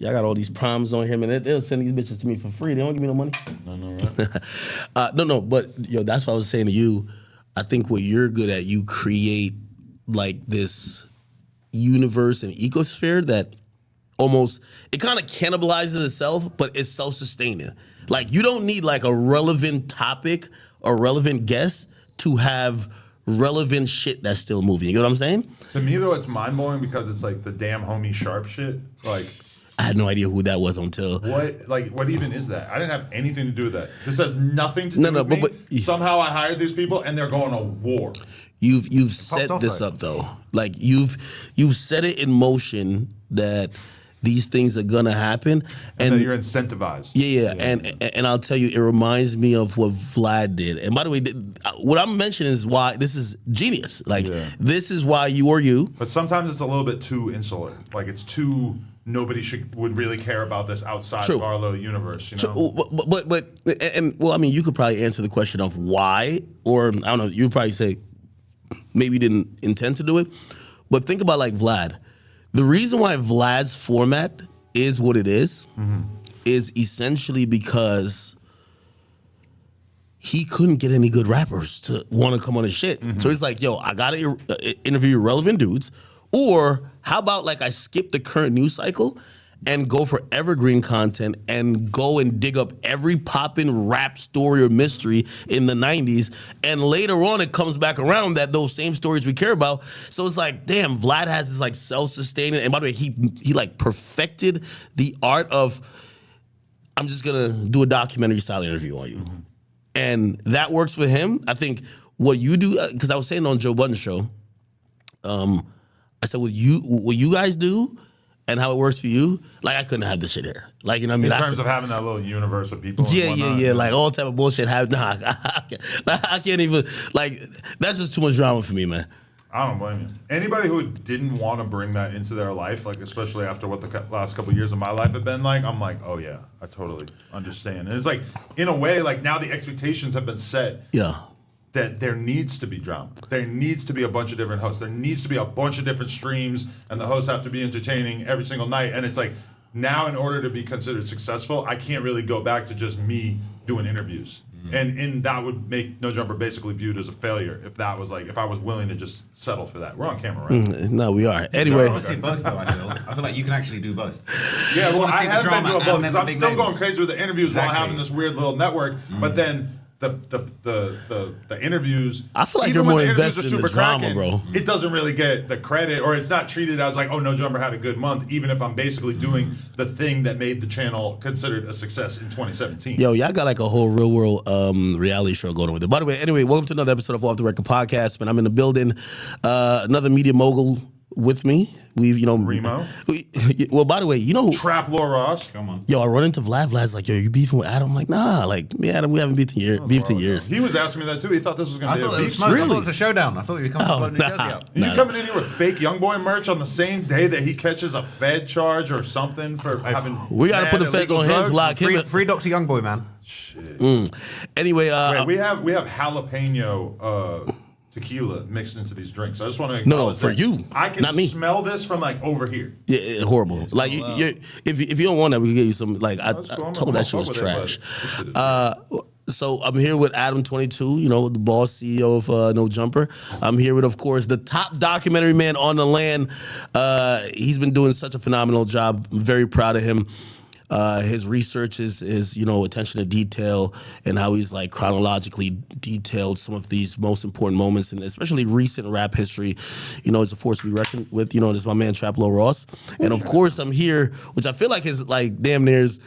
Y'all got all these proms on him, and they'll send these bitches to me for free. They don't give me no money. I know, right? No, but yo, that's what I was saying to you. I think what you're good at, you create like this universe and ecosphere that almost, it kind of cannibalizes itself, but it's self-sustaining. Like you don't need like a relevant topic or relevant guest to have relevant shit that's still moving. You know what I'm saying? To me though, it's mind-blowing because it's like the damn homie Sharp shit. Like I had no idea who that was until. What even is that? I didn't have anything to do with that. This has nothing to do with me. But somehow I hired these people and they're going to war. You've set this up though. Like you've set it in motion that these things are gonna happen, and then you're incentivized. Yeah. And I'll tell you, it reminds me of what Vlad did. And by the way, what I'm mentioning is why this is genius. Like this is why you are you. But sometimes it's a little bit too insular. Like it's too. Nobody would really care about this outside of our little universe, you know. But I mean, you could probably answer the question of why, or I don't know. You'd probably say maybe you didn't intend to do it, but think about like Vlad. The reason why Vlad's format is what it is essentially because he couldn't get any good rappers to want to come on his shit. So he's like, yo, I gotta interview relevant dudes. Or how about like I skip the current news cycle and go for evergreen content and go and dig up every poppin' rap story or mystery in the 90s. And later on it comes back around that those same stories we care about. So it's like, damn, Vlad has this like self-sustaining. And by the way, he like perfected the art of, I'm just gonna do a documentary style interview on you. And that works for him. I think what you do, because I was saying on Joe Budden's show, I said, what you guys do and how it works for you, like I couldn't have this shit here. Like, you know what I mean? In terms of having that little universe of people. Yeah. Like all type of bullshit. I can't even, like, that's just too much drama for me, man. I don't blame you. Anybody who didn't want to bring that into their life, like especially after what the last couple of years of my life have been like, I'm like, oh yeah, I totally understand. And it's like, in a way, like now the expectations have been set. Yeah. That there needs to be drama. There needs to be a bunch of different hosts. There needs to be a bunch of different streams, and the hosts have to be entertaining every single night. And it's like, now in order to be considered successful, I can't really go back to just me doing interviews. And that would make No Jumper basically viewed as a failure if that was like, if I was willing to just settle for that. We're on camera, right? No, we are. Anyway. I see both though, I feel like you can actually do both. Yeah, well, I have been doing both because I'm still going crazy with the interviews while having this weird little network. But then the interviews. I feel like you're more invested in the drama, cracking, bro. It doesn't really get the credit, or it's not treated as like, oh, No Jumper had a good month, even if I'm basically doing the thing that made the channel considered a success in 2017. Yo, y'all got like a whole real world reality show going on with it. By the way, anyway, welcome to another episode of Off the Record Podcast. Man, I'm in the building. Another media mogul with me. We've, Remo. Well, by the way, Trap Lord Ross. Come on. Yo, I run into Vlad. Vlad's like, yo, you beefing with Adam? I'm like, nah, like, me and Adam, we haven't beefed in years. He was asking me that too. He thought this was going to be a beef. I thought it was a showdown. I thought you were coming to New Jersey out. You coming in here with fake YoungBoy merch on the same day that he catches a Fed charge or something for having. We got to put the feds on him to lock him. Free Dr. YoungBoy, man. Shit. Anyway, wait, we have jalapeno tequila mixed into these drinks. I just want to acknowledge for you, I can not me. smell this from like over here. Yeah, horrible. Like if you don't want that, we can get you some. Like I told that shit was trash. So I'm here with Adam 22, the boss CEO of No Jumper. I'm here with, of course, the top documentary man on the land. He's been doing such a phenomenal job. I'm very proud of him. His research is attention to detail and how he's like chronologically detailed some of these most important moments, and especially recent rap history. It's a force to be reckoned with. This is my man Trap Lord Ross, and of course I'm here, which I feel like is like damn near's.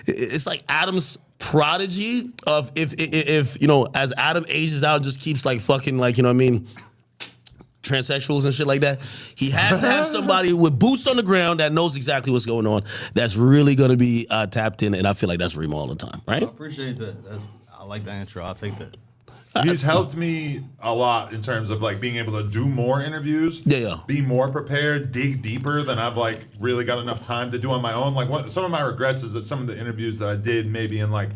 It's like Adam's prodigy of if as Adam ages out, just keeps like fucking like transsexuals and shit like that. He has to have somebody with boots on the ground that knows exactly what's going on. That's really going to be tapped in, and I feel like that's Remo all the time, right? I appreciate that. I like that intro. I'll take that. He's helped me a lot in terms of like being able to do more interviews, be more prepared, dig deeper than I've like really got enough time to do on my own. Like some of my regrets is that some of the interviews that I did maybe in like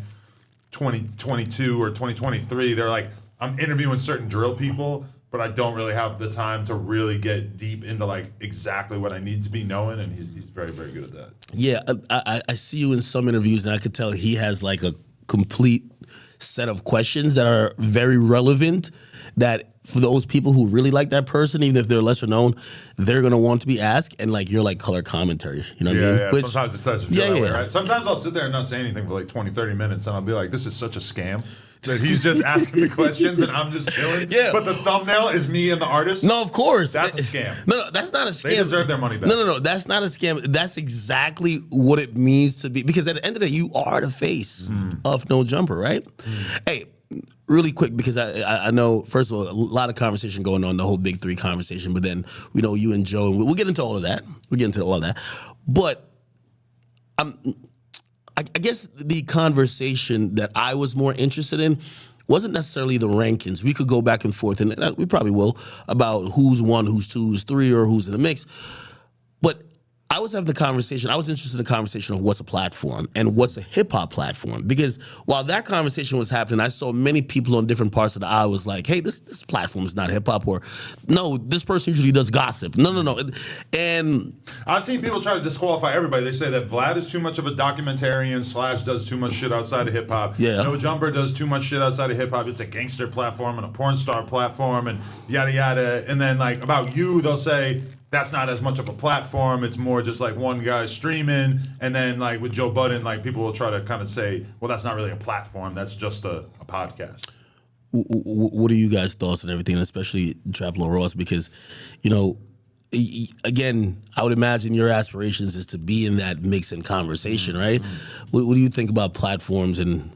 2022 or 2023, they're like I'm interviewing certain drill people, but I don't really have the time to really get deep into like exactly what I need to be knowing, and he's very, very good at that. Yeah, I see you in some interviews, and I could tell he has like a complete set of questions that are very relevant, that for those people who really like that person, even if they're lesser known, they're gonna want to be asked, and like you're like color commentary. You know what I mean? Yeah. Which- Sometimes it starts to feel that way, right? Sometimes I'll sit there and not say anything for like 20, 30 minutes, and I'll be like, this is such a scam. That he's just asking the questions and I'm just chilling. Yeah. But the thumbnail is me and the artist. No, of course. That's a scam. No, that's not a scam. They deserve their money back. No, that's not a scam. That's exactly what it means to be. Because at the end of the day, you are the face of No Jumper, right? Hey, really quick, because I know, first of all, a lot of conversation going on, the whole Big Three conversation, but then we know you and Joe, and we'll get into all of that. But I guess the conversation that I was more interested in wasn't necessarily the rankings. We could go back and forth, and we probably will, about who's one, who's two, who's three, or who's in the mix. But I was having the conversation, I was interested in the conversation of what's a platform and what's a hip-hop platform. Because while that conversation was happening, I saw many people on different parts of the aisle was like, hey, this platform is not hip-hop, or no, this person usually does gossip. No. And I've seen people try to disqualify everybody. They say that Vlad is too much of a documentarian / does too much shit outside of hip-hop. Yeah. No Jumper does too much shit outside of hip-hop. It's a gangster platform and a porn star platform and yada yada. And then like about you, they'll say, that's not as much of a platform. It's more just like one guy streaming. And then like with Joe Budden, like people will try to kind of say, well, that's not really a platform. That's just a podcast. what are you guys' thoughts on everything, especially Traplo Ross? Because, you know, again, I would imagine your aspirations is to be in that mix and conversation, right? What do you think about platforms? And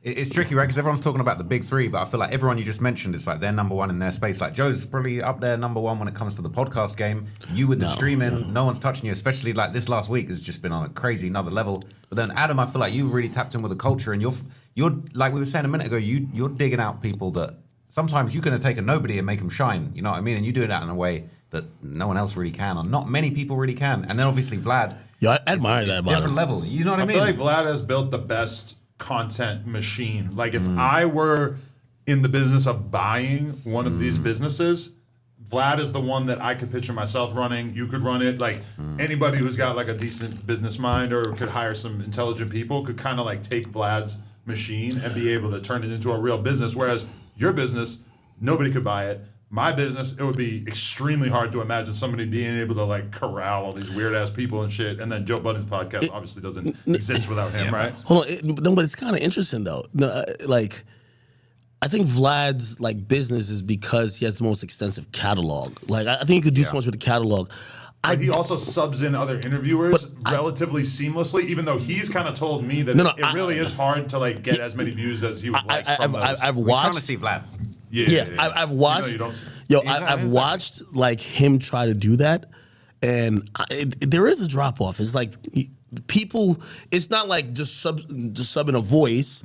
It's tricky, right? Because everyone's talking about the big three, but I feel like everyone you just mentioned, it's like they're number one in their space. Like Joe's probably up there number one when it comes to the podcast game. You with the streaming, no one's touching you, especially like this last week has just been on a crazy another level. But then Adam, I feel like you've really tapped in with the culture, and you're like we were saying a minute ago, you're digging out people that sometimes you can take a nobody and make them shine. You know what I mean? And you do that in a way that no one else really can, or not many people really can. And then obviously Vlad, yeah, I admire that about different him. level. You know what I mean? I feel like Vlad has built the best content machine. Like if I were in the business of buying one of these businesses, Vlad is the one that I could picture myself running. You could run it. Like anybody who's got like a decent business mind or could hire some intelligent people could kind of like take Vlad's machine and be able to turn it into a real business. Whereas your business, nobody could buy it. My business, it would be extremely hard to imagine somebody being able to like corral all these weird ass people and shit. And then Joe Budden's podcast obviously doesn't exist without him, right? Hold on, but it's kind of interesting though. No, like, I think Vlad's like business is because he has the most extensive catalog. Like, I think he could do so much with the catalog. But he also subs in other interviewers relatively seamlessly, even though he's kind of told me that it really is hard to like get as many views as he would like from those. I've We're trying watched. to see Vlad. Yeah, I've watched. You know, you don't- Yo, Exactly, I've watched like him try to do that, and there is a drop off. It's like people. It's not like just subbing a voice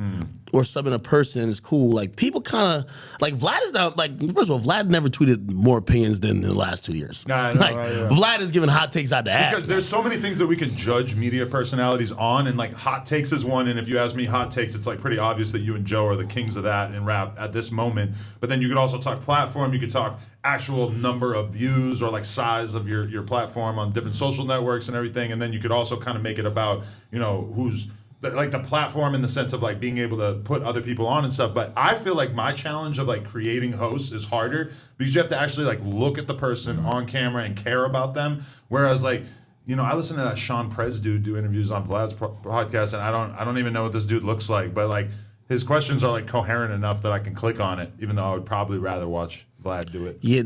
or subbing a person is cool. Like people kind of like Vlad is now like, first of all, Vlad never tweeted more opinions than in the last 2 years. Nah, like right. Vlad is giving hot takes out the ass. Because there's so many things that we can judge media personalities on, and like hot takes is one. And if you ask me hot takes, it's like pretty obvious that you and Joe are the kings of that in rap at this moment. But then you could also talk platform. You could talk actual number of views or like size of your platform on different social networks and everything. And then you could also kind of make it about, you know, who's like the platform in the sense of like being able to put other people on and stuff. But I feel like my challenge of like creating hosts is harder because you have to actually like look at the person on camera and care about them. Whereas like, you know, I listen to that Sean Prez dude do interviews on Vlad's podcast, and I don't even know what this dude looks like, but like his questions are like coherent enough that I can click on it, even though I would probably rather watch Vlad do it. Yeah,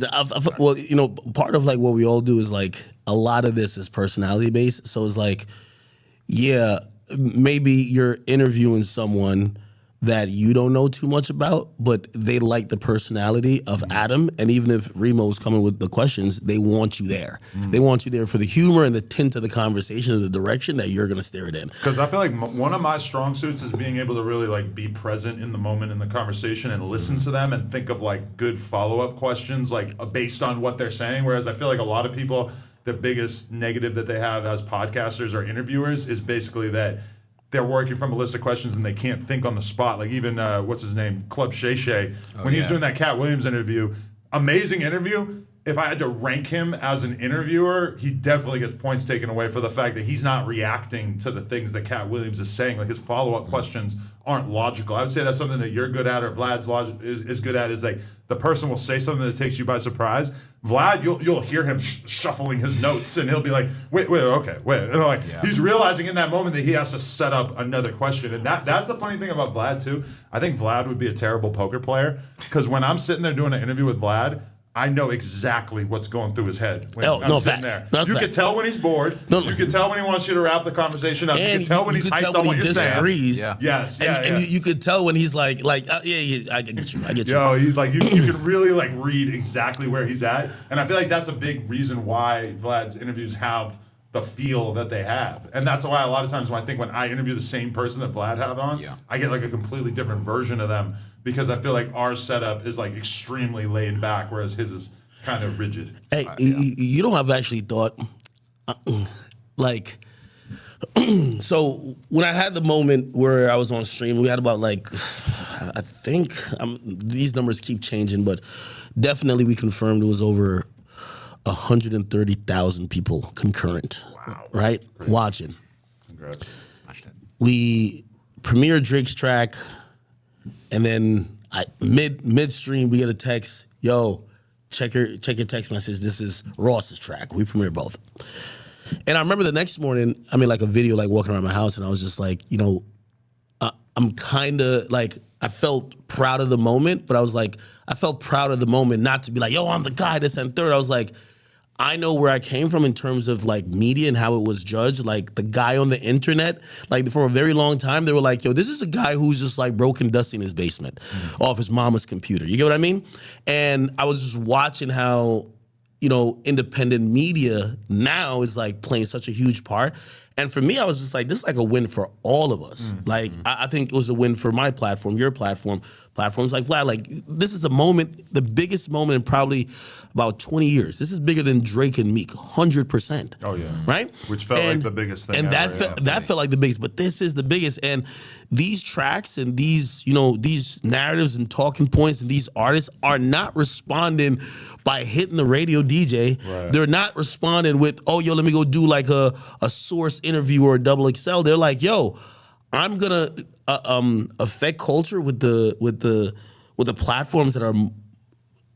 well, you know, part of like what we all do is like a lot of this is personality based. So it's like, yeah, maybe you're interviewing someone that you don't know too much about, but they like the personality of Adam. And even if Remo's coming with the questions, they want you there. They want you there for the humor and the tint of the conversation and the direction that you're going to steer it in. Because I feel like one of my strong suits is being able to really like be present in the moment in the conversation and listen to them and think of like good follow-up questions like based on what they're saying. Whereas I feel like a lot of people, the biggest negative that they have as podcasters or interviewers is basically that they're working from a list of questions and they can't think on the spot. Like even, what's his name? Club Shay Shay. When he was doing that Cat Williams interview, amazing interview. If I had to rank him as an interviewer, he definitely gets points taken away for the fact that he's not reacting to the things that Cat Williams is saying. Like his follow-up questions aren't logical. I would say that's something that you're good at, or Vlad's is good at. Is like the person will say something that takes you by surprise. Vlad, you'll hear him shuffling his notes, and he'll be like, wait, okay, wait. And like he's realizing in that moment that he has to set up another question, and that's the funny thing about Vlad too. I think Vlad would be a terrible poker player because when I'm sitting there doing an interview with Vlad, I know exactly what's going through his head when I'm sitting there. You can tell when he's bored. You can tell when he wants you to wrap the conversation up. You can tell when he's hyped on what you're disagrees. saying. Yes. And you could tell when he's like, I get you. Yo, he's like, you can really like read exactly where he's at. And I feel like that's a big reason why Vlad's interviews have the feel that they have. And that's why a lot of times when I interview the same person that Vlad had on, I get like a completely different version of them because I feel like our setup is like extremely laid back, whereas his is kind of rigid. Hey, you don't have actually thought, like, so when I had the moment where I was on stream, we had about like, I think, these numbers keep changing, but definitely we confirmed it was over 130,000 people concurrent, right? Great. Watching. Congrats. We premiere Drake's track, and then midstream we get a text, yo, check your text message. This is Ross's track. We premiere both. And I remember the next morning, I made like a video like walking around my house, and I was just like, I'm kind of like, I felt proud of the moment, but I was like, I felt proud of the moment not to be like, yo, I'm the guy, this and third. I was like, I know where I came from in terms of like media and how it was judged. Like the guy on the internet, like for a very long time, they were like, yo, this is a guy who's just like broken dusty in his basement off his mama's computer. You get what I mean? And I was just watching how, independent media now is like playing such a huge part. And for me, I was just like, this is like a win for all of us. Like, I think it was a win for my platform, your platform, platforms like Vlad. Like, this is a moment, the biggest moment in probably about 20 years. This is bigger than Drake and Meek, 100%. Oh, yeah. Right? Which felt like the biggest thing and ever. that felt like the biggest, but this is the biggest. And these tracks and these, these narratives and talking points and these artists are not responding by hitting the radio DJ. Right. They're not responding with, oh, yo, let me go do like a Source interview or a Double XL. They're like, yo, I'm gonna affect culture with the platforms that are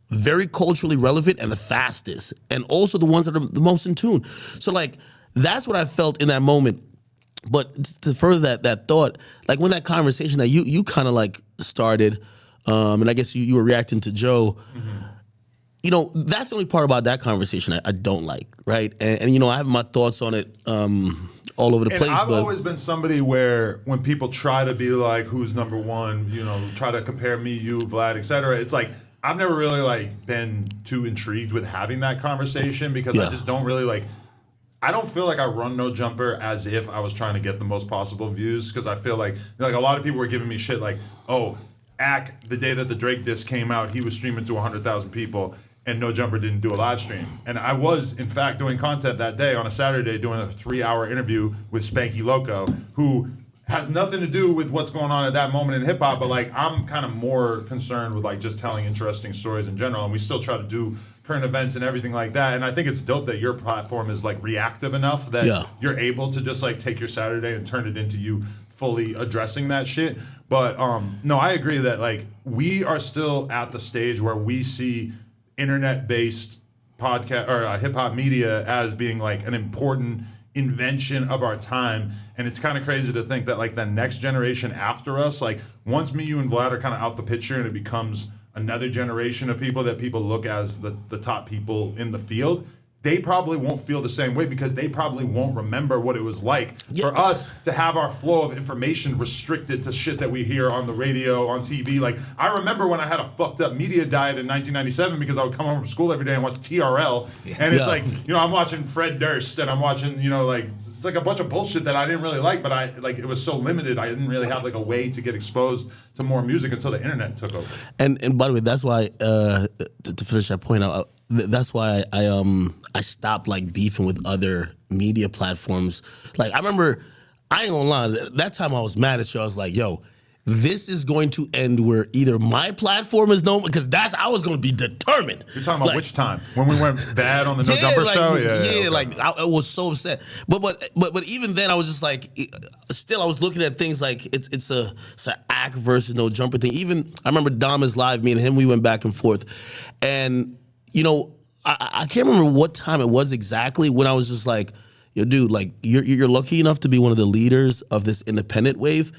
very culturally relevant and the fastest, and also the ones that are the most in tune. So like that's what I felt in that moment. But to further that thought, like when that conversation that you kind of like started, and I guess you were reacting to Joe. That's the only part about that conversation I don't like, right? And I have my thoughts on it all over the place. I've always been somebody where when people try to be like, who's number one, try to compare me, you, Vlad, etc. It's like, I've never really like been too intrigued with having that conversation because I just don't really like, I don't feel like I run No Jumper as if I was trying to get the most possible views because I feel like a lot of people were giving me shit like, oh, the day that the Drake disc came out, he was streaming to 100,000 people. And No Jumper didn't do a live stream. And I was, in fact, doing content that day on a Saturday doing a 3-hour interview with Spanky Loco, who has nothing to do with what's going on at that moment in hip-hop, but like I'm kind of more concerned with like just telling interesting stories in general. And we still try to do current events and everything like that. And I think it's dope that your platform is like reactive enough that you're able to just like take your Saturday and turn it into you fully addressing that shit. But no, I agree that like we are still at the stage where we see internet-based podcast or hip-hop media as being like an important invention of our time. And it's kind of crazy to think that like the next generation after us, like once me, you, and Vlad are kind of out the picture and it becomes another generation of people that people look as the top people in the field, they probably won't feel the same way because they probably won't remember what it was like for us to have our flow of information restricted to shit that we hear on the radio, on TV. Like, I remember when I had a fucked up media diet in 1997 because I would come home from school every day and watch TRL. And it's like, I'm watching Fred Durst and I'm watching, like, it's like a bunch of bullshit that I didn't really like, but it was so limited. I didn't really have like a way to get exposed to more music until the internet took over. And by the way, that's why, to finish that point out, that's why I stopped like beefing with other media platforms. Like I remember, I ain't gonna lie, that time I was mad at you. I was like, yo, this is going to end where either my platform is known, because I was going to be determined. You're talking about which time? When we went bad on the No Jumper show? Yeah, like I was so upset. But even then, I was just like, still, I was looking at things like it's an act versus No Jumper thing. Even I remember Dom is live. Me and him, we went back and forth, and I can't remember what time it was exactly when I was just like, yo, dude, like you're lucky enough to be one of the leaders of this independent wave.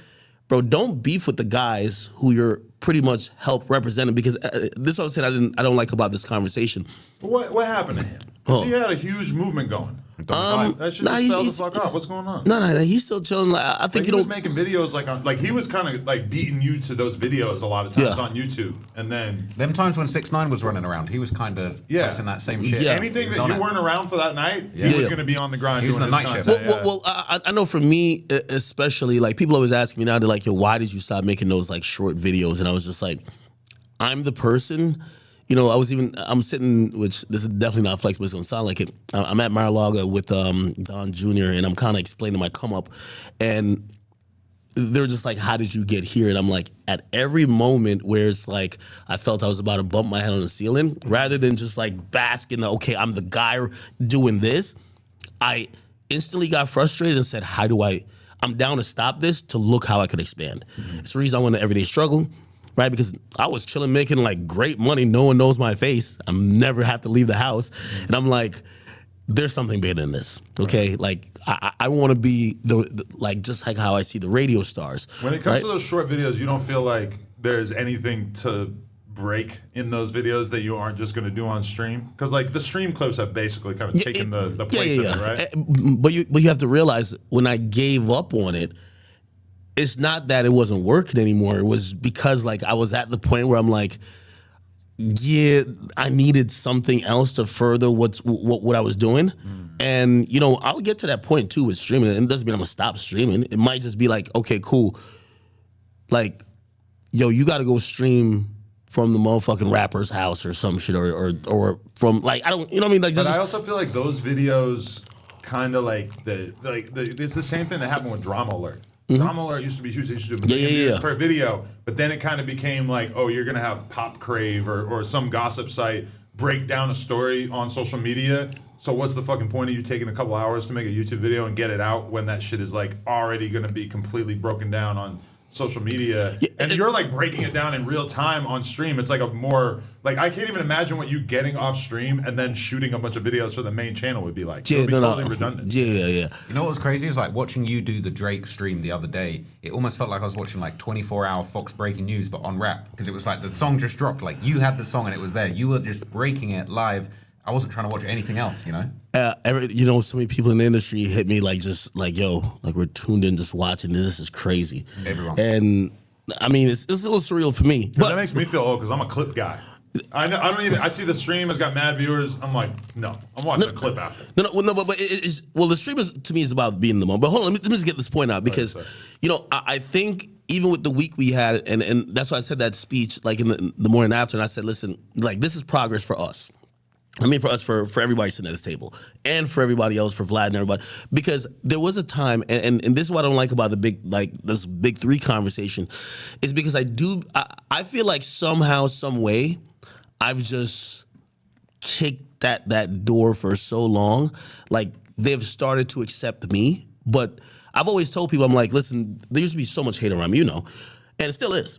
Bro, don't beef with the guys who you're pretty much help representing, because this is what I said I don't like about this conversation. What happened to him? Because he had a huge movement going. That shit just fell the fuck off. What's going on? No, he's still chilling. Like, I think he was making videos like he was kind of like beating you to those videos a lot of times on YouTube, and then them times when 6ix9ine was running around, he was kind of posting that same shit. Yeah. Anything that you weren't around for that night, he was going to be on the grind. He was doing the his night content. shift. Well, I know for me especially, like people always ask me now, they're like, yo, why did you stop making those like short videos? And I was just like, I'm the person. I'm sitting, which this is definitely not flex, but it's gonna sound like it. I'm at Mar-a-Lago with Don Jr. and I'm kind of explaining my come up, and they're just like, how did you get here? And I'm like, at every moment where it's like I felt I was about to bump my head on the ceiling, rather than just like bask in the, okay, I'm the guy doing this, I instantly got frustrated and said, I'm down to stop this to look how I could expand. It's the reason I went to Everyday Struggle. Right, because I was chilling, making like great money. No one knows my face. I never have to leave the house, and I'm like, there's something bigger than this. Okay, like I want to be like just like how I see the radio stars. When it comes to those short videos, you don't feel like there's anything to break in those videos that you aren't just going to do on stream, because like the stream clips have basically kind of taken the place of it, right? But you have to realize when I gave up on it, it's not that it wasn't working anymore. It was because like I was at the point where I'm like, yeah, I needed something else to further what I was doing. And I'll get to that point too with streaming. And it doesn't mean I'm gonna stop streaming. It might just be like, okay, cool. Like, yo, you gotta go stream from the motherfucking rapper's house or some shit, or from like, I don't, you know what I mean? Like, but I also feel like those videos kind of like it's the same thing that happened with Drama Alert. Drama Alert used to be huge. They used to do a million views per video, but then it kind of became like, oh, you're gonna have Pop Crave or some gossip site break down a story on social media. So what's the fucking point of you taking a couple hours to make a YouTube video and get it out when that shit is like already gonna be completely broken down on social media, and you're like breaking it down in real time on stream? It's like a more like, I can't even imagine what you getting off stream and then shooting a bunch of videos for the main channel would be like. It would be totally redundant. Yeah. You know what was crazy is like watching you do the Drake stream the other day. It almost felt like I was watching like 24-hour Fox breaking news, but on rap, because it was like the song just dropped. Like you had the song and it was there. You were just breaking it live. I wasn't trying to watch anything else, so many people in the industry hit me like, just like, yo, like we're tuned in just watching this is crazy. Everyone. And I mean, it's a little surreal for me. But that makes me feel old because I'm a clip guy. I see the stream has got mad viewers. I'm like, no, I'm watching a clip after. But the stream is, to me, is about being in the moment. But hold on, let me just get this point out, because I think even with the week we had, and that's why I said that speech like in the morning after, and I said, listen, like this is progress for us. I mean, for us, for everybody sitting at this table, and for everybody else, for Vlad and everybody, because there was a time, and this is what I don't like about this big three conversation, is because I feel like somehow, some way, I've just kicked that door for so long, like they've started to accept me. But I've always told people, I'm like, listen, there used to be so much hate around me, and it still is.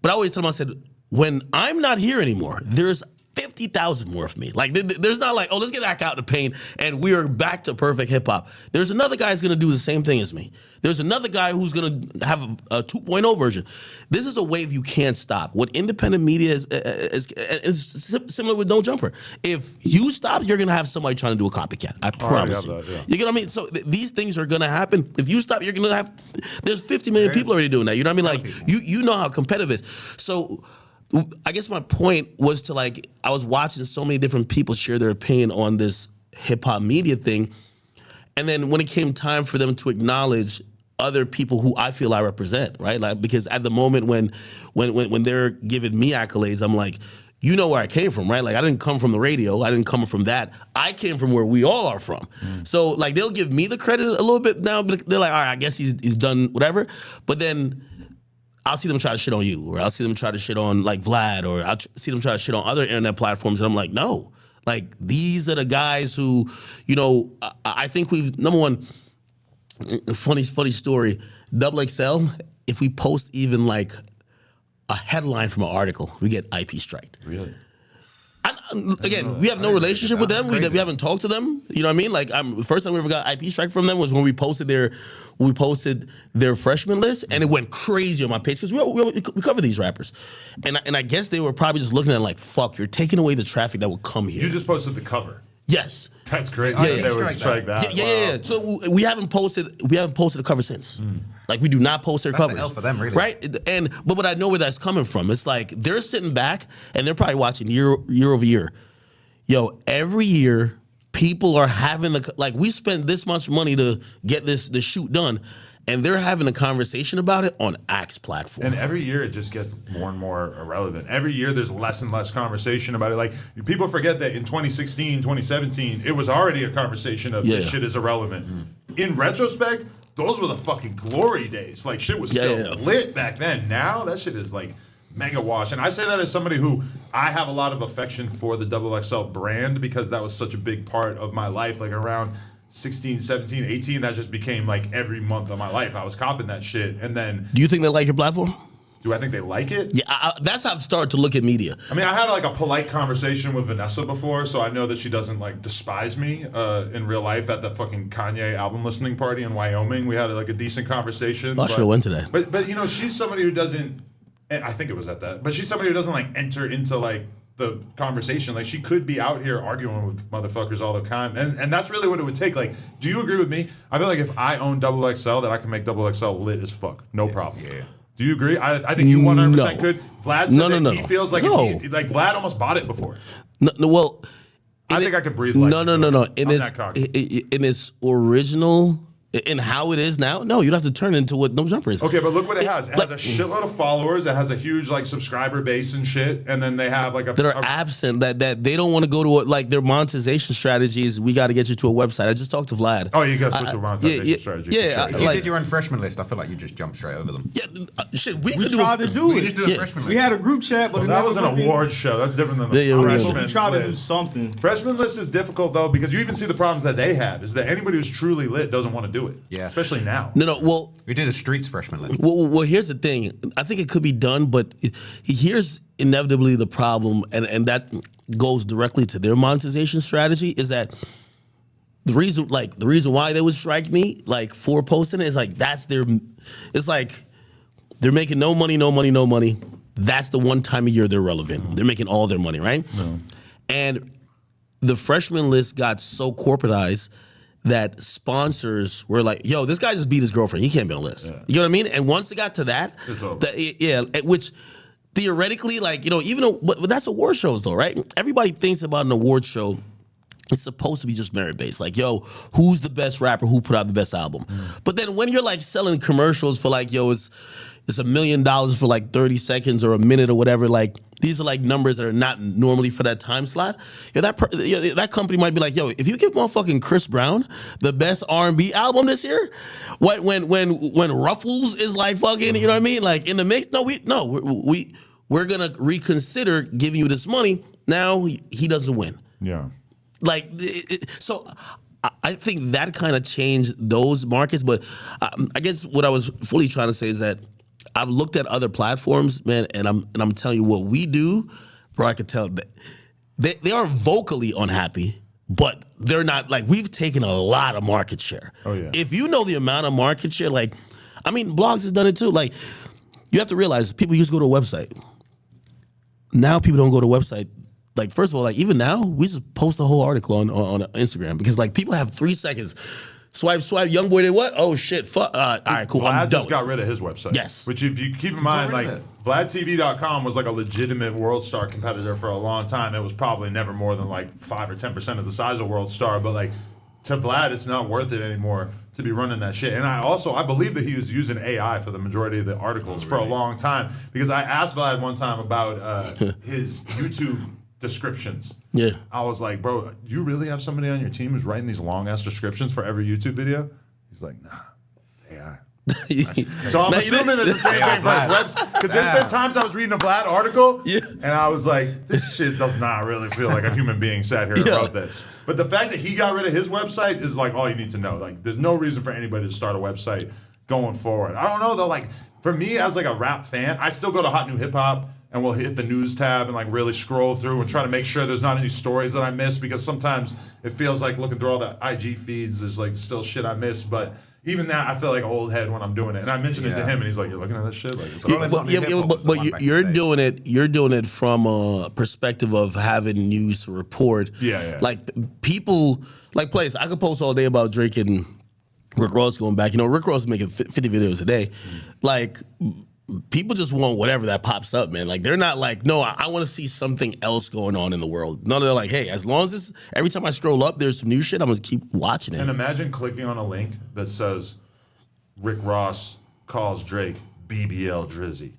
But I always tell them, I said, when I'm not here anymore, there's 50,000 more of me. Like, there's not like, oh, let's get back out in the paint and we are back to perfect hip hop. There's another guy who's gonna do the same thing as me. There's another guy who's gonna have a 2.0 version. This is a wave you can't stop. What independent media is similar with No Jumper. If you stop, you're gonna have somebody trying to do a copycat. I promise you. You get what I mean? So these things are gonna happen. If you stop, you're gonna have. There's 50 million people already doing that. You know what I mean? Like you know how competitive it is. So I guess my point was to, like, I was watching so many different people share their opinion on this hip hop media thing, and then when it came time for them to acknowledge other people who I feel I represent, right? Like, because at the moment when they're giving me accolades, I'm like, you know where I came from, right? Like, I didn't come from the radio. I didn't come from that. I came from where we all are from. So, like, they'll give me the credit a little bit now, but they're like, all right, I guess he's done whatever. But then I'll see them try to shit on you, or I'll see them try to shit on like Vlad, or I'll see them try to shit on other internet platforms, and I'm like, no. Like, these are the guys who, you know, I think we've, number one, funny story, XXL, if we post even like a headline from an article, we get IP striked. Really? Again, we have no relationship with them. We haven't talked to them. You know what I mean? Like, the first time we ever got IP strike from them was when we posted their freshman list, and it went crazy on my page because we cover these rappers, and I guess they were probably just looking at it like, fuck, you're taking away the traffic that would come here. You just posted the cover. Yes. That's great. Yeah, They would strike that. Yeah. So we haven't posted a cover since. Like, we do not post their covers. That's an L for them, really. Right? But I know where that's coming from. It's like they're sitting back and they're probably watching year over year. Yo, every year people are having like, we spent this much money to get the shoot done, and they're having a conversation about it on Axe platform. And every year it just gets more and more irrelevant. Every year there's less and less conversation about it. Like, people forget that in 2016, 2017, it was already a conversation of this shit is irrelevant. In retrospect, those were the fucking glory days. Like, shit was still lit back then. Now that shit is like mega wash. And I say that as somebody who, I have a lot of affection for the XXL brand because that was such a big part of my life. Like, around 16, 17, 18, that just became like every month of my life. I was copping that shit. And then, do you think they like your platform? do I think they like it? Yeah, that's how I've started to look at media. I mean, I had like a polite conversation with Vanessa before, so I know that she doesn't like despise me in real life at the fucking Kanye album listening party in Wyoming. We had like a decent conversation. I should have went to that. But you know, she's somebody who doesn't, I think it was at that, but she's somebody who doesn't like enter into like the conversation. Like, she could be out here arguing with motherfuckers all the time, and that's really what it would take. Like, do you agree with me? I feel like if I own XXL, that I can make XXL lit as fuck, no problem. Yeah. Do you agree? I think you 100% could. Vlad said that he feels like like Vlad almost bought it before. No, well, I think I could breathe like no. In its original, in how it is now, no, you'd have to turn it into what No Jumper is. Okay, but look what it has. It has a shitload of followers. It has a huge like subscriber base and shit. And then they have like that are absent, that they don't want to go to like their monetization strategies. We got to get you to a website. I just talked to Vlad. Oh, you got to switch to a monetization strategy. Yeah, if you did your own freshman list, I feel like you just jumped straight over them. Yeah, shit, we tried to do it. Just do a freshman list. We had a group chat, but that was an award show. That's different than the freshman We tried to do something. Freshman list is difficult though, because you even see the problems that they have. Is that anybody who's truly lit doesn't want to do it. Yeah, especially now. No. Well, we did a streets freshman list. Well, here's the thing. I think it could be done, but here's inevitably the problem, and that goes directly to their monetization strategy. Is that the reason why they would strike me like for posting it is like that's their. It's like they're making no money. That's the one time a year they're relevant. They're making all their money, right? No. And the freshman list got so corporatized that sponsors were like, yo, this guy just beat his girlfriend. He can't be on the list. Yeah. You know what I mean? And once it got to that, which theoretically, like, you know, even though, but that's award shows though, right? Everybody thinks about an award show, it's supposed to be just merit-based. Like, yo, who's the best rapper? Who put out the best album? But then when you're like selling commercials for like, yo, it's $1 million for like 30 seconds or a minute or whatever, like, these are like numbers that are not normally for that time slot. That company might be like, yo, if you give motherfucking Chris Brown the best R&B album this year, when Ruffles is like fucking, you know what I mean, like in the mix, we're gonna reconsider giving you this money. Now he doesn't win. Yeah. Like, so I think that kind of changed those markets. But I guess what I was fully trying to say is that I've looked at other platforms, man, and I'm telling you what we do, bro. I could tell that they are vocally unhappy, but they're not. Like, we've taken a lot of market share. Oh yeah. If you know the amount of market share, like, I mean, blogs has done it too. Like, you have to realize people used to go to a website. Now people don't go to a website. Like, first of all, like, even now, we just post the whole article on Instagram because, like, people have 3 seconds. Swipe, young boy did what? Oh, shit, fuck. All right, cool, Vlad just got rid of his website. Yes. Which, if you keep in mind, like, VladTV.com was like a legitimate WorldStar competitor for a long time. It was probably never more than like 5 or 10% of the size of WorldStar. But, like, to Vlad, it's not worth it anymore to be running that shit. And I believe that he was using AI for the majority of the articles for a long time. Because I asked Vlad one time about his YouTube descriptions. Yeah. I was like, bro, do you really have somebody on your team who's writing these long ass descriptions for every YouTube video? He's like, nah, AI. So I'm Now, assuming it's the same thing for webs. Because there's been times I was reading a Vlad article, and I was like, this shit does not really feel like a human being sat here and wrote this. But the fact that he got rid of his website is like all you need to know. Like, there's no reason for anybody to start a website going forward. I don't know though. Like, for me as like a rap fan, I still go to Hot New Hip Hop and we'll hit the news tab and like really scroll through and try to make sure there's not any stories that I miss, because sometimes it feels like looking through all the IG feeds, there's like still shit I miss. But even that, I feel like an old head when I'm doing it. And I mentioned it to him, and he's like, "You're looking at this shit." Like, but you're doing it. You're doing it from a perspective of having news to report. Yeah. Like people, like players. I could post all day about Drake and Rick Ross going back. You know, Rick Ross is making 50 videos a day. Like, people just want whatever that pops up, man. Like, they're not like, no, I want to see something else going on in the world. No, they're like, hey, as long as this, every time I scroll up, there's some new shit, I'm going to keep watching it. And imagine clicking on a link that says, Rick Ross calls Drake BBL Drizzy.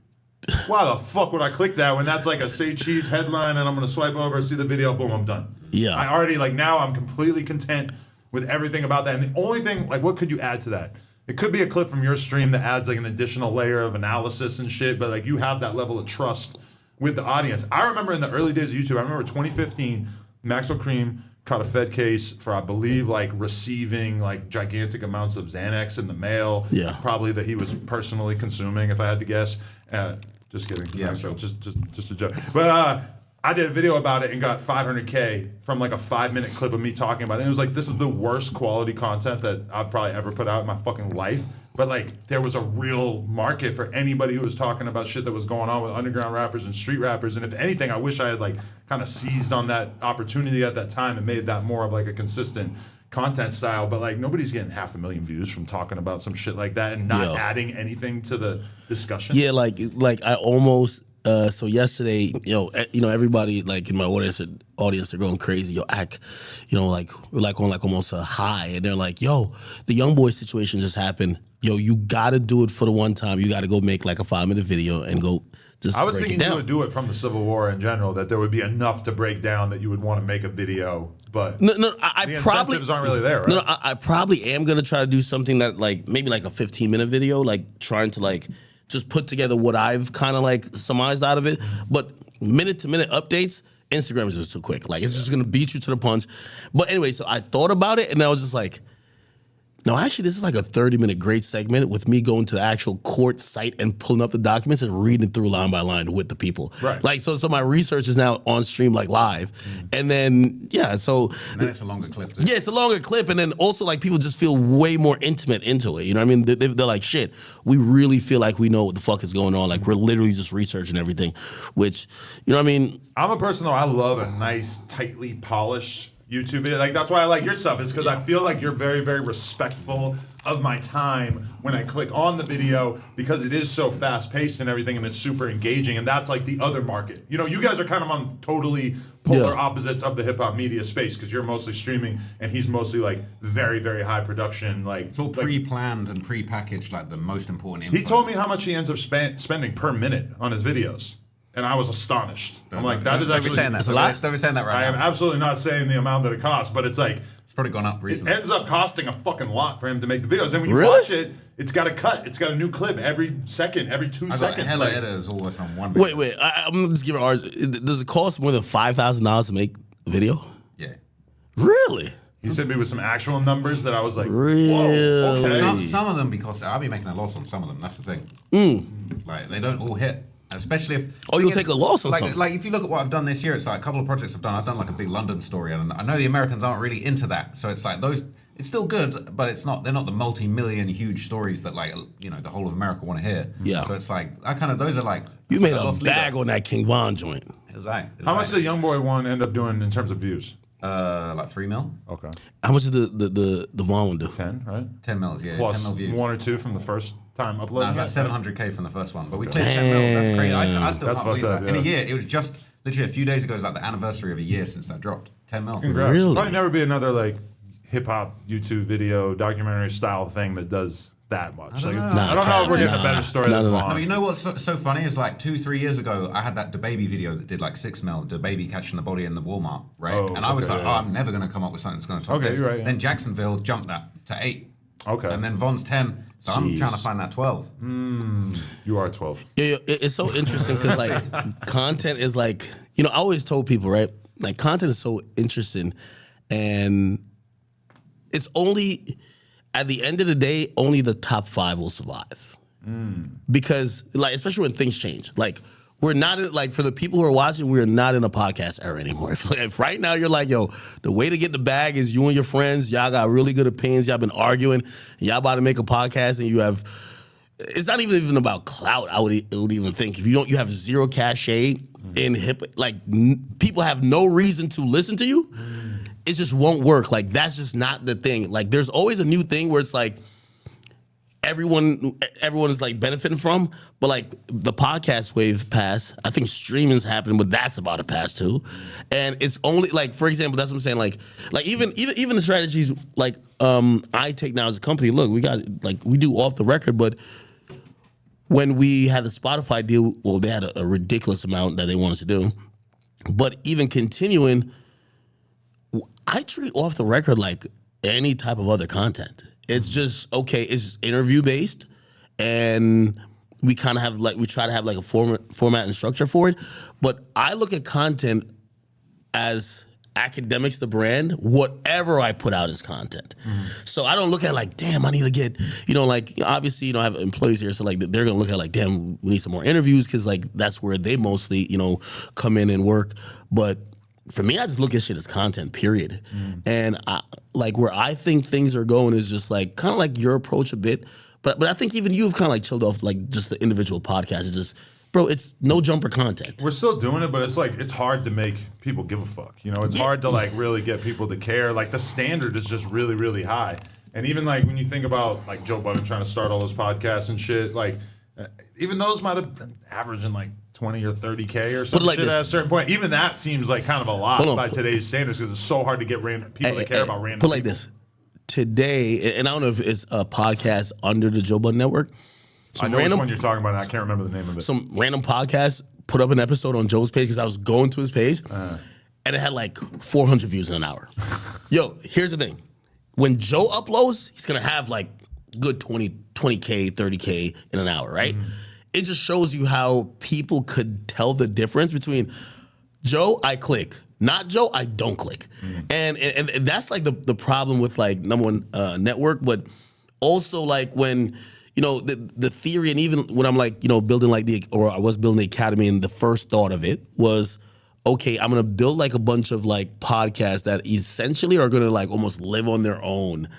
Why the fuck would I click that when that's like a Say Cheese headline and I'm going to swipe over, see the video, boom, I'm done. Yeah. I already, like, now I'm completely content with everything about that. And the only thing, like, what could you add to that? It could be a clip from your stream that adds like an additional layer of analysis and shit, but like you have that level of trust with the audience. I remember in the early days of YouTube, I remember 2015, Maxwell Cream caught a Fed case for, I believe, like receiving like gigantic amounts of Xanax in the mail. Yeah. Probably that he was personally consuming, if I had to guess. Just kidding. Yeah, Maxwell, just a joke. But I did a video about it and got 500K from like a 5-minute clip of me talking about it. And it was like, this is the worst quality content that I've probably ever put out in my fucking life. But like, there was a real market for anybody who was talking about shit that was going on with underground rappers and street rappers. And if anything, I wish I had like kind of seized on that opportunity at that time and made that more of like a consistent content style. But like, nobody's getting 500,000 views from talking about some shit like that and not adding anything to the discussion. Yeah, like I almost. So yesterday, everybody like in my audience, they're going crazy. Yo, Ak, like we're like on like almost a high, and they're like, yo, the young boy situation just happened. Yo, you gotta do it for the one time. You gotta go make like a 5-minute video and go just. I was break thinking it down. you would do it from the Civil War in general, that there would be enough to break down that you would want to make a video, but No, the probably incentives aren't really there, right? No, I probably am gonna try to do something that like maybe like a 15-minute video, like trying to like just put together what I've kind of like surmised out of it. But minute-to-minute updates, Instagram is just too quick. Like, it's just going to beat you to the punch. But anyway, so I thought about it, and I was just like, no, actually, this is like a 30-minute great segment with me going to the actual court site and pulling up the documents and reading through line by line with the people. Right. Like, so my research is now on stream, like live. And then, so... And then it's a longer clip. Yeah, it's a longer clip, and then also like people just feel way more intimate into it. You know what I mean? They're like, shit, we really feel like we know what the fuck is going on. Like, we're literally just researching everything, which, you know what I mean? I'm a person, though, I love a nice, tightly polished YouTube video. Like, that's why I like your stuff, is because I feel like you're very, very respectful of my time when I click on the video, because it is so fast-paced and everything, and it's super engaging, and that's like the other market. You know, you guys are kind of on totally polar opposites of the hip-hop media space, because you're mostly streaming, and he's mostly like very, very high production. Like, It's all pre-planned and pre-packaged, like the most important info. he told me how much he ends up spending per minute on his videos. And I was astonished. I'm like, that is actually Don't be saying that right I am now. absolutely not saying the amount that it costs, but it's like, It's probably gone up it recently. ends up costing a fucking lot for him to make the videos. And when you Really? watch it, it's got a cut. It's got a new clip every second, every 2 I got seconds. hella Like, editors all working on one video. Wait, I'm just giving ours. Does it cost more than $5,000 to make a video? Yeah. Really? he sent me with some actual numbers that I was like, Really? whoa, okay. Some of them, because I'll be making a loss on some of them. That's the thing. Like, they don't all hit. Especially if... Oh, you'll take a loss on like, something. Like, if you look at what I've done this year, it's like a couple of projects I've done like a big London story, and I know the Americans aren't really into that. So it's like those... It's still good, but they're not the multi-million huge stories that, like, the whole of America want to hear. Yeah. So it's like, those are like... You made a lost bag leader. on that King Von joint. It was right. How much did the YoungBoy one end up doing in terms of views? Like 3 mil? Okay. How much did the Von one do? 10, right? 10 mils, yeah. Plus 10 mil views. 1 or 2 from the first time No, uploading. it's like 700K from the first one, but we cleared 10 mil. That's crazy. I still That's can't believe fucked up, that. In a yeah. year, it was just literally a few days ago. It was like the anniversary of a year since that dropped. 10 mil. Congrats. Really? Probably never be another like hip hop YouTube video documentary style thing that does that much. Like, I don't know if we're getting a better story than Vaughn. No, you know what's so funny is like 2-3 years ago, I had that DaBaby video that did like 6 mil, DaBaby catching the body in the Walmart, right? Oh, and I was okay, like, yeah. I'm never going to come up with something that's going to top Okay, this. you're right, yeah. Then Jacksonville jumped that to 8. Okay. And then Von's 10. So I'm Jeez. trying to find that 12. You are 12. Yeah, it's so interesting because like content is like, you know, I always told people, right? Like content is so interesting, and it's only at the end of the day, only the top 5 will survive. Because like, especially when things change, like we're not in, like for the people who are watching, we're not in a podcast era anymore. If right now you're like, yo, the way to get the bag is you and your friends, y'all got really good opinions, y'all been arguing, y'all about to make a podcast, and you have. It's not even about clout. I would even think if you have zero cachet in hip, like people have no reason to listen to you. It just won't work. Like that's just not the thing. Like there's always a new thing where it's like everyone is like benefiting from, but like the podcast wave passed. I think streaming's happening, but that's about to pass too. And it's only like, for example, that's what I'm saying. Like even the strategies like I take now as a company. Look, we got like we do off the record, but when we had the Spotify deal, well, they had a ridiculous amount that they want us to do. But even continuing, I treat off the record like any type of other content. It's just, okay, it's interview based, and we kind of have like, we try to have like a format and structure for it. But I look at content as Akademiks, the brand, whatever I put out is content. So I don't look at like, damn, I need to get, you know, like obviously, you know, I have employees here, so like they're gonna look at like, damn, we need some more interviews because like that's where they mostly, you know, come in and work. But for me, I just look at shit as content, period. And like where I think things are going is just like kind of like your approach a bit. But I think even you've kind of like chilled off like just the individual podcast. It's just, bro, it's no jumper content. We're still doing it, but it's like it's hard to make people give a fuck. You know, it's hard to like really get people to care. Like the standard is just really, really high. And even like when you think about like Joe Budden trying to start all those podcasts and shit, like even those might have been averaging like 20 or 30K or something like shit this. at a certain point. Even that seems like kind of a lot by today's standards because it's so hard to get random people that care about random Put it like people. this. Today, and I don't know if it's a podcast under the Joe Budden Network. I know which one you're talking about, and I can't remember the name of it. Some random podcast put up an episode on Joe's page because I was going to his page, and it had like 400 views in an hour. Yo, here's the thing. When Joe uploads, he's going to have like good 20K, 30K in an hour, right? It just shows you how people could tell the difference between Joe, I click. Not Joe, I don't click. And that's like the problem with like number one network, but also like when, you know, the theory, and even when I'm like, you know, building like I was building the academy, and the first thought of it was, okay, I'm gonna build like a bunch of like podcasts that essentially are gonna like almost live on their own.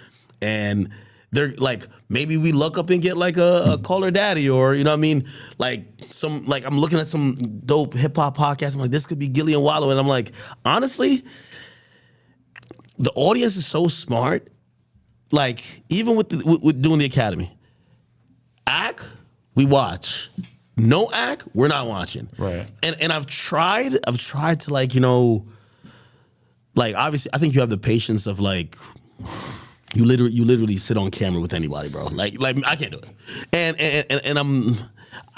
And they're like, maybe we look up and get like a Caller Daddy, or, you know what I mean? Like some, like I'm looking at some dope hip hop podcast. I'm like, this could be Gilly and Wallow. And I'm like, honestly, the audience is so smart. Like even with doing the academy, we watch. No we're not watching. Right. And I've tried to like, you know, like obviously I think you have the patience of like you literally sit on camera with anybody, bro. Like I can't do it. And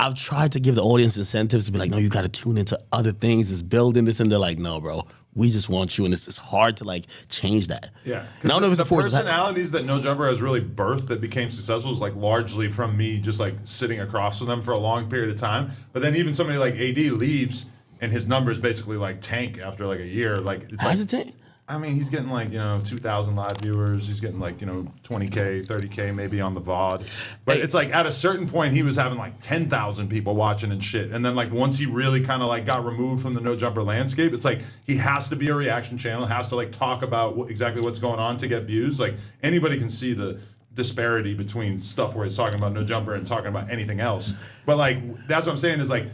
I've tried to give the audience incentives to be like, no, you gotta tune into other things, it's building this, and they're like, no, bro. We just want you, and it's hard to like change that. Yeah, and I don't know if it's the a force. personalities that No Jumper has really birthed that became successful is like largely from me just like sitting across from them for a long period of time. But then even somebody like AD leaves, and his numbers basically like tank after like a year. Like it's How's like, it tank? I mean, he's getting like, you know, 2,000 live viewers. He's getting like, you know, 20K, 30K maybe on the VOD. But Hey. it's like at a certain point, he was having like 10,000 people watching and shit. And then like once he really kind of like got removed from the No Jumper landscape, it's like he has to be a reaction channel, has to like talk about exactly what's going on to get views. Like anybody can see the disparity between stuff where he's talking about No Jumper and talking about anything else. But like, that's what I'm saying is like,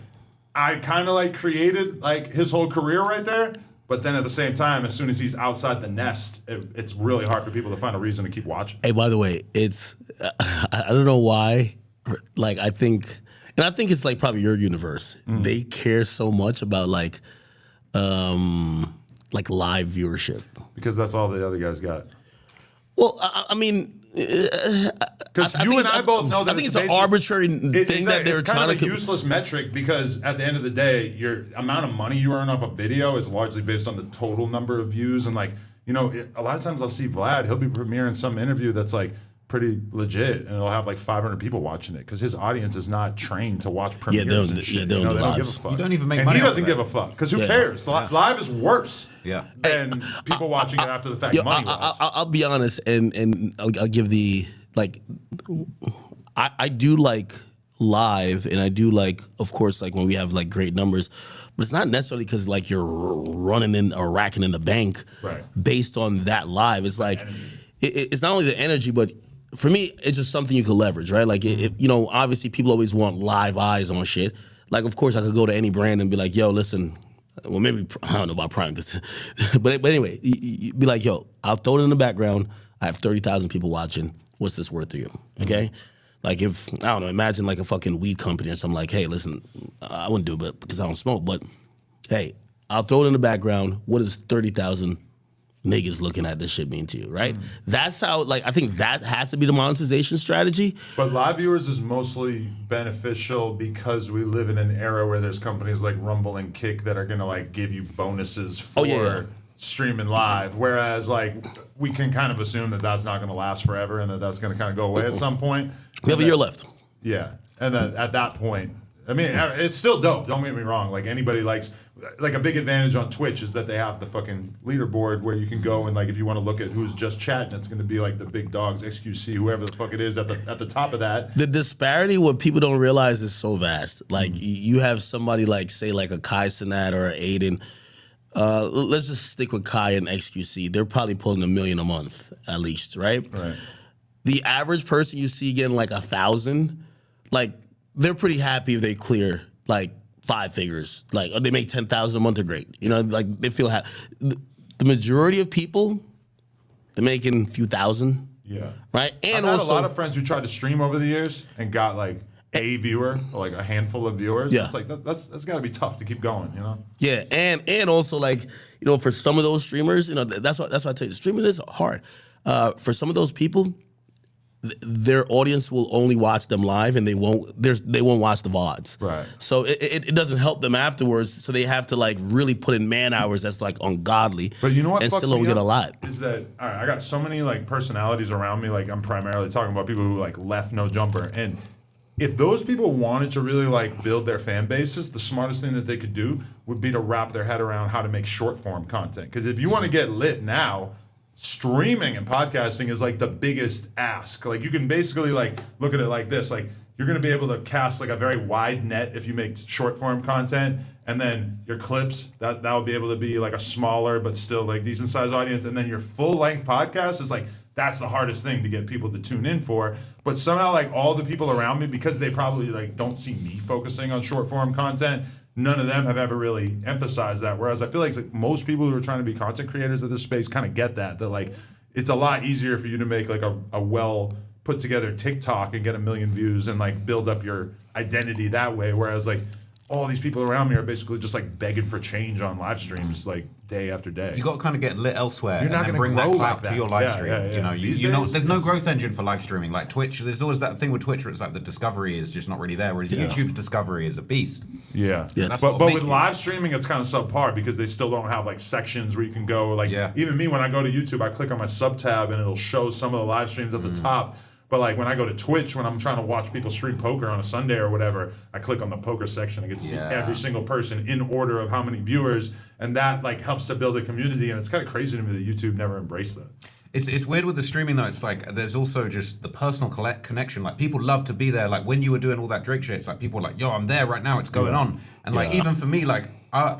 I kind of like created like his whole career right there. But then at the same time, as soon as he's outside the nest, it's really hard for people to find a reason to keep watching. Hey, by the way, it's I don't know why. Like I think it's like probably your universe. They care so much about like live viewership. Because that's all the other guys got. Well, I mean, Because you and I both know that I think it's an arbitrary thing that they're it's trying kind of to. a useless metric because at the end of the day, your amount of money you earn off a video is largely based on the total number of views. And like, you know, a lot of times I'll see Vlad, he'll be premiering some interview that's like pretty legit, and it'll have like 500 people watching it because his audience is not trained to watch premieres. they don't- and shit. yeah, they don't do they don't give a lives. fuck. You don't even make and money he off doesn't of give that. a fuck because who Yeah. cares? Live is worse Yeah. than people watching it after the fact. Yo, Money wise. I'll be honest, and I'll give the like. I do like live, and I do like, of course, like when we have like great numbers, but it's not necessarily because like you're running in or racking in the bank Right. based on that live. It's like it's not only the energy, but for me, it's just something you could leverage, right? Like you know, obviously people always want live eyes on shit. Like, of course, I could go to any brand and be like, "Yo, listen." Well, maybe I don't know about Prime, but anyway, you be like, "Yo, I'll throw it in the background. I have 30,000 people watching. What's this worth to you?" Okay. Like if, I don't know, imagine like a fucking weed company or something like, hey, listen, I wouldn't do it because I don't smoke, but hey, I'll throw it in the background. What does 30,000 niggas looking at this shit mean to you, right? That's how, like, I think that has to be the monetization strategy. But live viewers is mostly beneficial because we live in an era where there's companies like Rumble and Kick that are gonna like give you bonuses for yeah. streaming live. Whereas like we can kind of assume that that's not gonna last forever and that that's gonna kind of go away at some point. We have a year left. Yeah, and then at that point, I mean, it's still dope. Don't get me wrong. Like anybody likes, like a big advantage on Twitch is that they have the fucking leaderboard where you can go and like if you want to look at who's just chatting, it's going to be like the big dogs, XQC, whoever the fuck it is at the top of that. The disparity, what people don't realize, is so vast. Like you have somebody like, say, like a Kai Cenat or an Aiden. Let's just stick with Kai and XQC. They're probably pulling $1 million a month at least, right? Right. The average person you see getting like 1,000, like they're pretty happy if they clear like 5 figures. Like they make 10,000 a month, they're great. You know, like they feel happy. The majority of people, they're making a few thousand. Yeah. Right. And I've had also a lot of friends who tried to stream over the years and got like a viewer or like a handful of viewers. Yeah. It's like that's got to be tough to keep going, you know. yeah, and also like, you know, for some of those streamers, you know, that's why I tell you, streaming is hard. For some of those people, their audience will only watch them live, and they won't watch the VODs. Right. So it doesn't help them afterwards. So they have to like really put in man hours that's like ungodly. But you know what and fucks still don't me get up a lot. is that all right, I got so many like personalities around me. Like I'm primarily talking about people who like left No Jumper, and if those people wanted to really like build their fan bases, the smartest thing that they could do would be to wrap their head around how to make short form content. Because if you want to get lit now, streaming and podcasting is like the biggest ask. Like you can basically like look at it like this, like you're going to be able to cast like a very wide net if you make short form content, and then your clips that will be able to be like a smaller but still like decent sized audience, and then your full length podcast is like that's the hardest thing to get people to tune in for. But somehow like all the people around me, because they probably like don't see me focusing on short form content, none of them have ever really emphasized that. Whereas I feel like most people who are trying to be content creators of this space kind of get that like it's a lot easier for you to make like a well put together TikTok and get 1 million views and like build up your identity that way. Whereas like all these people around me are basically just like begging for change on live streams like day after day. You got to kind of get lit elsewhere. You're not and then gonna bring that grow clout like to that. your live Yeah, stream. yeah, yeah. You know, These you know, days, there's no it's- growth engine for live streaming. Like Twitch, there's always that thing with Twitch where it's like the discovery is just not really there, whereas YouTube's discovery is a beast. Yeah, That's but what'll make with you. live streaming, it's kind of subpar because they still don't have like sections where you can go. Like even me, when I go to YouTube, I click on my sub tab and it'll show some of the live streams at the top. But like when I go to Twitch, when I'm trying to watch people stream poker on a Sunday or whatever, I click on the poker section. I get to see every single person in order of how many viewers, and that like helps to build a community. And it's kind of crazy to me that YouTube never embraced that. It's weird with the streaming though. It's like there's also just the personal connection. Like people love to be there. Like when you were doing all that Drake shit, it's like people were like, "Yo, I'm there right now. It's going on." And like even for me, like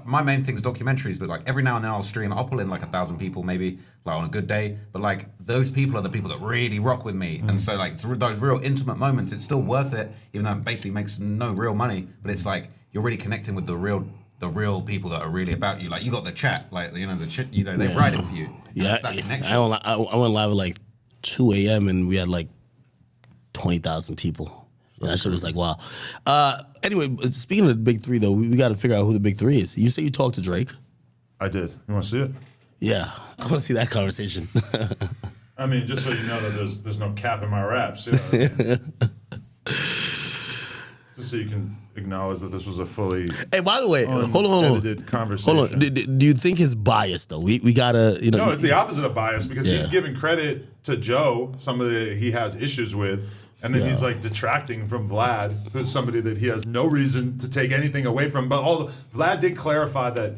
my main thing is documentaries. But like every now and then I'll stream. I'll pull in like 1,000 people maybe like on a good day. But like those people are the people that really rock with me. And so like through those real intimate moments, it's still worth it, even though it basically makes no real money. But it's like you're really connecting with the real people that are really about you. Like you got the chat, like you know they write it for you. Yeah, It's that connection. I went live at like 2 a.m. and we had like 20,000 people. That shit was like, wow. Anyway, speaking of the big three, though, we got to figure out who the big three is. You say you talked to Drake. I did. You want to see it? Yeah, I want to see that conversation. I mean, just so you know that there's no cap in my raps. You know what I mean? Just so you can acknowledge that this was a fully Hey, by the way, hold on. edited conversation. Hold on. Do you think his bias though? We gotta, you know. No, it's the opposite of bias because Yeah. he's giving credit to Joe, somebody that he has issues with, and then he's like detracting from Vlad, who's somebody that he has no reason to take anything away from. But Vlad did clarify that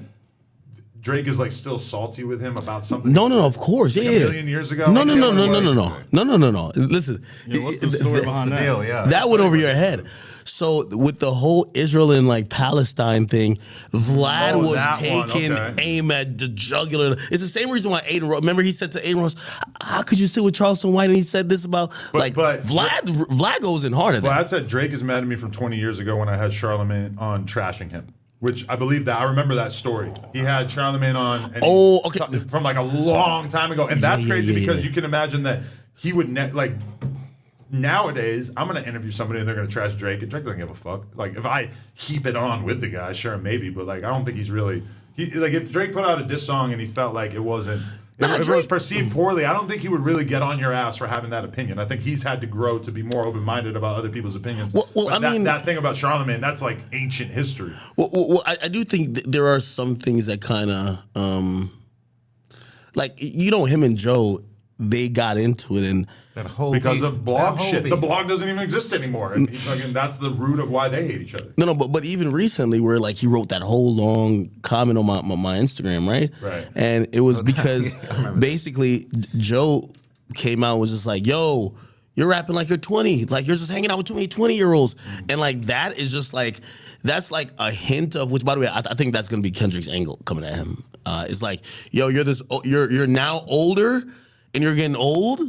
Drake is like still salty with him about something. No, of course, yeah. a million years ago. No. I forget what it was. No. Listen, Yeah, what's the story behind that? Deal, yeah. that went over your head. So with the whole Israel and like Palestine thing, Vlad Oh, was that one, taking okay. aim at the jugular. It's the same reason why Aiden Rose. Remember, he said to Aiden Rose, "How could you sit with Charleston White?" And he said this about But Vlad goes in hard at that. Vlad said Drake is mad at me from 20 years ago when I had Charlemagne on trashing him. Which I believe that I remember that story. He had Charlemagne on, and from like a long time ago, and that's crazy because you can imagine that he would like. Nowadays, I'm gonna interview somebody and they're gonna trash Drake, and Drake doesn't give a fuck. Like if I heap it on with the guy, sure maybe, but like I don't think he's really. Like if Drake put out a diss song and he felt like it wasn't. If it was perceived poorly, I don't think he would really get on your ass for having that opinion. I think he's had to grow to be more open-minded about other people's opinions. Well, but that thing about Charlemagne, that's like ancient history. Well, I do think there are some things that kind of, like, him and Joe, they got into it and. That whole Because beef, of blog that whole shit. beef. The blog doesn't even exist anymore. And that's the root of why they hate each other. No, but even recently, where like he wrote that whole long comment on my Instagram, right? Right. And it was because basically Joe came out and was just like, "Yo, you're rapping like you're 20, like you're just hanging out with too many 20-year-olds," and like that is just like that's like a hint of which, by the way, I think that's gonna be Kendrick's angle coming at him. It's like, "Yo, you're now older." And you're getting old,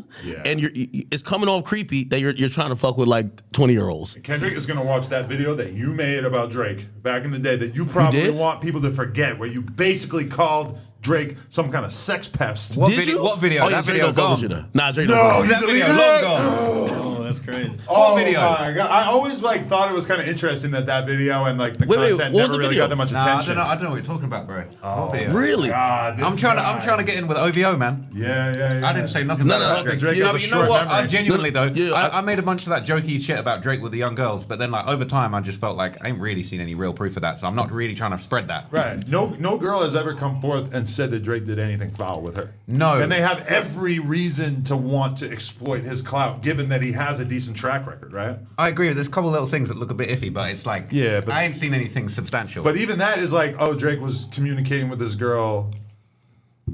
and it's coming off creepy that you're trying to fuck with like 20-year-olds. Kendrick is going to watch that video that you made about Drake back in the day that you probably want people to forget, where you basically called Drake some kind of sex pest. What Did video? you? What video? Oh, yeah, That Drake video don't fuck with you gone. though. Nah, Drake don't fuck with you. That video long gone. Oh, that's crazy. Oh, video? my God. I always thought it was kind of interesting that video and like the Wait, content what was never the really video? got that much Nah, attention. I don't know what you're talking about, bro. What video? Really? God, I'm trying to get in with OVO, man. Yeah. I didn't say nothing No, about no, Drake. Drake You has know, a you know short what? memory. I genuinely though, Yeah, I made a bunch of that jokey shit about Drake with the young girls, but then like over time, I just felt like I ain't really seen any real proof of that, so I'm not really trying to spread that. Right. No girl has ever come forth and said that Drake did anything foul with her. No. And they have every reason to want to exploit his clout, given that he has a decent track record, right? I agree. There's a couple little things that look a bit iffy, but it's like, Yeah, but- I ain't seen anything substantial. But even that is like, oh, Drake was communicating with this girl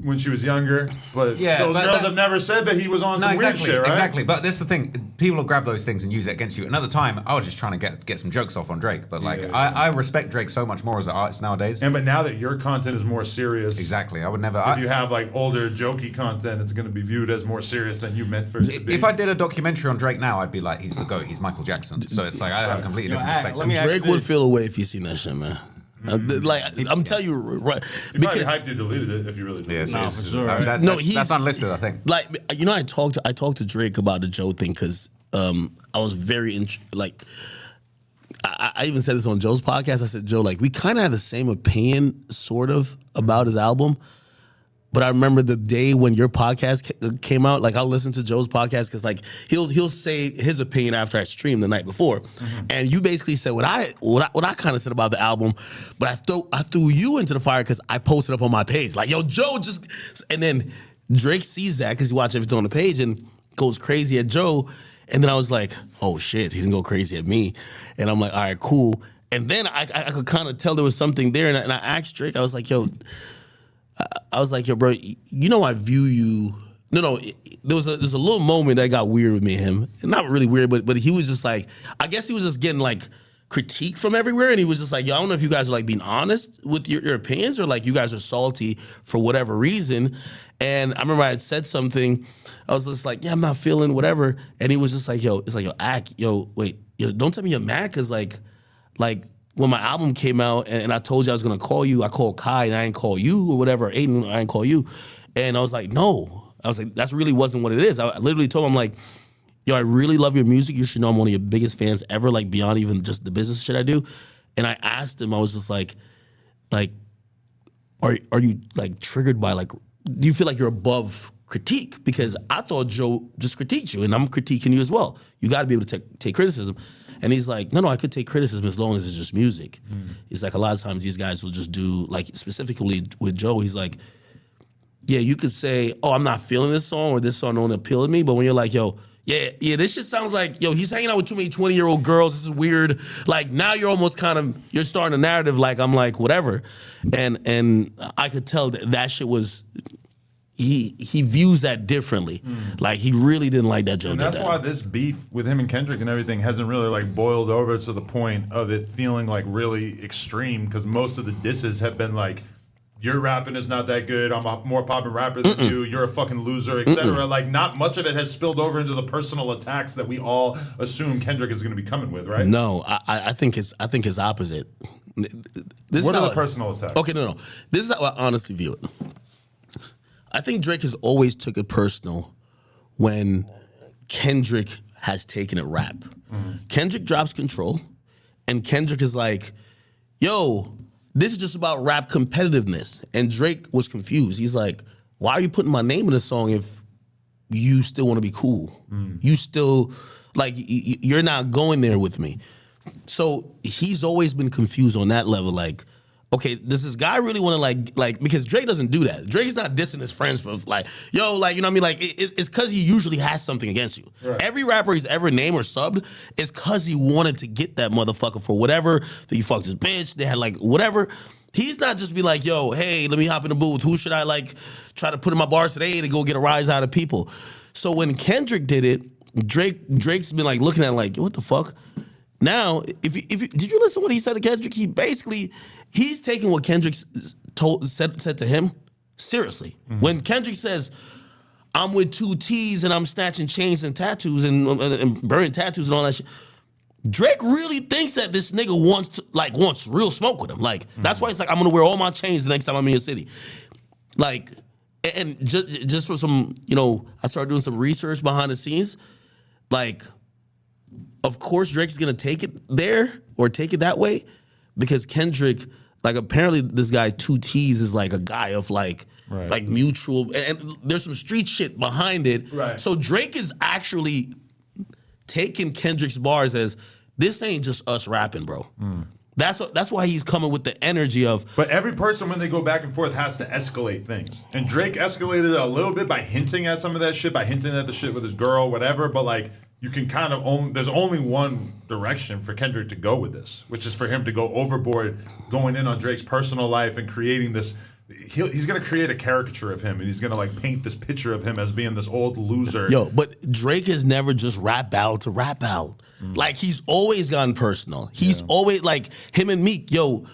when she was younger, but Yeah, those but girls that- have never said that he was on no, some exactly, weird shit, right? exactly. But that's the thing. People will grab those things and use it against you. Another time, I was just trying to get some jokes off on Drake. But like, I respect Drake so much more as an artist nowadays. But now that your content is more serious, Exactly. I would never. if you have like older jokey content, it's going to be viewed as more serious than you meant for it to be. If I did a documentary on Drake now, I'd be like, he's the GOAT. He's Michael Jackson. So it's like I have a completely Yo, different Ak, perspective. let me ask Drake you would this. feel away if you seen that shit, man. Like I'm telling you, right? you probably hyped you deleted it if you really did. Yeah, Nah, for sure. That- No, that's, he's- that's unlisted, I think. Like, I talked to Drake about the Joe thing because I was very I even said this on Joe's podcast. I said, Joe, like we kind of had the same opinion, sort of, about his album. But I remember the day when your podcast came out. Like I'll listen to Joe's podcast because like he'll say his opinion after I streamed the night before, and you basically said what I kind of said about the album, but I threw you into the fire because I posted up on my page like, yo, Joe just, and then Drake sees that because he watched everything on the page and goes crazy at Joe, and then I was like, oh shit, he didn't go crazy at me, and I'm like, all right, cool, and then I could kind of tell there was something there, and I asked Drake, I was like, yo, bro, you know I view you. No, there's a little moment that got weird with me and him. Not really weird, but he was just like, I guess he was just getting like critique from everywhere, and he was just like, yo, I don't know if you guys are like being honest with your opinions or like you guys are salty for whatever reason. And I remember I had said something. I was just like, yeah, I'm not feeling whatever. And he was just like, yo, it's like, wait, don't tell me you're mad because like. When my album came out and I told you I was gonna call you, I called Kai and I didn't call you or whatever, or Aiden, I didn't call you. And I was like, no. I was like, that really wasn't what it is. I literally told him, I'm like, yo, I really love your music. You should know I'm one of your biggest fans ever, like beyond even just the business shit I do. And I asked him, I was just like, are you like triggered by like, do you feel like you're above critique because I thought Joe just critiqued you, and I'm critiquing you as well. You got to be able to take criticism. And he's like, no, I could take criticism as long as it's just music. He's like, a lot of times these guys will just do, like specifically with Joe, he's like, yeah, you could say, oh, I'm not feeling this song or this song don't appeal to me. But when you're like, yo, yeah, this shit sounds like, yo, he's hanging out with too many 20-year-old girls. This is weird. Like now you're almost you're starting a narrative like I'm like, whatever. And I could tell that shit was, he views that differently. Like he really didn't like that Joe And did that's that. why this beef with him and Kendrick and everything hasn't really like boiled over to the point of it feeling like really extreme, because most of the disses have been like, your rapping is not that good, I'm a more popular rapper than you, you're a fucking loser, etc. Like not much of it has spilled over into the personal attacks that we all assume Kendrick is going to be coming with, right? No, I think it's opposite. What are the personal attacks? Okay, no. This is how I honestly view it. I think Drake has always took it personal when Kendrick has taken it rap. Kendrick drops Control, and Kendrick is like, yo, this is just about rap competitiveness. And Drake was confused. He's like, why are you putting my name in the song if you still want to be cool? You still, like, you're not going there with me. So he's always been confused on that level, like, okay, does this guy really want to like because Drake doesn't do that. Drake's not dissing his friends for like, yo, like, you know what I mean? Like it's because he usually has something against you. Right. Every rapper he's ever named or subbed is because he wanted to get that motherfucker for whatever, that he fucked his bitch, they had like whatever. He's not just be like, yo, hey, let me hop in the booth. Who should I like try to put in my bars today to go get a rise out of people? So when Kendrick did it, Drake's been like looking at it like, what the fuck? Now, if you, did you listen to what he said to Kendrick? He's taking what Kendrick said to him seriously. When Kendrick says, I'm with 2 T's and I'm snatching chains and tattoos and burning tattoos and all that shit, Drake really thinks that this nigga wants real smoke with him. Like, that's why he's like, I'm gonna wear all my chains the next time I'm in your city. Like, and just for some, I started doing some research behind the scenes. Like, of course Drake's gonna take it there or take it that way because Kendrick, like apparently this guy 2 T's is like a guy of like mutual, and there's some street shit behind it. Right. So Drake is actually taking Kendrick's bars as, this ain't just us rapping, bro. That's why he's coming with the energy of. But every person, when they go back and forth, has to escalate things. And Drake escalated it a little bit by hinting at some of that shit, by hinting at the shit with his girl, whatever. But like, you can kind of there's only one direction for Kendrick to go with this, which is for him to go overboard, going in on Drake's personal life and creating this. He's gonna create a caricature of him, and he's gonna like paint this picture of him as being this old loser. Yo, but Drake has never just rap battle to rap out. Like he's always gotten personal. He's always like him and Meek, yo,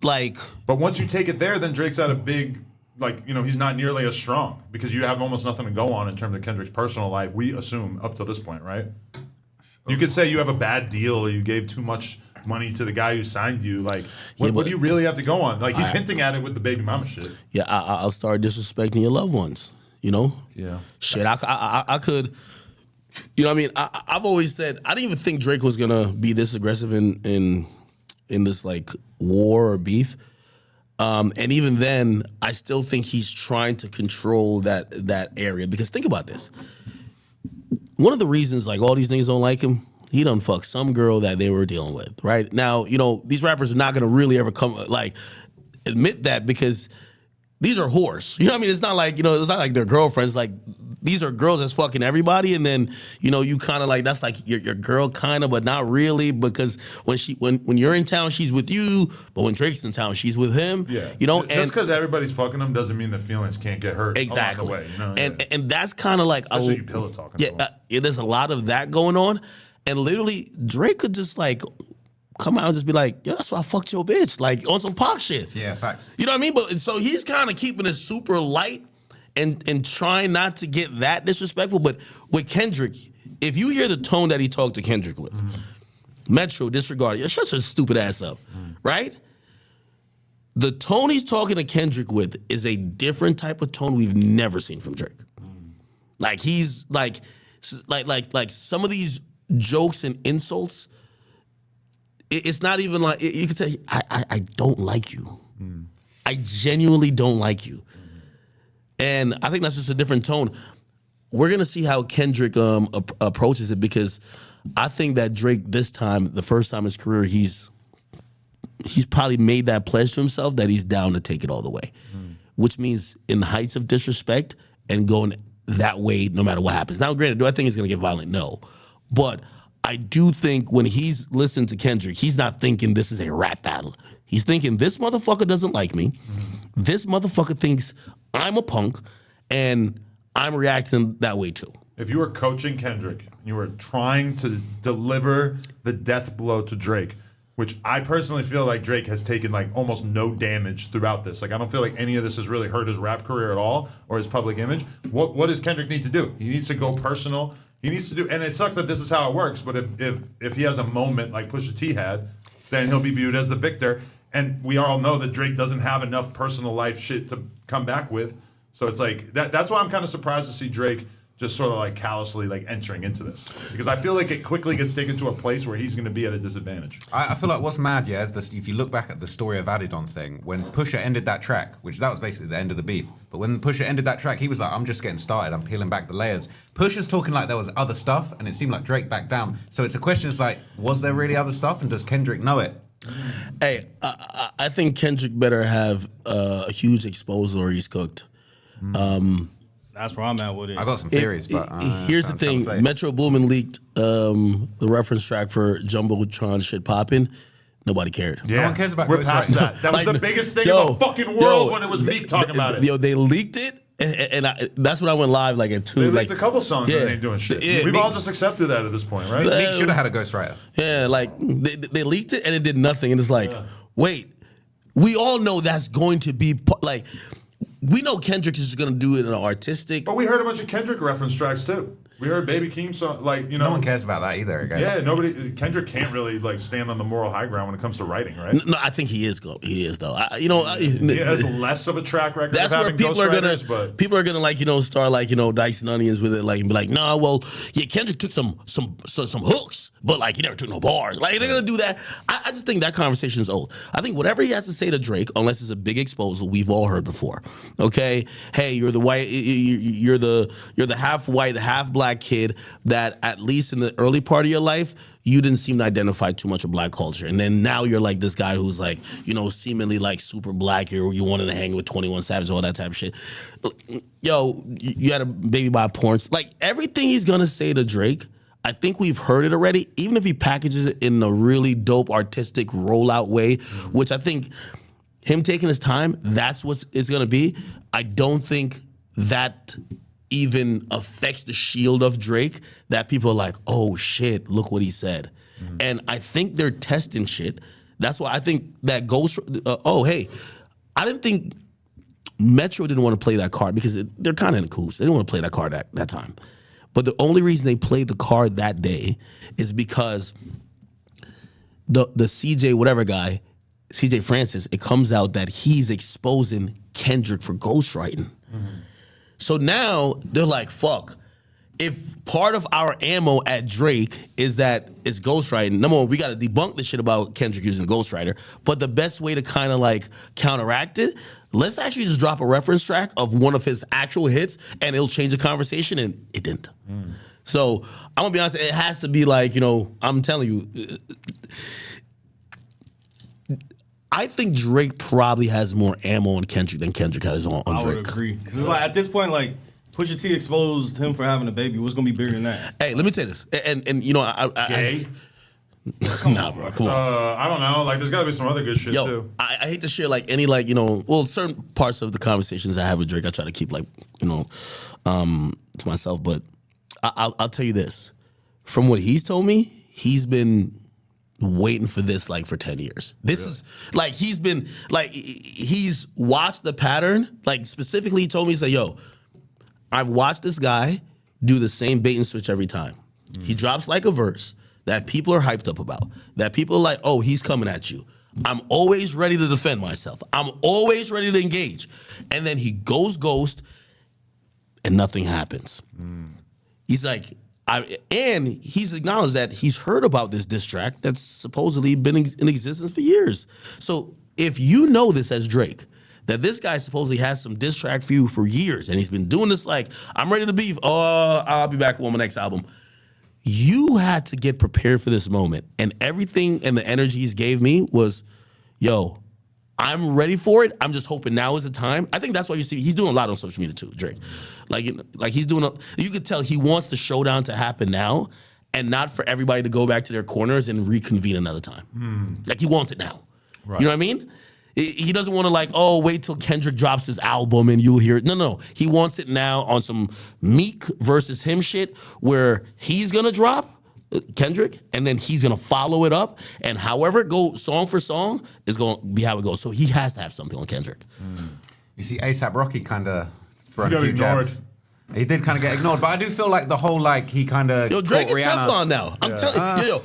like. But once you take it there, then Drake's at a big, like, he's not nearly as strong because you have almost nothing to go on in terms of Kendrick's personal life. We assume up to this point, right? You could say you have a bad deal or you gave too much money to the guy who signed you. Like, what do you really have to go on? Like, he's hinting at it with the baby mama shit. Yeah, I'll start disrespecting your loved ones. Yeah. Shit, I could. You know what I mean? I've always said I didn't even think Drake was gonna be this aggressive in this like war or beef. And even then, I still think he's trying to control that area. Because think about this. One of the reasons like all these niggas don't like him, he done fucked some girl that they were dealing with, right? Now, these rappers are not gonna really ever admit that because these are whores. You know what I mean? It's not like, it's not like their girlfriends. Like, these are girls that's fucking everybody, and then, you kind of like, that's like your girl kind of, but not really, because when you're in town, she's with you, but when Drake's in town, she's with him. Yeah. Just because everybody's fucking them doesn't mean the feelings can't get hurt. Exactly. Along the way, And that's kind of like especially you pillow talking. Yeah, there's a lot of that going on, and literally Drake could just like come out and just be like, yo, that's why I fucked your bitch, like on some Pac shit. Yeah, facts. You know what I mean? But so he's kind of keeping it super light and trying not to get that disrespectful. But with Kendrick, if you hear the tone that he talked to Kendrick with, Metro, disregard, shut your stupid ass up, right? The tone he's talking to Kendrick with is a different type of tone we've never seen from Drake. Like he's like some of these jokes and insults, it's not even like, you can say, I don't like you. I genuinely don't like you. And I think that's just a different tone. We're gonna see how Kendrick approaches it, because I think that Drake this time, the first time in his career, he's probably made that pledge to himself that he's down to take it all the way, which means in the heights of disrespect and going that way no matter what happens. Now, granted, do I think he's gonna get violent? No, but I do think when he's listening to Kendrick, he's not thinking this is a rap battle. He's thinking this motherfucker doesn't like me. This motherfucker thinks I'm a punk, and I'm reacting that way too. If you were coaching Kendrick, you were trying to deliver the death blow to Drake, which I personally feel like Drake has taken like almost no damage throughout this. Like I don't feel like any of this has really hurt his rap career at all or his public image. What does Kendrick need to do? He needs to go personal. He needs to do, and it sucks that this is how it works. But if he has a moment like Pusha T had, then he'll be viewed as the victor. And we all know that Drake doesn't have enough personal life shit to come back with. So it's like that's why I'm kind of surprised to see Drake just sort of like callously like entering into this, because I feel like it quickly gets taken to a place where he's going to be at a disadvantage. I feel like what's mad, is this, if you look back at the story of Adidon thing, when Pusha ended that track, which that was basically the end of the beef, but when Pusha ended that track, he was like, I'm just getting started, I'm peeling back the layers. Pusha's talking like there was other stuff, and it seemed like Drake backed down. So it's a question, it's like, was there really other stuff, and does Kendrick know it? Hey, I think Kendrick better have a huge exposure or he's cooked. That's where I'm at with it. I got some theories, but here's the thing: Metro Boomin leaked the reference track for Jumbotron "Shit Poppin'." Nobody cared. Yeah, no one cares about we're past that. That was the biggest thing in the fucking world when it was Meek talking about it. Yo, they leaked it, and that's when I went live like at 2. They leaked a couple songs and they ain't doing shit. Yeah, We've all just accepted that at this point, right? Meek should have had a ghostwriter. Yeah, like they leaked it and it did nothing, and it's like, wait, we all know that's going to be like. We know Kendrick is going to do it in an artistic. But we heard a bunch of Kendrick reference tracks too. We heard Baby Keem song, like, you know. No one cares about that either, again. Yeah, Kendrick can't really like stand on the moral high ground when it comes to writing, right? No, I think he is. He is though. He has less of a track record. That's of where having people are gonna but people are gonna like start like dicing onions with it, like and be like, nah, well, yeah, Kendrick took some hooks, but like he never took no bars. Like they're gonna do that. I just think that conversation is old. I think whatever he has to say to Drake, unless it's a big exposal, we've all heard before. Okay, hey, you're the white, you're the half white, half black kid that at least in the early part of your life, you didn't seem to identify too much with black culture. And then now you're like this guy who's like, seemingly like super black. You wanted to hang with 21 Savage, all that type of shit. Yo, you had a baby by porn. Like everything he's gonna say to Drake, I think we've heard it already, even if he packages it in a really dope artistic rollout way, which I think him taking his time, that's what it's gonna be. I don't think that even affects the shield of Drake, that people are like, oh shit, look what he said. And I think they're testing shit. That's why I think that Ghost, I didn't think Metro didn't want to play that card because they're kind of in cahoots. They didn't want to play that card that time. But the only reason they played the card that day is because the CJ whatever guy, CJ Francis, it comes out that he's exposing Kendrick for ghostwriting. So now they're like, fuck. If part of our ammo at Drake is that it's ghostwriting, number one, we got to debunk the shit about Kendrick using ghostwriter. But the best way to kind of like counteract it, let's actually just drop a reference track of one of his actual hits and it'll change the conversation, and it didn't. So I'm gonna be honest, it has to be like, I'm telling you, I think Drake probably has more ammo on Kendrick than Kendrick has on Drake. I would agree. Because like, at this point, like, Pusha T exposed him for having a baby. What's going to be bigger than that? Hey, let me tell you this. And gay? Nah, bro, come on. I don't know. Like, there's got to be some other good shit, too. I hate to share, like, any, like, certain parts of the conversations I have with Drake, I try to keep, like, to myself. But I'll tell you this. From what he's told me, he's been waiting for this like for 10 years. This is like he's watched the pattern. Like specifically he told me, he said, yo, I've watched this guy do the same bait and switch every time. He drops like a verse that people are hyped up about, that people are like, oh, he's coming at you. I'm always ready to defend myself. I'm always ready to engage. And then he goes ghost and nothing happens. He's like, and he's acknowledged that he's heard about this diss track that's supposedly been in existence for years. So if you know this as Drake, that this guy supposedly has some diss track for you for years, and he's been doing this like, I'm ready to beef. Oh, I'll be back on my next album. You had to get prepared for this moment, and everything and the energy he's gave me was, yo, I'm ready for it. I'm just hoping now is the time. I think that's why you see he's doing a lot on social media too, Drake. Like he's doing. You could tell he wants the showdown to happen now, and not for everybody to go back to their corners and reconvene another time. Like he wants it now. Right. You know what I mean? He doesn't want to like, oh, wait till Kendrick drops his album and you'll hear it. No. He wants it now on some Meek versus him shit where he's gonna drop Kendrick, and then he's gonna follow it up, and however it goes, song for song, is gonna be how it goes. So he has to have something on Kendrick. You see, ASAP Rocky kind of throwing a got few ignored. jabs. He did kind of get ignored, but I do feel like the whole he kind of Yo, Drake is Rihanna. Teflon now. I'm telling you,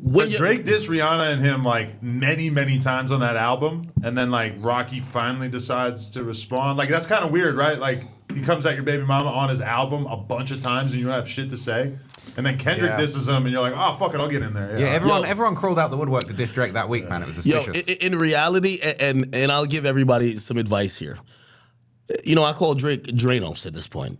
when Drake dissed Rihanna and him like many times on that album, and then like Rocky finally decides to respond. Like that's kind of weird, right? Like he comes at your baby mama on his album a bunch of times, and you don't have shit to say. And then Kendrick disses him, and you're like, oh, fuck it, I'll get in there. Yeah, everyone crawled out the woodwork to diss Drake that week, man. It was suspicious. in reality, and I'll give everybody some advice here. You know, I call Drake Dranos at this point.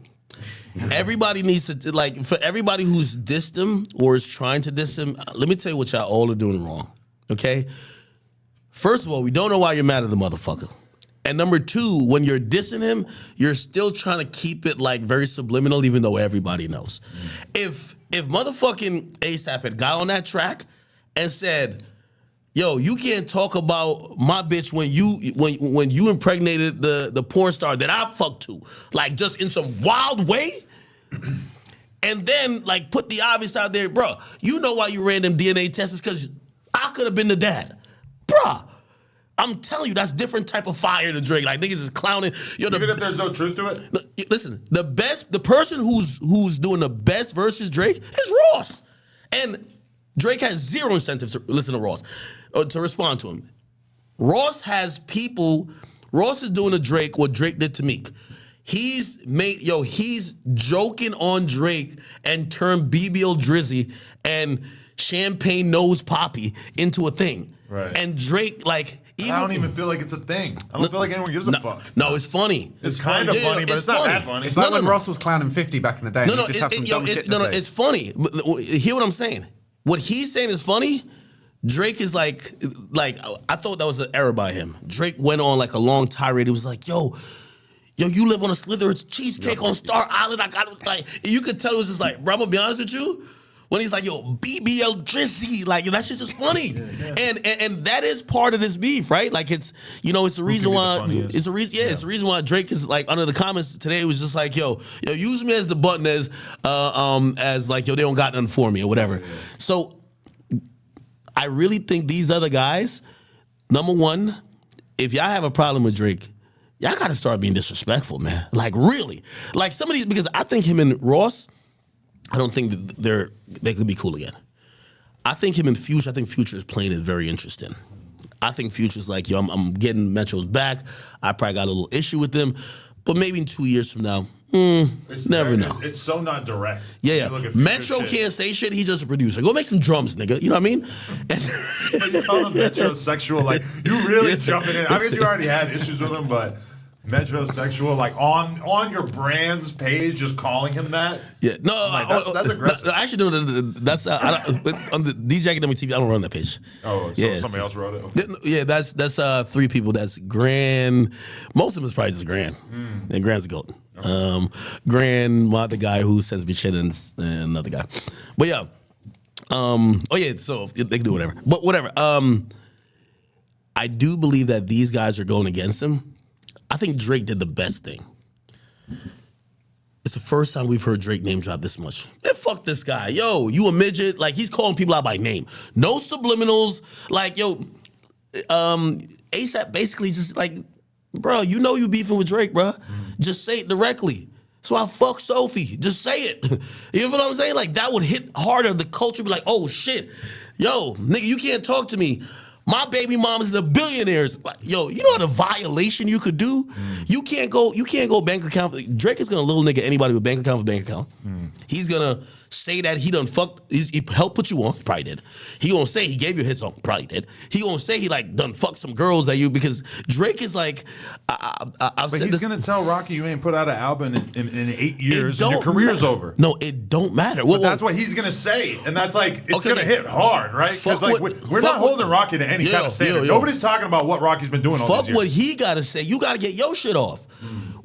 Everybody needs to, like, for everybody who's dissed him or is trying to diss him, let me tell you what y'all all are doing wrong, okay? First of all, we don't know why you're mad at the motherfucker. And number two, when you're dissing him, you're still trying to keep it like very subliminal, even though everybody knows. If motherfucking ASAP had got on that track and said, yo, you can't talk about my bitch when you impregnated the porn star that I fucked to, like just in some wild way, and then like put the obvious out there, bro. You know why you ran them DNA tests? Because I could have been the dad, bruh. I'm telling you, that's different type of fire to Drake. Like niggas is clowning. Even if there's no truth to it. Listen, the person who's doing the best versus Drake is Ross, and Drake has zero incentive to listen to Ross or to respond to him. Ross has people. Ross is doing to Drake what Drake did to Meek. He's joking on Drake and turned BBL Drizzy and Champagne Nose Poppy into a thing. Right. And Drake, like, I don't even feel like it's a thing. I don't feel like anyone gives a fuck. No, it's funny. It's kind of funny, but it's not that funny. It's like when Ross was clowning 50 back in the day. No, just have some dumb shit to say. it's funny. Hear what I'm saying. What he's saying is funny. Drake is like I thought that was an error by him. Drake went on like a long tirade. It was like, yo, you live on a Slytherin cheesecake on Star Island. I got like, you could tell it was just like, bro, I'm gonna be honest with you. When he's like, yo, BBL Drizzy, like that shit's just funny, and that is part of this beef, right? Like it's it's the reason why it's the reason why Drake is like under the comments today. It was just like, yo, use me as the button as like, yo, they don't got nothing for me or whatever. Yeah. So I really think these other guys, number one, if y'all have a problem with Drake, y'all got to start being disrespectful, man. Like really, like some of these, because I think him and Ross, I don't think that they could be cool again. I think him and Future, I think Future is playing it very interesting. I think Future's like, yo, I'm getting Metro's back. I probably got a little issue with them, but maybe in 2 years from now, never know. It's so not direct. Yeah. Metro can't say shit. He's just a producer. Go make some drums, nigga. You know what I mean? You call him metrosexual. Like, you really jumping in. I mean, you already had issues with him, but metrosexual, like on your brand's page, just calling him that. Yeah, no, like, that's aggressive. No, actually, no, that's on the DJ Akademiks TV. I don't run that page. Oh, so somebody else wrote it. Okay. Yeah, that's three people. That's Grand. Most of them is probably just Grand, and Grand's a goat. Okay. Grand, my other guy who sends me shit, and another guy. But yeah, so they can do whatever. But whatever. I do believe that these guys are going against him. I think Drake did the best thing. It's the first time we've heard Drake name drop this much. Man, fuck this guy. Yo, you a midget. Like, he's calling people out by name. No subliminals. Like, yo, ASAP basically just like, bro, you know you beefing with Drake, bro. Just say it directly. So I fuck Sophie. Just say it. You know what I'm saying? Like, that would hit harder. The culture would be like, oh, shit. Yo, nigga, you can't talk to me. My baby mom is the billionaires. Yo, you know what a violation you could do? You can't go bank account. Drake is gonna little nigga anybody with bank account for bank account. He's gonna say that he done fucked, he helped put you on, probably did. He gonna say he gave you his song, probably did. He gonna say he like done fucked some girls at you because Drake is like, I've But said he's this. gonna tell Rocky you ain't put out an album in 8 years It and your don't career's matter. over. No, it don't matter. But that's what he's gonna say, and that's like it's gonna hit hard, right? Because like we're not holding Rocky to any kind of standard. Nobody's talking about what Rocky's been doing all these Fuck years. what he gotta say. You gotta get your shit off.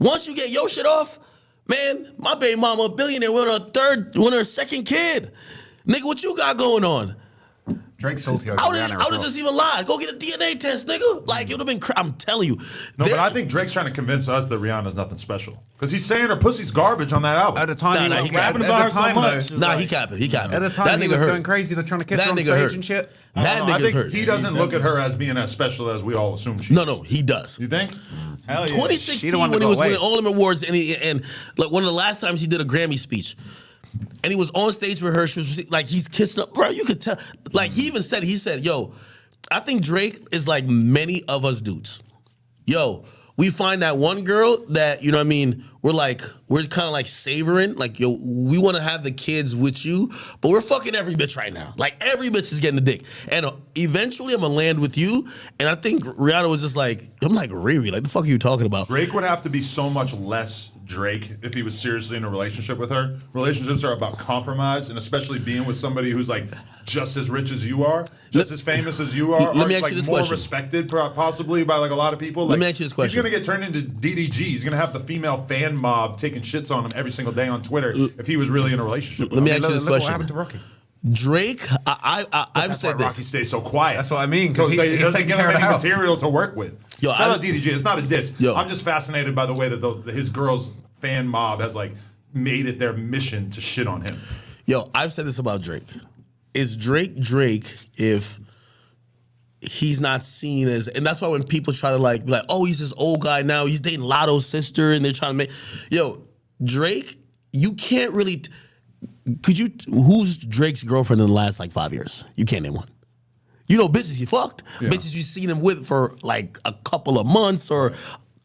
Once you get your shit off, man, my baby mama a billionaire with her second kid. Nigga, what you got going on? Drake's salty over I would Rihanna. have just even lied. Go get a DNA test, nigga. Like, it would have been, I'm telling you. No, but I think Drake's trying to convince us that Rihanna's nothing special. Because he's saying her pussy's garbage on that album. At the time, Nah, he he was rapping about her so much. Nah, he capping. He capping. At the time, that he nigga was hurt. going crazy. They're trying to kiss That her on nigga stage hurt. and shit. That I nigga's think hurt. he doesn't look at her as being as special as we all assume she is. No, he does. You think? Hell yeah. 2016 She the one that when he got was away. winning all them awards and like one of the last times he did a Grammy speech. And he was on stage with her. She was like, he's kissing up. Bro, you could tell. Like, he even said, yo, I think Drake is like many of us dudes. Yo, we find that one girl that, you know what I mean, we're kind of like savoring. Like, yo, we want to have the kids with you, but we're fucking every bitch right now. Like, every bitch is getting a dick. And eventually I'm going to land with you. And I think Rihanna was just like, I'm like, Riri, like, the fuck are you talking about? Drake would have to be so much less Drake if he was seriously in a relationship with her. Relationships are about compromise, and especially being with somebody who's like just as rich as you are, just as famous as you are, let me or ask like you this more question. respected possibly by like a lot of people. Like, Let me ask you this question. He's gonna get turned into DDG. He's gonna have the female fan mob taking shits on him every single day on Twitter if he was really in a relationship. Let me with ask her. you this Look what question. happened to Rocky. Drake, I've That's said why Rocky this. stays so quiet. That's what I mean, So 'cause he he's doesn't taking give care him of the any house. material to work with. Yo, Shout out DDG. It's not a diss. Yo. I'm just fascinated by the way that his girl's fan mob has like made it their mission to shit on him. Yo, I've said this about Drake. Is Drake if he's not seen as, and that's why when people try to be like, oh, he's this old guy now, he's dating Lotto's sister, and they're trying to make, yo, Drake, you can't really, who's Drake's girlfriend in the last 5 years? You can't name one. You know, bitches you fucked, bitches you seen him with for like a couple of months or a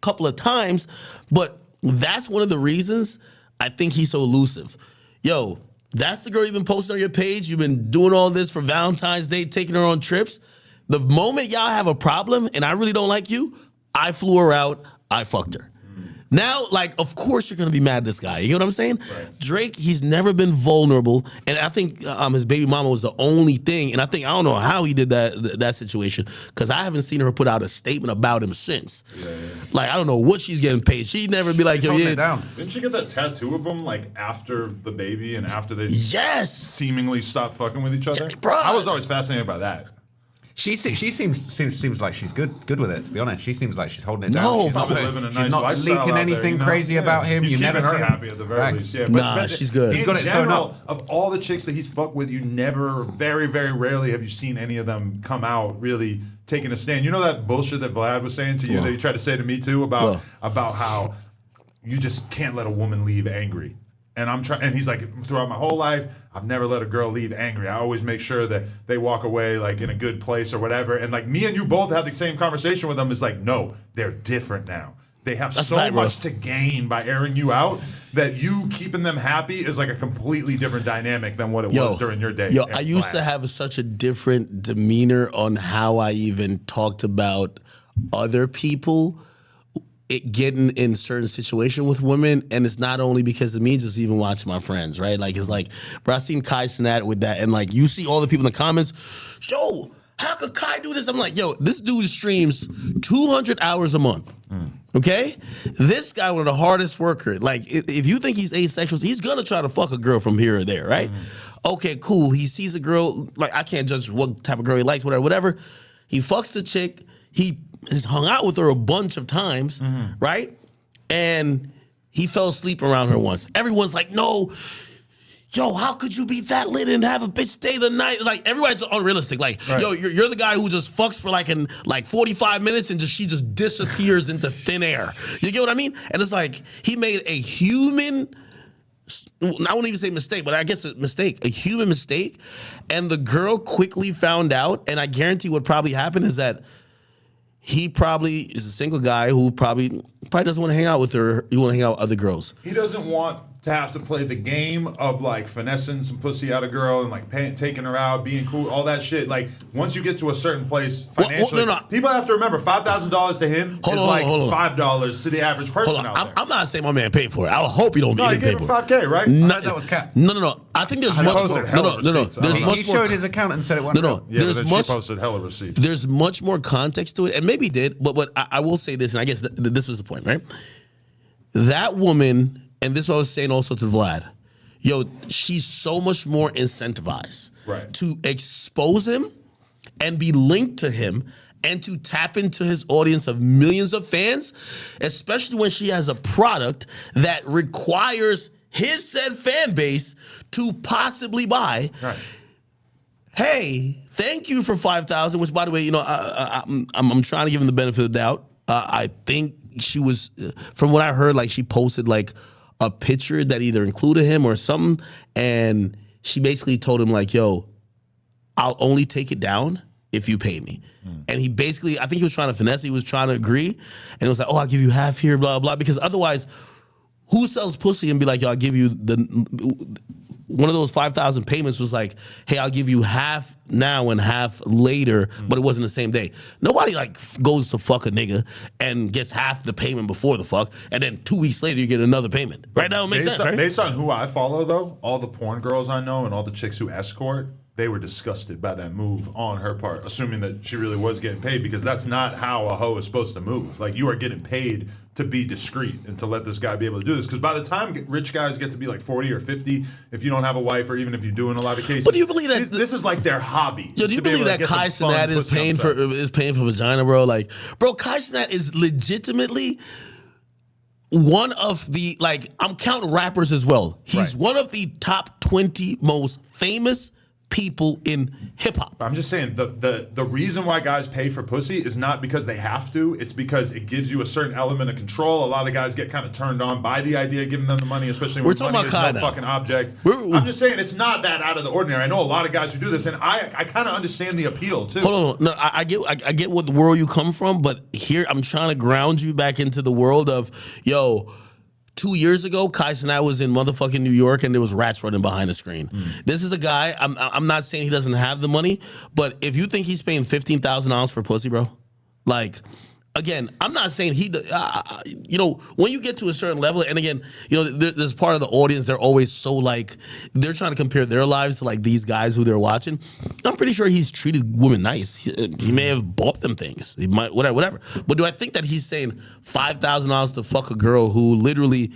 couple of times, but that's one of the reasons I think he's so elusive. Yo, that's the girl you've been posting on your page. You've been doing all this for Valentine's Day, taking her on trips. The moment y'all have a problem and I really don't like you, I flew her out, I fucked her. Now, of course you're gonna be mad at this guy. You know what I'm saying? Right. Drake, he's never been vulnerable, and I think his baby mama was the only thing. And I don't know how he did that situation because I haven't seen her put out a statement about him since. Yeah. I don't know what she's getting paid. She'd never be like, He's holding it down. Didn't she get that tattoo of him after the baby and after they seemingly stopped fucking with each other? Bro. I was always fascinated by that. She seems like she's good with it. To be honest, she seems like she's holding it down. No, She's Probably living a nice she's not lifestyle leaking out anything there, you know? crazy about him. He's You keeping never her see happy at the very Facts. least. Yeah, Nah, she's good. He's got it sewn general, up. of all the chicks that he's fucked with, you never, very, very rarely have you seen any of them come out really taking a stand. You know that bullshit that Vlad was saying to you that he tried to say to me too about how you just can't let a woman leave angry. And I'm trying, and he's like, throughout my whole life, I've never let a girl leave angry. I always make sure that they walk away in a good place or whatever. And me and you both had the same conversation with them. It's no, they're different now. They have much to gain by airing you out that you keeping them happy is a completely different dynamic than what it was during your day. Yo, I used to have such a different demeanor on how I even talked about other people. Getting in certain situation with women, and it's not only because of me, just even watching my friends, right? Bro, I seen Kai Cenat with that, and you see all the people in the comments, yo, how could Kai do this? I'm like, yo, this dude streams 200 hours a month, okay? This guy, one of the hardest workers, if you think he's asexual, he's gonna try to fuck a girl from here or there, right? Okay, cool, he sees a girl, I can't judge what type of girl he likes, whatever. He fucks the chick, he has hung out with her a bunch of times, right? And he fell asleep around her once. Everyone's like, no, yo, how could you be that lit and have a bitch stay the night? Everybody's unrealistic. Yo, you're the guy who just fucks for in 45 minutes and she just disappears into thin air. You get what I mean? And it's he made a human, I won't even say mistake, but I guess a human mistake. And the girl quickly found out, and I guarantee what probably happened is that he probably is a single guy who probably doesn't want to hang out with her. He want to hang out with other girls. He doesn't want to have to play the game of like finessing some pussy out of girl and like taking her out, being cool, all that shit. Like once you get to a certain place financially, people have to remember $5,000 to him is like $5 to the average person out there. I'm not saying my man paid for it. I hope you don't No, he pay gave for him $5K, right? That was cap. No. I think there's much more. No. There's much He more. showed his account and said it wasn't real. Yeah, but then she posted hella receipts. There's much more context to it, and maybe he did, but I will say this, and I guess this was the point, right? That woman. And this is what I was saying also to Vlad. Yo, she's so much more incentivized to expose him and be linked to him and to tap into his audience of millions of fans, especially when she has a product that requires his said fan base to possibly buy. Right. Hey, thank you for $5,000, which, by the way, you know, I'm trying to give him the benefit of the doubt. I think she was, from what I heard, like she posted like a picture that either included him or something, and she basically told him like, yo, I'll only take it down if you pay me. And he basically, I think he was trying to finesse, he was trying to agree, and it was like, oh, I'll give you half here, blah, blah, because otherwise, who sells pussy and be like, yo, I'll give you one of those 5,000 payments was like, hey, I'll give you half now and half later, but it wasn't the same day. Nobody like goes to fuck a nigga and gets half the payment before the fuck, and then 2 weeks later you get another payment. Right? That would make sense, right? Based on who I follow, though, all the porn girls I know and all the chicks who escort, they were disgusted by that move on her part, assuming that she really was getting paid, because that's not how a hoe is supposed to move. Like, you are getting paid to be discreet and to let this guy be able to do this. Because by the time rich guys get to be like 40 or 50, if you don't have a wife, or even if you do in a lot of cases, but do you believe that this is like their hobby? Yo, do you believe that Kai Cenat is paying for vagina, bro? Like, bro, Kai Cenat is legitimately one of the, like, I'm counting rappers as well. He's one of the top 20 most famous people in hip hop. I'm just saying the reason why guys pay for pussy is not because they have to. It's because it gives you a certain element of control. A lot of guys get kind of turned on by the idea of giving them the money, especially when money is no fucking object. I'm just saying it's not that out of the ordinary. I know a lot of guys who do this, and I kind of understand the appeal too. Hold on, no, I get what the world you come from, but here I'm trying to ground you back into the world of, yo, 2 years ago, Kai Cenat was in motherfucking New York, and there was rats running behind the screen. This is a guy, I'm not saying he doesn't have the money, but if you think he's paying $15,000 for pussy, bro, like, again, I'm not saying he, you know, when you get to a certain level, and again, you know, there's part of the audience, they're always so like, they're trying to compare their lives to like these guys who they're watching. I'm pretty sure he's treated women nice. He may have bought them things. He might, whatever. But do I think that he's saying $5,000 to fuck a girl who literally,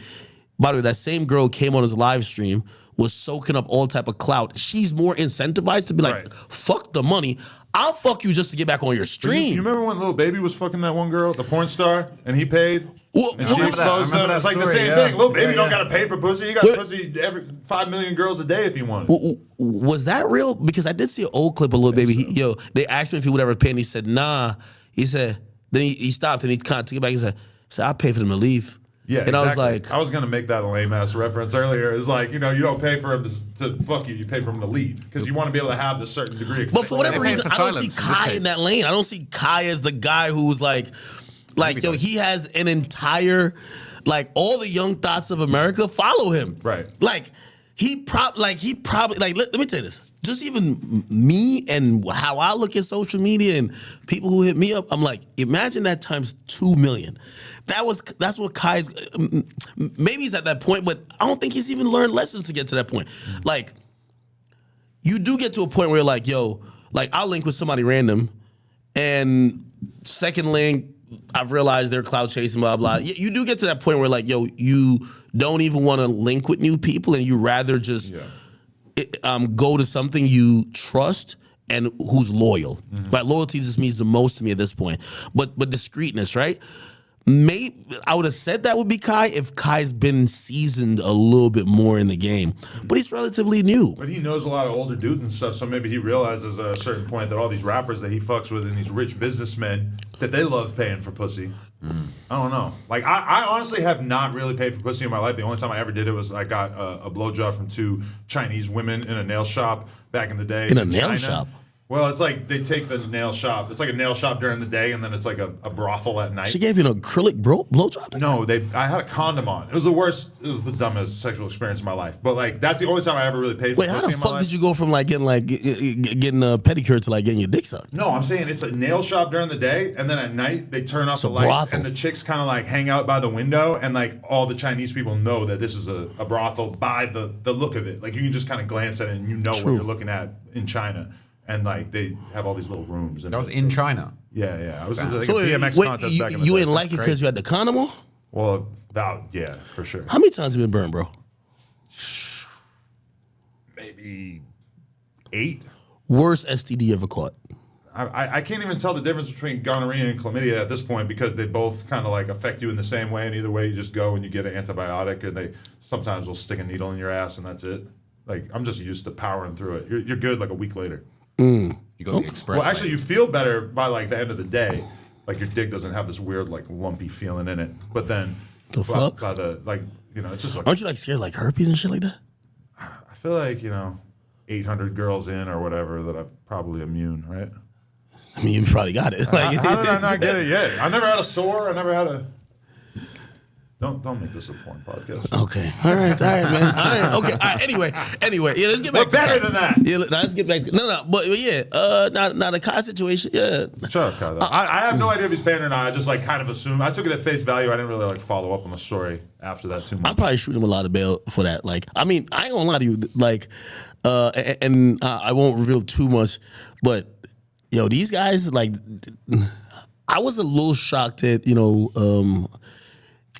by the way, that same girl came on his live stream, was soaking up all type of clout. She's more incentivized to be like, fuck the money. I'll fuck you just to get back on your stream. You remember when Lil Baby was fucking that one girl, the porn star, and he paid? Well, and she exposed him. It's like the same thing. Lil Baby don't got to pay for pussy. He got pussy every 5 million girls a day if he wanted. Was that real? Because I did see an old clip of Lil Baby. They asked him if he would ever pay, and he said, nah. He said, then he stopped, and he kind of took it back. He said, I'll pay for them to leave. Yeah, and exactly. I was like, I was gonna make that a lame ass reference earlier. It's like, you know, you don't pay for him to fuck you. You pay for him to leave because you want to be able to have the certain degree of. But for whatever reason, I don't see Kai in that lane. I don't see Kai as the guy who's like yo, he has an entire, like, all the young thoughts of America follow him. Right. Like he probably let me tell you this. Just even me and how I look at social media and people who hit me up, I'm like, imagine that times 2 million. That's what Kai's, maybe he's at that point, but I don't think he's even learned lessons to get to that point. Like, you do get to a point where you're like, yo, like, I'll link with somebody random, and second link, I've realized they're cloud chasing, blah, blah. You do get to that point where, like, yo, you don't even want to link with new people, and you rather just go to something you trust and who's loyal. Right? Loyalty just means the most to me at this point. But discreetness, right? Maybe I would have said that would be Kai if Kai's been seasoned a little bit more in the game, but he's relatively new. But he knows a lot of older dudes and stuff, so maybe he realizes at a certain point that all these rappers that he fucks with and these rich businessmen, that they love paying for pussy. I don't know. Like, I honestly have not really paid for pussy in my life. The only time I ever did it was I got a blowjob from 2 Chinese women in a nail shop back in the day. In a nail shop? Well, it's like they take the nail shop. It's like a nail shop during the day, and then it's like a brothel at night. She gave you an acrylic blowjob? No, I had a condom on. It was the worst. It was the dumbest sexual experience of my life. But like, that's the only time I ever really paid for. Wait, how the fuck did you go from like getting a pedicure to like getting your dick sucked? No, I'm saying it's a nail shop during the day, and then at night they turn off the lights, brothel. and the chicks kind of like hang out by the window, and like all the Chinese people know that this is a brothel by the look of it. Like you can just kind of glance at it, and you know what you're looking at in China. And like they have all these little rooms. And That was in China. Yeah. I was like So a BMX wait, contest back in the you day. didn't like it because you had the condom on? Well, yeah, for sure. How many times have you been burned, bro? Maybe 8. Worst STD you ever caught? I can't even tell the difference between gonorrhea and chlamydia at this point because they both kind of like affect you in the same way. And either way, you just go and you get an antibiotic, and they sometimes will stick a needle in your ass, and that's it. Like I'm just used to powering through it. You're good like a week later. You got the express. Well, actually, you feel better by like the end of the day. Like your dick doesn't have this weird like lumpy feeling in it. But then fuck? by the like it's just like Aren't you like scared like herpes and shit like that? I feel like 800 girls in or whatever that I'm probably immune, right? I mean, you probably got it. Like, How did I not get it yet? I never had a sore. I never had a. Don't make this a porn podcast. Okay. All right, man. All right. Okay. All right. Anyway. Yeah, let's get back We're better than that. Yeah, let's get back to but yeah, not a Kai situation. Yeah. Shut up, Kai. though. I have no idea if he's paying or not. I just like kind of assumed. I took it at face value. I didn't really like follow up on the story after that too much. I'm probably shooting him a lot of bail for that. Like, I mean, I ain't gonna lie to you. Like, and I won't reveal too much, but yo, these guys like, I was a little shocked that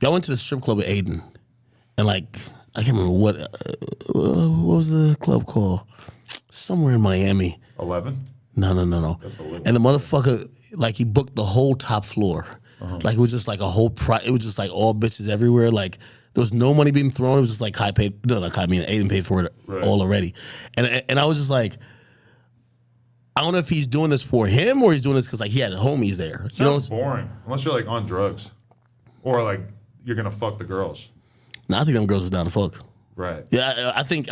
I went to the strip club with Aiden, and like I can't remember what was the club called? Somewhere in Miami. 11? No. That's 11. And the motherfucker, like, he booked the whole top floor. Like, it was just like a whole it was just like all bitches everywhere. Like, there was no money being thrown. It was just like Kai paid. No, not Kai. I mean, Aiden paid for it all already. And I was just like, I don't know if he's doing this for him or he's doing this because like he had homies there. Sounds boring unless you're like on drugs, or like you're gonna fuck the girls. No, I think them girls was down to fuck. Right. Yeah, I think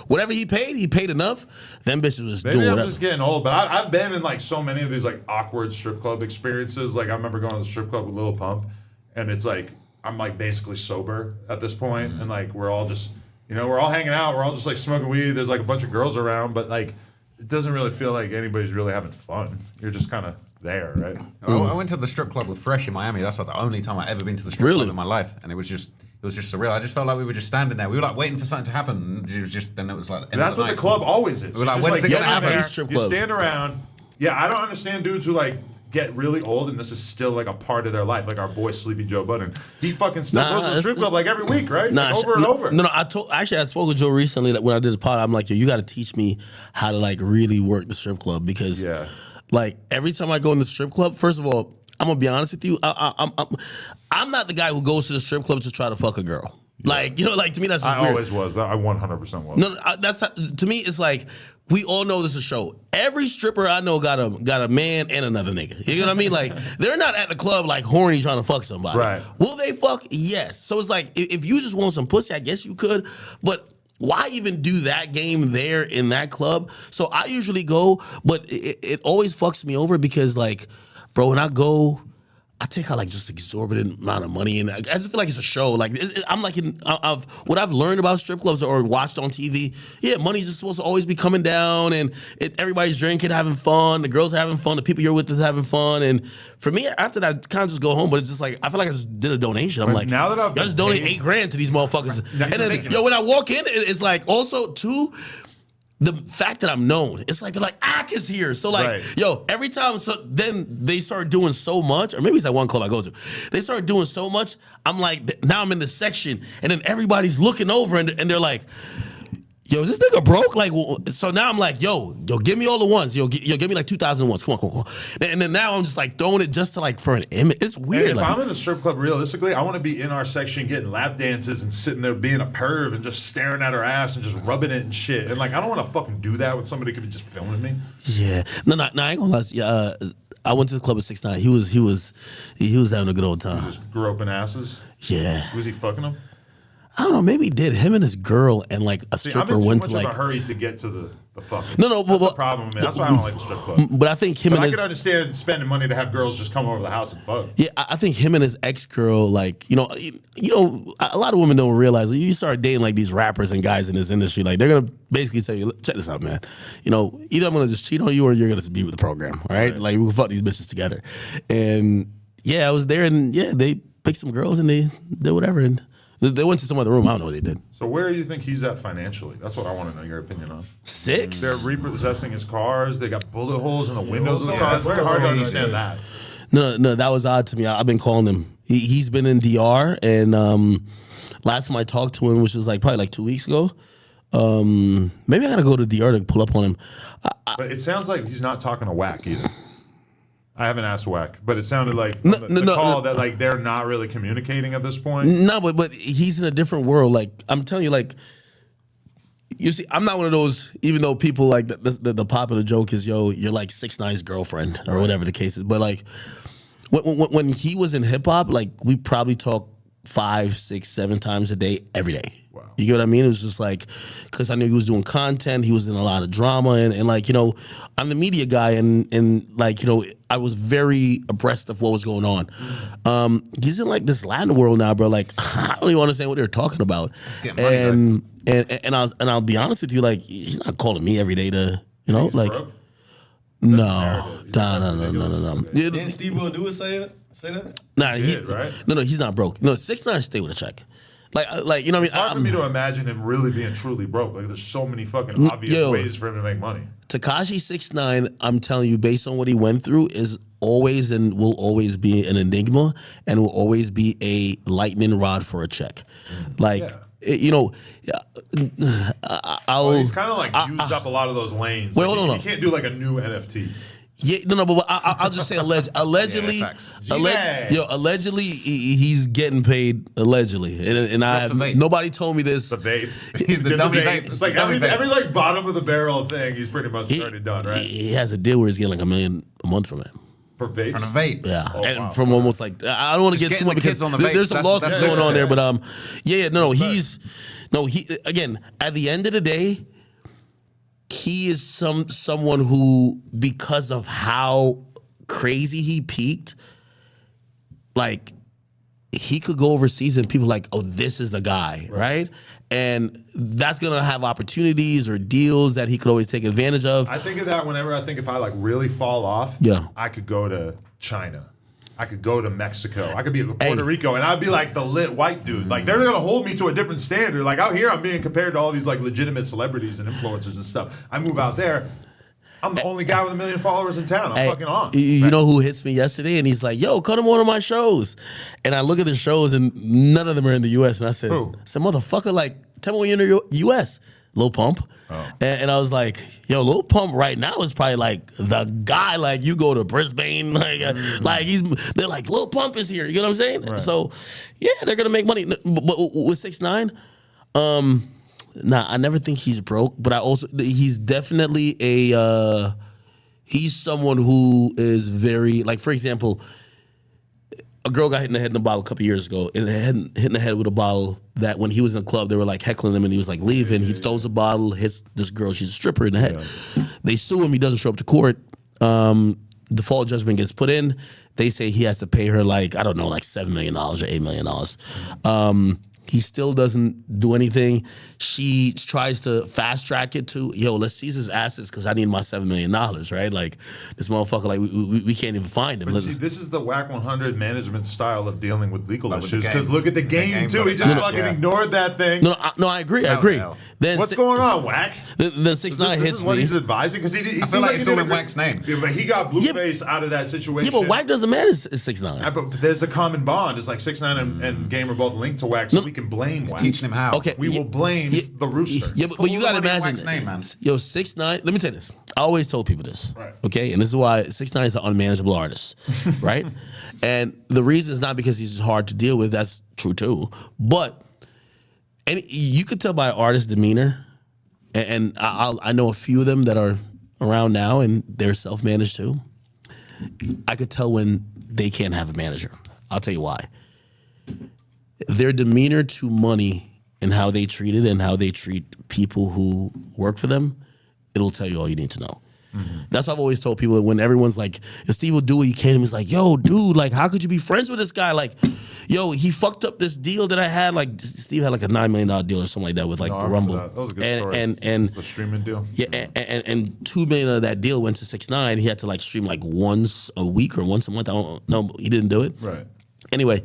whatever he paid enough. Them bitches was Maybe doing I'm whatever. just getting old, but I've been in like so many of these like awkward strip club experiences. Like I remember going to the strip club with Lil Pump, and it's like I'm like basically sober at this point, and like we're all just we're all hanging out, we're all just like smoking weed. There's like a bunch of girls around, but like it doesn't really feel like anybody's really having fun. You're just kind of there, right? I went to the strip club with Fresh in Miami. That's like the only time I've ever been to the strip club in my life, and it was just surreal. I just felt like we were just standing there. We were like waiting for something to happen. And it was just then it was like That's what the club always is. We're like, It's when's just it get gonna in happen? there, These strip you clubs. stand around. Yeah, I don't understand dudes who like get really old and this is still like a part of their life. Like our boy Sleepy Joe Budden. He fucking still goes to the strip club like every week, right? Like over and over. No, I spoke with Joe recently when I did the pod. I'm like, yo, you got to teach me how to like really work the strip club because like every time I go in the strip club, first of all, I'm gonna be honest with you, I'm not the guy who goes to the strip club to try to fuck a girl. Like like to me that's just weird. Always was. I 100% was. No, that's to me. It's like we all know this is a show. Every stripper I know got a man and another nigga. You know what I mean? Like they're not at the club like horny trying to fuck somebody. Right. Will they fuck? Yes. So it's like if you just want some pussy, I guess you could. But why even do that game there in that club? So I usually go, but it always fucks me over because like, bro, when I go, I take out like just exorbitant amount of money, and I just feel like it's a show. Like I'm like what I've learned about strip clubs or watched on TV. Yeah, money's just supposed to always be coming down, and everybody's drinking, having fun. The girls are having fun. The people you're with is having fun. And for me, after that, I kind of just go home. But it's just like I feel like I just did a donation. I'm like, now that I've I just donate $8,000 to these motherfuckers. And then when I walk in, it's like also too. The fact that I'm known, it's like they're like, Ak is here. So like, every time, so then they start doing so much, or maybe it's that one club I go to. They start doing so much, I'm like, now I'm in the section, and then everybody's looking over, and they're like, yo, is this nigga broke? Like, so now I'm like, yo, give me all the ones. Yo, give me like 2,000 ones. Come on. And then now I'm just like throwing it just to like for an image. It's weird. And if like, I'm in the strip club, realistically, I want to be in our section getting lap dances and sitting there being a perv and just staring at her ass and just rubbing it and shit. And like, I don't want to fucking do that when somebody could be just filming me. Yeah. No, I ain't gonna lie. I went to the club at 6ix9ine. He was having a good old time. Just groping asses. Yeah. Was he fucking them? I don't know. Maybe he did. Him and his girl and like a See, I'm stripper in too went much to like. of a hurry to get to the fucking. No, That's but the problem, man. That's why I don't like the strip club. But I think him But and I his can understand spending money to have girls just come over to the house and fuck. yeah, I think him and his ex girl, like a lot of women don't realize you start dating like these rappers and guys in this industry, like they're gonna basically tell you, check this out, man. Either I'm gonna just cheat on you or you're gonna be with the program, all right? Like we can fuck these bitches together, and yeah, I was there, and yeah, they picked some girls and they did whatever, and they went to some other room. I don't know what they did. So where do you think he's at financially? That's what I want to know your opinion on. 6. They're repossessing his cars. They got bullet holes in the windows of the cars. It's very hard to understand that. No, that was odd to me. I've been calling him. He's been in DR, and last time I talked to him, which was probably like 2 weeks ago. Maybe I gotta go to DR to pull up on him. But it sounds like he's not talking to Whack either. I haven't asked Whack, but it sounded like the call that like they're not really communicating at this point. No, but he's in a different world. Like I'm telling you, like you see, I'm not one of those. Even though people like the popular joke is, "Yo, you're like 6ix9ine's girlfriend" or whatever the case is. But like when he was in hip hop, like we probably talked 5, 6, 7 times a day, every day. Wow. You get what I mean? It was just like, because I knew he was doing content, he was in a lot of drama, and like, I'm the media guy, and like, I was very abreast of what was going on. He's in like this Latin world now, bro. Like, I don't even understand what they're talking about. And I'll be honest with you, like, he's not calling me every day to, like, broke? No. Didn't Steve Will do it say that? Nah, He did, right? No, he's not broke. No, 6ix9ine stay with a check. Like you know what It's hard I for mean? me to imagine him really being truly broke. Like, there's so many fucking obvious ways for him to make money. Tekashi 6ix9ine, I'm telling you, based on what he went through, is always and will always be an enigma, and will always be a lightning rod for a check. Like, Well, he's kind of like used up a lot of those lanes. Wait, Like, hold on. You can't do like a new NFT. Yeah, but I'll just say allegedly, facts. allegedly he's getting paid allegedly, and I have the vape. nobody told me this. The vape. The dummy vape. It's like Dummy every vape. like bottom of the barrel thing he's pretty much already done, right? He has a deal where he's getting like $1 million a month from it. For vapes. From the vape. Yeah, Oh, and wow. from almost like I don't want to get too getting much the because kids on the there's vape, some that's lawsuits going on there. different. But he again at the end of the day, he is someone who, because of how crazy he peaked, like he could go overseas and people like, oh, this is the guy, right? And that's gonna have opportunities or deals that he could always take advantage of. I think of that whenever I think if I like really fall off, Yeah. I could go to China. I could go to Mexico. I could be in Puerto Rico, and I'd be like the lit white dude. Like, they're gonna hold me to a different standard. Like, out here, I'm being compared to all these like legitimate celebrities and influencers and stuff. I move out there, I'm the only guy with 1 million followers in town. I'm fucking on. You know who hits me yesterday? And he's like, yo, come to one of my shows. And I look at the shows and none of them are in the US. And I said, Who? motherfucker, like, tell me when you're in the US. Lil Pump. Oh. And I was like, yo, Lil Pump right now is probably like the guy, like you go to Brisbane, like, they're like, Lil Pump is here. You know what I'm saying? Right. So, yeah, they're going to make money. But with 6ix9ine, I never think he's broke, but he's definitely he's someone who is very, like, for example, a girl got hit in the head in a bottle a couple years ago, and hit in the head with a bottle that when he was in the club, they were like heckling him, and he was like leaving. He throws a bottle, hits this girl, she's a stripper, in the head. They sue him, he doesn't show up to court. Default judgment gets put in. They say he has to pay her like, I don't know, like $7 million or $8 million. He still doesn't do anything. She tries to fast track it to, yo, let's seize his assets because I need my $7 million, right? Like, this motherfucker, like, we can't even find him. But see, this is the Whack 100 management style of dealing with legal Like with the issues. game. Because look at the game, too. got He it just back, fucking yeah. ignored that thing. No, I agree. I agree. hell. Then What's going on, Whack? Then 6ix9ine This hits is what me. he's advising because he I seemed feel like he it's did all a in great- Whack's name. Yeah, but he got Blueface out of that situation. Yeah, but Wack doesn't manage 6ix9ine. But there's a common bond. It's like 6ix9ine and Game are both linked to Whack, so we can blame Whack. Teaching him how. Okay, We will blame the rooster. Yeah, but you Put all gotta the money in imagine, Wack's name, man. yo, 6ix9ine. Let me tell you this. I always told people this, Right. okay, and this is why 6ix9ine is an unmanageable artist, right? And the reason is not because he's just hard to deal with. That's true too, but you could tell by an artist's demeanor, and I know a few of them that are around now, and they're self-managed too. I could tell when they can't have a manager. I'll tell you why. Their demeanor to money and how they treat it and how they treat people who work for them, it'll tell you all you need to know. That's what I've always told people when everyone's like, if Steve will do what he can, he's like, yo, dude, like, how could you be friends with this guy? Like, yo, he fucked up this deal that I had. Like, Steve had like a $9 million deal or something like that with like the Rumble. That was a good story. And the streaming deal. Yeah, and $2 million of that deal went to 6ix9ine. He had to like stream like once a week or once a month. I don't know. He didn't do it. Right. Anyway,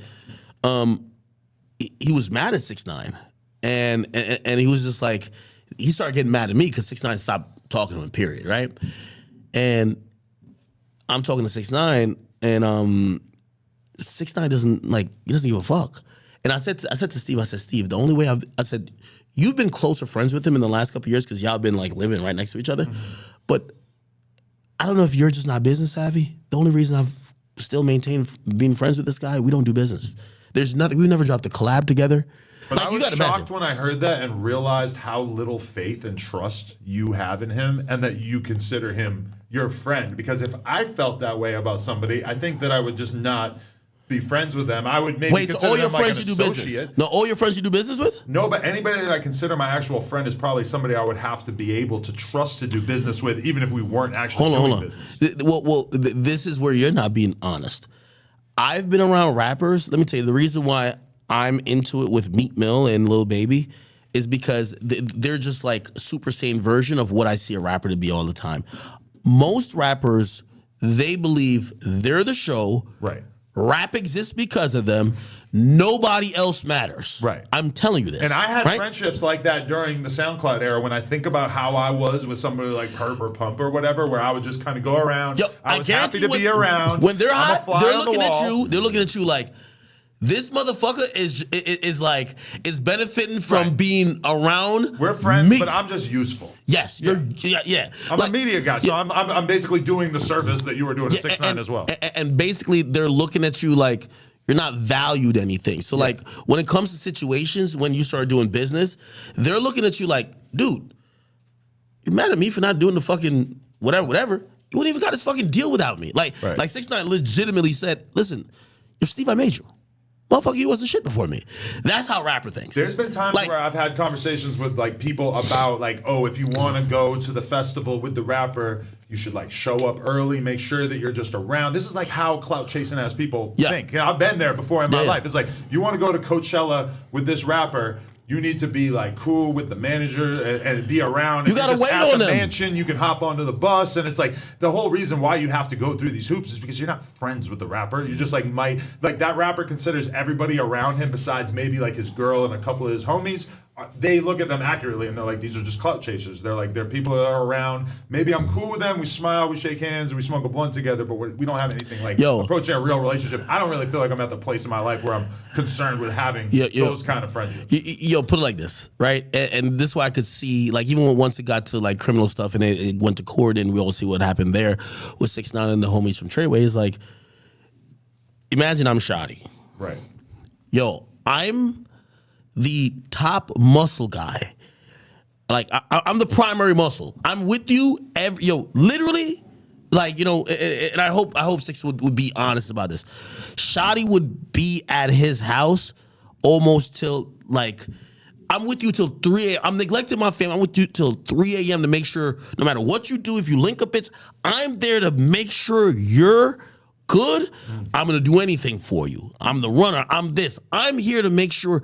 he was mad at 6ix9ine, and he was just like, he started getting mad at me because 6ix9ine stopped talking to him. Period. Right. And I'm talking to 6ix9ine, and 6ix9ine doesn't give a fuck. And I said to Steve, I said, Steve, the only way I said, you've been closer friends with him in the last couple of years because y'all been like living right next to each other. But I don't know if you're just not business savvy. The only reason I've still maintained being friends with this guy, we don't do business. There's nothing. We've never dropped a collab together. But like, I was you gotta shocked imagine. when I heard that and realized how little faith and trust you have in him and that you consider him your friend. Because if I felt that way about somebody, I think that I would just not be friends with them. I would maybe Wait, so consider all your them like friends an you do associate. business? No, all your friends you do business with? No, but anybody that I consider my actual friend is probably somebody I would have to be able to trust to do business with, even if we weren't actually doing business. This is where you're not being honest. I've been around rappers. Let me tell you, the reason why I'm into it with Meek Mill and Lil Baby is because they're just like Super Saiyan version of what I see a rapper to be all the time. Most rappers, they believe they're the show. Right. Rap exists because of them. Nobody else matters. Right. I'm telling you this. And I had right? friendships like that during the SoundCloud era when I think about how I was with somebody like Herb or Pump or whatever, where I would just kind of go around. Yo, I was guarantee happy to be around. When they're I'm a hot, fly they're on the looking at wall. you. They're looking at you like, this motherfucker is benefiting from Right. beand around. We're friends, me. but I'm just useful. Yes, yeah. I'm a media guy, so I'm basically doing the service that you were doing at 6ix9ine as well. And basically, they're looking at you like you're not valued anything. So, like, when it comes to situations when you start doing business, they're looking at you like, dude, you're mad at me for not doing the fucking whatever. You wouldn't even got this fucking deal without me. Like 6ix9ine legitimately said, listen, you're Steve, I made you. Motherfucker, you wasn't shit before me. That's how rapper thinks. There's been times where I've had conversations with like people about like, oh, if you want to go to the festival with the rapper, you should like show up early, make sure that you're just around. This is like how clout chasing ass people think. You know, I've been there before in my life. It's like, you want to go to Coachella with this rapper, you need to be like cool with the manager and be around. You gotta wait at on the them. mansion, you can hop onto the bus, and it's like the whole reason why you have to go through these hoops is because you're not friends with the rapper. You just like that rapper considers everybody around him besides maybe like his girl and a couple of his homies. They look at them accurately and they're like, these are just clout chasers. They're like, they're people that are around. Maybe I'm cool with them. We smile, we shake hands, and we smoke a blunt together, but we don't have anything like approaching a real relationship. I don't really feel like I'm at the place in my life where I'm concerned with having those kind of friendships. Put it like this, right? And this is why I could see, like, even once it got to like criminal stuff and it went to court and we all see what happened there with 6ix9ine and the homies from Treyway, is like, imagine I'm Shoddy. Right. Yo, I'm the top muscle guy. Like, I'm the primary muscle. I'm with you literally. Like, and I hope Six would be honest about this. Shoddy would be at his house almost till like, I'm with you till 3 a.m. I'm neglecting my family. I'm with you till 3 a.m. to make sure no matter what you do, if you link up bits, I'm there to make sure you're good. I'm gonna do anything for you. I'm the runner. I'm this. I'm here to make sure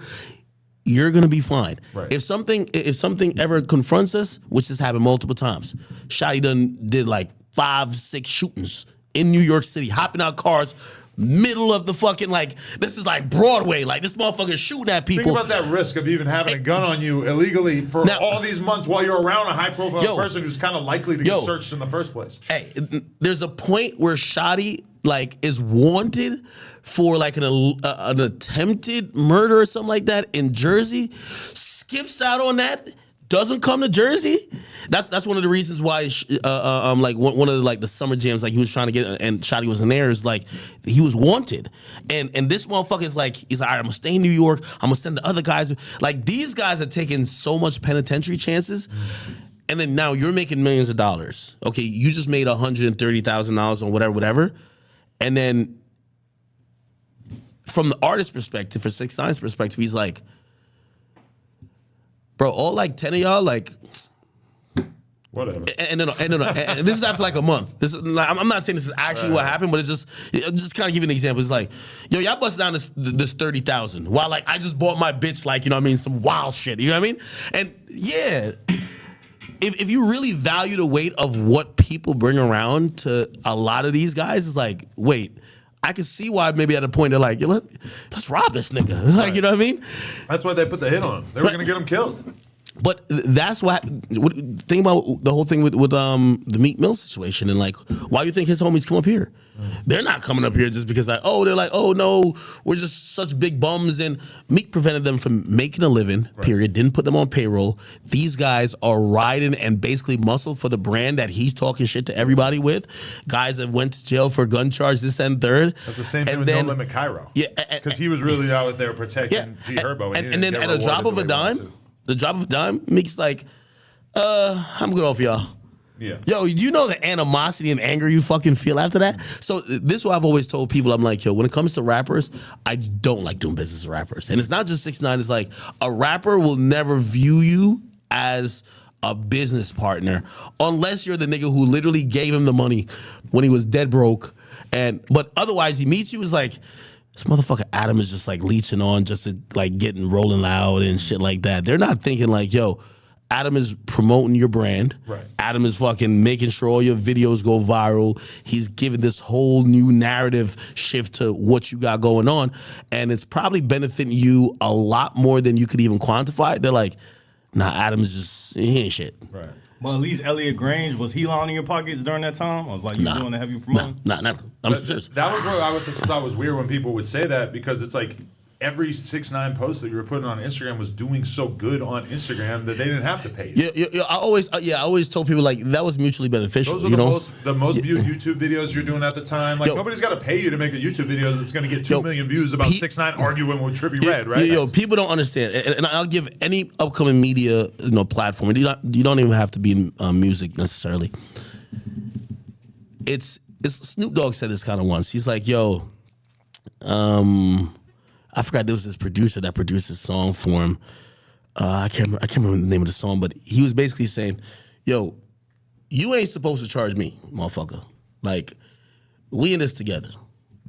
you're gonna be fine. Right. If something ever confronts us, which has happened multiple times, Shotty did like 5-6 shootings in New York City, hopping out cars, middle of the fucking, like, this is like Broadway, like this motherfucker shooting at people. Think about that risk of even having a gun on you illegally for all these months while you're around a high-profile person who's kind of likely to get searched in the first place. Hey, there's a point where Shotty like is wanted for like an attempted murder or something like that in Jersey, skips out on that, doesn't come to Jersey. That's one of the reasons why like one of the, like the summer jams like he was trying to get and Shotty was in there is like he was wanted, and this motherfucker is like, he's like, all right, I'm gonna stay in New York, I'm gonna send the other guys. Like, these guys are taking so much penitentiary chances. And then now you're making millions of dollars. Okay, you just made $130,000 on whatever. And then from the artist's perspective, for 6ix9ine's perspective, he's like, bro, all like 10 of y'all, like, Whatever. and this is after like a month. This is, like, I'm not saying this is actually what happened, but it's just kind of giving an example. It's like, yo, y'all bust down this 30,000 while like I just bought my bitch like, you know what I mean, some wild shit. You know what I mean? And yeah, if you really value the weight of what people bring around to a lot of these guys, it's like, wait, I can see why maybe at a point they're like, yo, let's rob this nigga. Like, you know what I mean? That's why they put the hit on him. They were going to get him killed. But that's think about the whole thing with the Meek Mill situation and like why you think his homies come up here? They're not coming up here just because they're like, oh no, we're just such big bums, and Meek prevented them from making a living, period, didn't put them on payroll. These guys are riding and basically muscle for the brand that he's talking shit to everybody with. Guys that went to jail for gun charge, this and third. That's the same thing with No Limit Cairo. Yeah. Because he was really out there protecting G Herbo. And then at a drop of a dime, Meek's like, I'm good off y'all. Yeah. Yo, do you know the animosity and anger you fucking feel after that? So this is what I've always told people. I'm like, yo, when it comes to rappers, I don't like doing business with rappers. And it's not just 6ix9ine. It's like a rapper will never view you as a business partner unless you're the nigga who literally gave him the money when he was dead broke. But otherwise, he meets you, is like, this motherfucker Adam is just like leeching on just to like getting rolling loud and shit like that. They're not thinking like, yo, Adam is promoting your brand. Right. Adam is fucking making sure all your videos go viral. He's giving this whole new narrative shift to what you got going on. And it's probably benefiting you a lot more than you could even quantify. They're like, nah, Adam is just, he ain't shit. Right. Well, at least Elliot Grange, was he lining your pockets during that time? I was like, you doing the heavy promotion? Nah, never. I'm serious. That was what I thought was weird when people would say that, because it's like every 6ix9ine post that you were putting on Instagram was doing so good on Instagram that they didn't have to pay you. Yeah, I always told people like that was mutually beneficial. Those are the most viewed YouTube videos you're doing at the time. Like nobody's got to pay you to make a YouTube video that's going to get 2 million views about 6ix9ine arguing with Trippie Redd, right? Yo, people don't understand, and I'll give any upcoming media platform. You don't even have to be in music necessarily. It's Snoop Dogg said this kind of once. He's like, yo, I forgot there was this producer that produced this song for him. I can't remember the name of the song, but he was basically saying, yo, you ain't supposed to charge me, motherfucker. Like, we in this together,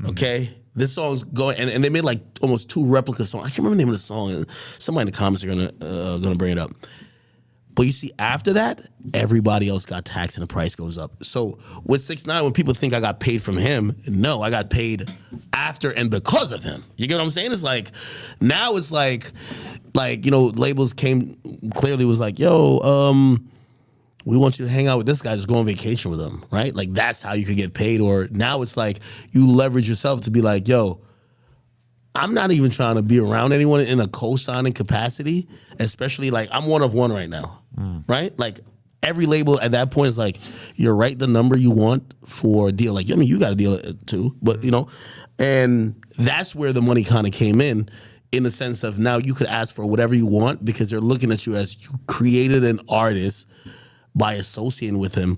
okay? This song's going, and they made like almost 2 replica songs. I can't remember the name of the song. And somebody in the comments are gonna bring it up. But you see, after that, everybody else got taxed and the price goes up. So with 6ix9ine, when people think I got paid from him, no, I got paid after and because of him. You get what I'm saying? It's like, now it's like, labels clearly was like, yo, we want you to hang out with this guy, just go on vacation with him, right? Like, that's how you could get paid. Or now it's like, you leverage yourself to be like, yo, I'm not even trying to be around anyone in a co-signing capacity, especially like I'm one of one right now, right? Like every label at that point is like, you're right the number you want for a deal. Like, I mean, you got a deal too, but and that's where the money kind of came in the sense of now you could ask for whatever you want because they're looking at you as you created an artist by associating with him.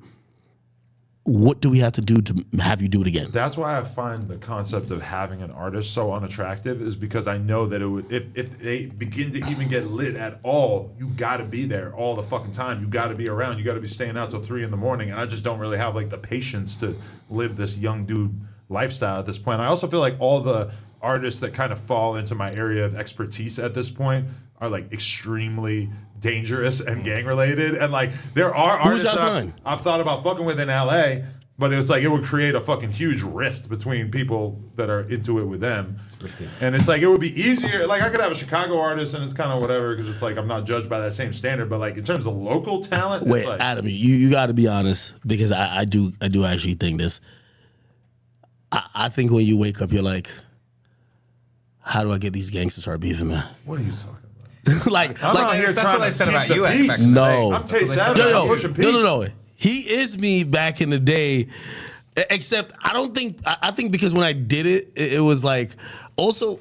What do we have to do to have you do it again? That's why I find the concept of having an artist so unattractive, is because I know that if they begin to even get lit at all, you got to be there all the fucking time. You got to be around. You got to be staying out till 3 a.m. And I just don't really have like the patience to live this young dude lifestyle at this point. I also feel like all the artists that kind of fall into my area of expertise at this point are like extremely dangerous and gang related, and like there are artists that I've thought about fucking with in LA, but it's like it would create a fucking huge rift between people that are into it with them. And it's like it would be easier. Like I could have a Chicago artist and it's kind of whatever because it's like I'm not judged by that same standard. But like in terms of local talent, wait, it's like, Adam, you got to be honest because I do actually think this. I think when you wake up, you're like, how do I get these gangsters to start beefing, man? What are you talking about? I'm out here that's what I said about you back in the No. day. I'm Tay Savage. I'm pushing peace. No. He is me back in the day. Except I think because when I did it was like also.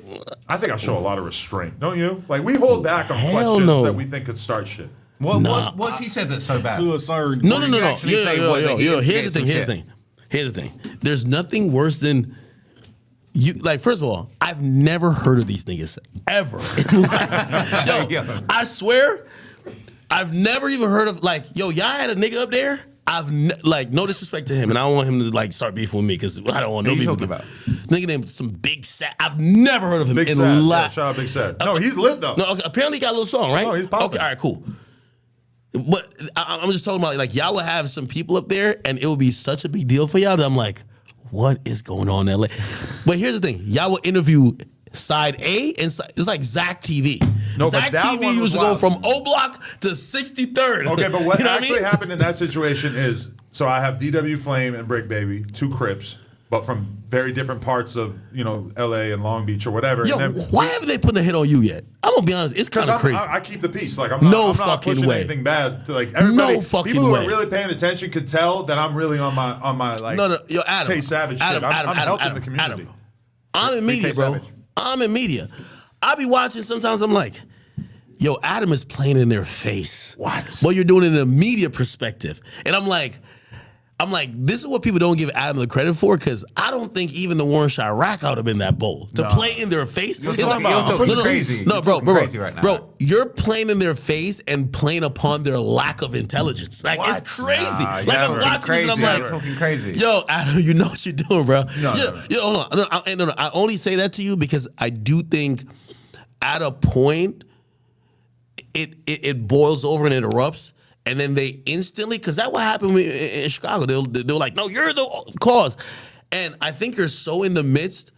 I think I show a lot of restraint, don't you? Like we hold back on Hell questions no. that we think could start shit. What's he said that's so bad? To a certain No. actually say what they Yo, here's instigate the thing. Here's the thing. There's nothing worse than you. Like, first of all, I've never heard of these niggas ever. Yo, I swear, I've never even heard of like, yo, y'all had a nigga up there. Like, no disrespect to him, and I don't want him to like start beefing with me because I don't want no beef with him. Nigga named some Big Sad. I've never heard of him Big in Sad. life. Shout out Big Sad. No, he's lit though. No, okay, apparently he got a little song, right? No, he's popping. Okay, all right, cool. But I'm just talking about like y'all would have some people up there, and it would be such a big deal for y'all that I'm like, what is going on in LA? But here's the thing: y'all will interview side A and it's like Zach TV. No, Zach but that TV one used was to go wild. from O Block to 63rd. Okay, but what You know actually I mean? happened in that situation is, so I have DW Flame and Brick Baby, two Crips, but from very different parts of, LA and Long Beach or whatever. Yo, and then why haven't they put a hit on you yet? I'm gonna be honest, it's kind of crazy. I keep the peace. Like I'm No not fucking pushing way. anything bad to like everybody. No fucking people who way. are really paying attention could tell that I'm really on my like No, yo, Adam, Tay Savage shit. I'm helping the community. I'm in media, Tay bro. Savage. I'm in media. I be watching. Sometimes I'm like, yo, Adam is playing in their face. What? Well, you're doing it in a media perspective, and I'm like, this is what people don't give Adam the credit for, because I don't think even the Warren Chirac would have been that bold to play in their face. You're It's talking like, about- no, crazy. No, You're bro, talking crazy right now. bro, you're playing in their face and playing upon their lack of intelligence. Like What? it's crazy. Nah, Like yeah, I'm bro. watching this and I'm Crazy. like, You're talking crazy. Yo, Adam, you know what you're doing, bro. No. Hold on. No, I only say that to you because I do think at a point it boils over and it erupts, and then they instantly, because that's what happened in Chicago. They were like, no, you're the cause. And I think you're so in the midst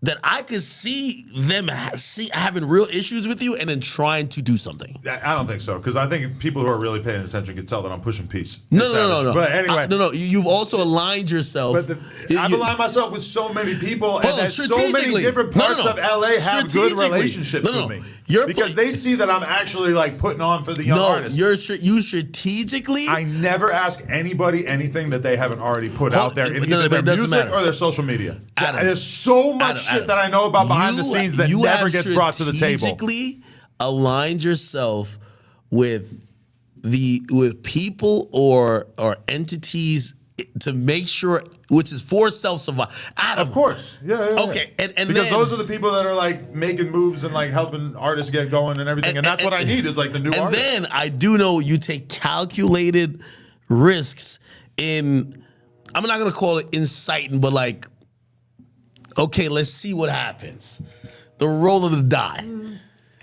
that I could see them having real issues with you and then trying to do something. I don't think so, because I think people who are really paying attention can tell that I'm pushing peace. No. But anyway, no. You've also aligned yourself. But I've aligned myself with so many people, and that so many strategically. different No, parts no. of LA have good Strategically. relationships No, no. with me. You're because they see that I'm actually like putting on for the young No, artists. you strategically. I never ask anybody anything that they haven't already put out there in No, either but it their doesn't music matter. or their social media. Adam, There's so much shit that I know about behind the scenes that you never have gets brought to the table. strategically aligned yourself with people or entities to make sure, which is for self-survival. Of course. Yeah. Okay, and because then, those are the people that are like making moves and like helping artists get going and everything. And that's what I need is like the new and artists. then I do know you take calculated risks in, I'm not gonna call it inciting, but like, okay, let's see what happens. The roll of the die.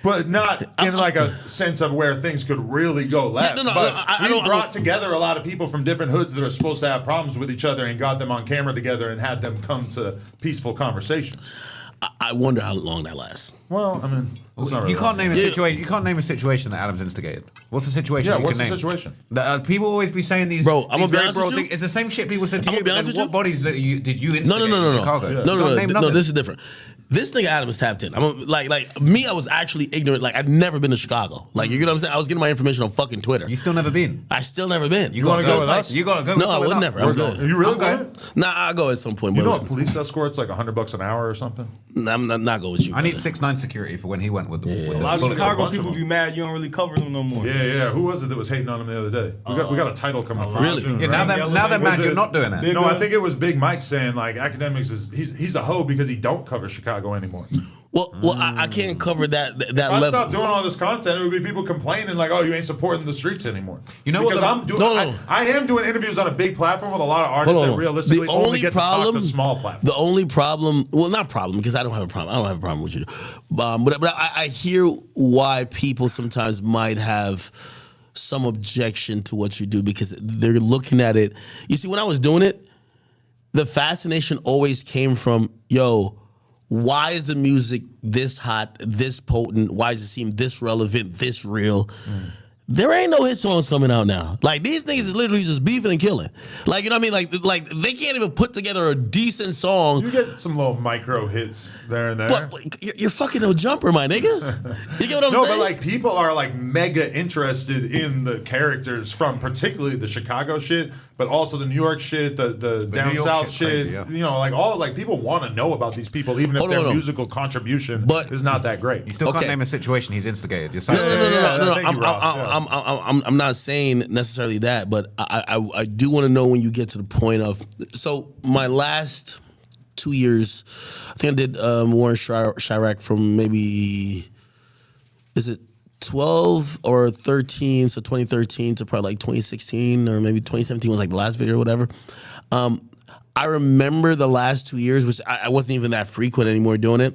But not in like a sense of where things could really go left. We brought together a lot of people from different hoods that are supposed to have problems with each other and got them on camera together and had them come to peaceful conversations. I wonder how long that lasts. Well, I mean, it's not really You can't long. name a situation. You can't name a situation that Adam's instigated. What's the situation? Yeah, you what's can the name? situation? People always be saying these. Bro, I'm gonna these be very honest broad with you. things. It's the same shit people said to I'm you. gonna be but honest then with what you. bodies did you instigate No. in Chicago? No, You can't name nothing. this is different. This nigga Adam is tapped in. Like me, I was actually ignorant. Like I'd never been to Chicago. Like you get what I'm saying? I was getting my information on fucking Twitter. You still never been. I still never been. You gotta go go with us? You gotta go. No, I with would us. never. I'm good. Are you really Okay. going? Nah, I'll go at some point. You know but a police escort's like $100 an hour or something? nah, I'm not going with you. I need brother. 6'9" security for when he went with the. With A lot of Look at a Chicago bunch of people them. be mad you don't really cover them no more. Yeah. Who was it that was hating on him the other day? We got a title coming up Really? soon, Yeah, right? now they're mad Was you're it- not doing it. Big- No, I think it was Big Mike saying like Akademiks he's a hoe because he don't cover Chicago anymore. Well, I can't cover that If I level. stop doing all this content, it would be people complaining like, "Oh, you ain't supporting the streets anymore." You know what because the- I'm doing. No. I am doing interviews on a big platform with a lot of artists Hold on. that realistically The only only get problem- to talk to small platforms. The only problem, well, not problem, because I don't have a problem. I don't have a problem with you. But I hear why people sometimes might have some objection to what you do because they're looking at it. You see, when I was doing it, the fascination always came from, yo, why is the music this hot, this potent? Why does it seem this relevant, this real? There ain't no hit songs coming out now. Like these niggas is literally just beefing and killing. Like you know what I mean? Like they can't even put together a decent song. You get some little micro hits there and there. But you're fucking no jumper, my nigga. You get what I'm No, saying? but like people are like mega interested in the characters from particularly the Chicago shit, but also the New York shit, the down New York south shit's shit. crazy, yeah. You know, like all like people want to know about these people, even if Hold on, their hold on. musical contribution But- is not that great. You still Okay. can't name a situation he's instigated. You're saying No. Thank you, Ross. I'm not saying necessarily that, but I do want to know when you get to the point of. So my last 2 years, I think I did Warren Chirac from maybe, is it 12 or 13, so 2013 to probably like 2016 or maybe 2017 was like the last video or whatever. I remember the last 2 years, which I wasn't even that frequent anymore doing it.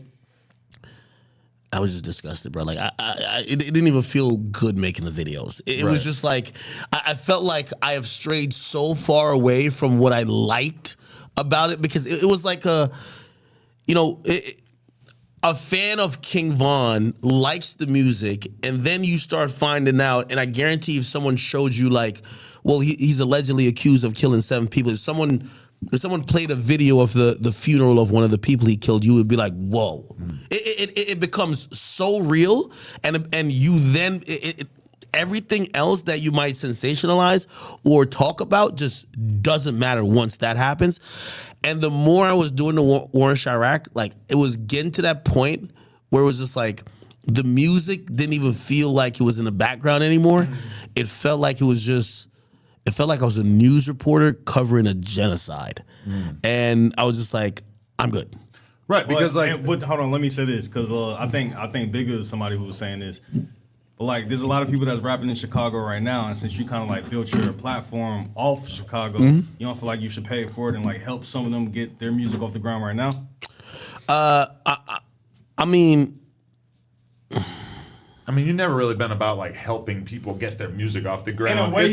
I was just disgusted, bro. Like it didn't even feel good making the videos. It was just like I felt like I have strayed so far away from what I liked about it, because it was like a fan of King Von likes the music, and then you start finding out, and I guarantee if someone showed you like, well, he's allegedly accused of killing 7 people. If someone played a video of the funeral of one of the people he killed, you would be like, whoa. It becomes so real, and you then everything else that you might sensationalize or talk about just doesn't matter once that happens. And the more I was doing the Warren Chirac, like it was getting to that point where it was just like the music didn't even feel like it was in the background anymore. It felt like I was a news reporter covering a genocide. And I was just like, I'm good. Right, because hold on, let me say this, because I think Bigger is somebody who was saying this. But like, there's a lot of people that's rapping in Chicago right now, and since you kind of like built your platform off Chicago, you don't feel like you should pay for it and like help some of them get their music off the ground right now? I mean, you've never really been about like helping people get their music off the ground. In a way,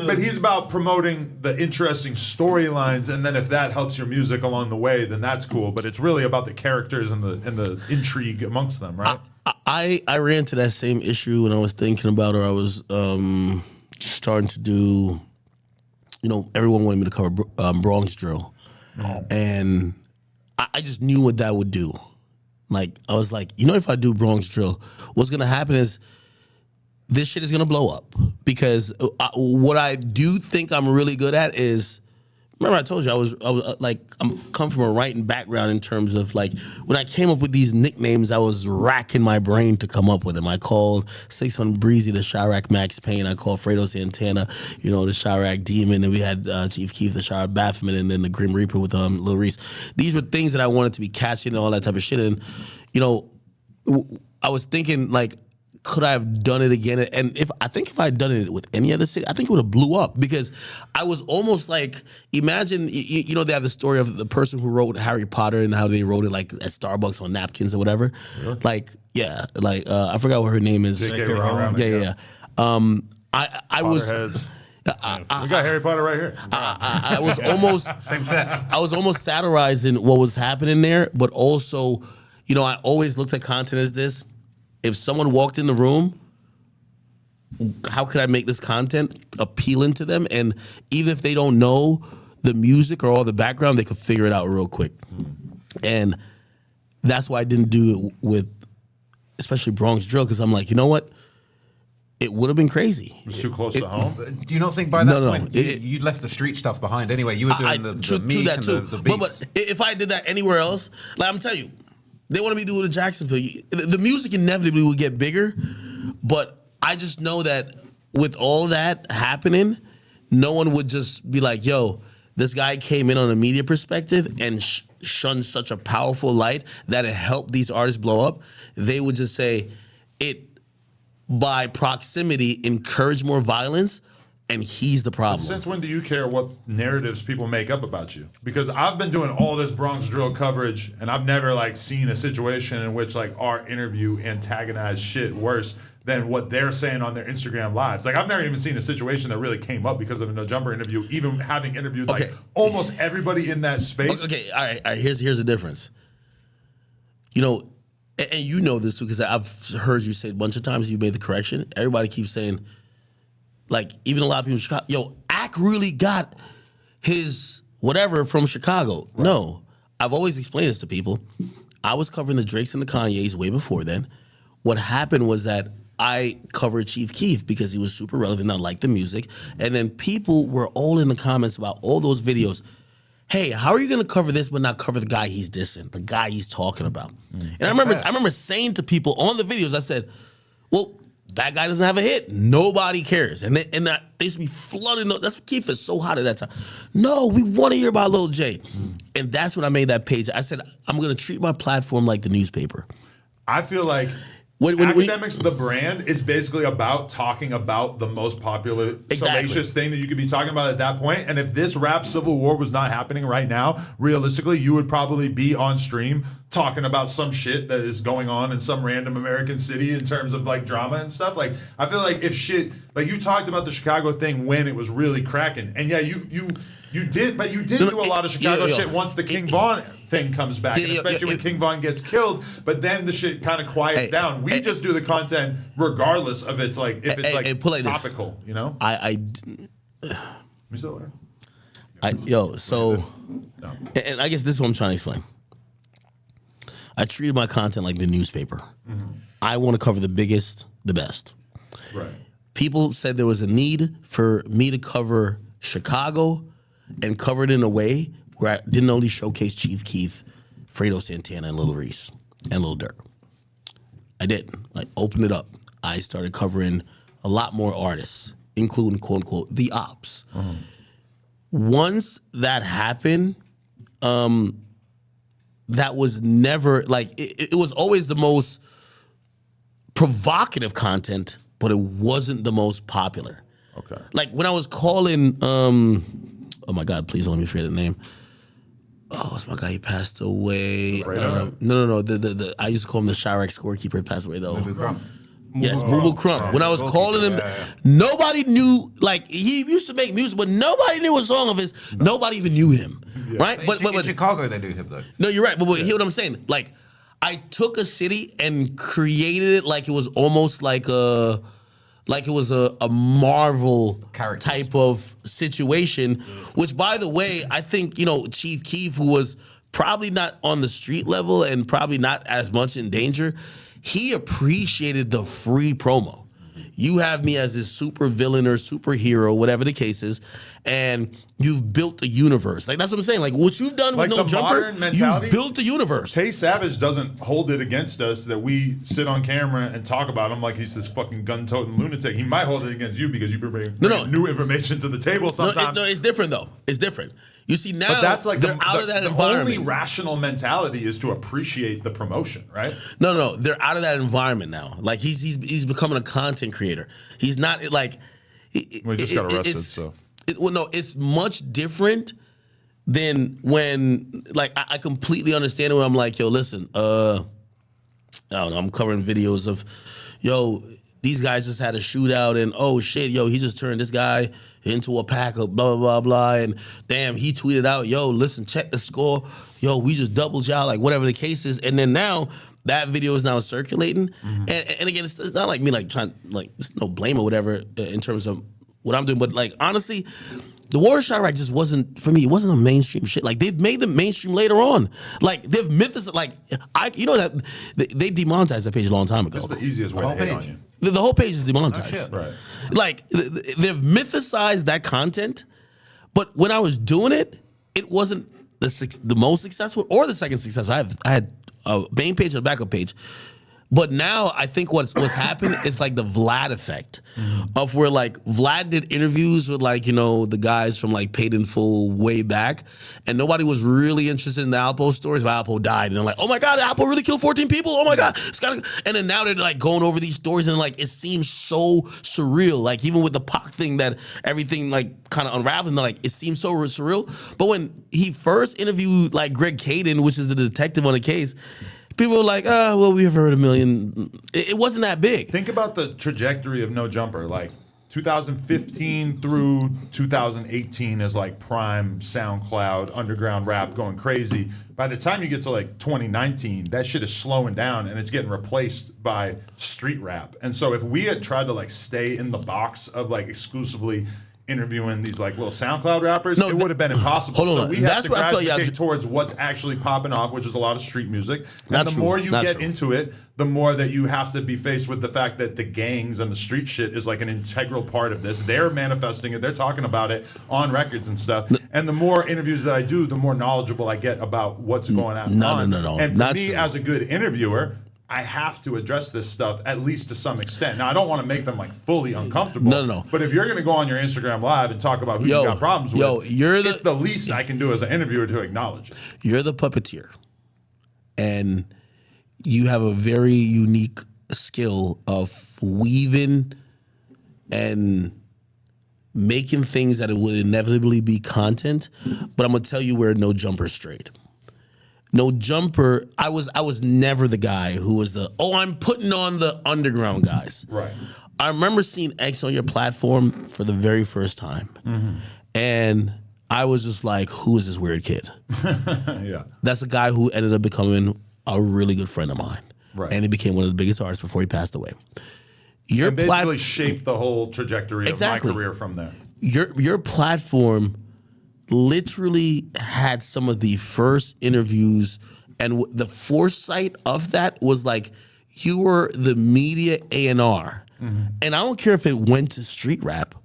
but he's about promoting the interesting storylines, and then if that helps your music along the way, then that's cool. But it's really about the characters and the intrigue amongst them, right? I ran into that same issue when I was thinking about, or I was starting to do. Everyone wanted me to cover Bronx drill, and I just knew what that would do. Like, I was like, if I do Bronx drill, what's going to happen is this shit is going to blow up. Because what I do think I'm really good at is, remember I told you I was like, I'm come from a writing background in terms of like, when I came up with these nicknames, I was racking my brain to come up with them. I called 600 Breezy the Chirac Max Payne. I called Fredo Santana, the Chirac Demon. And we had Chief Keef, the Chirac Baphomet, and then the Grim Reaper with Lil Reese. These were things that I wanted to be catchy and all that type of shit. And, I was thinking like, could I have done it again? And if I had done it with any other city, I think it would have blew up, because I was almost like, imagine, they have the story of the person who wrote Harry Potter and how they wrote it like at Starbucks on napkins or whatever. Really? I forgot what her name is. J.K. Rowling. Yeah. I was. We got Harry Potter right here. I was almost Same set. I was almost satirizing what was happening there, but also, I always looked at content as this. If someone walked in the room, how could I make this content appealing to them? And even if they don't know the music or all the background, they could figure it out real quick. And that's why I didn't do it with, especially Bronx drill, because I'm like, you know what? It would have been crazy. It was too close to home. Do you not think by that No. point you left the street stuff behind anyway? You were doing the meat that and too. the beats. But if I did that anywhere else, like I'm telling you, they want me to do it in Jacksonville. The music inevitably will get bigger, but I just know that with all that happening, no one would just be like, yo, this guy came in on a media perspective and shunned such a powerful light that it helped these artists blow up. They would just say it, by proximity, encourage more violence, and he's the problem. Since when do you care what narratives people make up about you? Because I've been doing all this Bronx drill coverage, and I've never seen a situation in which our interview antagonized shit worse than what they're saying on their Instagram lives. I've never even seen a situation that really came up because of a No Jumper interview, even having interviewed almost everybody in that space. Okay, all right. Here's the difference. And you know this too, because I've heard you say it a bunch of times. You made the correction. Everybody keeps saying, even a lot of people in Chicago, yo, Ak really got his whatever from Chicago. Right. No, I've always explained this to people. I was covering the Drakes and the Kanyes way before then. What happened was that I covered Chief Keef because he was super relevant. I liked the music. And then people were all in the comments about all those videos. Hey, how are you going to cover this but not cover the guy he's dissing, the guy he's talking about? And I remember saying to people on the videos, I said, well, that guy doesn't have a hit. Nobody cares. And they used to be flooding. That's Keef is so hot at that time. No, we want to hear about Lil J. And that's when I made that page. I said, I'm going to treat my platform like the newspaper. I feel like Akademiks, the brand, is basically about talking about the most popular, salacious thing that you could be talking about at that point. And if this rap civil war was not happening right now, realistically, you would probably be on stream talking about some shit that is going on in some random American city in terms of like drama and stuff. Like, I feel like if shit, like you talked about the Chicago thing when it was really cracking, and yeah, you did, but you did do a lot of Chicago shit once the King Von thing comes back, and especially when King Von gets killed. But then the shit kind of quiets down. We just do the content regardless of it's like if it's like topical, you know. We still there? So, and I guess this is what I'm trying to explain. I treated my content like the newspaper. Mm-hmm. I want to cover the biggest, the best. Right. People said there was a need for me to cover Chicago and cover it in a way where I didn't only showcase Chief Keef, Fredo Santana, and Lil Reese, and Lil Durk. I did. Like, open it up. I started covering a lot more artists, including, quote unquote, the ops. Uh-huh. Once that happened, that was never, like, it was always the most provocative content, but it wasn't the most popular. Okay. Like, when I was calling, oh my God, please don't let me forget the name. Oh, it's my guy. He passed away. No. The I used to call him the Chirac scorekeeper. He passed away though. Yes, Boo Crump. When I was calling him, nobody knew. Like, he used to make music, but nobody knew a song of his. Nobody even knew him, right? But in Chicago, they knew him though. No, you're right. But hear what I'm saying. Like, I took a city and created it like it was almost like a Marvel type of situation, which, by the way, I think, Chief Keef, who was probably not on the street level and probably not as much in danger, he appreciated the free promo. You have me as this super villain or superhero, whatever the case is, and you've built a universe. Like, that's what I'm saying. Like, what you've done with No Jumper, you've built a universe. Tay Savage doesn't hold it against us that we sit on camera and talk about him like he's this fucking gun-toting lunatic. He might hold it against you because you bring new information to the table sometimes. No, it's different, though. It's different. You see, now but that's like they're out of that environment. The only rational mentality is to appreciate the promotion, right? No, they're out of that environment now. Like, he's becoming a content creator. He's not like. He just got arrested, so. It's much different than when, like, I completely understand it when I'm like, yo, listen, I don't know, I'm covering videos of, yo, these guys just had a shootout and, oh, shit, yo, he just turned this guy into a pack of blah, blah, blah, blah, and damn, he tweeted out, yo, listen, check the score. Yo, we just doubled y'all, like, whatever the case is. And then now that video is now circulating. Mm-hmm. And again, it's not like me, like, trying, like, there's no blame or whatever in terms of what I'm doing. But, like, honestly, the War of Chirac just wasn't, for me, it wasn't a mainstream shit. Like, they've made them mainstream later on. Like, they've mythicized, like, that they demonetized that page a long time ago. That's the easiest way to hate on you. The whole page is demonetized. Right. Like, they've mythicized that content, but when I was doing it, it wasn't the most successful or the second successful. I had a main page and a backup page. But now I think what's happened is like the Vlad effect of where, like, Vlad did interviews with, like, the guys from, like, Paid in Full way back, and nobody was really interested in the Alpo stories. Alpo died, and they're like, oh my God, Alpo really killed 14 people. Oh my God, it's gotta. And then now they're like going over these stories, and like it seems so surreal. Like, even with the Pac thing, that everything like kind of unraveled, and like it seems so surreal. But when he first interviewed like Greg Caden, which is the detective on the case, people were like, oh, well, we've heard a million. It wasn't that big. Think about the trajectory of No Jumper. Like, 2015 through 2018 is like prime SoundCloud, underground rap going crazy. By the time you get to like 2019, that shit is slowing down and it's getting replaced by street rap. And so if we had tried to like stay in the box of like exclusively interviewing these like little SoundCloud rappers, it would have been impossible. Hold on, so we have to gravitate towards what's actually popping off, which is a lot of street music. And the more you get into it, the more that you have to be faced with the fact that the gangs and the street shit is like an integral part of this. They're manifesting it. They're talking about it on records and stuff. And the more interviews that I do, the more knowledgeable I get about what's going on. No. And for me, as a good interviewer, I have to address this stuff at least to some extent. Now, I don't want to make them like fully uncomfortable. No. But if you're going to go on your Instagram Live and talk about who you got problems with, it's the least I can do as an interviewer to acknowledge it. You're the puppeteer, and you have a very unique skill of weaving and making things that it would inevitably be content, but I'm gonna tell you where No Jumper strayed. No Jumper, I was never the guy who was I'm putting on the underground guys. Right. I remember seeing X on your platform for the very first time. And I was just like, who is this weird kid? Yeah. That's a guy who ended up becoming a really good friend of mine. Right. And he became one of the biggest artists before he passed away. Your And basically shaped the whole trajectory of my career from there. Your platform literally had some of the first interviews, and the foresight of that was like you were the media A&R. And I don't care if it went to street rap.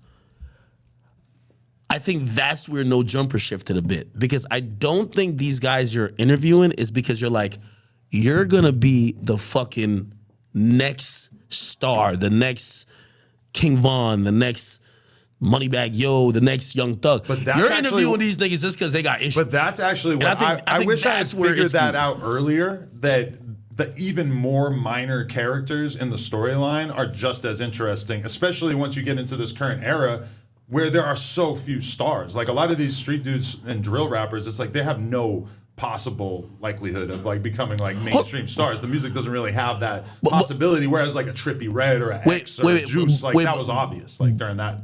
I think that's where No Jumper shifted a bit, because I don't think these guys you're interviewing is because you're like, you're gonna be the fucking next star, the next King Von, the next Moneybag Yo, the next Young Thug. But that's you're actually- interviewing these niggas just because they got issues. But that's actually what I think wish I had that's where figured it's that skewed. out earlier, that the even more minor characters in the storyline are just as interesting, especially once you get into this current era where there are so few stars. Like a lot of these street dudes and drill rappers, it's like they have no possible likelihood of like becoming like mainstream stars. The music doesn't really have that possibility, whereas like a Trippie Redd or a X or a Juice, like that was obvious like during that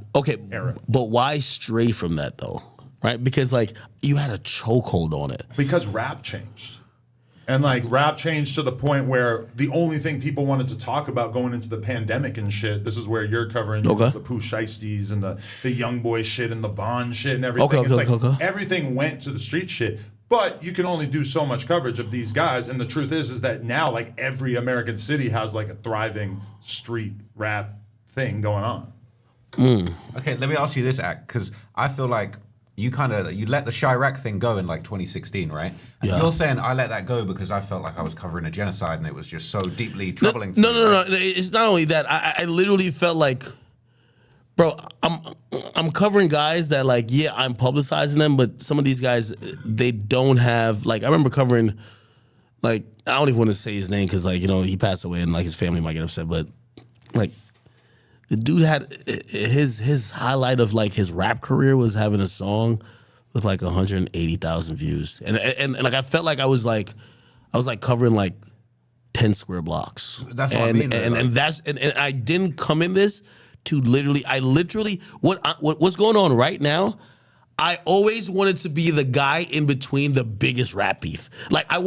era. But why stray from that though? Right? Because like you had a chokehold on it. Because rap changed. And like rap changed to the point where the only thing people wanted to talk about going into the pandemic and shit, this is where you're covering the Pooh Shiesties and the Young Boy shit and the Bond shit and everything. Everything went to the street shit. But you can only do so much coverage of these guys. And the truth is that now like every American city has like a thriving street rap thing going on. Okay, let me ask you this, Ak, because I feel like you let the Chirac thing go in like 2016, right? And you're saying I let that go because I felt like I was covering a genocide and it was just so deeply troubling to me. No. It's not only that. I literally felt like, bro, I'm covering guys that like, yeah, I'm publicizing them, but some of these guys, they don't have, like, I remember covering, like, I don't even want to say his name because, like, you know, he passed away and like his family might get upset, but like, the dude had his highlight of like his rap career was having a song with like 180,000 views, and like I felt like I was like covering like 10 square blocks. That's what I mean. And I didn't come in this to literally what's going on right now. I always wanted to be the guy in between the biggest rap beef. Like I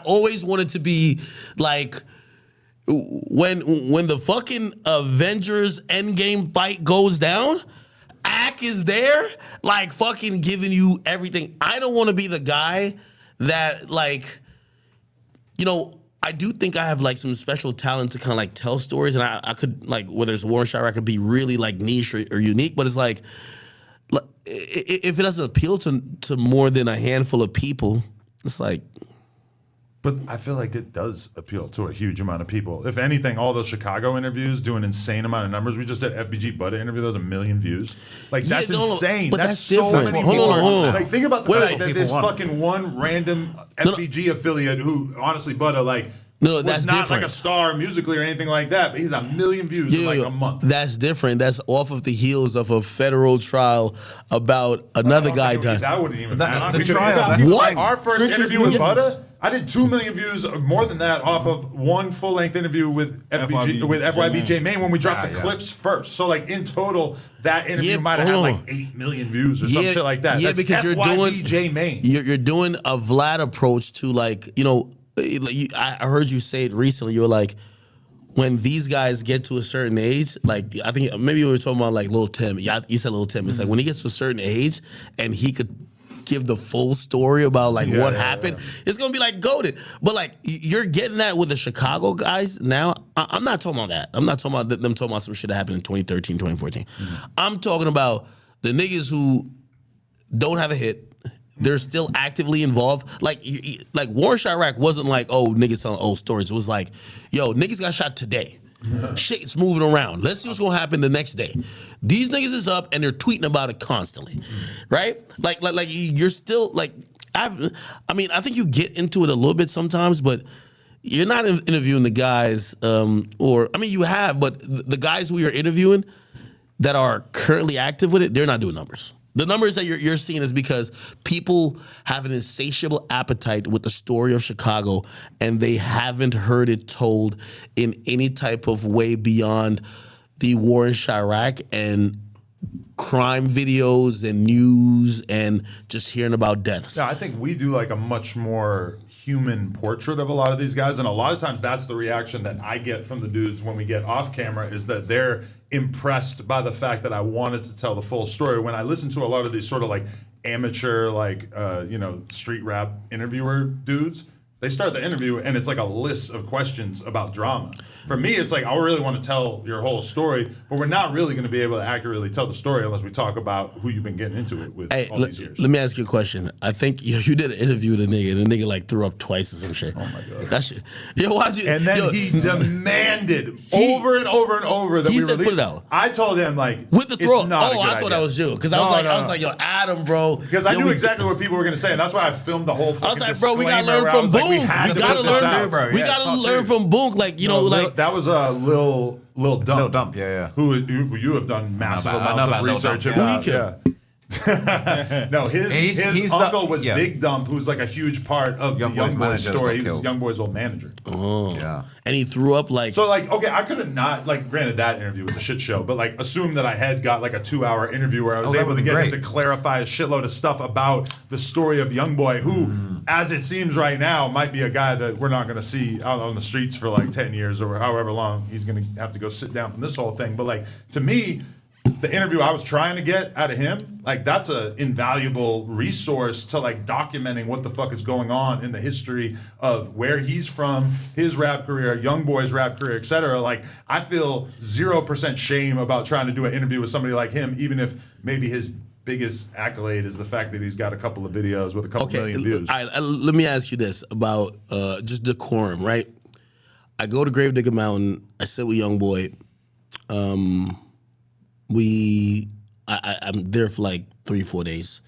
always wanted to be like, when the fucking Avengers Endgame fight goes down, Ak is there, like fucking giving you everything. I don't want to be the guy that like, you know, I do think I have like some special talent to kind of like tell stories, and I could like, whether it's Warren Shire, I could be really like niche or unique, but it's like if it doesn't appeal to more than a handful of people, it's like. But I feel like it does appeal to a huge amount of people. If anything, all those Chicago interviews do an insane amount of numbers. We just did FBG Butter interview. That was 1 million views. Like, that's insane. But that's so different. many people. Hold on. Like, think about the fact that this won. fucking one random FBG affiliate who, honestly, Butter, like, No, was that's not different. like a star musically or anything like that, but he's at 1 million views in like a month. That's different. That's off of the heels of a federal trial about another guy dying. That wouldn't even That- matter. the trial, What? Our first interview with Butter, I did 2 million views, more than that, off of one full-length interview with FYB Main when we dropped the clips first. So, like, in total, that interview might have had like 8 million views or some shit like that. Yeah, That's because you're doing FYB Main. You're doing a Vlad approach to like, you know, I heard you say it recently. You were like, when these guys get to a certain age, like I think maybe we were talking about like Lil Tim. Yeah, you said Lil Tim. It's like when he gets to a certain age and he could give the full story about like what happened, it's gonna be like goated. But like you're getting that with the Chicago guys now. I'm not talking about that. I'm not talking about them talking about some shit that happened in 2013, 2014. I'm talking about the niggas who don't have a hit. They're still actively involved. Like Warren Chirac wasn't like, oh, niggas telling old stories. It was like, yo, niggas got shot today. Shit's moving around. Let's see what's gonna happen the next day. These niggas is up and they're tweeting about it constantly, right? Like you're still like, I think you get into it a little bit sometimes, but you're not interviewing the guys, or I mean, you have, but the guys who you're interviewing that are currently active with it, they're not doing numbers. The numbers that you're seeing is because people have an insatiable appetite with the story of Chicago, and they haven't heard it told in any type of way beyond the war in Chirac and crime videos and news and just hearing about deaths. Yeah, I think we do like a much more human portrait of a lot of these guys, and a lot of times that's the reaction that I get from the dudes when we get off camera, is that they're impressed by the fact that I wanted to tell the full story. When I listen to a lot of these sort of like amateur, like street rap interviewer dudes, they start the interview and it's like a list of questions about drama. For me, it's like, I really want to tell your whole story, but we're not really going to be able to accurately tell the story unless we talk about who you've been getting into it with all these years. Let me ask you a question. I think you did an interview with a nigga, and the nigga like threw up twice or some shit. Oh my God. That shit. Yo, why'd you? And then he demanded over and over and over that he we said, release. put it out. I told him like With the throw. it's not a Oh, good I thought idea. that was you because I was like, yo, Adam, bro. Because I Yo, knew exactly what people were going to say, and that's why I filmed the whole fucking I was like, bro, we gotta disclaimer learn where I from was like, Boom. we had to gotta put this learn out. from. bro. We Yeah, gotta fuck learn you. from Boom. Like like that was a Lil Dump. Lil Dump, yeah. Who you have done massive I know amounts about of Lil research Dump, about. yeah. Yeah. No, his He's uncle was yeah. Big Dump, who's like a huge part of Young the Young Boy's Boy's manager story. got He was killed. Young Boy's old manager. Yeah. and he threw up like. So like, okay, I could have not, like, granted that interview was a shit show, but like assume that I had got like a 2-hour interview where I was that able to would've get been him to great. clarify a shitload of stuff about the story of Young Boy, who, as it seems right now, might be a guy that we're not going to see out on the streets for like 10 years or however long he's going to have to go sit down from this whole thing. But like, to me, the interview I was trying to get out of him, like, that's an invaluable resource to like documenting what the fuck is going on in the history of where he's from, his rap career, Young Boy's rap career, etc. Like, I feel 0% shame about trying to do an interview with somebody like him, even if maybe his biggest accolade is the fact that he's got a couple of videos with a couple million views. Let me ask you this about just decorum, right? I go to Gravedigger Mountain. I sit with Young Boy. I'm there for like 3-4 days.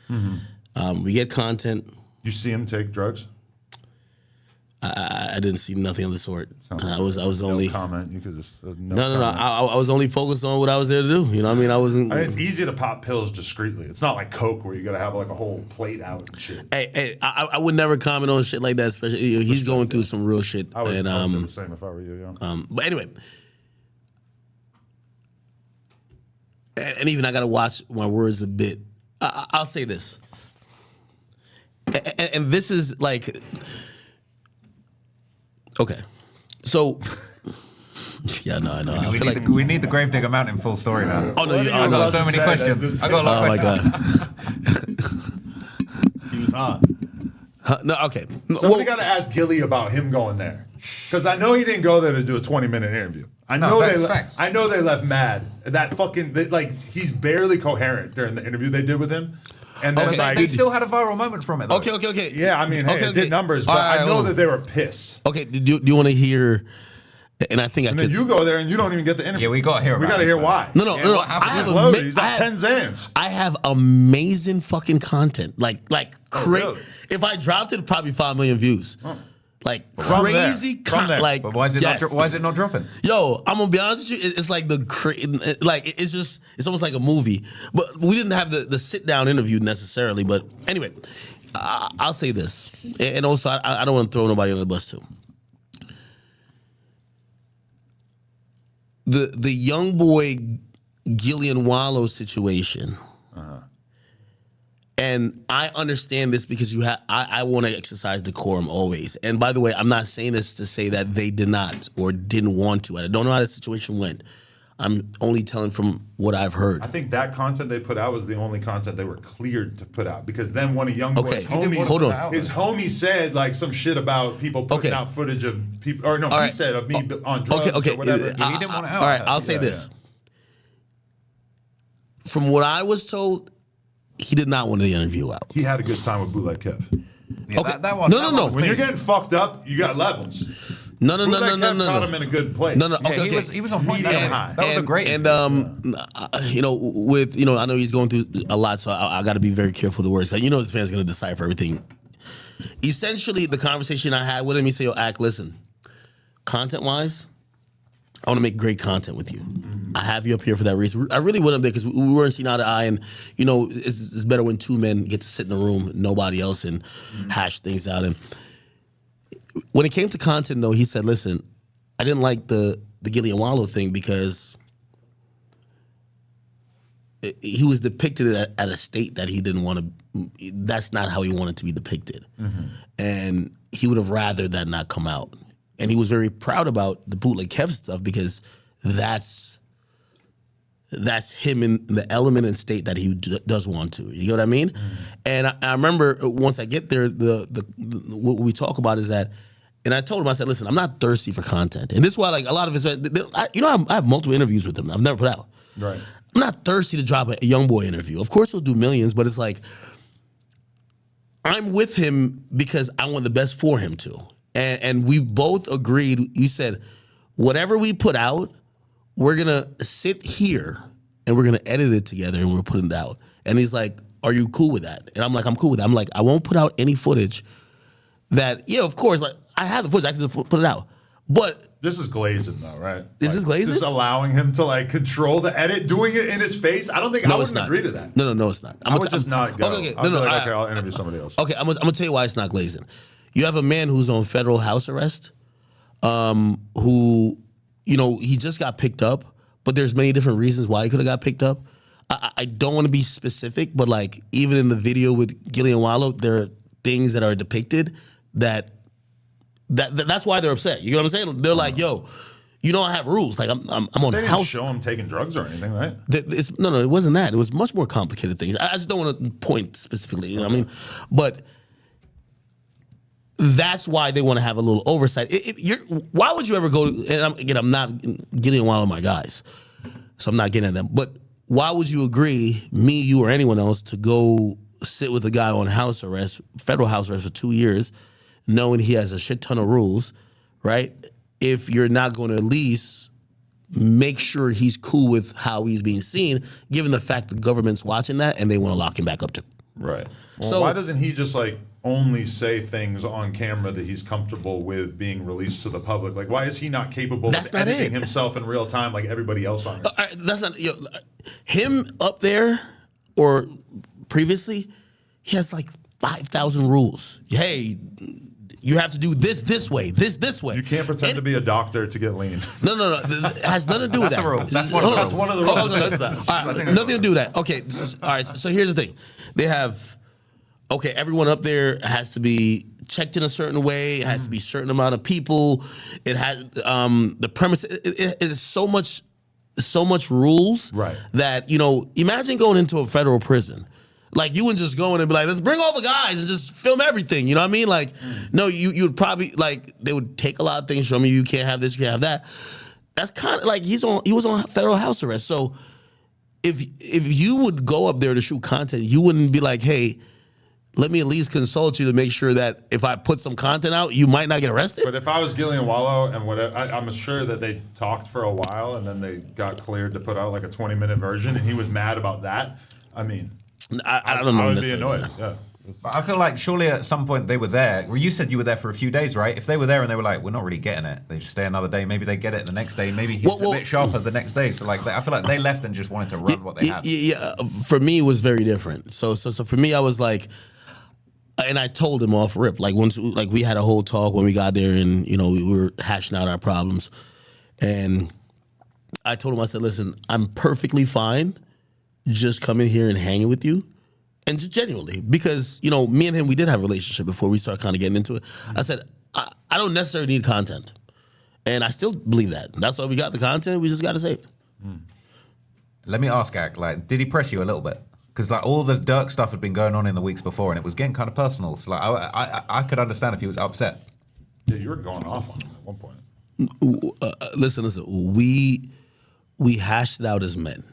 We get content. You see him take drugs? I didn't see nothing of the sort. I was No only comment. You could just no. comment. I was only focused on what I was there to do. You know what I mean? I wasn't. I mean, it's easy to pop pills discreetly. It's not like Coke where you got to have like a whole plate out and shit. Hey, I would never comment on shit like that. Especially he's going through some real shit. I would And say the same if I were you. Yeah. but anyway, and even I got to watch my words a bit. I'll say this, and this is like, okay, so yeah, I know. I feel like We need the Gravedigger Mountain full story now. oh no, I oh, got no. so many questions. I got a lot Oh of my questions. god. He was hot. No, okay. Somebody got to ask Gilly about him going there, because I know he didn't go there to do a 20-minute interview. I know facts. I know they left mad. That fucking like, he's barely coherent during the interview they did with him, and then Okay, like They still had a viral moment from it, though. Okay. yeah, I mean, hey, it did numbers, but All right, I know hold on. that they were pissed. Okay, do you want to hear? And I think I And could. then you go there and you don't even get the interview. Yeah, we got to hear We about got to this, hear though. why. No. what happened? I have He's loaded. He's I at have- 10 Zans. I have amazing fucking content. Like crazy. really? If I dropped it, probably 5 million views. Like From there. crazy. From there. Like, But why is it yes. not? Why is it not dropping? Yo, I'm gonna be honest with you. It's like it's almost like a movie. But we didn't have the sit down interview necessarily. But anyway, I'll say this, and also I don't want to throw nobody on the bus too. The Young Boy Gillian Wallow situation. And I understand this because I want to exercise decorum always. And by the way, I'm not saying this to say that they did not or didn't want to. I don't know how the situation went. I'm only telling from what I've heard. I think that content they put out was the only content they were cleared to put out, because then one of Young Boy's Okay, homies, hold on. his homie said like some shit about people putting Okay. out footage of people, or no, All he right. said of me on drugs Okay. or whatever. he didn't want it out. All right, I'll say Yeah, this. From what I was told, he did not want the interview out. He had a good time with Bootleg Kev. Yeah, Okay. that one. No, that no, one no. was When you're clean. getting fucked up, you got levels. No. Bootleg Kev caught him in a good place. No. Yeah, Okay. he was on point. Medium That high. was a great. And I know he's going through a lot, so I got to be very careful with the words. Like, you know, his fans gonna decipher everything. Essentially, the conversation I had with him, he said, "Yo, Ak, listen, content-wise, I want to make great content with you. I have you up here for that reason. I really went up there because we weren't seeing eye to eye, and it's better when two men get to sit in the room, nobody else, and hash things out. And when it came to content, though, he said, "Listen, I didn't like the Gillian Wallow thing because he was depicted at a state that he didn't want to. That's not how he wanted to be depicted, and he would have rather that not come out." And he was very proud about the bootleg Kev stuff because that's him in the element and state that he does want to. You know what I mean? And I remember once I get there, what we talk about is that, and I told him, I said, listen, I'm not thirsty for content. And this is why, like, a lot of his, I have multiple interviews with him I've never put out. Right. I'm not thirsty to drop a young boy interview. Of course he'll do millions, but it's like, I'm with him because I want the best for him too. And we both agreed, you said, whatever we put out, we're going to sit here and we're going to edit it together and we're putting it out. And he's like, are you cool with that? And I'm like, I'm cool with that. I'm like, I won't put out any footage that, yeah, of course, like I have the footage, I can just put it out. But this is glazing though, right? Is this glazing? Just allowing him to like control the edit, doing it in his face. I don't think I wouldn't agree to that. No, it's not. I would just not go. Okay, okay, I'll interview somebody else. Okay, I'm gonna tell you why it's not glazing. You have a man who's on federal house arrest, who, he just got picked up, but there's many different reasons why he could have got picked up. I don't want to be specific, but like even in the video with Gillian Wallow, there are things that are depicted that's why they're upset. You know what I'm saying? They're like, yo, I have rules. Like I'm on They didn't house. show him taking drugs or anything, right? No, it wasn't that. It was much more complicated things. I just don't want to point specifically. You know what I mean? But that's why they want to have a little oversight. Why would you ever go? And I'm not getting one of my guys, so I'm not getting at them. But why would you agree, me, you, or anyone else, to go sit with a guy on house arrest, federal house arrest for 2 years, knowing he has a shit ton of rules, right? If you're not going to at least make sure he's cool with how he's being seen, given the fact the government's watching that and they want to lock him back up too. Right. Well, So why doesn't he just like only say things on camera that he's comfortable with being released to the public? Like, why is he not capable That's of not editing it. himself in real time like everybody else on it? That's not him up there or previously. He has like 5,000 rules. Hey, you have to do this way, this way. You can't pretend to be a doctor to get lean. No. It has nothing to do with That's that. a rule. That's one of That's one of the rules. All right, nothing to do with that. Okay, all right. So here's the thing. They have, everyone up there has to be checked in a certain way. It has to be a certain amount of people. It has the premise. It is so much rules. Right. That imagine going into a federal prison. Like, you wouldn't just go in and be like, let's bring all the guys and just film everything. You know what I mean? Like, no, you would probably, like, they would take a lot of things, show me you can't have this, you can't have that. That's kind of like, he was on federal house arrest. So if you would go up there to shoot content, you wouldn't be like, hey, let me at least consult you to make sure that if I put some content out, you might not get arrested. But if I was Gillian Wallow and whatever, I'm sure that they talked for a while and then they got cleared to put out like a 20-minute version and he was mad about that. I mean, I don't know. I would be necessarily. annoyed. Yeah. But I feel like surely at some point they were there. Well, you said you were there for a few days, right? If they were there and they were like, we're not really getting it, they just stay another day. Maybe they get it the next day. Maybe he's a bit sharper the next day. So like, I feel like they left and just wanted to run what they had. Yeah, for me, it was very different. So for me, I was like, and I told him off rip. Like once, like we had a whole talk when we got there, and we were hashing out our problems, and I told him, I said, listen, I'm perfectly fine just coming here and hanging with you. And just genuinely, because, me and him, we did have a relationship before we started kind of getting into it. I said, I don't necessarily need content. And I still believe that. That's why we got the content. We just got to say it. Let me ask, Ak, like, did he press you a little bit? Because like all the Dirk stuff had been going on in the weeks before and it was getting kind of personal. So like, I could understand if he was upset. Yeah, you were going off on him at one point. Listen, we hashed it out as men.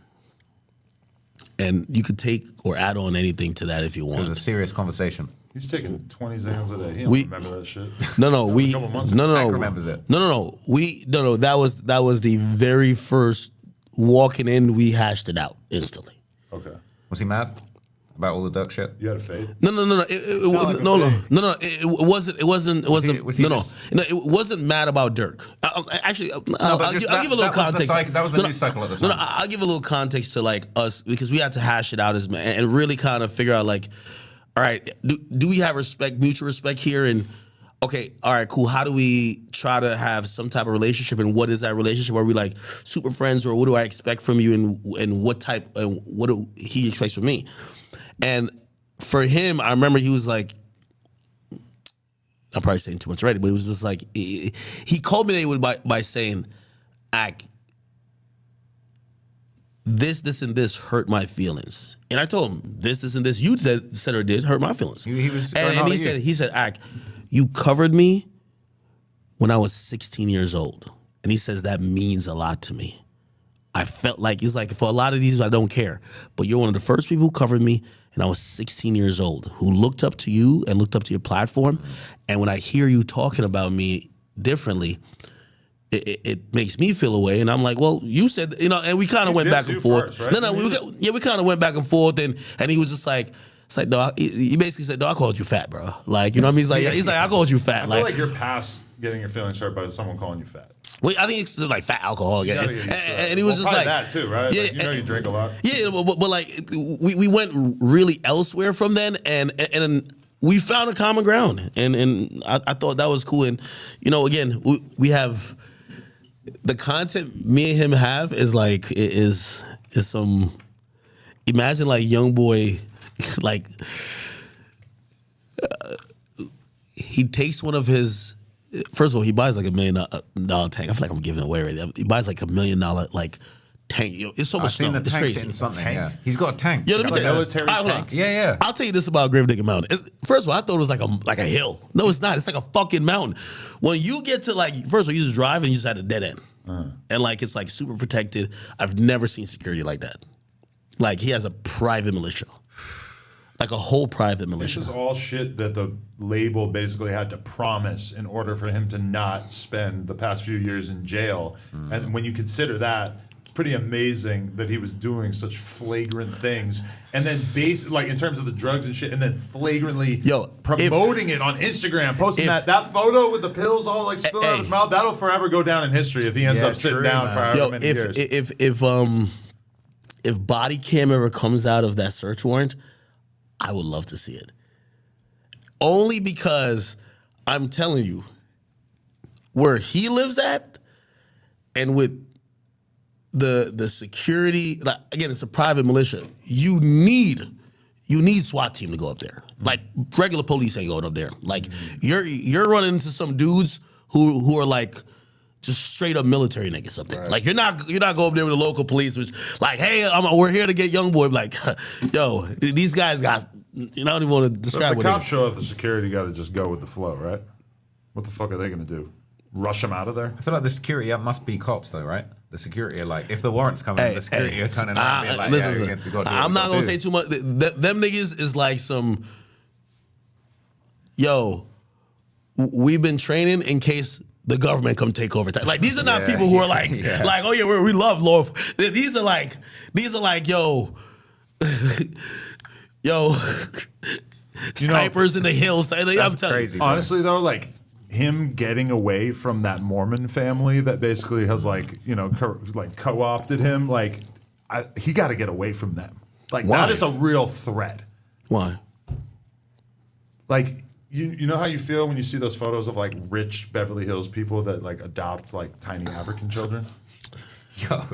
And you could take or add on anything to that if you want. It was a serious conversation. He's taking 20 Xans a day. He don't remember that shit. No. Ak remembers it. No. That was the very first walking in. We hashed it out instantly. Okay. Was he mad? about all the Dirk shit? You had a fade? No. like a It wasn't. was he No. just- It wasn't mad about Dirk. Actually, I'll but give just a little that context. that was the news cycle at the time. No, I'll give a little context to like us because we had to hash it out as and really kind of figure out like, all right, do we have respect, mutual respect here, and okay, all right, cool. How do we try to have some type of relationship, and what is that relationship? Are we like super friends, or what do I expect from you, and what type, and what do he expects from me? And for him, I remember he was like, I'm probably saying too much already, but it was just like he culminated by saying, "Ak, this, and this hurt my feelings." And I told him, this, and this you said or did hurt my feelings. He was and going on he at you. said, Ak, you covered me when I was 16 years old. And he says that means a lot to me. I felt like, he's like, for a lot of these, I don't care. But you're one of the first people who covered me, and I was 16 years old, who looked up to you and looked up to your platform. And when I hear you talking about me differently, it makes me feel away. And I'm like, well, you said, and we kind of went back and forth. First, right? We kind of went back and forth. And he was just like, it's like, no, he basically said, no, I called you fat, bro. Like, you know what I mean? He's like, I called you fat. I feel like you're past getting your feelings hurt by someone calling you fat. Well, I think it's like fat alcohol. Yeah. And he was just probably like that too, right? Yeah, Like, you drink a lot. Yeah, but like we went really elsewhere from then, and we found a common ground, and I thought that was cool. And again, we have the content me and him have is like is some. Imagine like young boy, like he takes one of his. First of all, he buys like $1 million tank. I feel like I'm giving it away right now. He buys like $1 million like tank. It's so much I've seen snow. the It's tank crazy. sitting something. Yeah. He's got a tank. Yo, let me Like tell you. military Hold on. tank. Yeah. I'll tell you this about Grave Digger Mountain. First of all, I thought it was like a hill. No, it's not. It's like a fucking mountain. When you get to like, first of all, you just drive and you just had a dead end. And like, it's like super protected. I've never seen security like that. Like, he has a private militia. Like a whole private militia. This is all shit that the label basically had to promise in order for him to not spend the past few years in jail. And when you consider that, it's pretty amazing that he was doing such flagrant things. And then like in terms of the drugs and shit, and then flagrantly promoting it on Instagram, posting that photo with the pills all like spilling out of his mouth, that'll forever go down in history if he ends up sitting down for however many years. If body cam ever comes out of that search warrant, I would love to see it. Only because I'm telling you, where he lives at, and with the security, like, again, it's a private militia. You need SWAT team to go up there. Like regular police ain't going up there. Like you're running into some dudes who are like just straight up military niggas up there. Right. Like you're not going up there with the local police, which like, hey, we're here to get young boy. Like, yo, these guys got. You don't even want to describe. So if the cops show up, the security got to just go with the flow, right? What the fuck are they going to do? Rush them out of there? I feel like the security must be cops, though, right? The security are like, if the warrants come in, the security are turning around and being like, listen, I'm not going to say too much. Them niggas is like some, yo, we've been training in case the government come take over. Like, these are not people who are like, oh yeah, we love law. These are like, yo, snipers in the hills. I'm telling crazy, you. Honestly, though, like him getting away from that Mormon family that basically has like, co-opted him, like he got to get away from them. Like that is a real threat. Why? Like you know how you feel when you see those photos of like rich Beverly Hills people that like adopt like tiny African children? Yo.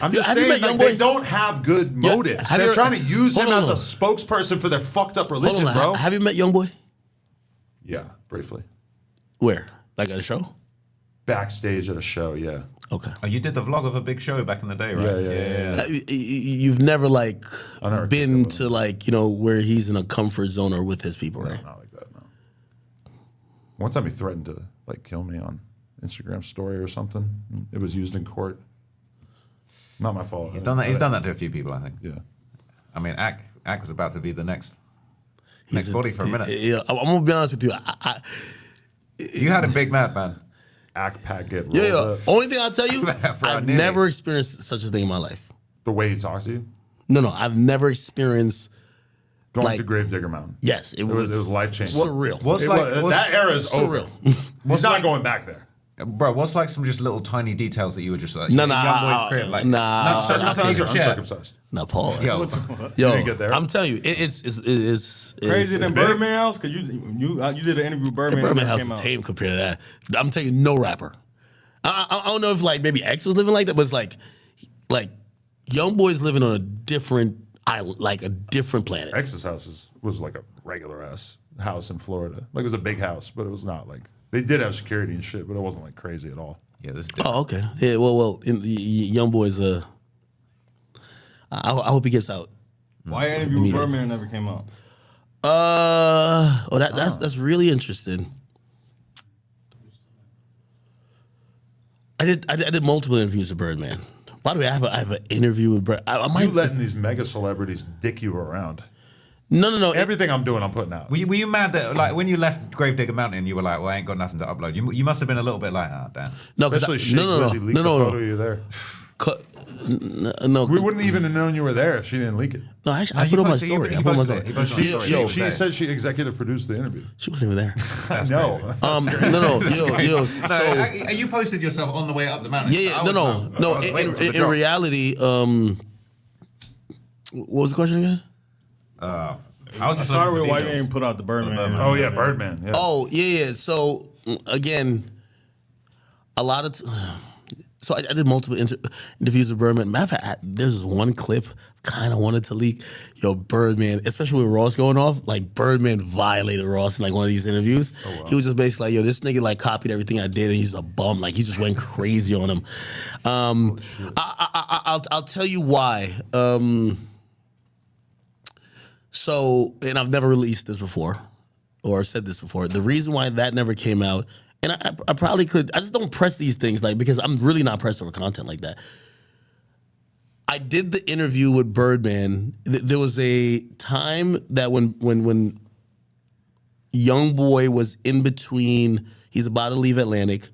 I'm just saying, like, they don't have good motives. They're trying to use him as a spokesperson for their fucked up religion, bro. Have you met Youngboy? Yeah, briefly. Where? Like at a show? Backstage at a show, yeah. Okay. Oh, you did the vlog of a big show back in the day, right? Yeah. You've never like been to like, where he's in a comfort zone or with his people, right? Not like that, no. One time he threatened to like kill me on Instagram story or something. It was used in court. Not my fault. He's done that. He's done that to a few people, I think. Yeah. I mean, Ak was about to be the next body for a minute. Yeah, I'm gonna be honest with you. You had a big mad, man. Ak pack get rolled Yeah. up. Only thing I'll tell you, I've never experienced such a thing in my life. The way he talked to you? No, I've never experienced Going to Gravedigger Mountain. Yes, It was life changing. surreal. That era is over. He's not going back there. Bro, what's like some just little tiny details that you were just like, No, young boy's crib, like, nah. nothing you could share. Uncircumcised. No, pause. Yo, Yo, didn't get there. I'm telling you, it's Crazier than big. Birdman House? Because you did an interview with Birdman. Birdman that House came is out. tame compared to that. I'm telling you, no rapper. I don't know if like maybe X was living like that, but it's like young boys living on a different island, like a different planet. X's house was like a regular ass house in Florida. Like it was a big house, but it was not like they did have security and shit, but it wasn't like crazy at all. Yeah, this is Oh, okay. Yeah, well, young boys. I hope he gets out. Why interview with Birdman never came out? That's really interesting. I did multiple interviews with Birdman. By the way, I have an interview with Bird. I might You letting these mega celebrities dick you around. No. Everything I'm doing, I'm putting out. Were you mad that like when you left Gravedigger Mountain, you were like, well, I ain't got nothing to upload. You must have been a little bit like, oh damn. No, because Especially Sheik Wizzy leaked the photo of you there. No, We wouldn't even have known you were there if she didn't leak it. no. Actually, No, I you put on my posted- story. you I put on my posted it. story. You posted it on Yo, story. She said she executive produced the interview. she wasn't even there. No. No. Yo. No, So you posted yourself on the way up the mountain. yeah. I was No. I was waiting for the In drop. reality, what was the question again? I was I just started looking with for why you details. ain't put out the Birdman. Oh yeah, Birdman. Yeah. Oh yeah. So again, a lot of. So I did multiple interviews with Birdman. Matter of fact, there's this one clip kind of wanted to leak. Yo, Birdman, especially with Ross going off, like Birdman violated Ross in like one of these interviews. Oh, wow. He was just basically like, yo, this nigga like copied everything I did and he's a bum. Like he just went crazy on him. I'll tell you why. So, and I've never released this before or said this before. The reason why that never came out, and I probably could, I just don't press these things like because I'm really not pressed over content like that. I did the interview with Birdman. There was a time that when Young Boy was in between, he's about to leave Atlantic.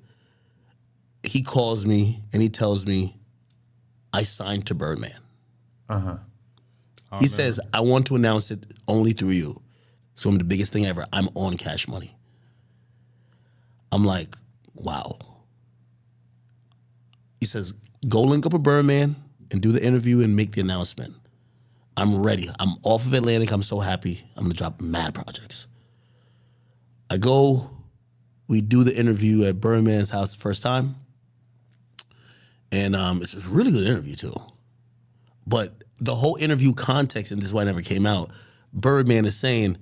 He calls me and he tells me, I signed to Birdman. He says, I want to announce it only through you. So I'm the biggest thing ever. I'm on Cash Money. I'm like, wow. He says, go link up with Birdman and do the interview and make the announcement. I'm ready. I'm off of Atlantic. I'm so happy. I'm going to drop mad projects. I go, we do the interview at Birdman's house the first time. And it's a really good interview too. But the whole interview context, and this is why it never came out, Birdman is saying,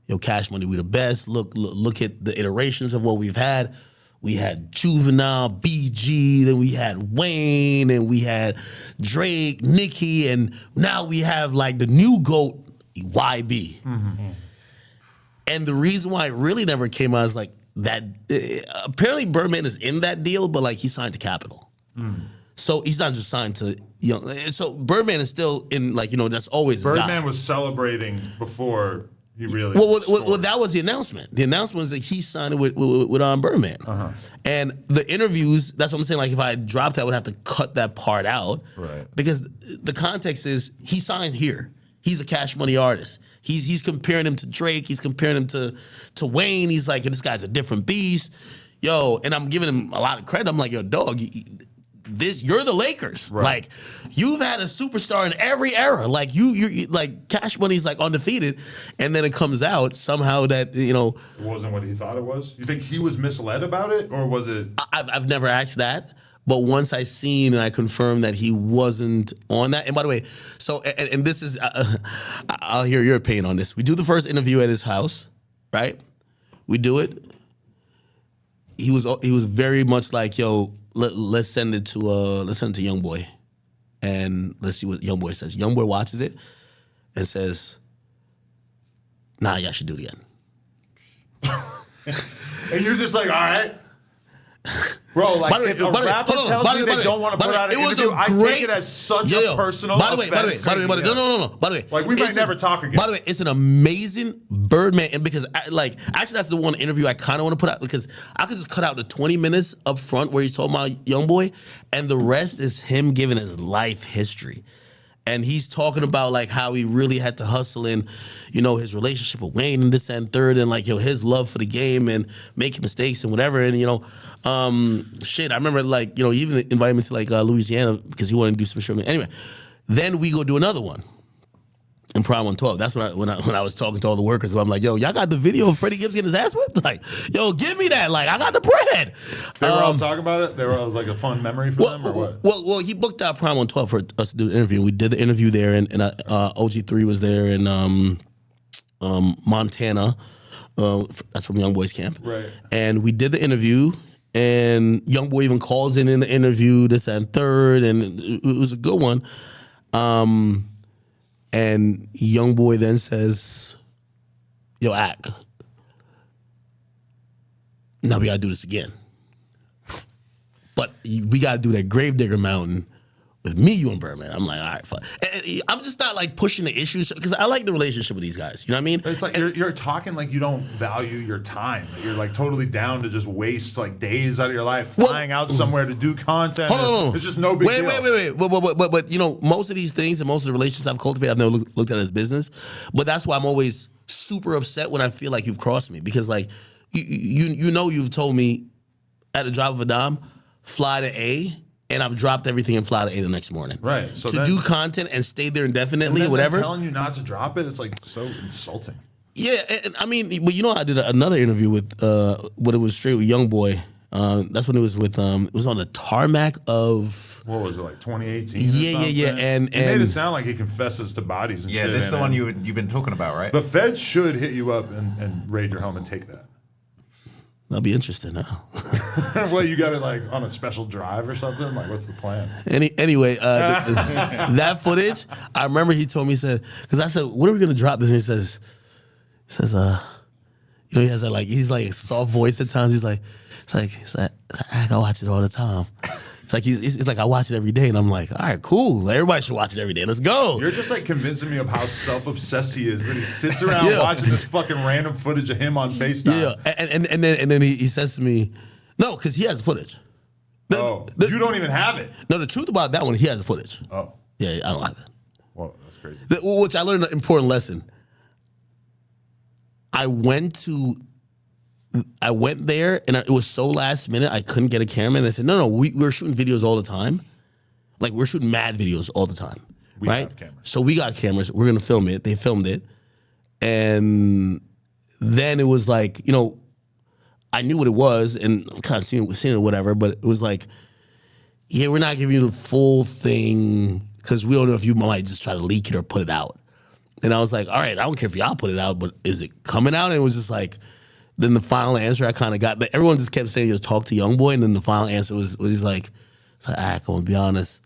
yo, Cash Money, we the best. Look at the iterations of what we've had. We had Juvenile, BG, then we had Wayne, and we had Drake, Nicki, and now we have like the new GOAT, YB. Mm-hmm. And the reason why it really never came out is like that, apparently Birdman is in that deal, but like he signed to Capitol. So he's not just signed to Young. So Birdman is still in, like, you know, that's always his guy. Birdman was celebrating before he really. Well, that was the announcement. The announcement was that he signed with Birdman. And the interviews, that's what I'm saying. Like, if I dropped that, I would have to cut that part out. Right. Because the context is he signed here. He's a Cash Money artist. He's comparing him to Drake. He's comparing him to Wayne. He's like, this guy's a different beast. Yo, and I'm giving him a lot of credit. I'm like, yo, dog, you're the Lakers. Right. Like, you've had a superstar in every era. Like, you like Cash Money's like undefeated, and then it comes out somehow that, you know, It wasn't what he thought it was. You think he was misled about it, or was it? I've never asked that. But once I seen and I confirmed that he wasn't on that. And by the way, so and this is I'll hear your opinion on this. We do the first interview at his house, right? We do it. He was very much like, yo, let's send it to Young Boy, and let's see what Young Boy says. Young Boy watches it and says, "Nah, y'all should do it again." And you're just like, all right. Bro, like, if a rapper tells me they don't want to put out an interview, I take it as such a personal offense. By the way, no. By the way, like, we might never talk again. By the way, it's an amazing Birdman, and because actually that's the one interview I kind of want to put out, because I could just cut out the 20 minutes up front where he's talking about Young Boy, and the rest is him giving his life history. And he's talking about like how he really had to hustle in, his relationship with Wayne and this and third, and like his love for the game and making mistakes and whatever. And I remember like he even invited me to like Louisiana because he wanted to do some shit. Anyway, then we go do another one. In Prime 112, that's when I was talking to all the workers. I'm like, yo, y'all got the video of Freddie Gibbs getting his ass whipped? Like, yo, give me that. Like, I got the bread. They were all talking about it? It was like a fun memory for them or what? Well, he booked out Prime 112 for us to do the interview. We did the interview there, and OG3 was there in Montana. That's from Young Boys Camp. Right. And we did the interview, and Young Boy even calls in the interview, this and third, and it was a good one. And Young Boy then says, yo, Ak, now we got to do this again. But we got to do that Gravedigger Mountain with me, you, and Birdman. I'm like, all right, fuck. And I'm just not like pushing the issues because I like the relationship with these guys. You know what I mean? It's like you're talking like you don't value your time. You're like totally down to just waste like days out of your life flying out somewhere to do content. Hold on. It's just no big deal. Wait. But most of these things and most of the relationships I've cultivated, I've never looked at it as business. But that's why I'm always super upset when I feel like you've crossed me because like you've told me at the drop of a dime, fly to A. And I've dropped everything and fly to A the next morning. Right. So to do content and stay there indefinitely, whatever. Telling you not to drop it, it's like so insulting. Yeah, and I mean, but I did another interview with when it was straight with Young Boy. That's when it was with it was on the tarmac of what was it like 2018? Yeah. And he made it sound like he confesses to bodies and shit. Yeah, this is the one you've been talking about, right? The feds should hit you up and raid your home and take that. That'll be interesting, huh? Well, you got it like on a special drive or something? Like, what's the plan? Anyway, that footage, I remember he told me, he said, because I said, when are we going to drop this? And he says, he has that like, he's like a soft voice at times. He's like, I watch it all the time. It's like I watch it every day, and I'm like, all right, cool. Everybody should watch it every day. Let's go. You're just like convincing me of how self-obsessed he is that he sits around watching this fucking random footage of him on FaceTime. Yeah, and then he says to me, no, because he has the footage. You don't even have it. No, the truth about that one, he has the footage. Oh, yeah, I don't have it. Well, that's crazy. Which I learned an important lesson. I went there, and it was so last minute, I couldn't get a camera. And they said, no, we're shooting videos all the time. Like, we're shooting mad videos all the time. We right? have cameras. So we got cameras. We're going to film it. They filmed it. And then it was like, I knew what it was, and I'm kind of seeing it or whatever, but it was like, yeah, we're not giving you the full thing because we don't know if you might just try to leak it or put it out. And I was like, all right, I don't care if y'all put it out, but is it coming out? And it was just like, then the final answer I kind of got, but everyone just kept saying, just talk to Young Boy, and then the final answer was he's like, I'm going to be honest,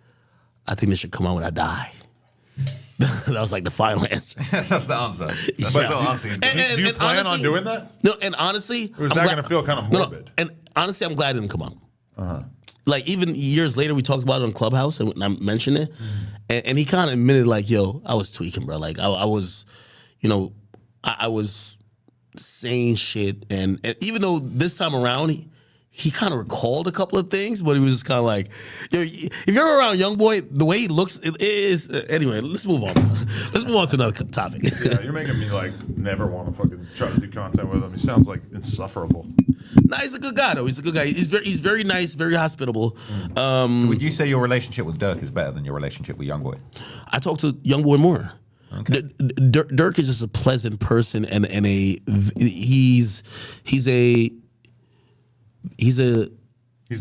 I think this should come out when I die. That was like the final answer. That's the answer. That's the answer. Do you plan on doing that? No, and honestly, or is that going to feel kind of morbid? No, and honestly, I'm glad it didn't come out. Like even years later, we talked about it on Clubhouse, and I mentioned it, and he kind of admitted like, "Yo, I was tweaking, bro. Like I was, I was saying shit, and even though this time around." He kind of recalled a couple of things, but he was just kind of like, if you're ever around Young Boy, the way he looks, it is. Anyway, let's move on. Let's move on to another topic. Yeah, you're making me like never want to fucking try to do content with him. He sounds like insufferable. Nah, he's a good guy though. He's a good guy. He's very nice, very hospitable. So would you say your relationship with Dirk is better than your relationship with Young Boy? I talk to Young Boy more. Okay. Dirk is just a pleasant person, and he's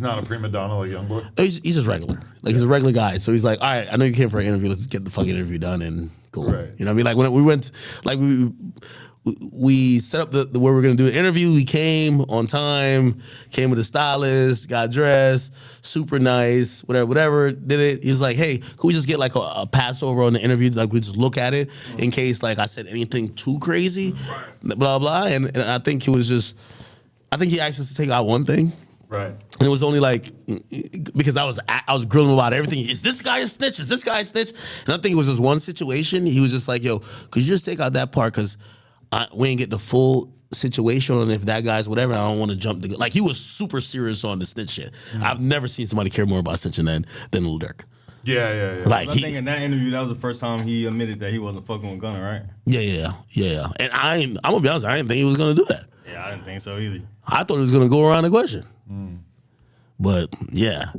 not a prima donna like Young Boy. He's just regular. Like he's a regular guy. So he's like, all right, I know you came for an interview. Let's get the fucking interview done and cool. Right. You know what I mean? Like when we went, like we set up the where we're gonna do the interview. We came on time. Came with a stylist. Got dressed. Super nice. Whatever. Did it. He was like, hey, could we just get like a Passover on the interview? Like we just look at it in case like I said anything too crazy. Blah blah. And I think he was just. I think he asked us to take out one thing. Right. And it was only like, because I was grilling him about everything. Is this guy a snitch? Is this guy a snitch? And I think it was just one situation. He was just like, yo, could you just take out that part? Because we ain't get the full situation on if that guy's whatever. I don't want to jump the gun. Like, he was super serious on the snitch shit. I've never seen somebody care more about snitching than Lil Durk. Yeah. Like I think in that interview, that was the first time he admitted that he wasn't fucking with Gunna, right? yeah. And I'm gonna be honest, I didn't think he was gonna do that. Yeah, I didn't think so either. I thought he was gonna go around the question. But yeah,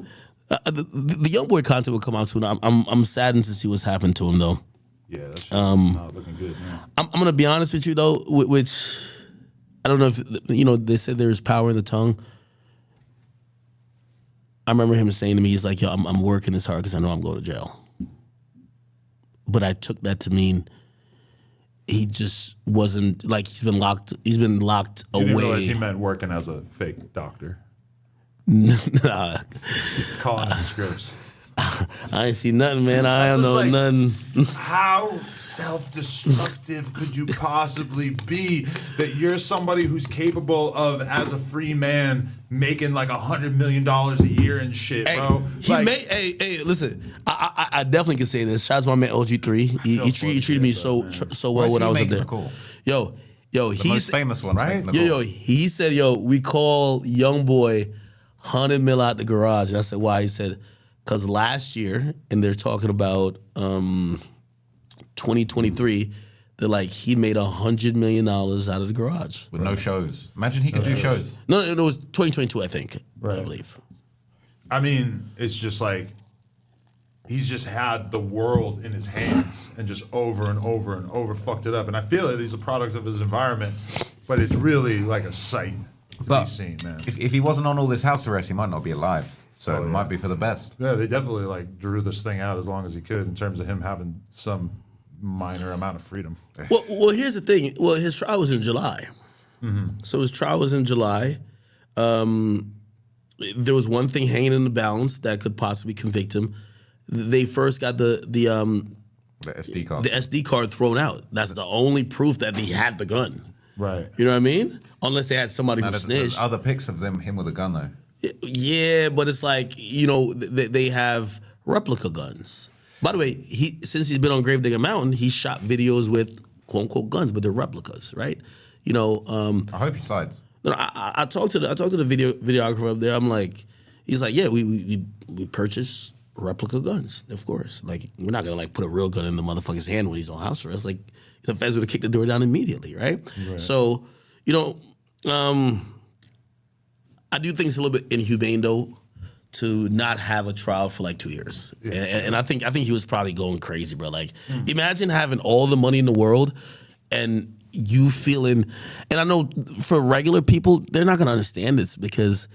the young boy content will come out soon. I'm saddened to see what's happened to him though. Yeah, that shit's not looking good, man. I'm gonna be honest with you though, which I don't know if they said there's power in the tongue. I remember him saying to me, he's like, "Yo, I'm working this hard because I know I'm going to jail." But I took that to mean he just wasn't like he's been locked away. Didn't realize he meant working as a fake doctor. Nah, Calling in scripts. I ain't see nothing, man. I don't know like- nothing. How self-destructive could you possibly be that you're somebody who's capable of, as a free man, making like $100 million a year and shit, bro? Hey, listen. I definitely can say this. Shout out to my man OG3. He treated me so well when I was up there. Yo, The he's most famous one, right? Yo, he said, we call young boy 100 mil out the garage. And I said, why? He said, because last year, and they're talking about 2023, they're like, he made $100 million out of the garage. With no shows. Imagine he could do shows. No, it was 2022, I think, I believe. I mean, it's just like he's just had the world in his hands and just over and over fucked it up. And I feel that he's a product of his environment, but it's really like a sight to be seen, man. If he wasn't on all this house arrest, he might not be alive. So it might be for the best. Yeah, they definitely like drew this thing out as long as he could in terms of him having some minor amount of freedom. Well, here's the thing. Well, his trial was in July. So his trial was in July. There was one thing hanging in the balance that could possibly convict him. They first got the SD card. The SD card thrown out. That's the only proof that he had the gun. Right. You know what I mean? Unless they had somebody who There's snitched. other pics of him with a gun though. Yeah, but it's like, they have replica guns. By the way, since he's been on Gravedigger Mountain, he shot videos with quote unquote guns, but they're replicas, right? I hope he slides. No, I talked to the videographer up there. I'm like, he's like, yeah, we purchase replica guns, of course. Like, we're not gonna like put a real gun in the motherfucker's hand when he's on house arrest. Like, the feds would have kicked the door down immediately, right? So, I do think it's a little bit inhumane though to not have a trial for like 2 years. And I think he was probably going crazy, bro. Like, imagine having all the money in the world and you feeling, and I know for regular people, they're not gonna understand this because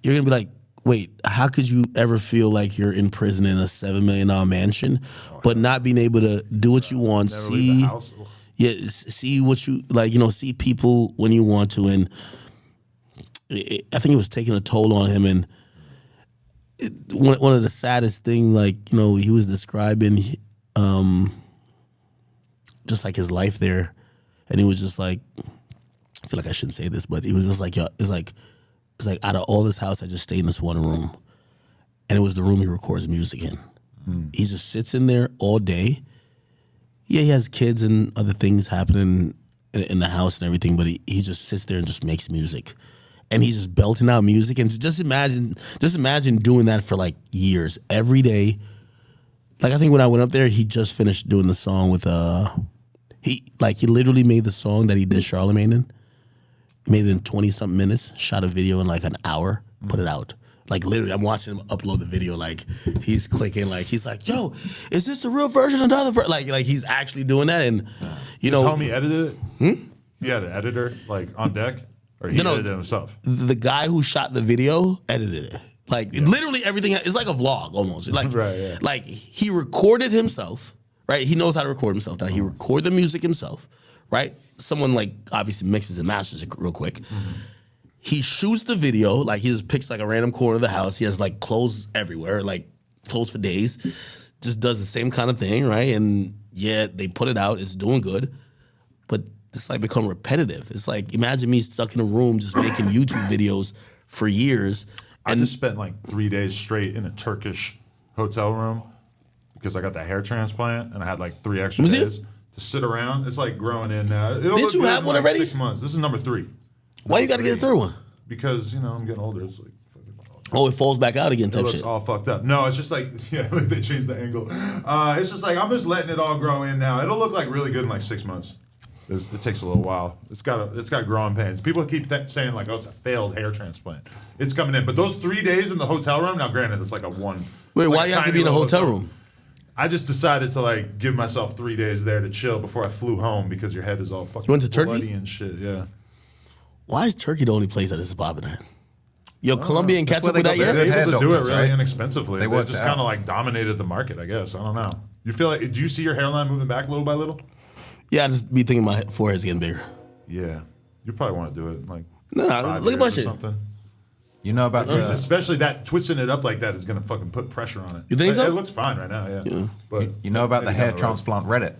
you're gonna be like, wait, how could you ever feel like you're in prison in a $7 million mansion, but not being able to do what you want, see what you like, see people when you want to, and I think it was taking a toll on him. And one of the saddest things, like, he was describing just like his life there, and he was just like, I feel like I shouldn't say this, but he was just like, it's like out of all this house, I just stayed in this one room, and it was the room he records music in. He just sits in there all day. Yeah, he has kids and other things happening in the house and everything, but he just sits there and just makes music. And he's just belting out music, and just imagine doing that for like years, every day. Like, I think when I went up there, he just finished doing the song with he literally made the song that he did Charlemagne in. Made it in 20-something minutes, shot a video in like an hour, put it out. Like, literally, I'm watching him upload the video. Like, he's clicking. Like, he's like, "Yo, is this the real version or the other version?" Like he's actually doing that. And His homie edited it. He had an editor like on deck, or he edited it himself. The guy who shot the video edited it. Like, literally everything. It's like a vlog almost. Like, like he recorded himself. Right, he knows how to record himself. Now he recorded the music himself. Right, someone like obviously mixes and masters it real quick. He shoots the video, like he just picks like a random corner of the house. He has like clothes everywhere, like clothes for days. Just does the same kind of thing, right? And yeah, they put it out. It's doing good, but it's like become repetitive. It's like, imagine me stuck in a room just making YouTube videos for years. I just spent like 3 days straight in a Turkish hotel room because I got that hair transplant and I had like 3 extra days to sit around. It's like growing in now. Did you have one already? 6 months. This is number 3. Why you got to get a third one? Because, I'm getting older. It's like, Oh, it falls back out again It type looks shit. all fucked up. No, it's just like, yeah, like they changed the angle. It's just like, I'm just letting it all grow in now. It'll look like really good in like 6 months. It takes a little while. It's got growing pains. People keep saying like, oh, it's a failed hair transplant. It's coming in. But those 3 days in the hotel room, now granted, it's like a one. Wait, why like you have to be in a hotel room? I just decided to like give myself 3 days there to chill before I flew home because your head is all fucking You went to Turkey? bloody and shit. Yeah. Why is Turkey the only place that is popping at? Yo, Colombia and catch where up with they that got yet? their They're able to do it doctors, really right? inexpensively. They worked just it kind out. of like dominated the market, I guess. I don't know. You feel like, do you see your hairline moving back little by little? Yeah, I just be thinking my forehead's getting bigger. Yeah. You probably want to do it in like No, 5 look at my years or shit. something. You know about the Especially that twisting it up like that is gonna fucking put pressure on it. You think so? It looks fine right now, yeah. But you know about the maybe hair down the road. transplant Reddit.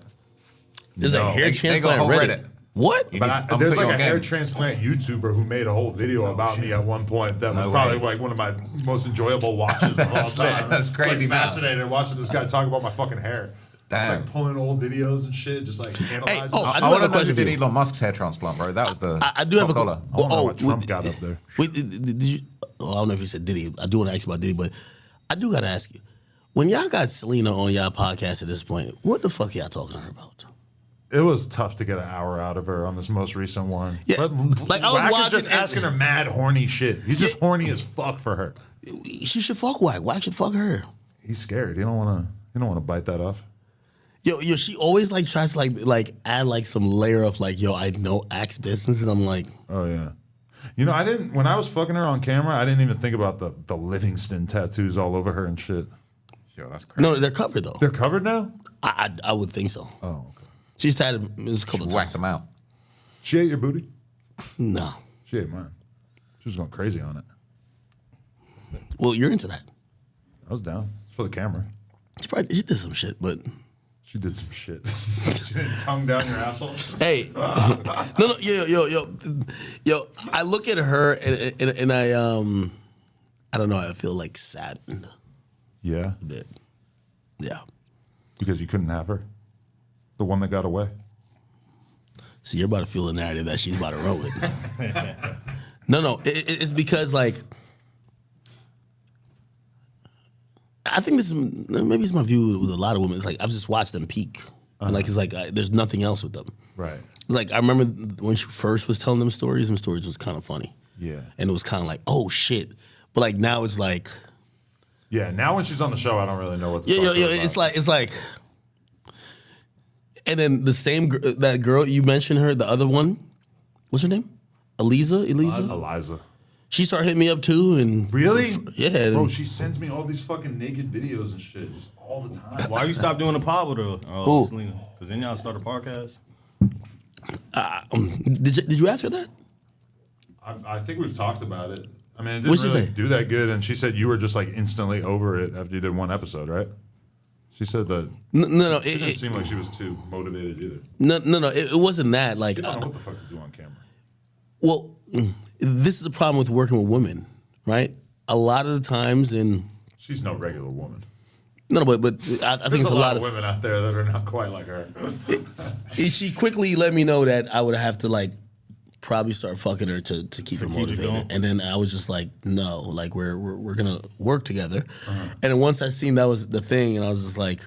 There's a hair They got transplant a whole Reddit. Reddit. What? You But need to- I'm there's putting like on a hair game. transplant YouTuber who made a whole video about me at one point. That was No probably way. like one of my most enjoyable watches of all time. That's crazy, Like, man. fascinated watching this guy talk about my fucking hair. Damn. Like pulling old videos and shit, just like analyzing. oh, shit. I do I have want a to know who question for did you. Elon Musk's hair transplant, bro. That was the. I do have a top dollar. I wanna know what Trump wait, got up there. Wait, did you? Well, I don't know if you said Diddy. I do want to ask you about Diddy, but I do got to ask you. When y'all got Selena on y'all podcast at this point, what the fuck y'all talking to her about? It was tough to get an hour out of her on this most recent one. Yeah, But like, I was Wack is watching just and- asking her mad horny shit. He's just horny as fuck for her. She should fuck Wack. Wack should fuck her. He's scared. He don't want to bite that off. Yo, she always like tries to like add like some layer of like, yo, I know Axe business, and I'm like, Oh yeah. You know, I didn't when I was fucking her on camera. I didn't even think about the Livingston tattoos all over her and shit. Yo, that's crazy. no, they're covered though. They're covered now. I would think so. Oh, okay. She's had it a couple of Whack times. them out. She ate your booty. No, She ate mine. She was going crazy on it. well, you're into that. I was down. It's for the camera. She did some shit, but She did some shit. She didn't tongue down your asshole. hey, no, yo, I look at her and I don't know. I feel like saddened Yeah, a bit. Yeah. because you couldn't have her. The one that got away. See, you're about to feel the narrative that she's about to roll with. No, it's because like I think this maybe it's my view with a lot of women. It's like I've just watched them peak, and like it's like there's nothing else with them. Right. Like I remember when she first was telling them stories was kind of funny. Yeah. And it was kind of like, oh shit, but like now it's like, Yeah. Now when she's on the show, I don't really know what. To yeah, talk to her about. it's like, and then the same that girl you mentioned her, the other one, what's her name? Eliza. Eliza. She started hitting me up too, and Really? yeah, Bro, she sends me all these fucking naked videos and shit just all the time. Why you stop doing the pod with her, Who? Selena? Because then y'all start a podcast. Did you ask her that? I think we've talked about it. I mean, it What'd didn't she really say? do that good. And she said you were just like instantly over it after you did one episode, right? She said that No. she didn't seem like she was too motivated either. No. It wasn't that. Like, You don't know what the fuck to do on camera. well, this is the problem with working with women, right? A lot of the times, She's no regular woman. but I think There's it's a a lot of women out there that are not quite like her. She quickly let me know that I would have to like probably start fucking her to keep her keep it motivated, going. and then I was just like, no, like we're gonna work together, Uh-huh. and then once I seen that was the thing, and I was just like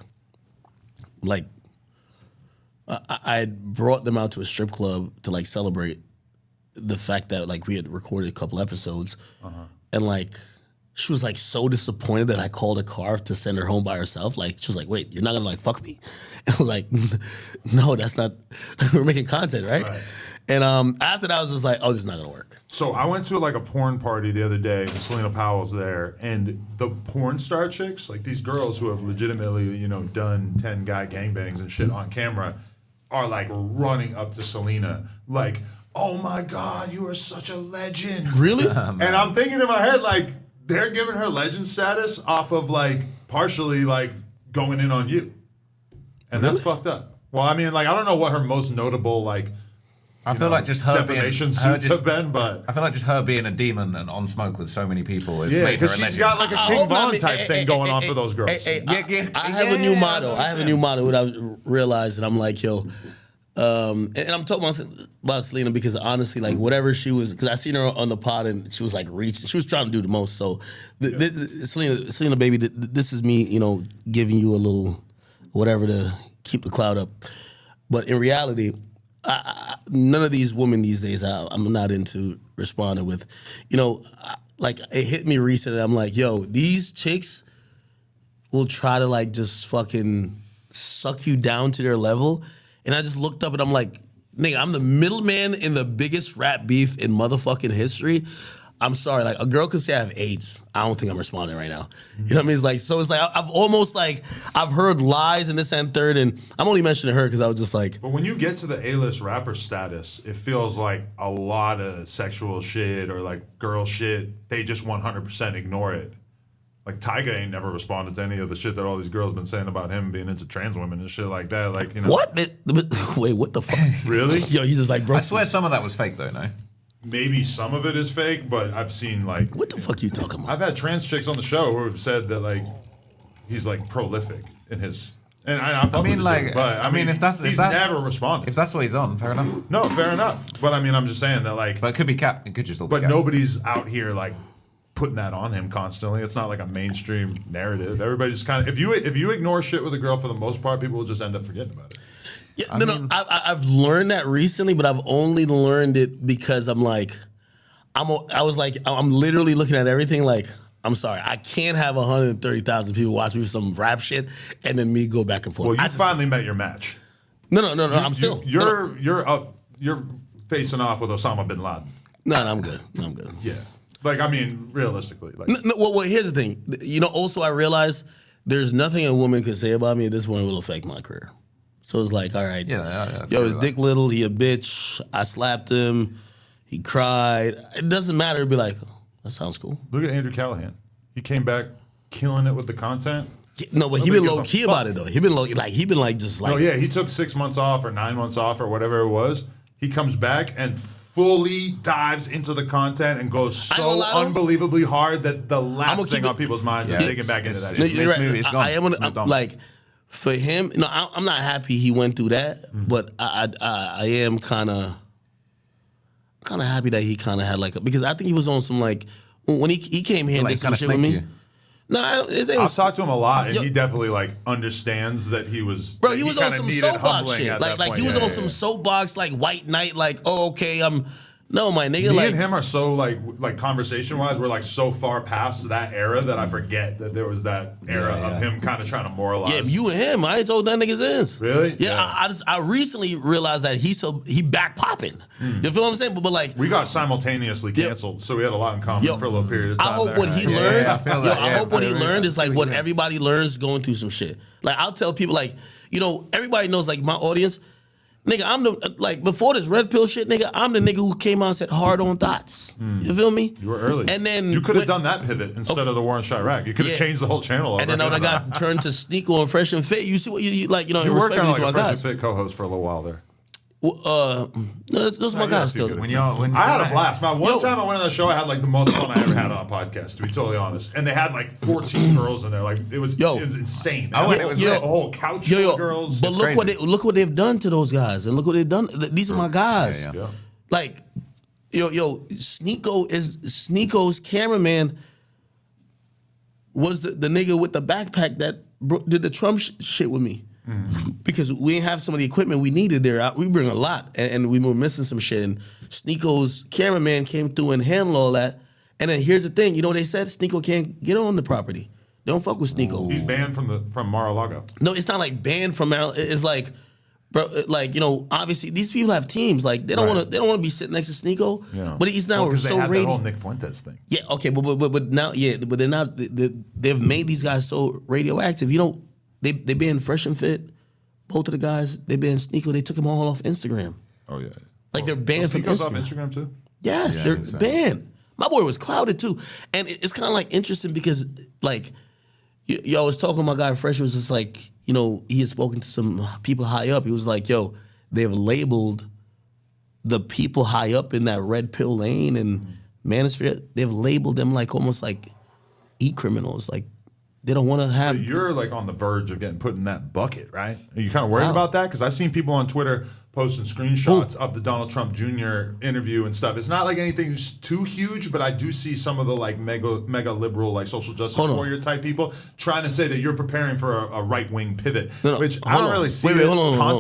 I had brought them out to a strip club to like celebrate the fact that like we had recorded a couple episodes, and like she was like so disappointed that I called a car to send her home by herself. Like she was like, "Wait, you're not gonna like fuck me?" And I was like, "No, that's not. We're making content, right?" And after that, I was just like, "Oh, this is not gonna work." So I went to like a porn party the other day, and Selena Powell's there, and the porn star chicks, like these girls who have legitimately, done 10 guy gangbangs and shit on camera, are like running up to Selena, like, "Oh my God, you are such a legend." Really? And I'm thinking in my head, like, they're giving her legend status off of like partially like going in on you. And that's fucked up. Well, I mean, like, I don't know what her most notable like I feel like just her being defamation her suits just- have been, but I feel like just her being a demon and on smoke with so many people has yeah, made her a because she's legend. got like a I King hope not. Von type thing going on for those girls. Hey, Yeah, I have a new yeah, motto. I I have a new motto. What I realized, and I'm like, yo, And I'm talking about Selena because honestly, like whatever she was, because I seen her on the pod and she was like reaching, she was trying to do the most. So, Selena, baby, this is me, giving you a little whatever to keep the cloud up. But in reality, none of these women these days, I'm not into responding with, like it hit me recently. I'm like, yo, these chicks will try to like just fucking suck you down to their level. And I just looked up and I'm like, nigga, I'm the middleman in the biggest rap beef in motherfucking history. I'm sorry, like a girl could say I have AIDS. I don't think I'm responding right now. You know what I mean? It's like, so it's like I've almost like I've heard lies and this and third, and I'm only mentioning her because I was just like. But when you get to the A-list rapper status, it feels like a lot of sexual shit or like girl shit. They just 100% ignore it. Like Tyga ain't never responded to any of the shit that all these girls been saying about him being into trans women and shit like that. Like, What? Wait, what the fuck? Really? Yo, he's just like, bro. I swear some of that was fake though, no? Maybe some of it is fake, but I've seen like. What the fuck you talking about? I've had trans chicks on the show who have said that like he's like prolific in his. And I mean, like, but I mean, if that's he's if that's, never responded. If that's what he's on, fair enough. No, fair enough. But I mean, I'm just saying that like. But it could be cap. It could just all be But cap. nobody's out here like putting that on him constantly. It's not like a mainstream narrative. Everybody's kind of if you ignore shit with a girl for the most part, people will just end up forgetting about it. Yeah, I've learned that recently, but I've only learned it because I'm like, I'm literally looking at everything like, I'm sorry, I can't have 130,000 people watch me for some rap shit and then me go back and forth. Well, you finally met your match. No, I'm still. You're facing off with Osama bin Laden. No, I'm good. I'm good. Yeah. Like, I mean, realistically. Like, Well, here's the thing. Also, I realized there's nothing a woman could say about me at this point will affect my career. So it's like, all right. Yeah. Yo, his dick little, he a bitch. I slapped him. He cried. It doesn't matter. It'd be like, oh, that sounds cool. look at Andrew Callahan. He came back killing it with the content. No, but he been low key about it though. He been just like. Oh yeah, he took 6 months off or 9 months off or whatever it was. He comes back and fully dives into the content and goes so unbelievably hard that the last thing on people's minds is digging back into that shit. You're right. I am like, for him. I'm not happy he went through that, but I am kind of happy that he kind of had like because I think he was on some like when he came here and did some shit with me. You. No, I've talked to him a lot, and he definitely like understands that he was. Bro, he was on some soapbox shit. Like he was on some soapbox like white knight. Like, oh, okay, no, my nigga. Me and him are so like conversation wise, we're like so far past that era that I forget that there was that era of him kind of trying to moralize. Yeah, you and him, I ain't told that niggas is. Really? Yeah, I recently realized that he back popping. You feel what I'm saying? But like we got simultaneously canceled, so we had a lot in common for a little period of time. I hope what he learned. I hope what he learned is like what everybody learns going through some shit. Like I'll tell people like everybody knows like my audience. Nigga, I'm before this red pill shit, nigga, I'm the nigga who came out and said hard on thoughts. You feel me? You were early. And then you could have done that pivot instead of the war in Chiraq. You could have changed the whole channel over. And then I got turned to Sneako and Fresh and Fit. You see what you like, You worked on like a Fresh and Fit co-host for a little while there. No, those are my guys still. I had a blast. One time I went on the show, I had like the most fun I ever had on a podcast, to be totally honest. And they had like 14 girls in there. Like it was insane. It was a whole couch full of girls. But look what they've done to those guys, and look what they've done. These are my guys. Yeah. Like, Sneako's cameraman was the nigga with the backpack that did the Trump shit with me. Because we didn't have some of the equipment we needed there. We bring a lot, and we were missing some shit. And Sneako's cameraman came through and handled all that. And then here's the thing, you know what they said? Sneako can't get on the property. They don't fuck with Sneako. He's banned from Mar-a-Lago. No, it's not like banned from Mar-a-Lago. It's like, bro, like obviously these people have teams. Like they don't want to be sitting next to Sneako. Yeah. But he's now so they had rated. That whole Nick Fuentes thing. Yeah, okay, but now but they're not. They've made these guys so radioactive. They been Fresh and Fit. Both of the guys, they banned Sneako. They took them all off Instagram. Oh yeah. Like they're banned from Instagram. Off Instagram too. Yes, they're banned. My boy was clouded too, and it's kind of like interesting because like yo, I was talking to my guy Fresh. Was just like he had spoken to some people high up. He was like, yo, they've labeled the people high up in that red pill lane and manosphere. They've labeled them like almost like criminals, like They don't want to have. But you're like on the verge of getting put in that bucket, right? Are you kind of worried about that? Because I've seen people on Twitter posting screenshots of the Donald Trump Jr. interview and stuff. It's not like anything too huge, but I do see some of the like mega liberal, like social justice warrior type people trying to say that you're preparing for a right wing pivot, which I don't really see. Hold on.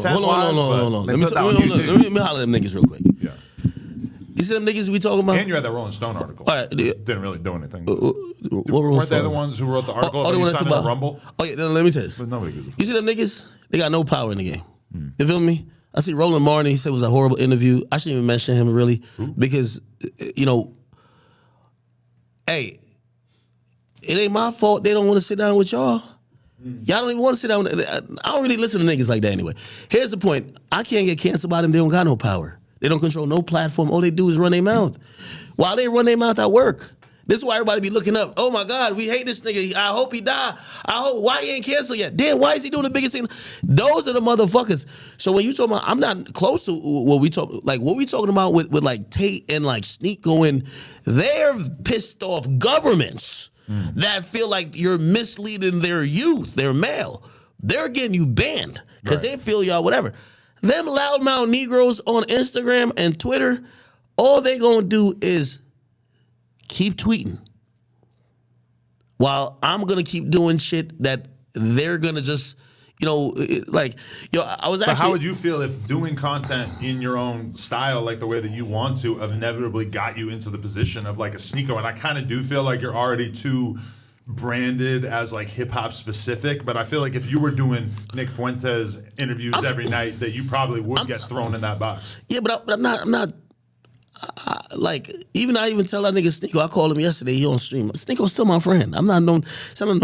Let me holler at them niggas real quick. Yeah. You see them niggas we talking about? And you had that Rolling Stone article. All right, didn't really do anything. Weren't they the ones who wrote the article about you signing the Rumble? Oh yeah, let me tell you this. But nobody gives a fuck. You see them niggas? They got no power in the game. You feel me? I see Lamar, and he said it was a horrible interview. I shouldn't even mention him really because, hey, it ain't my fault they don't want to sit down with y'all. Y'all don't even want to sit down with I don't really listen to niggas like that anyway. Here's the point. I can't get canceled by them. They don't got no power. They don't control no platform. All they do is run their mouth. While they run their mouth at work. This is why everybody be looking up. Oh my God, we hate this nigga. I hope he die. Why he ain't canceled yet? Damn, why is he doing the biggest thing? Those are the motherfuckers. So when you talking about, I'm not close to what we talking about with like Tate and like Sneak going, they're pissed off governments that feel like you're misleading their youth, their male. They're getting you banned because they feel y'all whatever. Them loudmouth Negroes on Instagram and Twitter, all they gonna do is keep tweeting. While I'm gonna keep doing shit that they're gonna just, I was actually. But how would you feel if doing content in your own style, like the way that you want to, inevitably got you into the position of like a Sneeko? And I kind of do feel like you're already too branded as like hip hop specific, but I feel like if you were doing Nick Fuentes interviews every night, that you probably would get thrown in that box. Yeah, but I'm not. I even tell that nigga Sneeko. I called him yesterday. He on stream. Sneeko's still my friend. I'm not no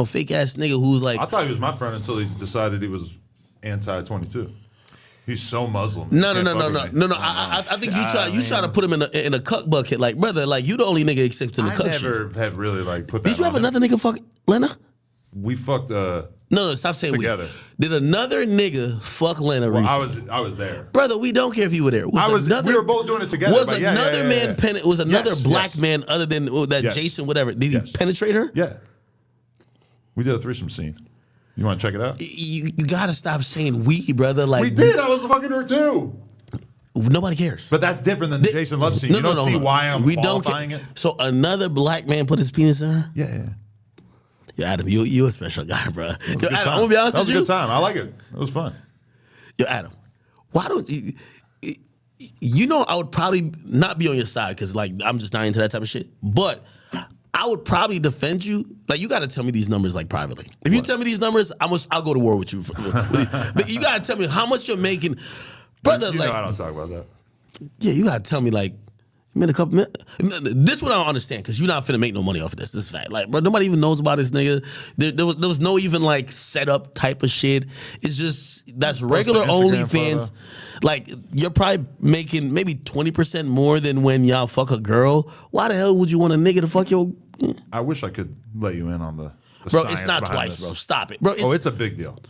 fake ass nigga who's like. I thought he was my friend until he decided he was anti-22. He's so Muslim. No. I think you try to put him in a cuck bucket, like brother. Like you the only nigga accepting the cuck shit. I never have really like put that. Did you have another nigga fuck Lena? We fucked. No, stop saying together. We. Did another nigga fuck Lena recently? I was there, brother. We don't care if you were there. We were both doing it together. Was another man? Was another black man other than that Yes. Jason? Whatever. Did he penetrate her? Yeah. We did a threesome scene. You want to check it out? You gotta stop saying we, brother. Like we did. I was fucking her too. Nobody cares. But that's different than the Jason Love scene. You don't see why I'm qualifying it. So another black man put his penis in her? Yeah. Yo, Adam, you a special guy, bro. Yo, Adam, I'm time. gonna be honest That was with a you. good time. I like it. It was fun. Yo, Adam, why don't you? I would probably not be on your side because like I'm just not into that type of shit. But I would probably defend you. Like you got to tell me these numbers like privately. If you tell me these numbers, I'll go to war with you. But you got to tell me how much you're making, brother. You like know I don't talk about that. yeah, you got to tell me like. Made a couple minutes. This one I don't understand because you're not finna make no money off of this. This is fact. Like, bro, nobody even knows about this nigga. There was no even like setup type of shit. It's just that's regular OnlyFans. Like you're probably making maybe 20% more than when y'all fuck a girl. Why the hell would you want a nigga to fuck your? I wish I could let you in on the Bro, science it's not behind twice, this. bro. Stop it, bro. It's a big deal.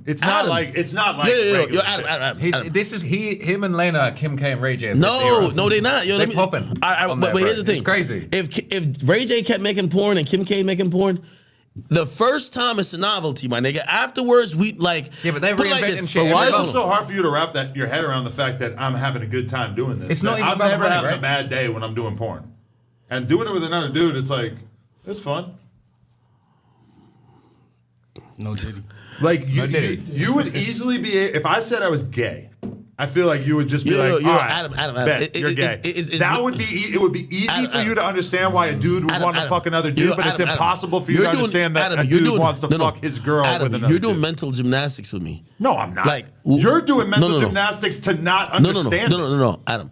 It's not Adam. like Yo, regular Adam. This is him and Lena, Kim K and Ray J. No, they not. Yo, They popping. But here's the thing. It's crazy. If Ray J kept making porn and Kim K making porn, the first time it's a novelty, my nigga. Afterwards, we like. Yeah, but they're put it like reinventing this. shit. But why is Every it so hard for you to wrap your head around the fact that I'm having a good time doing this? It's not even I'm about never money, having right? a bad day when I'm doing porn. And doing it with another dude, it's like, it's fun. No Diddy. Like, you would easily be, if I said I was gay, I feel like you would just be like, all right, Adam, bet, you're gay. It would be easy for you to understand why a dude would want to fuck another dude, but it's impossible for you to understand that a dude wants to fuck his girl with another You're doing dude. mental gymnastics with me. No, I'm not. Like, you're doing mental gymnastics to not understand. No, Adam.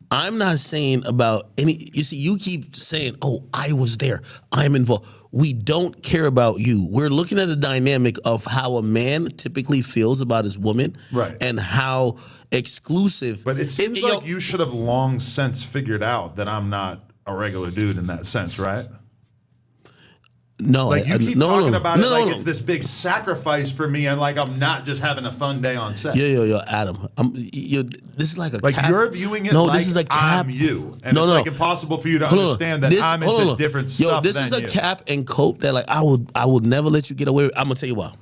I'm not saying about any. You see, you keep saying, "Oh, I was there. I'm involved." We don't care about you. We're looking at the dynamic of how a man typically feels about his woman, right? And how exclusive. But it seems like you should have long since figured out that I'm not a regular dude in that sense, right? No, Like you keep no, talking no, about no, it no, like no. it's this big sacrifice for me, and like I'm not just having a fun day on set. Yo, Adam. This is like a Like cap. you're viewing it no, like this is a cap. I'm you, and No, it's no, like no. impossible for you to Hold on. understand that I'm hold into on. different Yo, stuff. this than is a you. cap and cope that like I would never let you get away with. I'm gonna tell you why.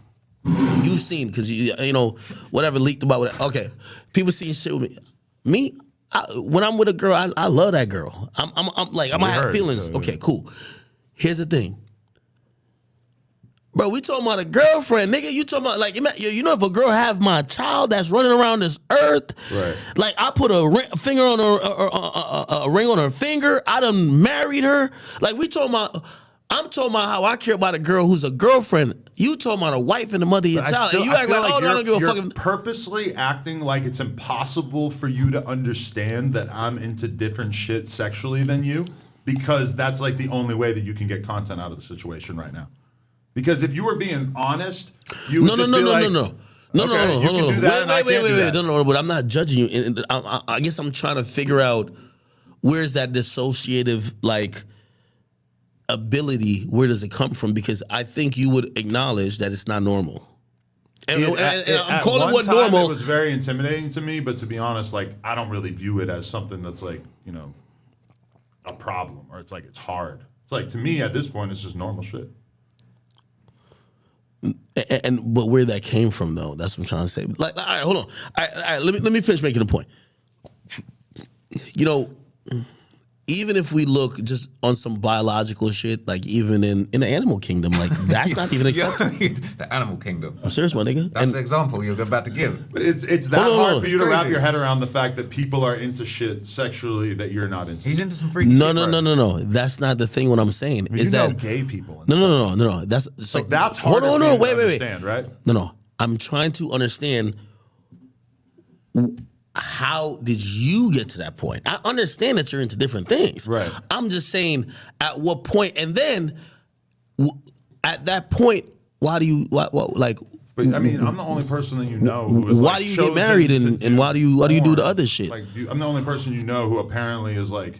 You've seen because you know whatever leaked about whatever. Okay, people see shit with me. When I'm with a girl, I love that girl. I'm like I'm gonna have heard. feelings. Yeah. Okay, cool. Here's the thing. Bro, we talking about a girlfriend, nigga. You talking about like you know if a girl have my child that's running around this earth, Right. like I put a finger on a ring on her finger. I done married her. Like we talking about. I'm talking about how I care about a girl who's a girlfriend. You talking about a wife and the mother of your child, and you act feel like, oh, no, I don't give a you're fucking. purposely acting like it's impossible for you to understand that I'm into different shit sexually than you, because that's like the only way that you can get content out of the situation right now. Because if you were being honest, you would just be like, No, okay, you you can do that, and I can't do that. No, but I'm not judging you. And I guess I'm trying to figure out where's that dissociative like ability. Where does it come from? Because I think you would acknowledge that it's not normal. And I'm At calling one what time, normal. It was very intimidating to me, but to be honest, like I don't really view it as something that's like a problem, or it's like it's hard. It's like to me at this point, it's just normal shit. But where that came from though, that's what I'm trying to say. Like, all right, hold on. All right, let me finish making a point. You know, even if we look just on some biological shit, like even in the animal kingdom, like that's not even acceptable. The animal kingdom. I'm serious, my nigga. That's the example you're about to give. It's that Hold on, hard for you to wrap crazy. your head around the fact that people are into shit sexually that you're not into. He's into some freaky No, shit. no, bro. no. That's not the thing. What I'm saying You is know that gay people. And stuff. no. That's so. Like that's hold hard. on, no, wait. Understand, right? No. I'm trying to understand. How did you get to that point? I understand that you're into different things. Right. I'm just saying, at what point, and then at that point, why do you like? But I mean, I'm the only person that you know who is Why like, do you get chosen married to and do why do you do the porn. other shit? Like I'm the only person you know who apparently is like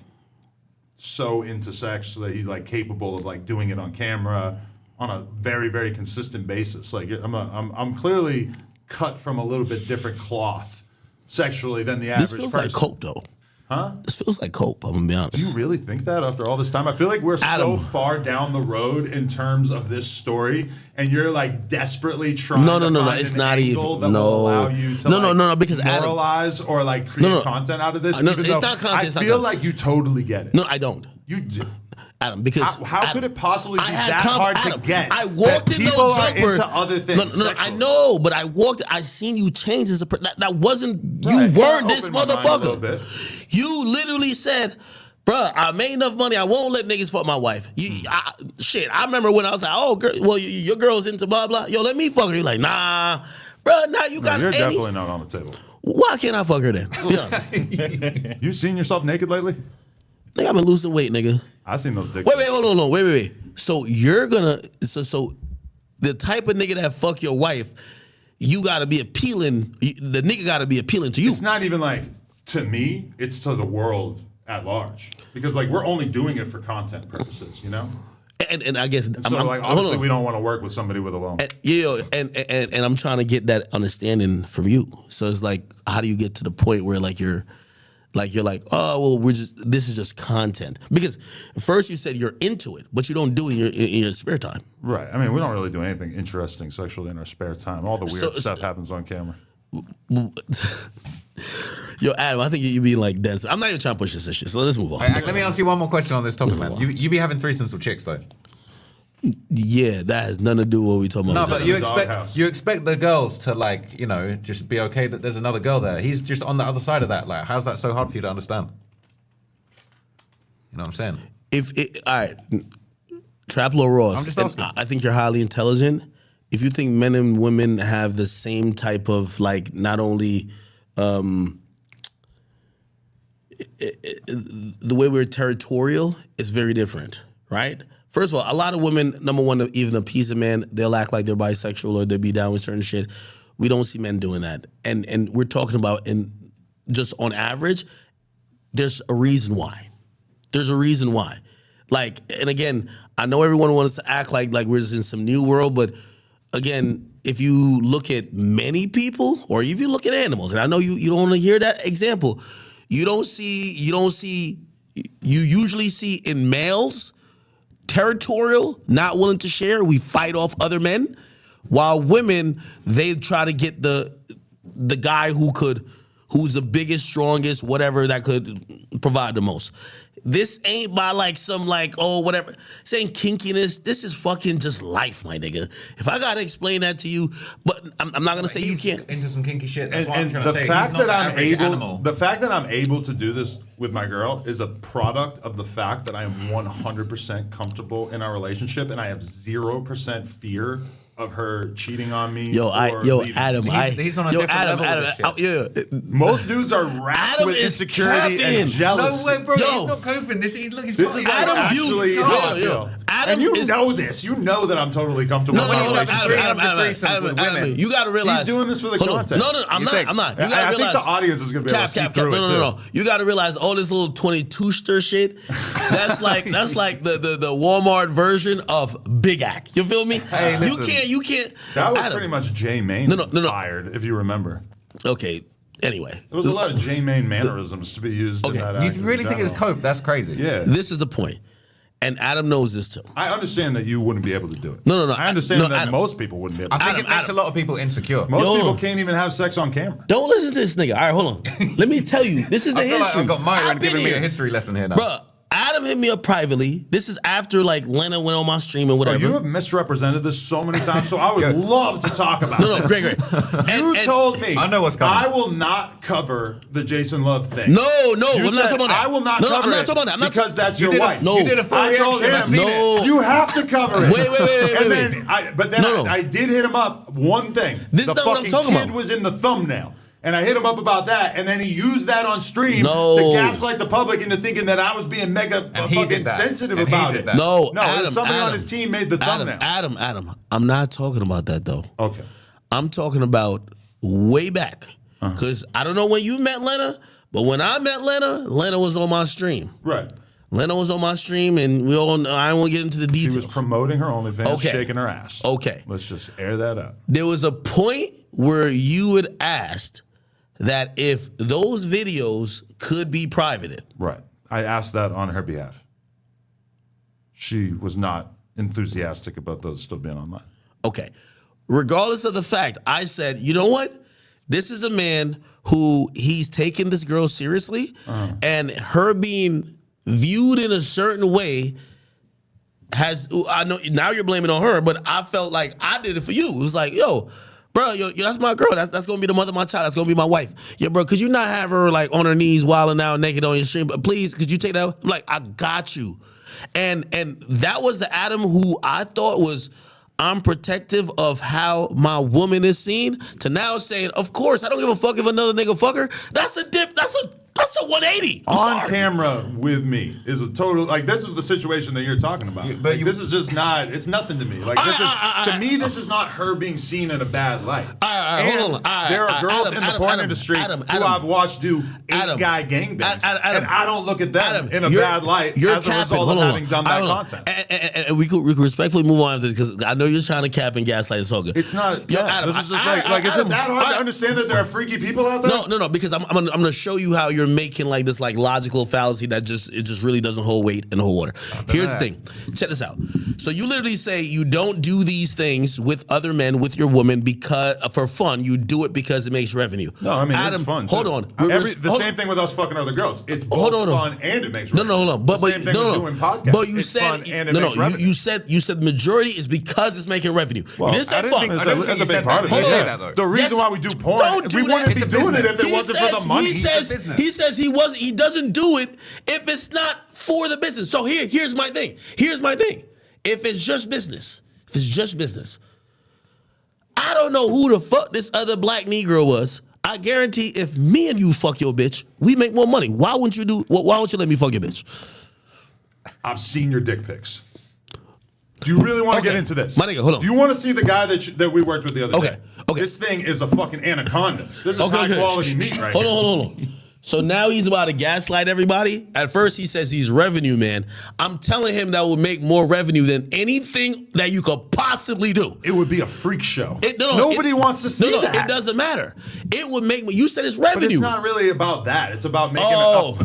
so into sex so that he's like capable of like doing it on camera on a very, very consistent basis. Like I'm clearly cut from a little bit different cloth sexually than the average This feels person. like cope, though. Huh? This feels like cope. I'm gonna be honest. Do you really think that after all this time? I feel like we're Adam. so far down the road in terms of this story, and you're like desperately trying No, to find it's an not angle even- that no. will allow you to No, because Adam- moralize or like create No. content out of this. No, even it's though not content, it's I not feel content. like you totally get it. No, I don't. You do. Adam, because How Adam, could it possibly be I had that hard Adam, to get? I walked that in no people are jumper. into other things. No, I sexually? know, but I seen you change as a person. That wasn't you Right, weren't yeah, this opened my mind a little motherfucker. bit. You literally said, "Bruh, I made enough money. I won't let niggas fuck my wife." I remember when I was like, "Oh, girl, well, your girl's into blah blah. Yo, let me fuck her." You're like, "Nah, bruh, now you No, got you're any. definitely not on the table. Why can't I fuck her then? Be honest. You seen yourself naked lately? Nigga, I've been losing weight, nigga. I seen those dicks. Wait, hold on, wait. So you're gonna so the type of nigga that fuck your wife, you gotta be appealing. The nigga gotta be appealing to you. It's not even like to me, it's to the world at large. Because like we're only doing it for content purposes, you know? And I guess So like hold obviously on. we don't want to work with somebody with a loan. And I'm trying to get that understanding from you. So it's like, how do you get to the point where you're like, oh well, this is just content? Because first you said you're into it, but you don't do it in your spare time. Right. I mean, we don't really do anything interesting sexually in our spare time. All the weird stuff happens on camera. Yo, Adam, I think you being like dense. I'm not even trying to push this shit. So let's move on. Let me ask you one more question on this topic, man. You be having threesomes with chicks, though? Yeah, that has nothing to do with what we talking No, about. but in you the doghouse. expect the girls to just be okay that there's another girl there. He's just on the other side of that. Like, how's that so hard for you to understand? You know what I'm saying? All right, Traplo Ross. I'm just and asking. I think you're highly intelligent. If you think men and women have the same type of not only the way we're territorial is very different, right? First of all, a lot of women, number one, to even appease a man, they'll act like they're bisexual or they'll be down with certain shit. We don't see men doing that. And we're talking about, just on average, there's a reason why. There's a reason why. Like, and again, I know everyone wants to act like we're just in some new world, but again, if you look at many people, or if you look at animals, and I know you don't want to hear that example, you usually see in males, territorial, not willing to share, we fight off other men, while women, they try to get the guy who's the biggest, strongest, whatever, that could provide the most. This ain't by like some like, oh, whatever. This ain't kinkiness. This is fucking just life, my nigga. If I gotta explain that to you, but I'm not gonna say you can't. Into some kinky shit. That's what I'm And trying the to say. fact He's not that the average animal. the fact that I'm able to do this with my girl is a product of the fact that I am 100% comfortable in our relationship, and I have 0% fear of her cheating on me. Adam, He's on a different level with this shit. Most dudes are wrapped Adam with is insecurity capping. and jealousy. No way, bro. Yo. He's not coping. This is This is like Adam actually view- how I yo, feel. Adam and you is- know this. You know that I'm totally comfortable No, in our no, relationship. Adam, you got to realize. He's doing this for the Hold on. content. No, I'm not. I'm not. You got to I realize. think the audience is going to be able to see through it, No. too. You got to realize all this little 22-ster shit. That's like the Walmart version of Big Act. You feel me? Hey, listen. You can't. That was Adam. pretty much J. Maine No. inspired, if you remember. Okay. Anyway, There was a lot of J. Maine mannerisms to be used in that act. You really think it's cope? That's crazy. Yeah. this is the point, and Adam knows this too. I understand that you wouldn't be able to do it. No. I understand No, that Adam. most people wouldn't be able I to do think it. it makes a lot of people insecure. Most Yo. people can't even have sex on camera. Don't listen to this nigga. All right, hold on. Let me tell you. This is the I feel history. like I've got Myron I've been giving me here. a history lesson here now. Bruh, Adam hit me up privately. This is after like Lena went on my stream and whatever. You have misrepresented this so many times, so I would love to talk about No, this. great. You told me I know what's coming. I will not cover the Jason Love thing. No, You I'm not said, talking about that. I will not No, cover I'm not it talking about that. I'm not because that's You your did a- wife. No. You did a full I told reaction. I've him, seen No. it. you have to cover it. Wait. And then, I did hit him up one thing. This the is not what I'm fucking talking kid about. was in the thumbnail. And I hit him up about that, and then he used that on stream No. to gaslight the public into thinking that I was being mega And he fucking did that. sensitive And he about did it. that. No, No, Adam, somebody Adam, on his team made the thumbnail. Adam, I'm not talking about that though. Okay. I'm talking about way back. Because I don't know when you met Lena, but when I met Lena was on my stream. Right. Lena was on my stream, and I don't want to get into the She details. was promoting her OnlyFans, Okay. shaking her ass. Okay. Let's just air that out. There was a point where you had asked that if those videos could be privated. Right. I asked that on her behalf. She was not enthusiastic about those still being online. Okay. Regardless of the fact, I said, you know what? This is a man who he's taken this girl seriously, and her being viewed in a certain way I know now you're blaming on her, but I felt like I did it for you. It was like, yo, bro, that's my girl. That's gonna be the mother of my child. That's gonna be my wife. Yeah, bro, could you not have her like on her knees wilding out naked on your stream? But please, could you take that? I'm like, I got you. And that was the Adam who I thought was I'm protective of how my woman is seen, to now saying, of course, I don't give a fuck if another nigga fuck her. That's a 180. I'm On sorry. camera with me is a total, like, this is the situation that you're talking about. but This is just not, it's nothing to me. Like, to me, this is not her being seen in a bad light. Hold on. There are girls in the porn industry Adam, who I've watched do Adam, eight-guy gangbangs, Adam, and I don't look at them in a you're- bad light you're as a capping. result Hold of on. having done that Hold on. content. And we could respectfully move on after this because I know you're trying to cap and gaslight. It's all good. It's not, Yo, yeah, Adam, this is just I- like, is Adam, it that hard to understand that there are freaky people out there? No, because I'm gonna show you how you're making like this like logical fallacy that just really doesn't hold weight and hold water. Here's the thing. Check this out. So you literally say you don't do these things with other men with your woman because for fun. You do it because it makes revenue. No, I mean, Adam, it's fun. hold too. on. The same thing with us fucking other girls. It's both fun and it makes revenue. Hold on. But the same thing with doing podcasts. But you it's said fun and it makes revenue. you said the majority is because it's making revenue. Well, you didn't say I don't fun. think- That's I don't a think you big said part that. of Hold it. on. Yeah. Say that, though. The reason Yes. why we do porn, Don't do we wouldn't that. be It's a doing it business. if it wasn't for the money. He says he doesn't do it if it's not for the business. So here's my thing. If it's just business, I don't know who the fuck this other black Negro was. I guarantee if me and you fuck your bitch, we make more money. Why wouldn't you let me fuck your bitch? I've seen your dick pics. Do you really want to get into this? My nigga, hold on. Do you want to see the guy that we worked with the other day? Okay. This thing is a fucking anaconda. This is high quality meat right Hold here. on. So now he's about to gaslight everybody. At first he says he's revenue man. I'm telling him that will make more revenue than anything that you could possibly do. It would be a freak show. Nobody wants to see that. It doesn't matter. It would make me. You said it's revenue. But it's not really about that. It's about making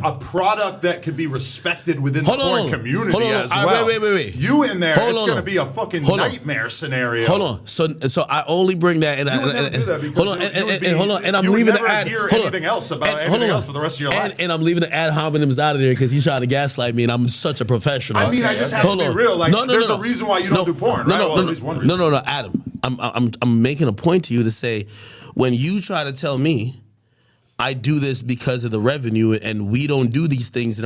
a product that could be respected within the porn community as well. Wait. You in there, it's going to be a fucking nightmare scenario. Hold on. So I only bring that. And you would never do that because hold on. And I'm leaving the ad. Hear anything else about anything else for the rest of your life. And I'm leaving the ad hominems out of there because he's trying to gaslight me, and I'm such a professional. I mean, I just have to be real. Like, there's a reason why you don't do porn, right? Well, at least one reason. No, Adam. I'm making a point to you to say, when you try to tell me I do this because of the revenue and we don't do these things in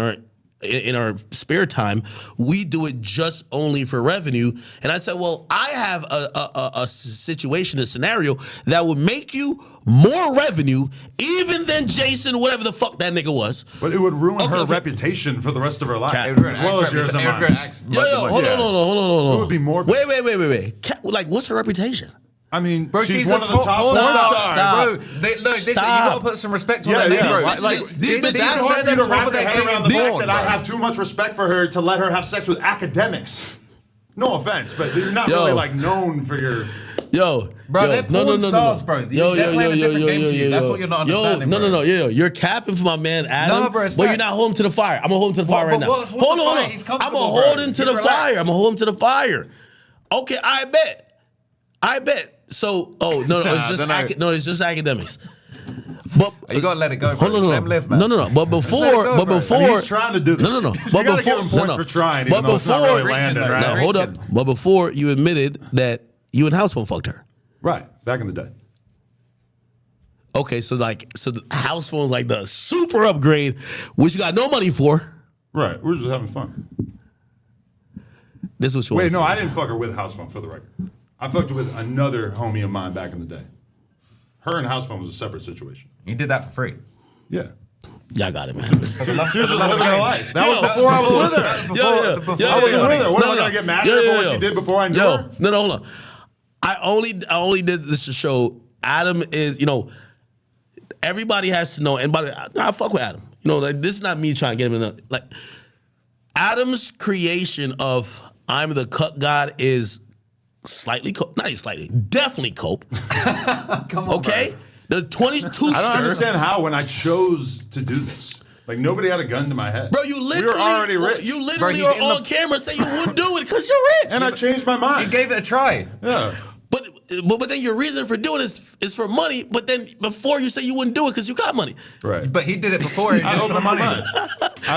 our spare time, we do it just only for revenue. And I said, well, I have a situation, a scenario that would make you more revenue even than Jason, whatever the fuck that nigga was. But it would ruin her reputation for the rest of her life, as well as yours and mine. Hold on. It would be more. Wait. Like, what's her reputation? I mean, bro, she's one of the top porn stars. Bro, you gotta put some respect on that name, bro. It's hard for you to wrap your head around the fact that I have too much respect for her to let her have sex with academics. No offense, but you're not really like known for your. Bro, they're porn stars, bro. They're playing a different game to you. That's what you're not understanding, bro. You're capping for my man Adam. No, bro, but you're not holding to the fire. I'm gonna hold him to the fire right now. Hold on. I'm gonna hold him to the fire. I'm gonna hold him to the fire. Okay, I bet. So, it's just academics. But you gotta let it go. Hold on, let him live, man. No. But before, he's trying to do this. No. But you gotta give him points for trying. But before, now hold up. But before you admitted that you and House phone fucked her. Right, back in the day. Okay, so the house phone's like the super upgrade, which you got no money for. Right, we're just having fun. This was Wait, no, I didn't fuck her with house phone, for the record. I fucked her with another homie of mine back in the day. Her and house phone was a separate situation. You did that for free. Yeah. Yeah, I got it, man. She was just living her life. That was before I was with her. I wasn't with her. What am I gonna get mad at her for what she did before I knew her? No, hold on. I only did this to show Adam is, everybody has to know, and I fuck with Adam. Like, this is not me trying to get him in like, Adam's creation of I'm the cut god is definitely cope. Come on, okay? Bro. The 22 I don't understand how when I chose to do this. Like, nobody had a gun to my head. Bro, you literally, we were already rich. You literally are on camera saying you wouldn't do it because you're rich. And I changed my mind. You gave it a try. Yeah. But then your reason for doing this is for money. But then before you say you wouldn't do it because you got money. Right. But he did it before. He did it for money.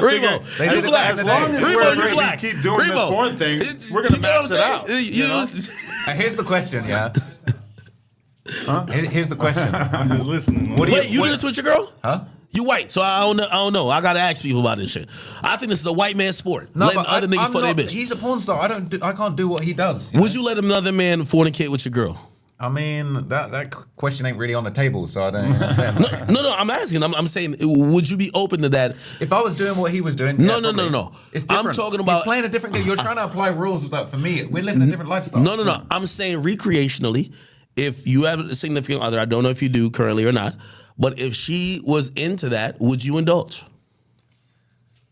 Remo, you black. As long as we're black. Keep doing this porn thing, we're gonna max it out. Here's the question, yeah. Huh? Here's the question. I'm just listening. Wait, you do this with your girl? Huh? You white, so I don't know. I gotta ask people about this shit. I think this is a white man sport. No, letting but other niggas fuck their bitch. He's a porn star. I can't do what he does. Would you let another man fornicate with your girl? I mean, that question ain't really on the table, so I don't know what I'm saying. No, I'm asking. I'm saying, would you be open to that? If I was doing what he was doing, No. It's different. I'm talking about he's playing a different game. You're trying to apply rules with that. For me, we're living a different lifestyle. No. I'm saying recreationally. If you have a significant other, I don't know if you do currently or not, but if she was into that, would you indulge?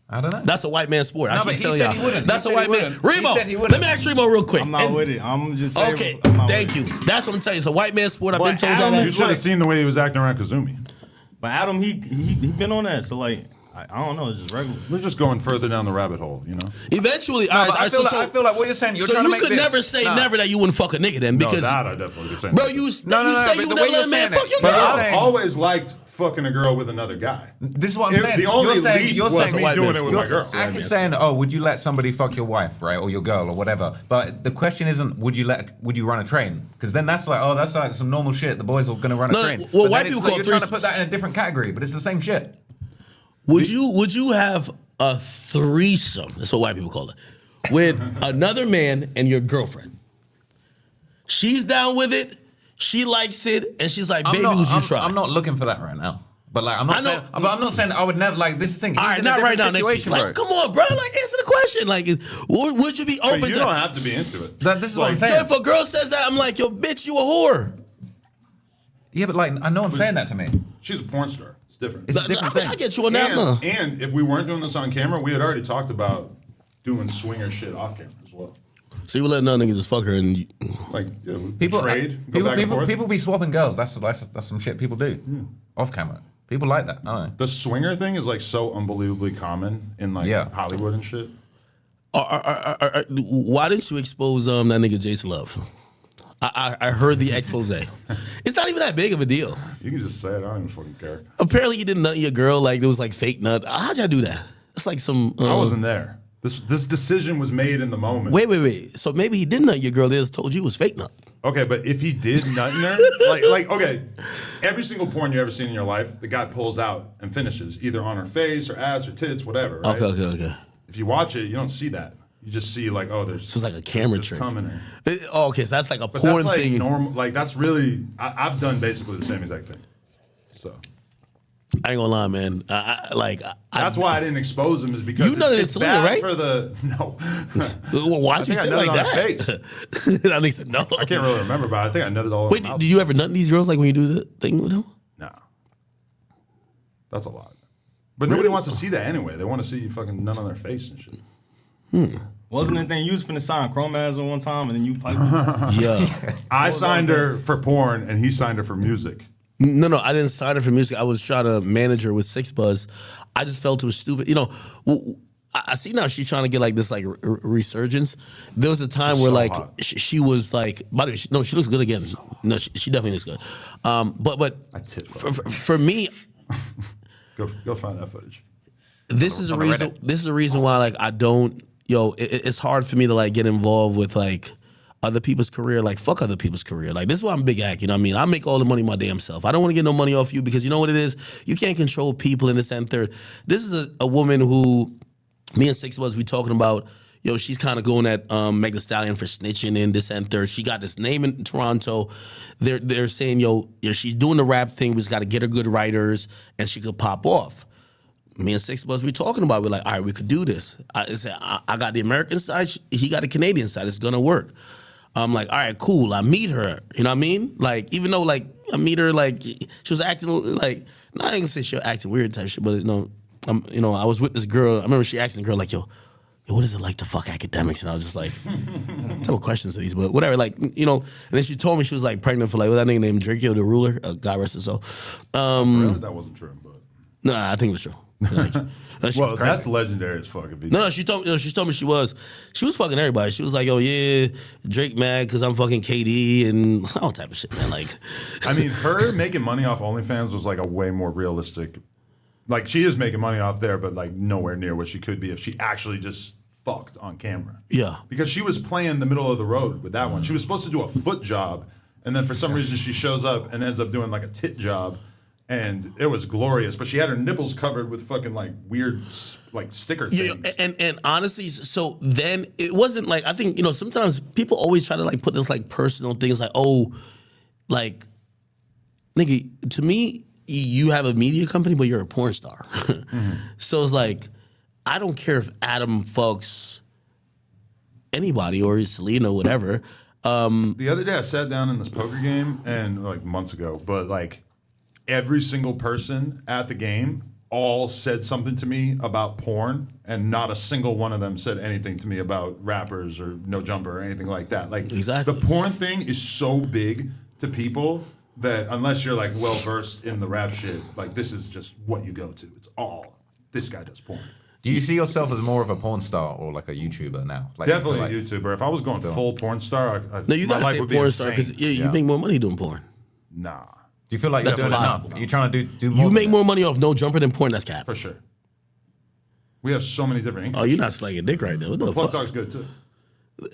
I don't know. That's a white man sport. No, I keep telling y'all. That's a white man. Remo, let me ask Remo real quick. I'm not with it. I'm just saying. Okay, thank you. That's what I'm saying. It's a white man sport. I've been told y'all You that. should have seen the way he was acting around Kazumi. But Adam, he been on that. So like, I don't know. It's just regular. We're just going further down the rabbit hole, Eventually, I feel like what you're saying. You're trying to make you could never say never that you wouldn't fuck a nigga then because that I definitely could say. Bro, you say you would never let a man fuck your But girl. I've always liked fucking a girl with another guy. This is what I'm saying. The only lead you're was saying me doing it with my girl. Ack is saying, oh, would you let somebody fuck your wife, right, or your girl, or whatever? But the question isn't, would you run a train? Because then that's like some normal shit. The boys are gonna run a train. Well, white people call you're trying to put that in a different category, but it's the same shit. Would you have a threesome? That's what white people call it. With another man and your girlfriend. She's down with it. She likes it, and she's like, "Baby, would you try?" I'm not looking for that right now. But like, I'm not saying I would never like this thing. All right, not right now. Next week. Like, come on, bro. Like, answer the question. Like, would you be open to? You don't have to be into it. This is what I'm saying. Yeah, if a girl says that, I'm like, yo, bitch, you a whore. Yeah, but like, I know I'm saying that to me. She's a porn star. It's different. It's a different thing. I get you on that, man. And if we weren't doing this on camera, we had already talked about doing swinger shit off camera as well. So you would let none niggas just fuck her and Like we People trade, go back and forth. people be swapping girls. That's some shit people do off camera. People like that. I don't know. The swinger thing is like so unbelievably common in like Hollywood and shit. why didn't you expose that nigga Jason Love? I heard the expose. It's not even that big of a deal. You can just say it. I don't even fucking care. Apparently, you didn't nut your girl like it was like fake nut. How'd y'all do that? It's like some. I wasn't there. This decision was made in the moment. Wait. So maybe he didn't nut your girl. They just told you it was fake nut. Okay, but if he did nut in her, like okay, every single porn you ever seen in your life, the guy pulls out and finishes either on her face or ass or tits, whatever. Right? Okay. If you watch it, you don't see that. You just see like, oh, there's. So it's like a camera trick. Coming in. Okay, so that's like a But porn that's like thing. normal. Like that's really. I've done basically the same exact thing. So. I ain't gonna lie, man. That's why I didn't expose him, is because you nutted in it's Selena, bad right? for the no. Well, why'd you I say it nutted like on that? her face. That nigga said no. I can't really remember, but I think I nutted all over Wait, her mouth. do you ever nut these girls like when you do the thing with them? Nah. That's a lot. But nobody wants to see that anyway. They want to see you fucking nut on their face and shit. Wasn't anything you was finna sign Chrome as at one time and then you piped? Yeah. I signed her for porn and he signed her for music. No, I didn't sign her for music. I was trying to manage her with Six Buzz. I just felt it was stupid. You know, I see now she's trying to get like this like resurgence. There was a time where so like hot. she was like, by the way, she looks good again. No, she definitely looks good. But I tit for me, Go find that footage. this is a reason. This is a reason why like I don't. It's hard for me to like get involved with like other people's career. Like fuck other people's career. Like this is why I'm big act. You know what I mean? I make all the money my damn self. I don't want to get no money off you because you know what it is. You can't control people in this and third. This is a woman who me and Six Buzz we talking about. She's kind of going at Meg Thee Stallion for snitching in this and third. She got this name in Toronto. They're saying she's doing the rap thing. We just got to get her good writers and she could pop off. Me and Six Buzz we talking about. We're like, all right, we could do this. I got the American side. He got the Canadian side. It's gonna work. I'm like, all right, cool. I meet her. You know what I mean? Like, even though like I meet her, like she was acting like not even say she was acting weird type shit, but I was with this girl. I remember she asked the girl like, yo, what is it like to fuck academics? And I was just like, what type of questions are these? But whatever, like, and then she told me she was like pregnant for like, what that nigga named Drake, the ruler, God rest his soul. Really? That wasn't true, but. No, I think it was true. Like, Well, that's legendary as fuck. No, she told me she was fucking everybody. She was like, oh yeah, Drake mad because I'm fucking KD and all type of shit, man. Like, I mean, her making money off OnlyFans was like a way more realistic. Like she is making money off there, but like nowhere near what she could be if she actually just fucked on camera. Yeah, because she was playing the middle of the road with that one. She was supposed to do a foot job, and then for some reason she shows up and ends up doing like a tit job. And it was glorious, but she had her nipples covered with fucking like weird like sticker things. Yeah, and honestly, so then it wasn't like I think sometimes people always try to like put this like personal things like like nigga, to me you have a media company but you're a porn star, so it's like I don't care if Adam fucks anybody or Selena or whatever. The other day I sat down in this poker game and like months ago, but like. Every single person at the game all said something to me about porn, and not a single one of them said anything to me about rappers or No Jumper or anything like that. Like exactly. The porn thing is so big to people that unless you're like well versed in the rap shit, like this is just what you go to. It's all this guy does porn. Do you see yourself as more of a porn star or like a YouTuber now? Like, Definitely a YouTuber. If I was going full porn star, no, you gotta say porn star because you make more money doing porn. Nah. Do you feel like that's you're doing impossible. enough? You're trying to do more. You make more money off No Jumper than porn. That's cap. For sure. We have so many different incomes. Oh, you're not slanging dick right now. What the Plug fuck? Talk's good too.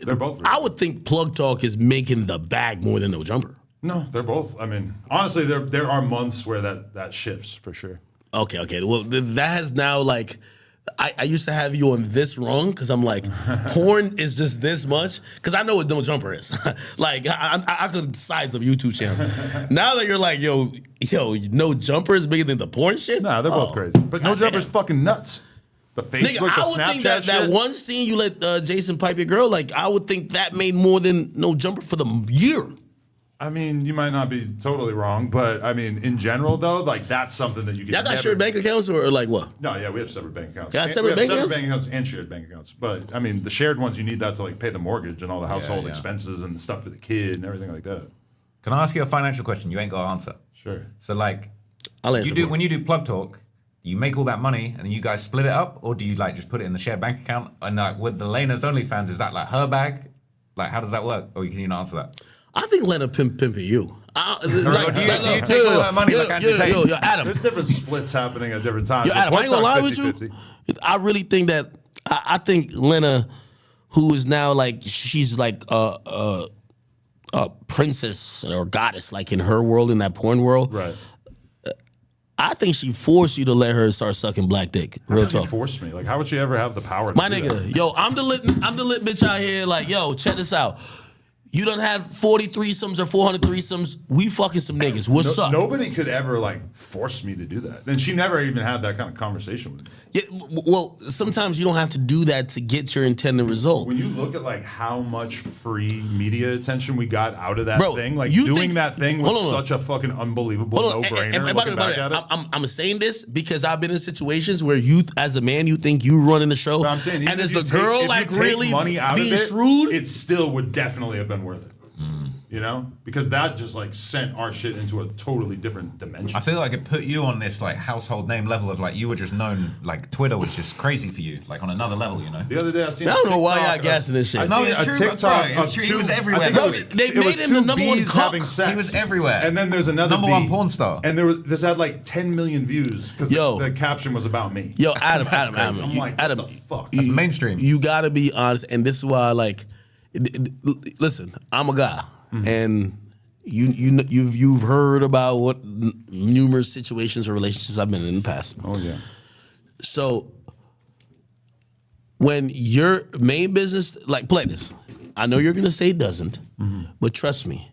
They're both. I would think Plug Talk is making the bag more than No Jumper. No, they're both. I mean, honestly, there are months where that shifts for sure. Okay. Well, that has now like. I used to have you on this wrong because I'm like, porn is just this much because I know what No Jumper is. Like I could size up YouTube channels. Now that you're like, yo, No Jumper is bigger than the porn shit. Nah, they're both crazy. But No Jumper's fucking nuts. The Facebook, Nigga, the I would Snapchat think that shit. one scene you let Jason pipe your girl, like I would think that made more than No Jumper for the year. I mean, you might not be totally wrong, but I mean, in general, though, like that's something that you can. Y'all got shared bank accounts or like what? No, yeah, we have separate bank accounts. Got And separate we have bank separate accounts? bank accounts and shared bank accounts. But I mean, the shared ones you need that to like pay the mortgage and all the household yeah. expenses and stuff for the kid and everything like that. Can I ask you a financial question? You ain't got to answer. Sure. So like, I'll answer. when you do Plug Talk, you make all that money and then you guys split it up, or do you like just put it in the shared bank account? And like with the Lena's OnlyFans, is that like her bag? Like, how does that work? Or can you not answer that? I think Lena pimping you. Do you take all that money like Andrew Tate? Yo, Adam. There's different splits happening at different times. Yo, Adam, I ain't gonna lie with you. 50-50. I really think that I think Lena, who is now like she's like a princess or goddess, like in her world, in that porn world. Right. I think she forced you to let her start sucking black dick. Real How can you talk. force me? Like, how would she ever have the power to My do nigga, that? yo, I'm the lit bitch out here. Like, yo, check this out. You done had 40 threesomes or 400 threesomes. We fucking some niggas. What's up? Nobody could ever like force me to do that. And she never even had that kind of conversation with me. Yeah, well, sometimes you don't have to do that to get your intended result. When you look at like how much free media attention we got out of that Bro, thing, like you doing think- that thing hold was on. such a fucking unbelievable Hold on, no-brainer. and by the looking way, back at it. I'm saying this because I've been in situations where you, as a man, you think you running the show, But I'm saying, even and if as you the take- girl if you like take really money out being of it, shrewd. it still would definitely have been worth it. You know, because that just like sent our shit into a totally different dimension. I feel like it put you on this like household name level of like you were just known, like Twitter was just crazy for you, like on another level, you know. The other day I seen. I a don't know why TikTok y'all gassing this shit. I No, seen it's a true, bro. TikTok Bro, of it's true. two. He was everywhere, I think bro. it was- They it was made him the two number one bees cook. having sex. He was everywhere. And then there's another Number one bee. porn star. And this had like 10 million views because Yo. the caption was about me. Yo, Adam, I'm like, what Adam, the fuck? That's mainstream. You gotta be honest, and this is why, like, listen, I'm a guy, and you've heard about what numerous situations or relationships I've been in the past. Oh yeah. So when your main business, like, play this. I know you're gonna say it doesn't, but trust me,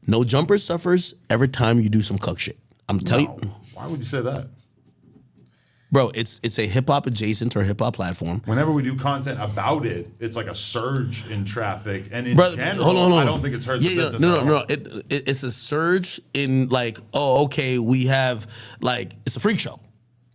No Jumper suffers every time you do some cuck shit. I'm telling you. Why would you say that? Bro, it's a hip hop adjacent or hip hop platform. Whenever we do content about it, it's like a surge in traffic, and in Brother, general, hold on. I don't think it's hurt the business. No. at all. It's a surge in like, oh, okay, we have like it's a freak show.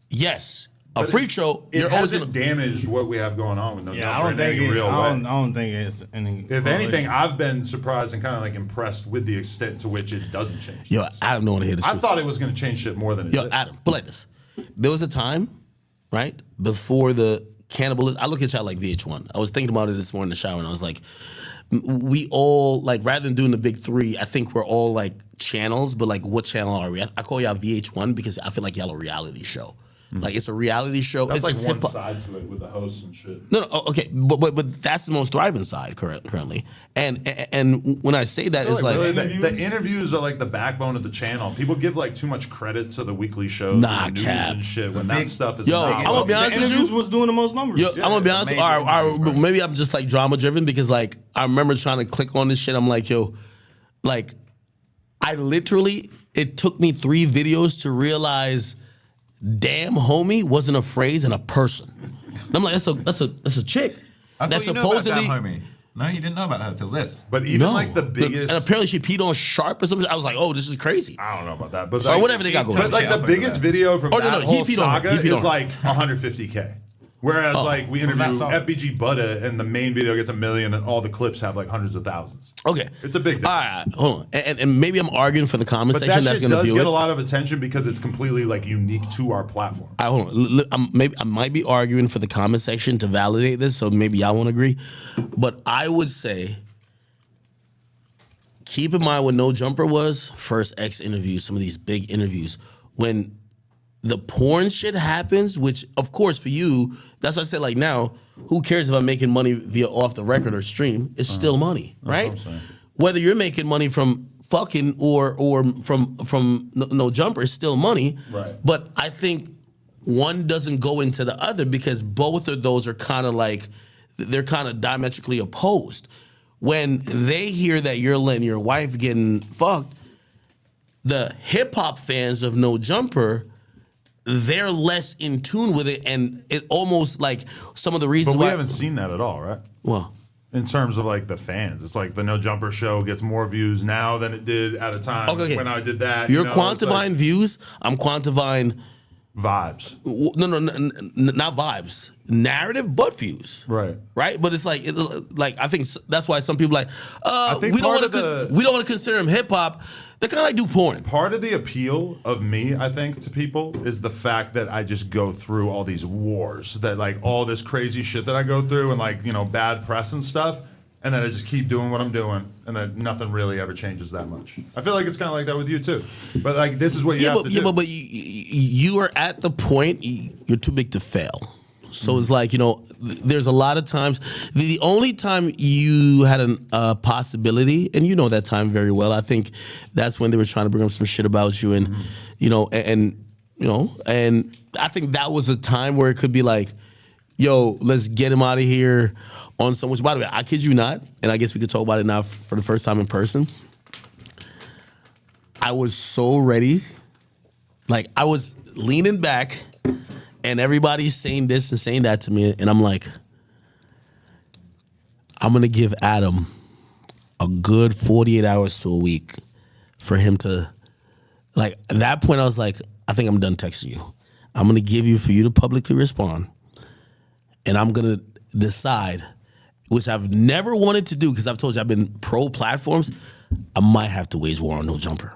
Yes, a freak show. It You're always hasn't gonna. damaged what we have going on with No Yeah, Jumper I don't in think any real way. I don't think it's any. If anything, I've been surprised and kind of like impressed with the extent to which it doesn't change. Yo, Adam don't want to hear this. I thought it was going to change shit more than it Yo, did. Adam, but like this. There was a time, right, before the cannibalism. I look at y'all like VH1. I was thinking about it this morning in the shower, and I was like, we all, like, rather than doing the big three, I think we're all like channels, but like, what channel are we? I call y'all VH1 because I feel like y'all a reality show. Like, it's a reality show. That's it's like one hip-hop. side to it with the hosts and shit. No, okay, but that's the most thriving side currently, and when I say that, it's like, Really, the interviews are like the backbone of the channel. People give like too much credit to the weekly shows, Nah, and the news cap. and shit. When that stuff is Yo, not I'm gonna be honest with interviews you. was doing the most numbers. Yo, I'm gonna be honest. Maybe I'm just like drama driven because like I remember trying to click on this shit. I'm like, yo, like I literally it took me 3 videos to realize, damn, homie wasn't a phrase and a person. And I'm like, that's a chick. I That's thought you knew about supposedly. that, homie. No, you didn't know about her till this. But even like the biggest, and apparently she peed on Sharp or something. I was like, oh, this is crazy. I don't know about that, but Or like, whatever they got going But on. like Shit the up biggest over there. video from Oh, no, that he whole peed on her. saga He peed on is her. like 150K. Whereas like we interview that saga. FBG Butta and the main video gets 1 million and all the clips have like hundreds of thousands. Okay, It's a big All difference. right, hold on, and maybe I'm arguing for the comment But section that that's shit going to does view get it. a lot of attention because it's completely like unique to our platform. All right, hold on. Maybe I might be arguing for the comment section to validate this, so maybe y'all won't agree. But I would say, keep in mind what No Jumper was, first X interview, some of these big interviews. When the porn shit happens, which of course for you, that's what I said, like now, who cares if I'm making money via off the record or stream? It's still money, right? I'm saying. Whether you're making money from fucking or from no Jumper, it's still money. Right. But I think one doesn't go into the other because both of those are kind of like, they're kind of diametrically opposed. When they hear that you're letting your wife getting fucked, the hip hop fans of No Jumper, they're less in tune with it, and it almost like some of the reasons But we why. haven't seen that at all, right? Well, in terms of like the fans. It's like the No Jumper show gets more views now than it did at a time when I did that. You're quantifying views. I'm quantifying vibes. No, not vibes. Narrative, but views. Right. But it's like, I think that's why some people I think we don't want to consider him hip hop. They kind of like do porn. Part of the appeal of me, I think, to people is the fact that I just go through all these wars, that like all this crazy shit that I go through, and like, you know, bad press and stuff, and then I just keep doing what I'm doing, and then nothing really ever changes that much. I feel like it's kind of like that with you too. But like, this is what you have to do. But you are at the point you're too big to fail. So it's like, you know, there's a lot of times. The only time you had a possibility, and you know that time very well, I think that's when they were trying to bring up some shit about you, and you know, and I think that was a time where it could be like, yo, let's get him out of here on some. Which, by the way, I kid you not, and I guess we could talk about it now for the first time in person. I was so ready, like I was leaning back. And everybody's saying this and saying that to me, and I'm like, I'm gonna give Adam a good 48 hours to a week for him to, like, at that point I was like, I think I'm done texting you. I'm gonna give you for you to publicly respond, and I'm gonna decide, which I've never wanted to do because I've told you I've been pro platforms. I might have to wage war on No Jumper.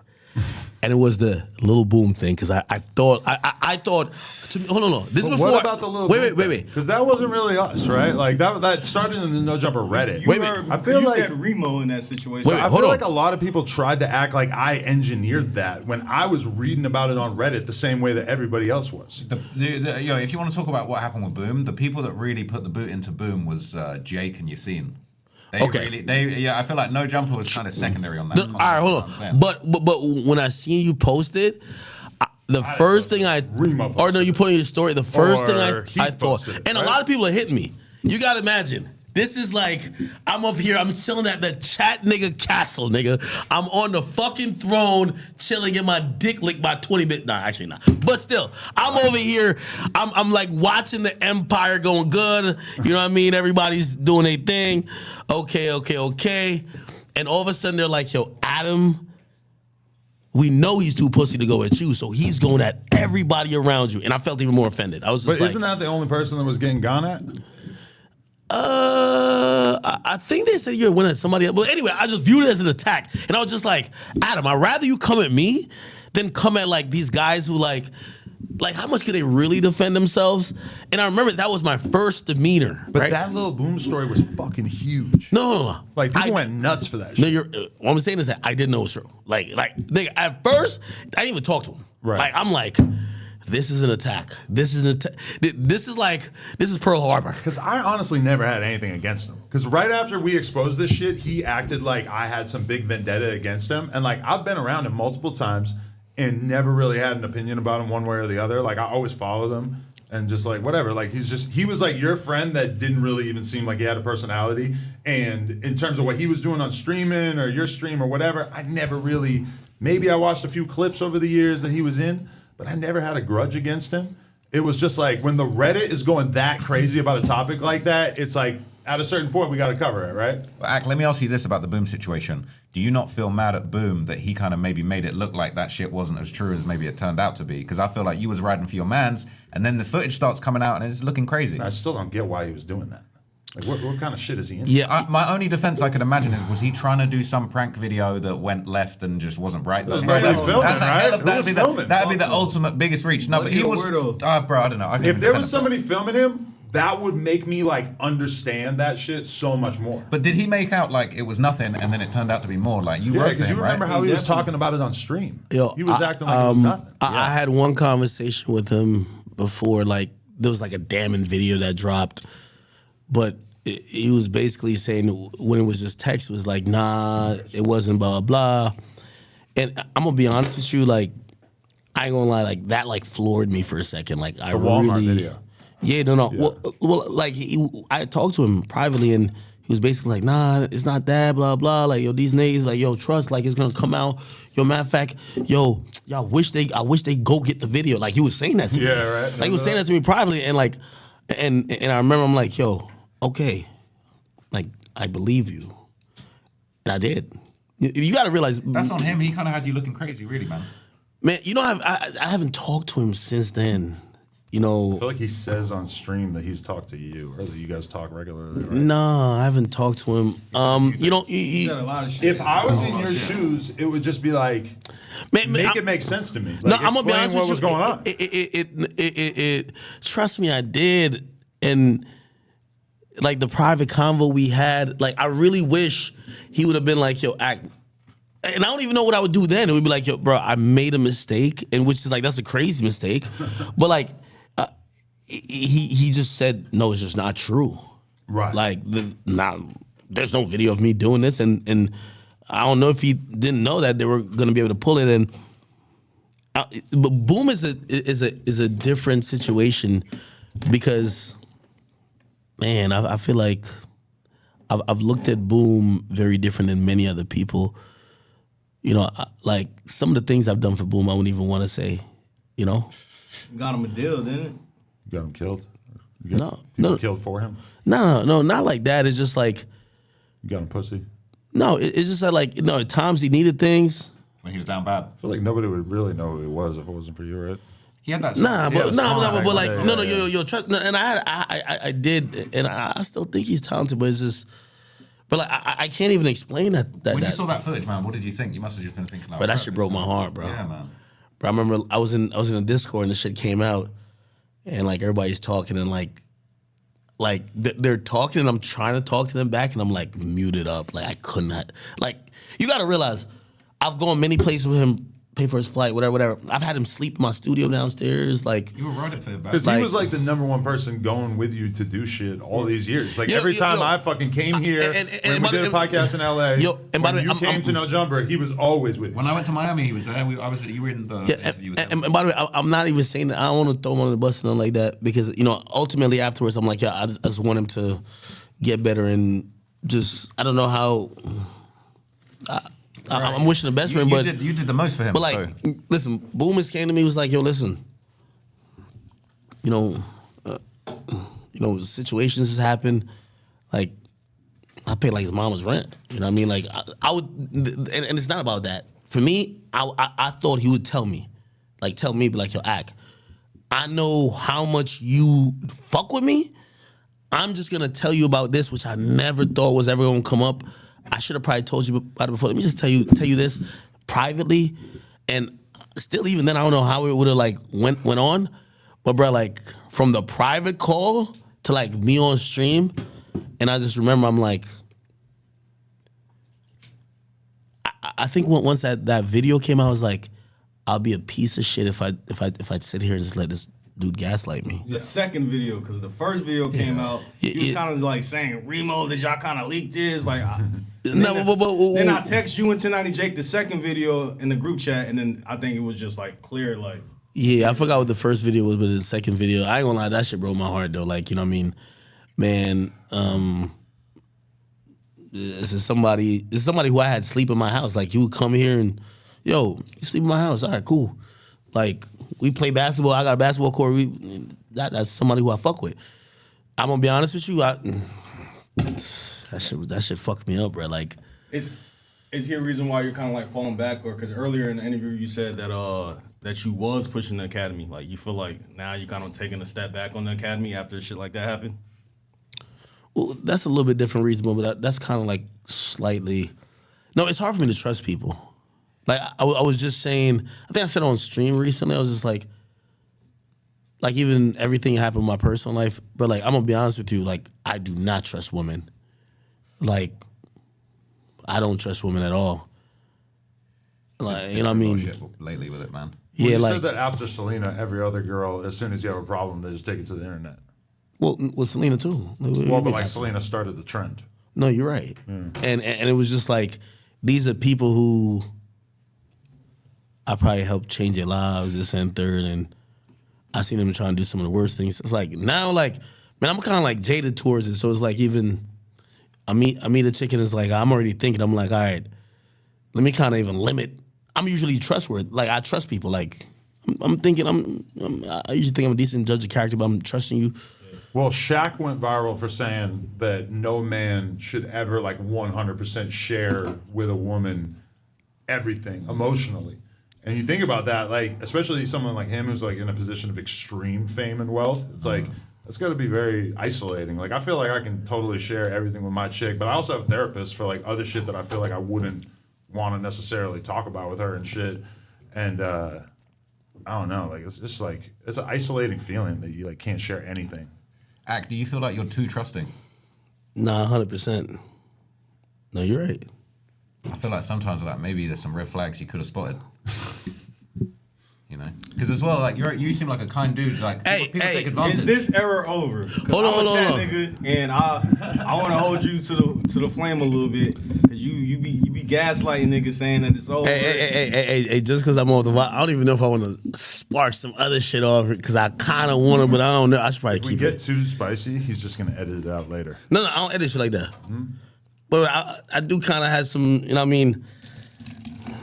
And it was the Lil Boom thing because I thought to me, hold on. This is before. What about the Lil Boom? Wait. Because that wasn't really us, right? Like that started in the No Jumper Reddit. I feel you said Remo in that situation. I feel like a lot of people tried to act like I engineered that when I was reading about it on Reddit the same way that everybody else was. If you want to talk about what happened with Boom, the people that really put the boot into Boom was Jake and Yassine. I feel like No Jumper was kind of secondary on that. All right, hold on. But when I seen you post it, you put in your story. The first thing I thought, and a lot of people are hitting me. You gotta imagine. This is like, I'm up here, I'm chilling at the chat nigga castle, nigga. I'm on the fucking throne, chilling, in my dick licked by 20-bit. Nah, actually not. But still, I'm over here, I'm like watching the empire going good. You know what I mean? Everybody's doing their thing. Okay. And all of a sudden they're like, yo, Adam, we know he's too pussy to go at you, so he's going at everybody around you. And I felt even more offended. I was just isn't that the only person that was getting gone at? I think they said you're winning somebody else. But anyway, I just viewed it as an attack. And I was just like, Adam, I'd rather you come at me than come at like these guys who like how much could they really defend themselves? And I remember that was my first demeanor. But that Lil Boom story was fucking huge. No. Like people went nuts for that shit. No, what I'm saying is that I didn't know it was true. Like nigga, at first, I didn't even talk to him. Right. Like I'm like, this is an attack. This is Pearl Harbor. Because I honestly never had anything against him. Because right after we exposed this shit, he acted like I had some big vendetta against him. And like I've been around him multiple times and never really had an opinion about him one way or the other. Like I always followed him and just like whatever. Like he was like your friend that didn't really even seem like he had a personality. And in terms of what he was doing on streaming or your stream or whatever, I never really, maybe I watched a few clips over the years that he was in, but I never had a grudge against him. It was just like when the Reddit is going that crazy about a topic like that, it's like at a certain point we got to cover it, right? Well, let me ask you this about the Boom situation. Do you not feel mad at Boom that he kind of maybe made it look like that shit wasn't as true as maybe it turned out to be? Because I feel like you was riding for your mans, and then the footage starts coming out and it's looking crazy. I still don't get why he was doing that. Like, what kind of shit is he in? Yeah, my only defense I could imagine is, was he trying to do some prank video that went left and just wasn't right? Filming, right? That'd be the ultimate biggest reach. No, but he was, bro, I don't know. If there was somebody filming him, that would make me like understand that shit so much more. But did he make out like it was nothing and then it turned out to be more? Like you wrote because you remember how he was talking about it on stream. He was acting like it was nothing. I had one conversation with him before, like there was like a damning video that dropped, but he was basically saying when it was just text, it was like, nah, it wasn't blah, blah, blah. And I'm going to be honest with you, like, I ain't going to lie, like, that, like, floored me for a second. Like, I Walmart really... video. Yeah, no. Yeah. Well, like, I talked to him privately, and he was basically like, nah, it's not that, blah, blah. Like, yo, these niggas, like, yo, trust, like, it's going to come out. Yo, matter of fact, yo, I wish they go get the video. Like, he was saying that to me. Yeah, right. Like, he was saying that to me privately, and, like, and I remember I'm like, yo, okay, like I believe you. And I did. You got to realize. That's on him. He kind of had you looking crazy, really, man. Man, I haven't talked to him since then. I feel like he says on stream that he's talked to you, or that you guys talk regularly. Right? No, I haven't talked to him. You got a lot of shit. If I was in your shoes, it would just be like, make it make sense to me. Like, no, I'm gonna be honest with you. What was going on? It trust me, I did, and like the private convo we had, like I really wish he would have been like, yo, act. And I don't even know what I would do then. It would be like, yo, bro, I made a mistake, and which is like that's a crazy mistake, but like. He just said no, it's just not true. Right. Like there's no video of me doing this, and I don't know if he didn't know that they were gonna be able to pull it. And but Boom is a different situation because, man, I feel like I've looked at Boom very different than many other people. Like some of the things I've done for Boom, I wouldn't even want to say. Got him a deal, didn't it? You got him killed? No, killed for him? No, not like that. It's just like You got him pussy? no. It's just that like at times he needed things. When he was down bad. I feel like nobody would really know who he was if it wasn't for you, right? He had that. But like yeah, no, yeah. yo, trust. No, and I did, and I still think he's talented, but it's just, but like I can't even explain that. When you saw that footage, man, what did you think? You must have just been thinking like, But that shit broke my heart, bro. Yeah, man. But I remember I was in a Discord and the shit came out, and like everybody's talking and like they're talking and I'm trying to talk to them back and I'm like muted up, like I could not. Like you got to realize, I've gone many places with him, pay for his flight, whatever. I've had him sleep in my studio downstairs, like. You were running for it, man. Because he was like the number one person going with you to do shit all these years. Like every time I fucking came here, when we did a podcast in LA, and by the when way, you came to No Jumper, he was always with you. When I went to Miami, he was there. You were in the interview with him. And by the way, I'm not even saying that. I don't want to throw him on the bus or nothing like that because ultimately afterwards I'm like, yeah, I just want him to get better and just I don't know how. I'm wishing the best for him, but you did the most for him. But like, listen, Boomis came to me, was like, yo, listen, situations has happened. Like, I paid like his mama's rent. You know what I mean? Like, I would, and it's not about that. For me, I thought he would tell me, be like, yo, Ak, I know how much you fuck with me. I'm just gonna tell you about this, which I never thought was ever gonna come up. I should have probably told you about it before. Let me just tell you this privately, and still even then I don't know how it would have like went on, but bro, like from the private call to like me on stream, and I just remember I'm like, I think once that video came out, I was like, I'll be a piece of shit if I sit here and just let this dude gaslight me. The second video, because the first video came out, he was kind of like saying, Remo, did y'all kind of leak this? Like, then I text you and 1090 Jake the second video in the group chat, and then I think it was just like clear, like. Yeah, I forgot what the first video was, but the second video, I ain't gonna lie, that shit broke my heart though. Like, you know what I mean? Man, this is somebody who I had sleep in my house. Like, he would come here and, yo, you sleep in my house. All right, cool. Like, we play basketball. I got a basketball court. That's somebody who I fuck with. I'm gonna be honest with you. That shit fucked me up, bro. Like, is here a reason why you're kind of like falling back, or because earlier in the interview you said that you was pushing the academy, like you feel like now you're kind of taking a step back on the academy after shit like that happened? Well, that's a little bit different reason, but that's kind of like slightly. No, it's hard for me to trust people. Like, I was just saying, I think I said on stream recently, I was just like even everything happened in my personal life, but like, I'm gonna be honest with you, like, I do not trust women. Like, I don't trust women at all. Like, you know what I mean? Lately with it, man. Well, Yeah, you like, said that after Selena, every other girl, as soon as you have a problem, they just take it to the internet. well, with Selena too. Well, but like Selena started the trend. No, you're right. And it was just like, these are people who I probably helped change their lives, this and third, and I seen them trying to do some of the worst things. It's like now, like, man, I'm kind of like jaded towards it. So it's like even I meet a chick and it's like I'm already thinking. I'm like, all right, let me kind of even limit. I'm usually trustworthy. Like, I trust people. Like, I'm thinking I usually think I'm a decent judge of character, but I'm trusting you. Well, Shaq went viral for saying that no man should ever like 100% share with a woman everything emotionally. And you think about that, like especially someone like him who's like in a position of extreme fame and wealth. It's like it's got to be very isolating. Like I feel like I can totally share everything with my chick, but I also have therapists for like other shit that I feel like I wouldn't want to necessarily talk about with her and shit. And I don't know, like it's just like it's an isolating feeling that you like can't share anything. Act, do you feel like you're too trusting? Nah, 100%. No, you're right. I feel like sometimes like maybe there's some red flags you could have spotted. You know, because as well, like you seem like a kind dude. Like people take advantage. Is this era over? Hold on. Nigga, and I want to hold you to the flame a little bit because you be gaslighting niggas saying that it's over. Hey, just because I'm on the vibe, I don't even know if I want to spark some other shit off because I kind of want to, but I don't know. I should probably If we keep get it. too spicy, he's just gonna edit it out later. No, I don't edit shit like that. But I do kind of have some, you know what I mean?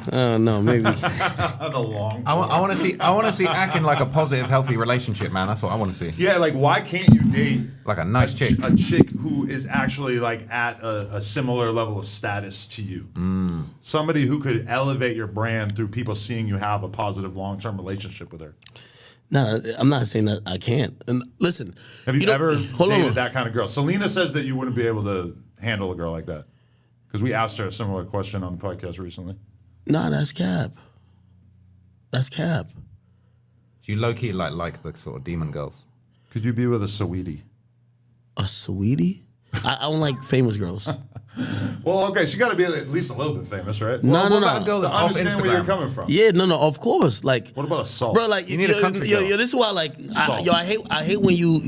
I don't know, maybe. The long. I want to see Ack in like a positive, healthy relationship, man. That's what I want to see. Yeah, like why can't you date Like a nice chick. a chick who is actually like at a similar level of status to you? Somebody who could elevate your brand through people seeing you have a positive long-term relationship with her. No, I'm not saying that I can't. And listen, Have you know- ever hold dated on. that kind of girl? Selena says that you wouldn't be able to handle a girl like that because we asked her a similar question on the podcast recently. Nah, that's cap. That's cap. Do you low key like the sort of demon girls? Could you be with a sweetie? A sweetie? I don't like famous girls. Well, okay, she got to be at least a little bit famous, right? No, What about a girl To that's off understand where you're Instagram? coming from. Yeah, no, of course. Like, What about a salt? bro, like, You need a country girl. this is why, like, Salt. I hate when you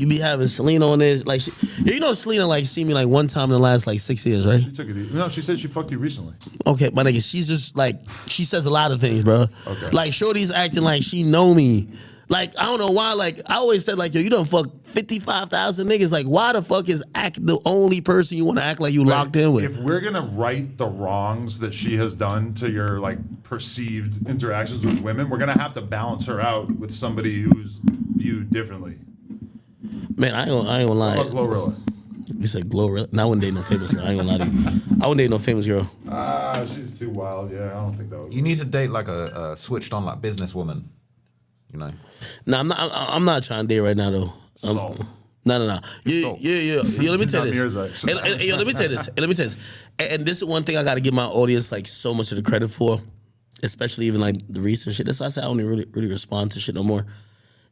be having Selena on this. Like, you know, Selena like see me like one time in the last like 6 years, right? She took it easy. No, she said she fucked you recently. Okay, my nigga, she's just like she says a lot of things, bro. Okay. Like, Shorty's acting like she know me. Like, I don't know why. Like, I always said, like, yo, you done fuck 55,000 niggas. Like, why the fuck is Act the only person you want to act like you locked in with? If we're gonna right the wrongs that she has done to your like perceived interactions with women, we're gonna have to balance her out with somebody who's viewed differently. Man, I ain't gonna lie. Fuck Glorilla. You said Glorilla? No, I wouldn't date no famous girl. I ain't gonna lie to you. I wouldn't date no famous girl. She's too wild. Yeah, I don't think that would. You need to date like a switched on like businesswoman. You know. No, I'm not trying to date right now though. Salt. No. Yeah. Let me tell you Not this. Mir's ex. Yo, let me tell you this. And this is one thing I got to give my audience like so much of the credit for, especially even like the recent shit. That's why I say I don't even really respond to shit no more.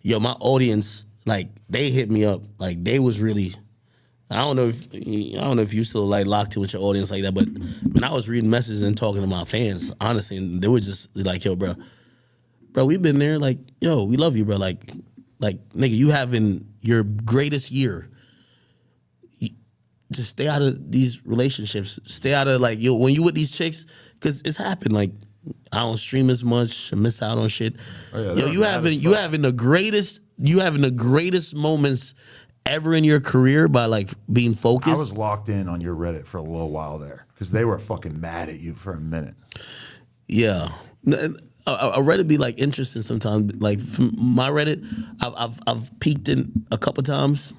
Yo, my audience, like, they hit me up. Like, they was really. I don't know if you still like locked in with your audience like that, but man, I was reading messages and talking to my fans honestly, and they were just like, yo, bro, we've been there. Like, yo, we love you, bro. Like, nigga, you having your greatest year. Just stay out of these relationships. Stay out of like, yo, when you with these chicks, because it's happened. Like, I don't stream as much. I miss out on shit. Oh, yeah, Yo, you having the greatest moments ever in your career by like being focused. I was locked in on your Reddit for a little while there because they were fucking mad at you for a minute. Yeah. A Reddit be like interesting sometimes. Like from my Reddit, I've peeked in a couple times,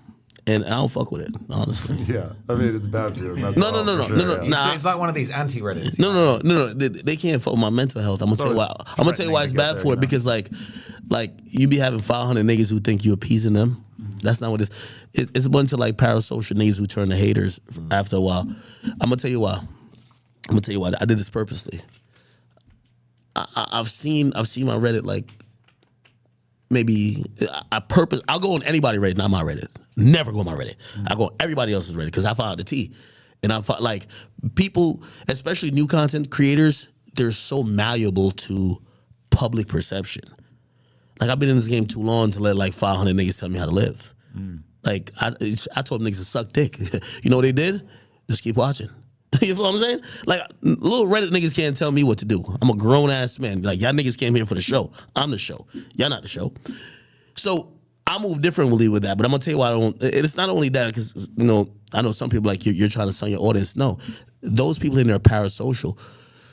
and I don't fuck with it honestly. Yeah, I mean it's bad for you. No. So it's like one of these anti-Reddits. No. They can't fuck with my mental health. I'm gonna tell you why. I'm gonna tell you why it's bad for it because like you be having 500 niggas who think you appeasing them. That's not what it is. It's a bunch of like parasocial niggas who turn to haters after a while. I'm gonna tell you why. I did this purposely. I've seen my Reddit like maybe I'll go on anybody Reddit, not my Reddit. Never go on my Reddit. I go on everybody else's Reddit because I found the tea. And I find like people, especially new content creators, they're so malleable to public perception. Like I've been in this game too long to let like 500 niggas tell me how to live. Like I told them niggas to suck dick. You know what they did? Just keep watching. You feel what I'm saying? Like little Reddit niggas can't tell me what to do. I'm a grown ass man. Like y'all niggas came here for the show. I'm the show. Y'all not the show. So I move differently with that. But I'm gonna tell you why I don't. It's not only that because I know some people like you're trying to sell your audience. No, those people in there are parasocial.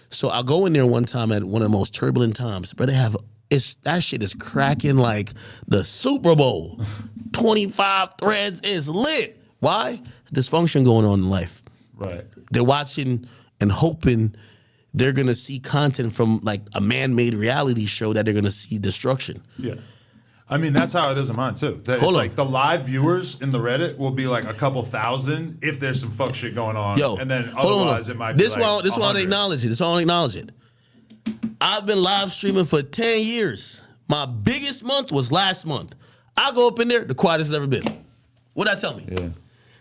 So I'll go in there one time at one of the most turbulent times, but that shit is cracking like the Super Bowl. 25 threads. It's lit. Why? Dysfunction going on in life. Right. They're watching and hoping they're going to see content from like a man-made reality show that they're going to see destruction. Yeah. I mean, that's how it is in mine, too. It's like the live viewers in the Reddit will be like a couple thousand if there's some fuck shit going on. Yo, and then otherwise it might be this like This why I 100. acknowledge it. This why I acknowledge it. I've been live streaming for 10 years. My biggest month was last month. I go up in there, the quietest it's ever been. What'd that tell me? Yeah.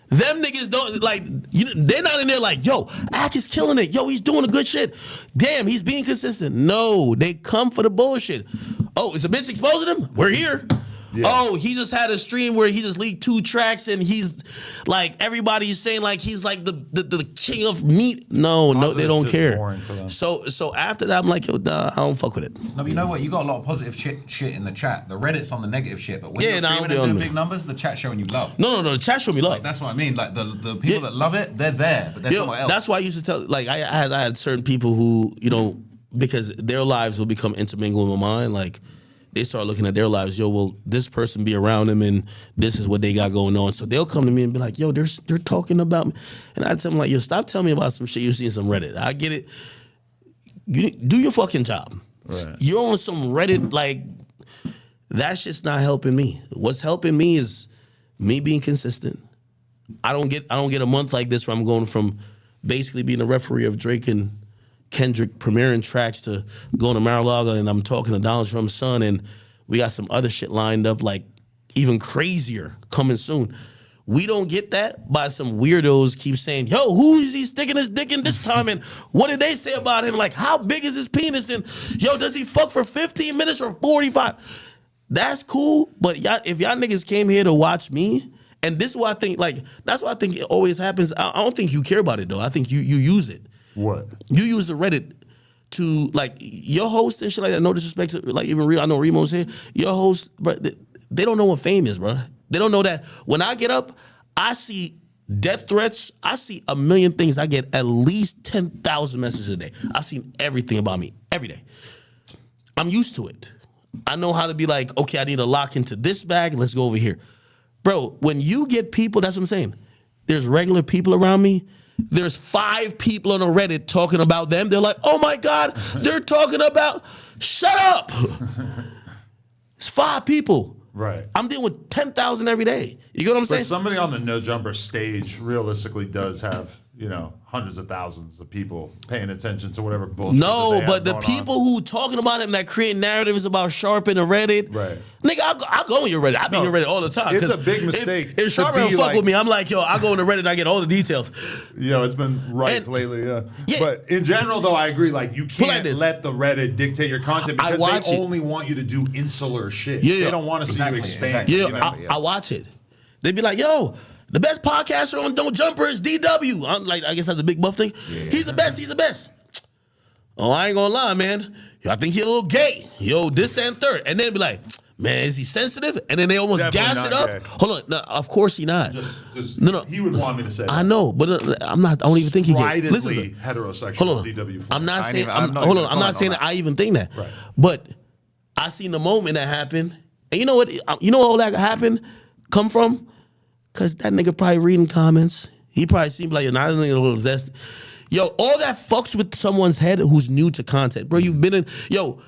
Them niggas don't like. They're not in there like, yo, Ak is killing it. Yo, he's doing a good shit. Damn, he's being consistent. No, they come for the bullshit. Oh, is a bitch exposing him? We're here. Yeah. Oh, he just had a stream where he just leaked 2 tracks and he's like everybody's saying like he's like the king of meat. No, they don't care. So after that, I'm like, yo, I don't fuck with it. No, but you know what? You got a lot of positive shit in the chat. The Reddit's on the negative shit, but when you're I streaming and doing big numbers, the chat's showing you love. No, the chat showing me love. Like, that's what I mean. Like the people that love it, they're there, but they're somewhere else. That's why I used to tell. Like I had certain people who because their lives will become intermingled with mine. Like they start looking at their lives. Yo, will this person be around them, and this is what they got going on. So they'll come to me and be like, yo, they're talking about me, and I tell them like, yo, stop telling me about some shit you see in some Reddit. I get it. You do your fucking job. Right. You're on some Reddit like that shit's not helping me. What's helping me is me being consistent. I don't get a month like this where I'm going from basically being a referee of Drake and Kendrick premiering tracks to going to Mar-a-Lago and I'm talking to Donald Trump's son and we got some other shit lined up like even crazier coming soon. We don't get that by some weirdos keep saying, yo, who is he sticking his dick in this time? And what did they say about him? Like, how big is his penis? And yo, does he fuck for 15 minutes or 45? That's cool, but if y'all niggas came here to watch me, and this is what I think, like, that's what I think it always happens. I don't think you care about it, though. I think you use it. What? You use the Reddit to, like, your host and shit like that, no disrespect to, like, even I know Remo's here, your host, but they don't know what fame is, bro. They don't know that when I get up, I see death threats. I see a million things. I get at least 10,000 messages a day. I've seen everything about me every day. I'm used to it. I know how to be like, okay, I need to lock into this bag. Let's go over here. Bro, when you get people, that's what I'm saying. There's regular people around me. There's 5 people on the Reddit talking about them. They're like, oh my God, they're talking about, shut up. It's 5 people. Right. I'm dealing with 10,000 every day. You get what I'm saying? But somebody on the No Jumper stage realistically does have, hundreds of thousands of people paying attention to whatever bullshit. No, but the people who talking about him that create narratives about Sharp and the Reddit, right? Nigga, I'll go on your Reddit. I be on your Reddit all the time. It's a big mistake. If Sharp don't fuck with me, I'm like, yo, I go on the Reddit and I get all the details. Yo, it's been lately, yeah. But in general, though, I agree. Like, you can't let the Reddit dictate your content because they only want you to do insular shit. Yeah, they don't want to see you expand. Yeah, I watch it. They be like, yo, the best podcaster on Don't Jumper is DW. I'm like, I guess that's a big buff thing. Yeah. He's the best. He's the best. Oh, I ain't gonna lie, man. I think he a little gay. Yo, this and third. And then be like, man, is he sensitive? And then they almost gas it up. Gay. Hold on. No, of course he not. No. He would want me to say that. I know, but I'm not. I don't even think he gay. Listen, heterosexual. Hold on. DW. I'm not saying. Hold on. I'm not saying that I even think that. Right. But I seen the moment that happened. And you know what? You know all that happened come from? Because that nigga probably reading comments. He probably seemed like, nah, this nigga a little zesty. Yo, all that fucks with someone's head who's new to content. Bro, you've been in, yo,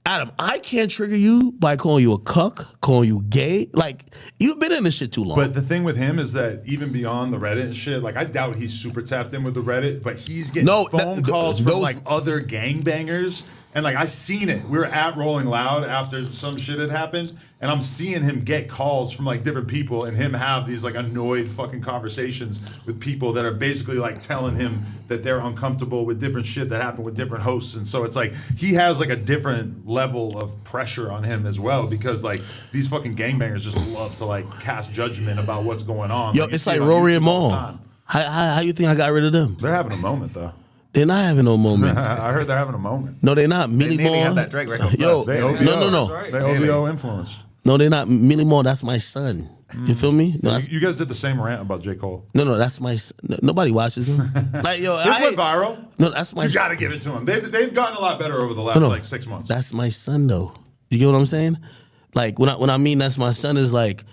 Adam, I can't trigger you by calling you a cuck, calling you gay. Like, you've been in this shit too long. But the thing with him is that even beyond the Reddit and shit, like, I doubt he's super tapped in with the Reddit, but he's getting phone calls from, like, other gangbangers. And, like, I seen it. We were at Rolling Loud after some shit had happened, and I'm seeing him get calls from, like, different people and him have these, like, annoyed fucking conversations with people that are basically, like, telling him that they're uncomfortable with different shit that happened with different hosts. And so it's like he has, like, a different level of pressure on him as well because, like, these fucking gangbangers just love to, like, cast judgment about what's going on. Yo, it's like Rory and Maul. How you think I got rid of them? They're having a moment, though. They're not having no moment. I heard they're having a moment. No, they're not. Millie Moore. Have that Drake record. Yo, no. Right. They OVO influenced. No, they're not. Millie Moore, that's my son. You feel me? No, you guys did the same rant about J. Cole. No, that's my son. Nobody watches him. Like, yo, this went viral. No, that's my son. You got to give it to him. They've gotten a lot better over the last, like, 6 months. That's my son, though. You get what I'm saying? Like, when I mean that's my son is like,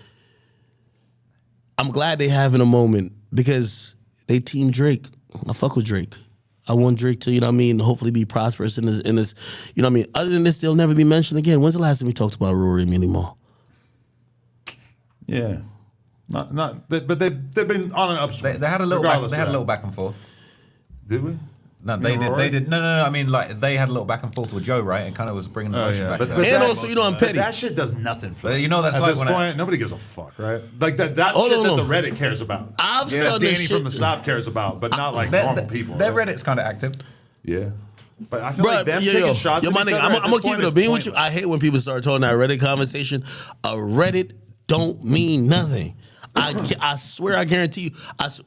I'm glad they having a moment because they team Drake. I fuck with Drake. I want Drake to, you know what I mean, hopefully be prosperous in this, you know what I mean. Other than this, they'll never be mentioned again. When's the last time we talked about Rory and Millie Moore? Yeah. But they've been on an upswing. They had a little back and forth. Did we? No, they did. No. I mean, like they had a little back and forth with Joe, right? And kind of was bringing the motion back. But And also, you know, I'm petty. That shit does nothing for me. You know, that's at like this when point, nobody gives a fuck, right? Like that shit that the Reddit cares about. I've that seen Danny this shit. from the Stop cares about, but not like normal people. Their right? Reddit's kind of active. Yeah. But I feel like them taking shots yo, at my each nigga, other I'm gonna keep it a bean with you. pointless. I hate when people start talking that Reddit conversation. A Reddit don't mean nothing. I swear, I guarantee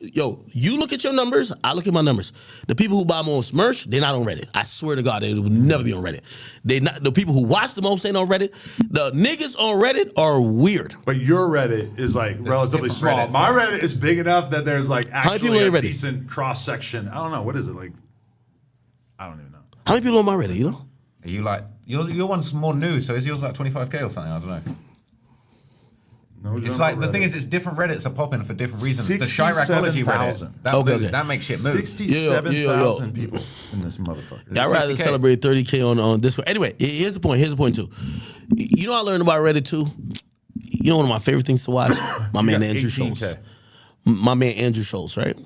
you. You look at your numbers, I look at my numbers. The people who buy most merch, they're not on Reddit. I swear to God, they will never be on Reddit. The people who watch the most ain't on Reddit. The niggas on Reddit are weird. But your Reddit is like relatively small. Reddits, My Reddit is big enough that there's like many people actually on a your Reddit? decent cross section. I don't know, what is it like? I don't even know. How many people on my Reddit? You know? Are you like your one's more new? So is yours like 25K or something? I don't know. No, It's like the thing is, it's different Reddits are popping for different reasons. The Chiracology 67,000. Reddit, Okay. that makes shit move. 67,000 people in this motherfucker. I'd rather 60K. celebrate 30K on Discord. Anyway, here's the point. Here's the point too. You know, I learned about Reddit too. You know, one of my favorite things to watch. My man Andrew 18K. Schultz. My man Andrew Schultz, right?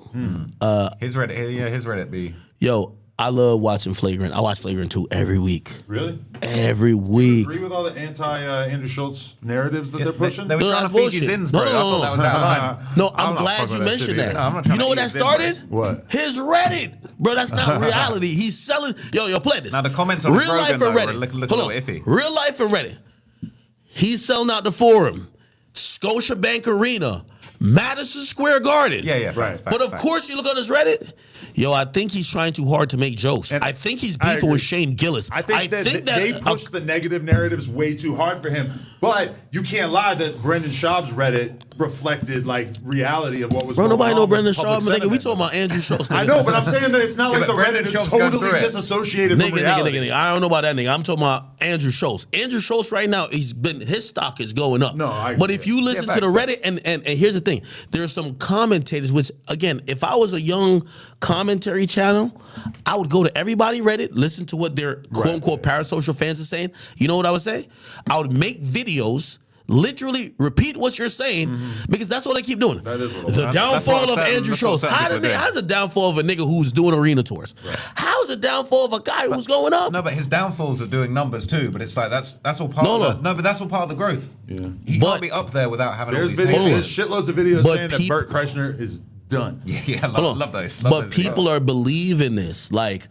His Reddit be. Yo, I love watching Flagrant. I watch Flagrant 2 every week. Really? Every week. Agree with all the anti-Andrew Schultz narratives that they're pushing? They were No, trying that's to feed you bullshit. ins, No, bro. no, I thought that was out of line. No, I'm I'm not glad fucking you with that mentioned shit that. either. No, I'm not trying You know to what eat that his in, started? What? His Reddit. Bro, that's not reality. He's selling. Yo, play this. Now, the comments on Real life Rogan, and though, Reddit. look a Hold little on. iffy. Real life and Reddit. He's selling out the Forum, Scotiabank Arena, Madison Square Garden. Yeah, facts, But of course, you look on his Reddit. Yo, I think he's trying too hard to make jokes. And I think he's I beefing agree. with Shane Gillis. I think that they push the negative narratives way too hard for him. But you can't lie that Brendan Schaub's Reddit reflected like reality of what was Bro, going on. nobody know with Brendan public Schaub. Nigga, we sentiment. talking about Andrew Schultz. I know, but I'm saying that it's not like but the Brendan Reddit is Schaub's gone totally through it. disassociated from reality. Nigga. I don't know about that nigga. I'm talking about Andrew Schultz. Andrew Schultz right now, his stock is going up. No, I agree. But if you listen to the Reddit, and here's the thing, there's some commentators, which again, if I was a young commentary channel, I would go to everybody Reddit, listen to what their quote unquote parasocial fans are saying. You know what I would say? I would make videos. Literally repeat what you're saying because that's what they keep doing. That is what The that's downfall of certain- Andrew that's what Schultz. certain people are doing. How's the downfall of a nigga who's doing arena tours? How's the downfall of a guy who's going up? No, but his downfalls are doing numbers too. But it's like that's all part of the, but that's all part of the growth. Yeah. He But- can't be up there without having There's all these videos, haters. there's shitloads of videos But saying that Bert Kreischer is done. Yeah, Hold on. love those. But people are believing this. Like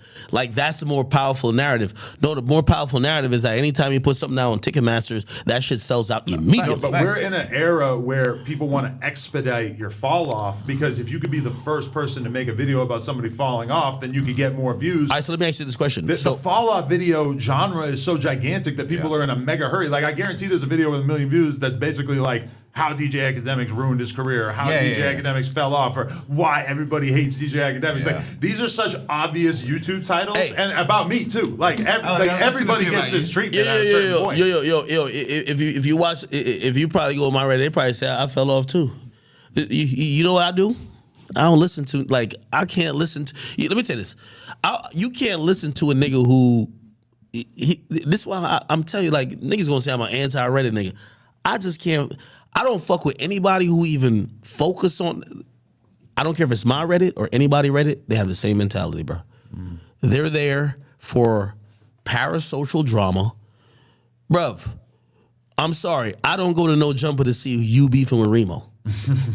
that's the more powerful narrative. No, the more powerful narrative is that anytime you put something out on Ticketmasters, that shit sells out immediately. No, but we're in an era where people want to expedite your fall off because if you could be the first person to make a video about somebody falling off, then you could get more views. All right, so let me ask you this question. The fall off video genre is so gigantic that people are in a mega hurry. Like I guarantee there's a video with 1 million views that's basically like how DJ Akademiks ruined his career, how DJ Akademiks fell off, or why everybody hates DJ Akademiks. Yeah. Like these are such obvious YouTube titles, Hey. and about me too. Like, everybody gets this treatment at a certain point. Yo. If you watch, if you probably go on my Reddit, they probably say I fell off too. You know what I do? I don't listen to I can't listen to. Let me tell you this. You can't listen to a nigga who. This is why I'm telling you, like niggas gonna say I'm an anti-Reddit nigga. I just can't. I don't fuck with anybody who even focus on. I don't care if it's my Reddit or anybody Reddit. They have the same mentality, bro. They're there for parasocial drama, bruv. I'm sorry, I don't go to No Jumper to see you beefing with Remo.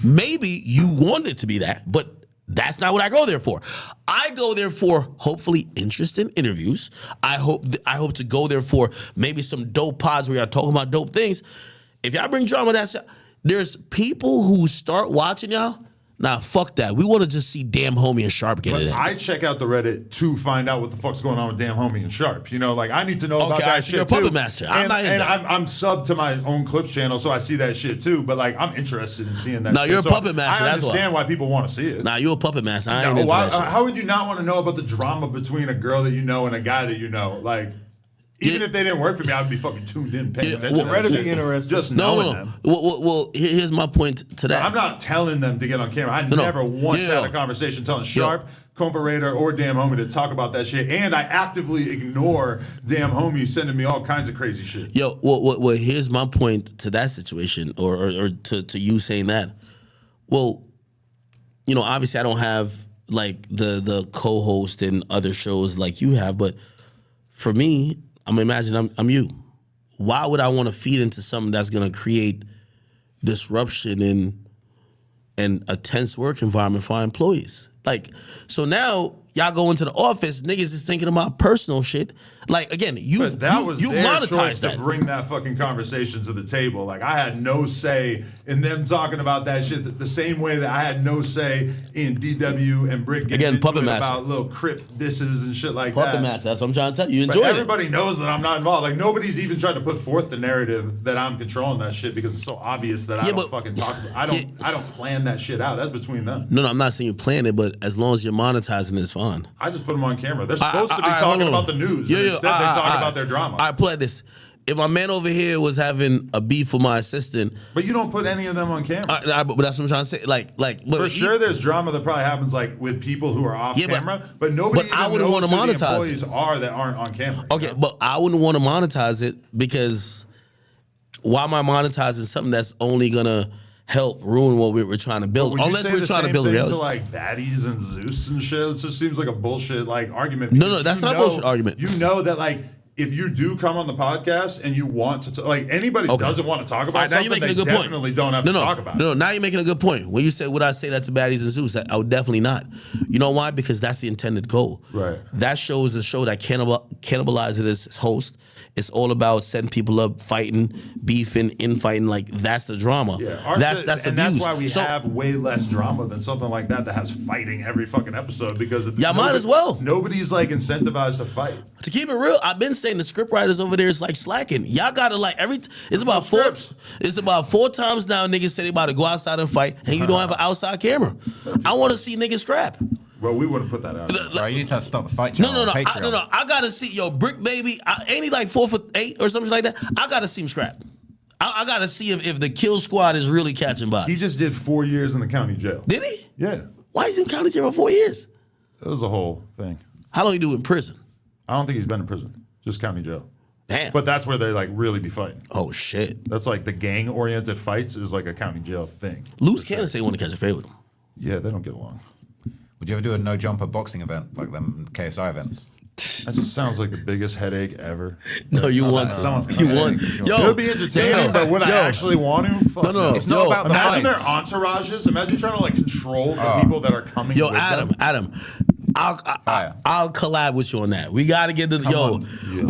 Maybe you want it to be that, but that's not what I go there for. I go there for hopefully interesting interviews. I hope to go there for maybe some dope pods where y'all talking about dope things. If y'all bring drama, there's people who start watching y'all. Nah, fuck that. We want to just see Damn Homie and Sharp get it in. I check out the Reddit to find out what the fuck's going on with Damn Homie and Sharp. You know, like I need to know about Okay, that so shit you're a too. puppet master. I'm not into that. I'm sub to my own clips channel, so I see that shit too. But like, I'm interested in seeing that. No, shit. you're a So puppet master, I that's why. understand why people want to see it. Nah, you a puppet master. I ain't No, into that shit. how would you not want to know about the drama between a girl that you know and a guy that you know? Like, Even if they didn't work for me, I would be fucking tuned in, paying attention. Ready to to be interested. Just knowing No. them. Well, here's my point to that. I'm not telling them to get on camera. I never once had a conversation telling Sharp, Comparator, or Damn Homie to talk about that shit. And I actively ignore Damn Homie sending me all kinds of crazy shit. Yo, well, here's my point to that situation, or to you saying that. Well, obviously I don't have like the co-host and other shows like you have, but for me, I'm you. Why would I want to feed into something that's gonna create disruption and a tense work environment for our employees? Like, so now y'all go into the office, niggas is thinking about personal shit. Like, again, you monetize to bring that fucking conversation to the table. Like, I had no say in them talking about that shit the same way that I had no say in DW and Brick getting into it about little Crip disses and shit like that. Puppet master, that's what I'm trying to tell you. You enjoy but it. everybody knows that I'm not involved. Like, nobody's even tried to put forth the narrative that I'm controlling that shit because it's so obvious that I don't fucking talk about it. I don't plan that shit out. That's between them. No, I'm not saying you plan it, but as long as you're monetizing, it's fine. I just put them on camera. They're supposed to be talking about the news. Instead, they talk about their drama. I play this. If my man over here was having a beef with my assistant, but you don't put any of them on camera. But that's what I'm trying to say. Like, but for sure, there's drama that probably happens like with people who are off camera, but nobody I wouldn't want to monetize the employees are that aren't on camera. Okay, but I wouldn't want to monetize it because why am I monetizing something that's only gonna help ruin what we're trying to build? Unless we're trying to build reality. To like baddies and Zeus and shit, it just seems like a bullshit like argument. No, that's not a bullshit argument. You know that like if you do come on the podcast and you want to like anybody doesn't want to talk about something, they definitely don't have to talk about it. No, now you're making a good point. When you said, would I say that to baddies and Zeus? I would definitely not. You know why? Because that's the intended goal. Right. That show is a show that cannibalizes its host. It's all about setting people up, fighting, beefing, infighting. Like that's the drama. Yeah, that's the views. That's why we have way less drama than something like that has fighting every fucking episode because might as well. Nobody's like incentivized to fight. To keep it real, I've been saying the script writers over there is like slacking. Y'all gotta like it's about four times now niggas say they about to go outside and fight, and you don't have an outside camera. I want to see niggas scrap. Well, we wouldn't put that out. Bro, you need to stop the fight. No. I gotta see Brick Baby. Ain't he like 4'8" or something like that? I gotta see him scrap. I gotta see if the kill squad is really catching bodies. He just did 4 years in the county jail. Did he? Yeah. Why is he in county jail for 4 years? It was a whole thing. How long he do in prison? I don't think he's been in prison. Just county jail. Damn. But that's where they like really be fighting. Oh shit. That's like the gang-oriented fights is like a county jail thing. Loose cannon say want to catch a fade with him. Yeah, they don't get along. Would you ever do a no jumper boxing event like them KSI events? That just sounds like the biggest headache ever. No, you want someone's you gonna want. sure. Yo, It would be entertaining, but would I actually want to? Fuck No. It's not about the Imagine their fights. entourages. Imagine trying to like control the people that are coming. Yo, with them. Adam. I'll collab with you on that. We gotta get we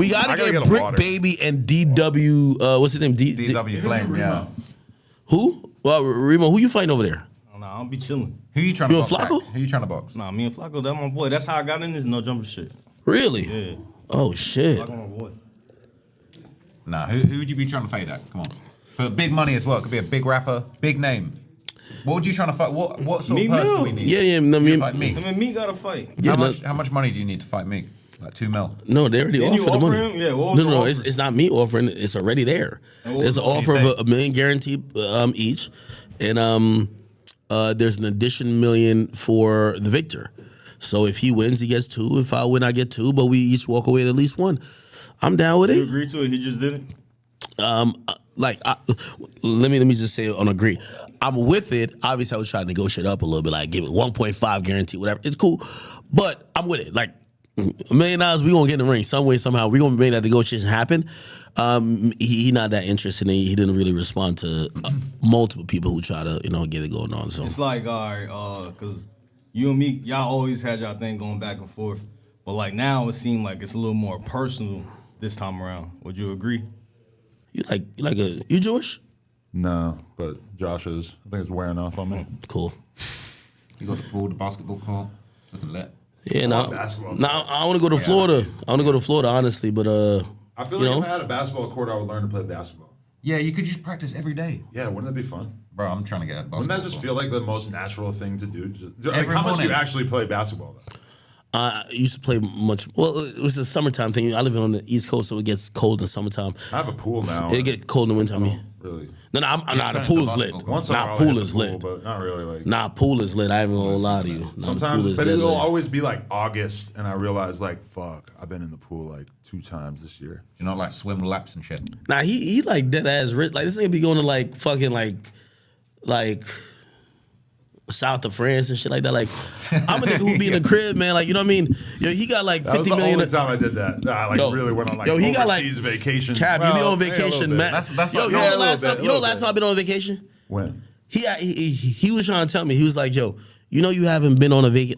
gotta get Brick water. Baby and DW. What's his name? DW Flame, yeah. Who? Well, Remo, who you fighting over there? Nah, I'll be chilling. Who you trying to You box? and Flacco? Jack? Who you trying to box? Nah, me and Flacco, that's my boy. That's how I got in this no jumper shit. Really? Yeah. Oh shit. Flacco my boy. Nah, who would you be trying to fight at? Come on. For big money as well. It could be a big rapper, big name. What would you trying to fight? What sort of Meek purse do Mill. we need? Yeah. No, You fight Meek. I mean, Meek got to fight. Yeah, How much money do you need to fight Meek? Like $2 million. No, they already Didn't you offered the offer money. him? Yeah, what was No, the it's, offer? it's not me offering it. It's already there. And what There's was an the offer of offer? $1 million guaranteed each, and there's an additional $1 million for the victor. So if he wins, he gets 2. If I win, I get 2. But we each walk away with at least 1. I'm down with You it. agreed to it? He just didn't? Let me just say on agree. I'm with it. Obviously, I was trying to negotiate up a little bit, like give it 1.5 guarantee, whatever. It's cool, but I'm with it. Like $1 million, we gonna get in the ring some way, somehow. We gonna make that negotiation happen. He not that interested in it. He didn't really respond to multiple people who try to get it going on. So It's like, all right, because you and me, y'all always had y'all thing going back and forth. But like now it seemed like it's a little more personal this time around. Would you agree? you Jewish? No, but Josh is. I think it's wearing off on me. Cool. You got the pool, the basketball court. It's looking lit. Yeah, basketball. I want to go to Florida. I want to go to Florida, honestly, but I feel like if I had a basketball court, I would learn to play basketball. Yeah, you could just practice every day. Yeah, wouldn't that be fun? Bro, I'm trying to get a basketball Wouldn't that just court. feel like the most natural thing to do? Like, Every how much do you morning. actually play basketball, though? I used to play much. Well, it was a summertime thing. I live on the East Coast, so it gets cold in summertime. I have a pool now. It get cold in the winter. I mean, Really? no, I'm not. The turn pool's into lit. basketball. Once in a while Nah, I pool hit the is pool, lit. but not really. Like Nah, pool is lit. I ain't gonna lie to you. Nah, the sometimes, pool is but dead it'll lit. always be like August, and I realize like, fuck, I've been in the pool like 2 times this year. You know, like swim laps and shit. Nah, he like dead ass rich. Like this nigga be going to like fucking like south of France and shit like that. Like I'm a nigga who be in the crib, man. Like you know what I mean? Yo, he got like That was 50 the million. only time I did that. I like Yo, really went on like yo, he got, like, overseas vacation. Cap, you be on yeah, a little vacation, bit. man. That's Yo, like- you know yeah, the a last little time? bit, You know the a last little time I've been on vacation? When? He was trying to tell me. He was like, yo, you know you haven't been on a vacation.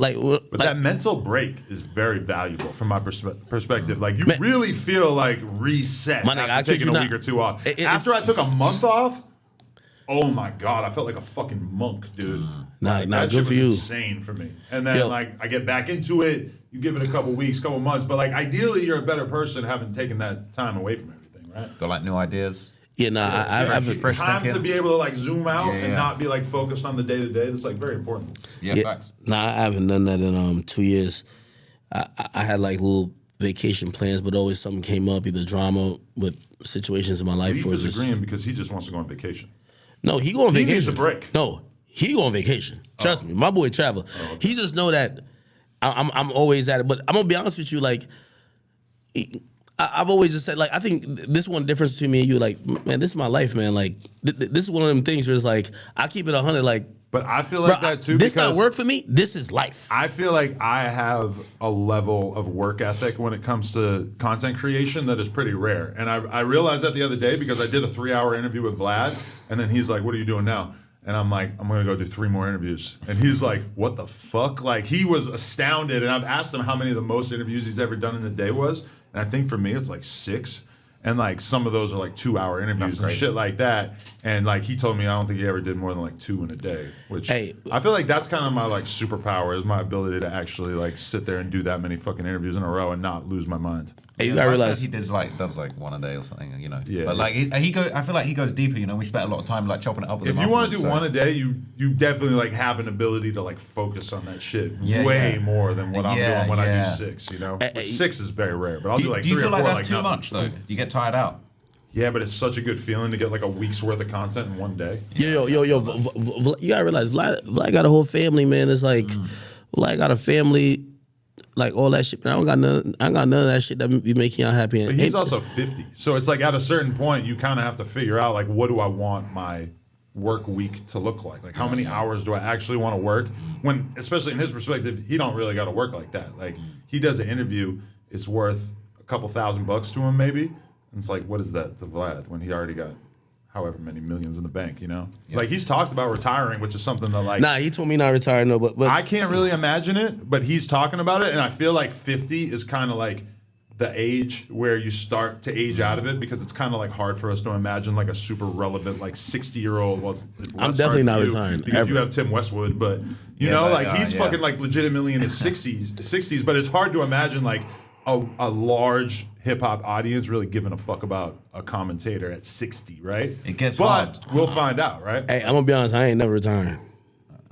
But that mental break is very valuable from my perspective. Like you really feel like reset My nigga, I after kid taking you a not. week or 2 off. It's- After I took a month off, oh my god, I felt like a fucking monk, dude. Nah, Like, nah, that good shit for was you. insane for me. And then Yo. like I get back into it. You give it a couple weeks, couple months, but like ideally you're a better person having taken that time away from everything, right? Got like new ideas. Yeah, nah, I've fresh time thinking. to be able to like zoom out Yeah, and yeah. not be like focused on the day to day. That's like very important. Yeah, yeah, facts. nah, I haven't done that in 2 years. I had like little vacation plans, but always something came up, either drama with situations in my life Beef or is just agreeing because he just wants to go on vacation. no. He go on He vacation. needs a break. No, he go on vacation. Trust me, my boy travel. He just know that I'm always at it. But I'm gonna be honest with you, like. I've always just said, like, I think this one difference between me and you, like, man, this is my life, man. Like, this is one of them things where it's like, I keep it 100, like, But I feel like bro, that too. this not because work for me. This is life. I feel like I have a level of work ethic when it comes to content creation that is pretty rare. And I realized that the other day because I did a 3-hour interview with Vlad, and then he's like, "What are you doing now?" And I'm like, "I'm gonna go do 3 more interviews." And he's like, "What the fuck?" Like he was astounded. And I've asked him how many of the most interviews he's ever done in a day was, and I think for me it's like 6. And like some of those are like 2-hour interviews and shit like that. And like he told me, I don't think he ever did more than like 2 in a day. Which Hey. I feel like that's kind of my like superpower is my ability to actually like sit there and do that many fucking interviews in a row and not lose my mind. Hey, you Yeah, gotta Ryan realize, said he does like 1 a day or something, you know. Yeah, But like he go, I feel like he goes deeper. You know, we spent a lot of time like chopping it up with If him you want to afterwards, do so- 1 a day, you definitely like have an ability to like focus on that shit Yeah, way yeah. more than what I'm Yeah, doing when I yeah. do 6. You know, Hey, 6 is very rare, but I'll do like Do you 3 feel or like 4 that's like too nothing. much though? Do you get tired out? Yeah, but it's such a good feeling to get like a week's worth of content in 1 day. yo, you gotta realize, Vlad got a whole family, man. It's like, Vlad got a family, like all that shit. Man, I got none of that shit that be making y'all happy. But he's also 50, so it's like at a certain point you kind of have to figure out like what do I want my work week to look like? Like how many hours do I actually want to work? When, especially in his perspective, he don't really got to work like that. Like he does an interview, it's worth a couple $1,000 to him maybe. And it's like, what is that to Vlad when he already got however many millions in the bank, you know? Like he's talked about retiring, which is something that like Nah, he told me not retiring, no, but I can't really imagine it, but he's talking about it, and I feel like 50 is kind of like the age where you start to age out of it because it's kind of like hard for us to imagine like a super relevant like 60-year-old. Well, it's I'm less definitely hard not for you retiring, because ever. you have Tim Westwood, but you Yeah, know, but, like he's yeah. fucking like legitimately in his 60s, but it's hard to imagine like a large hip hop audience really giving a fuck about a commentator at 60, right? It gets but hard. we'll find out, right? hey, I'm gonna be honest, I ain't never retiring.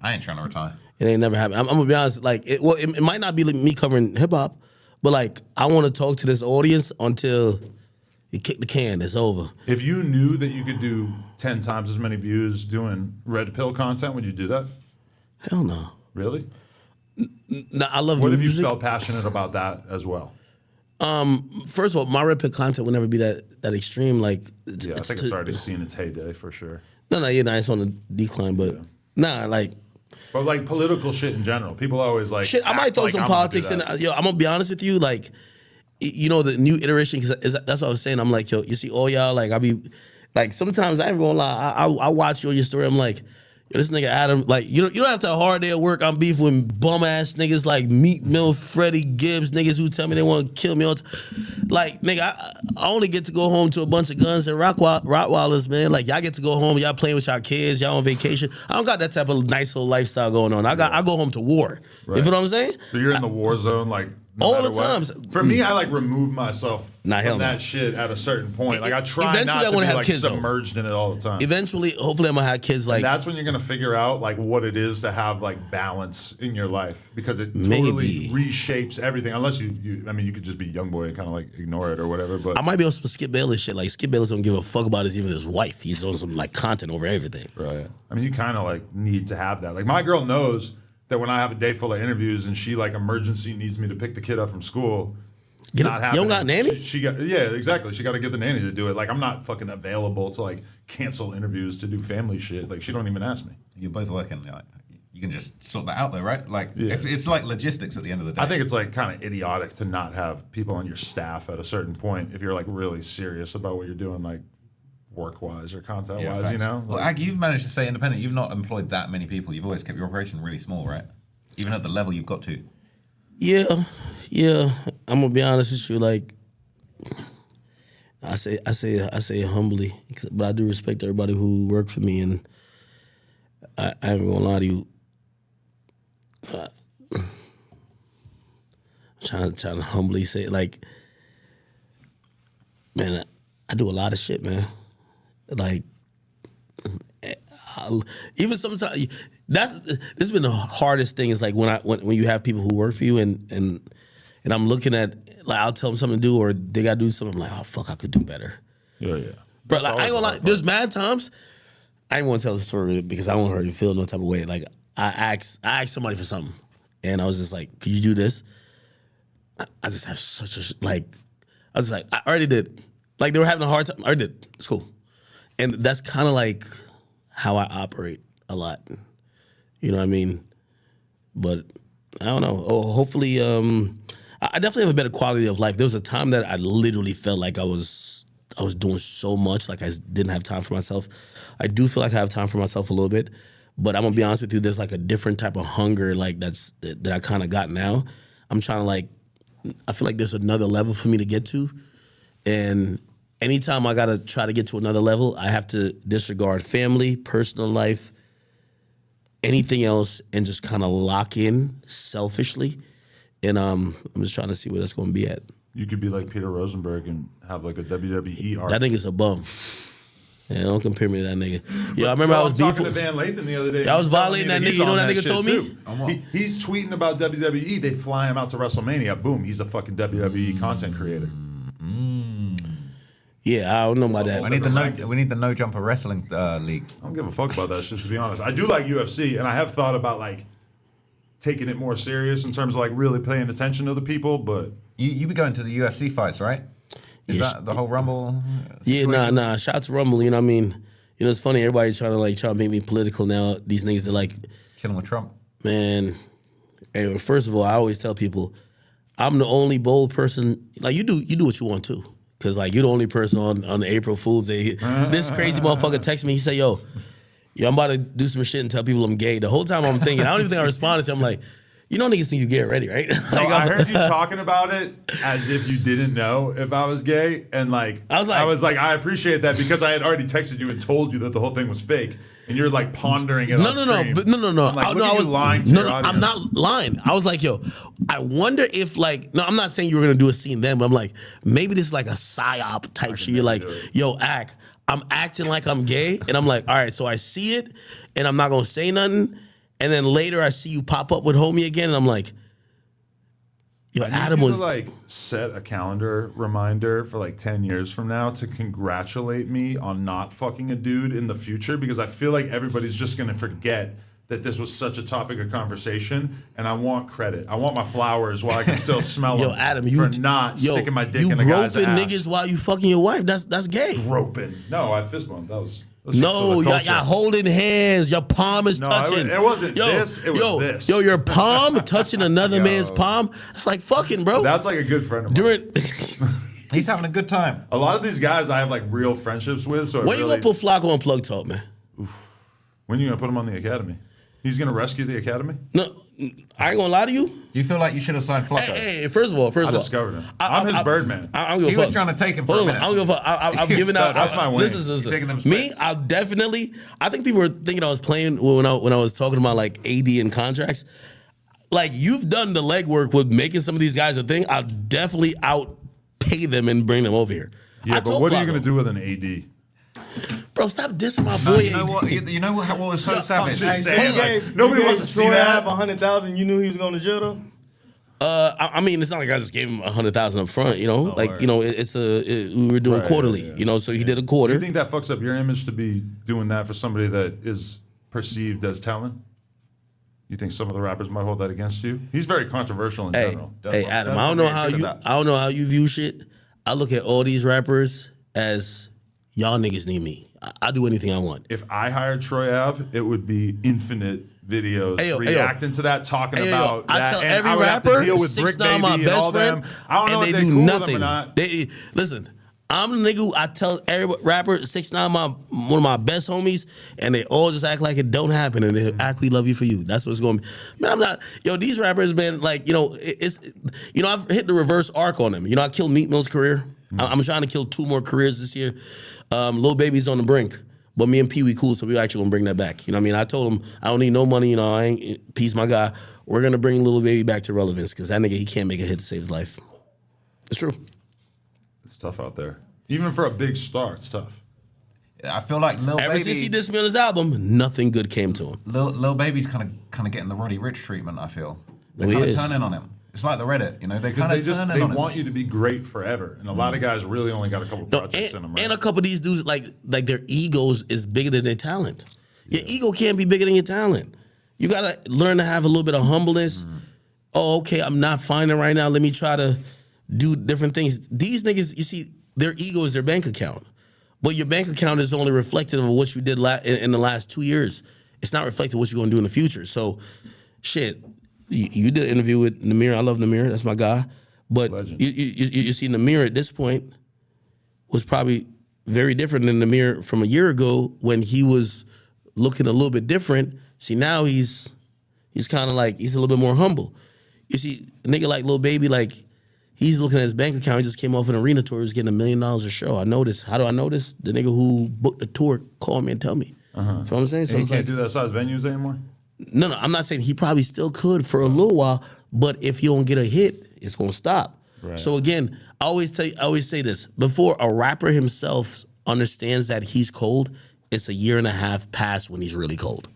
I ain't trying to retire. It ain't never happened. I'm gonna be honest, like, it might not be like me covering hip hop, but like, I want to talk to this audience until you kick the can. It's over. If you knew that you could do 10 times as many views doing red pill content, would you do that? Hell no. Really? Nah, I love What if you music. felt passionate about that as well? First of all, my rap content will never be that extreme. Like, Yeah, I think it's already seen its heyday for sure. No, it's on the decline, but nah, like. But like political shit in general, people always like Shit, I might act throw like some I'm gonna politics do in. that. Yo, I'm gonna be honest with you. Like, you know, the new iteration. Cause that's what I was saying. I'm like, yo, you see, all y'all, like, I be, like, sometimes I ain't gonna lie. I watch you on your story. I'm like, yo, this nigga Adam. Like, you don't have to have a hard day at work. I'm beef with bum ass niggas like Meat Mill, Freddie Gibbs, niggas who tell me they want to kill me. Like, nigga, I only get to go home to a bunch of guns and Rottweilers, man. Like, y'all get to go home, y'all playing with y'all kids, y'all on vacation. I don't got that type of nice little lifestyle going on. I go home to war. You feel what I'm saying? So you're in the war zone, like All matter the what. times. For me, I like remove myself Nah, hell from no. that shit at a certain point. Like I try Eventually, not I to wanna be have like kids, though. submerged in it all the time. Eventually, hopefully, I'm gonna have kids. Like, And that's when you're gonna figure out like what it is to have like balance in your life, because it totally Maybe. reshapes everything. Unless you I mean, you could just be young boy and kind of like ignore it or whatever. But I might be on some Skip Bayless shit. Like, Skip Bayless don't give a fuck about even his wife. He's on some like content over everything. right. I mean, you kind of like need to have that. Like my girl knows that when I have a day full of interviews and she like emergency needs me to pick the kid up from school. You Not don't got happening. nanny? She got exactly. She got to get the nanny to do it. Like I'm not fucking available to like cancel interviews to do family shit. Like she don't even ask me. You're both working. Like, you can just sort that out, though, right? Like, Yeah. if it's like logistics at the end of the day. I think it's like kind of idiotic to not have people on your staff at a certain point if you're like really serious about what you're doing, like work wise or content wise. facts. You know. Well, Like, Ag, you've managed to stay independent. You've not employed that many people. You've always kept your operation really small, right? Even at the level you've got to. Yeah. I'm gonna be honest with you. Like, I say it humbly, but I do respect everybody who worked for me, and I ain't gonna lie to you. Trying to humbly say it, like, man, I do a lot of shit, man. Like, even sometimes this has been the hardest thing. Is like when you have people who work for you and I'm looking at, like, I'll tell them something to do or they gotta do something. I'm like, oh fuck, I could do better. yeah. But like, I ain't gonna lie, there's mad times I ain't gonna tell the story because I don't want her to feel no type of way. Like I asked somebody for something and I was just like, could you do this? I just have such a I was like, I already did. Like they were having a hard time. I already did. It's cool. And that's kind of like how I operate a lot. You know what I mean? But I don't know. Oh, hopefully, I definitely have a better quality of life. There was a time that I literally felt like I was doing so much, like I didn't have time for myself. I do feel like I have time for myself a little bit, but I'm gonna be honest with you. There's like a different type of hunger, like that I kind of got now. I'm trying to I feel like there's another level for me to get to, and anytime I gotta try to get to another level, I have to disregard family, personal life, anything else, and just kind of lock in selfishly. And I'm just trying to see where that's gonna be at. You could be like Peter Rosenberg and have like a WWE arc. That nigga's a bum. Yeah, don't compare me to that nigga. Yeah, I remember I was talking beefing. to Van Lathan the other day. I was He's telling violating me that nigga. he's You know on what that nigga shit told me? too. He's tweeting about WWE. They fly him out to WrestleMania. Boom, he's a fucking WWE content creator. Yeah, I don't know about that. We need the no jumper wrestling league. I don't give a fuck about that shit, to be honest. I do like UFC, and I have thought about like taking it more serious in terms of like really paying attention to the people, but You be going to the UFC fights, right? Is Yes. that the whole Rumble? Yeah, situation? nah. Shout out to Rumble. You know what I mean? You know, it's funny. Everybody's trying to make me political now. These niggas are like, Killing with Trump. man. Hey, first of all, I always tell people, I'm the only bold person. Like you do what you want to, cause like you're the only person on the April Fool's Day. This crazy motherfucker texted me. He said, "Yo, I'm about to do some shit and tell people I'm gay." The whole time I'm thinking, I don't even think I responded to him. I'm like, you know, niggas think you gay already, right? so I heard you talking about it as if you didn't know if I was gay, and like I was like, I appreciate that because I had already texted you and told you that the whole thing was fake, and you're like pondering it. No. I'm like, I look at you lying to your audience. I'm not lying. I was like, yo, I wonder if like, no, I'm not saying you were gonna do a scene then, but I'm like, maybe this is like a psyop type shit. You're like, yo, I'm acting like I'm gay, and I'm like, all right, so I see it, and I'm not gonna say nothing, and then later I see you pop up with homie again, and I'm like, yo, Adam you was to, like set a calendar reminder for like 10 years from now to congratulate me on not fucking a dude in the future, because I feel like everybody's just gonna forget that this was such a topic of conversation, and I want credit. I want my flowers while I can still smell yo, them. Adam, for not sticking my dick in the guy's groping ass. niggas while you fucking your wife. That's gay. Groping. No, I fist bumped. That was No, for the y'all culture. holding hands. Your palm is No, touching. it wasn't this, it was this. Yo, your palm touching another man's palm. It's like fucking, bro. That's like a good friend of mine. During, He's having a good time. A lot of these guys I have like real friendships with. So when you gonna put Flacco on Plug Talk, man? when are you gonna put him on the academy? He's gonna rescue the academy. No, I ain't gonna lie to you. Do you feel like you should have signed Flacco? Hey, first of all, I discovered him. I'm his Birdman. I don't give a He fuck. was trying to take him for Hold a on, minute. I don't give a fuck. I've given out. That's my wing. Listen. Taking them Me, straight. I'll definitely. I think people were thinking I was playing when I was talking about like AD and contracts. like you've done the legwork with making some of these guys a thing. I'll definitely outpay them and bring them over here. Yeah, but what are you going to do with an AD? Bro, stop dissing my boy. You know what? You know what was so savage? just Hey, saying, so like, nobody wants to see that. 100,000. You knew he was going to jail though. I mean, it's not like I just gave him 100,000 up front. You know, like word. you know, we were doing Right, quarterly. yeah. You know, so he did a quarter. Do you think that fucks up your image to be doing that for somebody that is perceived as talent? You think some of the rappers might hold that against you? He's very controversial in general. Hey, Adam, I don't know how you view shit. I look at all these rappers as y'all niggas need me. I do anything I want. If I hired Troy Ave, it would be infinite videos reacting to that, talking about that. I tell and every I would have to rapper, deal with 6ix9ine Brick my Baby and best all friend, them. I don't know and if they they do cool nothing. with them or not. Listen, I'm the nigga who I tell every rapper, 6ix9ine one of my best homies, and they all just act like it don't happen, and they act we love you for you. That's what's going to be. Man, I'm not, these rappers, man, like, I've hit the reverse arc on them. I killed Meat Mill's career. I'm trying to kill 2 more careers this year. Lil Baby's on the brink. But me and Pee Wee cool, so we actually gonna bring that back. You know what I mean? I told him I don't need no money. I ain't Peace, my guy. We're gonna bring Lil Baby back to relevance because that nigga he can't make a hit to save his life. It's true. It's tough out there. Even for a big star, it's tough. I feel like Lil Ever Baby, since he dissed me on his album, nothing good came to him. Lil Baby's kind of getting the Roddy Ricch treatment. I feel they're He kind is. of turning on him. It's like the Reddit, they Because kind of turning they on him. want you to be great forever, and a lot of guys really only got a couple projects in them. Right? And a couple of these dudes, like their egos is bigger than their talent. Your ego can't be bigger than your talent. You gotta learn to have a little bit of humbleness. Oh, okay, I'm not finding right now. Let me try to do different things. These niggas, you see, their ego is their bank account. But your bank account is only reflective of what you did in the last 2 years. It's not reflective of what you're gonna do in the future. So, shit. You did an interview with Namir. I love Namir. That's my guy. But you see, Namir at this point was probably very different than Namir from a year ago when he was looking a little bit different. See, now he's kind of like, he's a little bit more humble. You see, a nigga like Lil Baby, like, he's looking at his bank account. He just came off an arena tour. He was getting $1 million a show. I noticed. How do I notice? The nigga who booked the tour called me and tell me. You know what I'm saying? So And he it's can't like, do that size venues anymore? no, I'm not saying he probably still could for a little while, but if you don't get a hit, it's gonna stop. Right. So again, I always say this: before a rapper himself understands that he's cold, it's a year and a half past when he's really cold,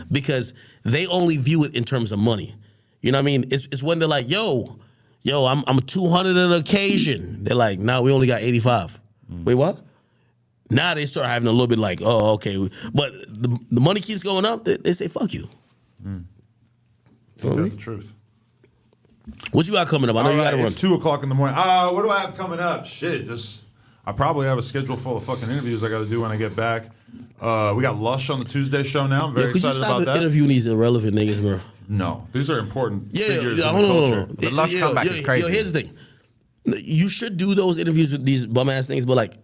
because they only view it in terms of money. You know what I mean? It's when they're like, yo, I'm 200 an occasion. They're like, nah, we only got 85. Wait, what? Now they start having a little bit like, oh, okay. But the money keeps going up. They say, fuck you. I think that's the truth. What you got coming up? I know All you right, got to run. it's 2:00 in the morning. What do I have coming up? Shit, I probably have a schedule full of fucking interviews I got to do when I get back. We got Lush on the Tuesday show now. I'm very Could you excited stop about that. interviewing these irrelevant niggas, bro? No, these are important figures in hold the on. culture. The Lush comeback is crazy. Here's the thing. You should do those interviews with these bum ass things, but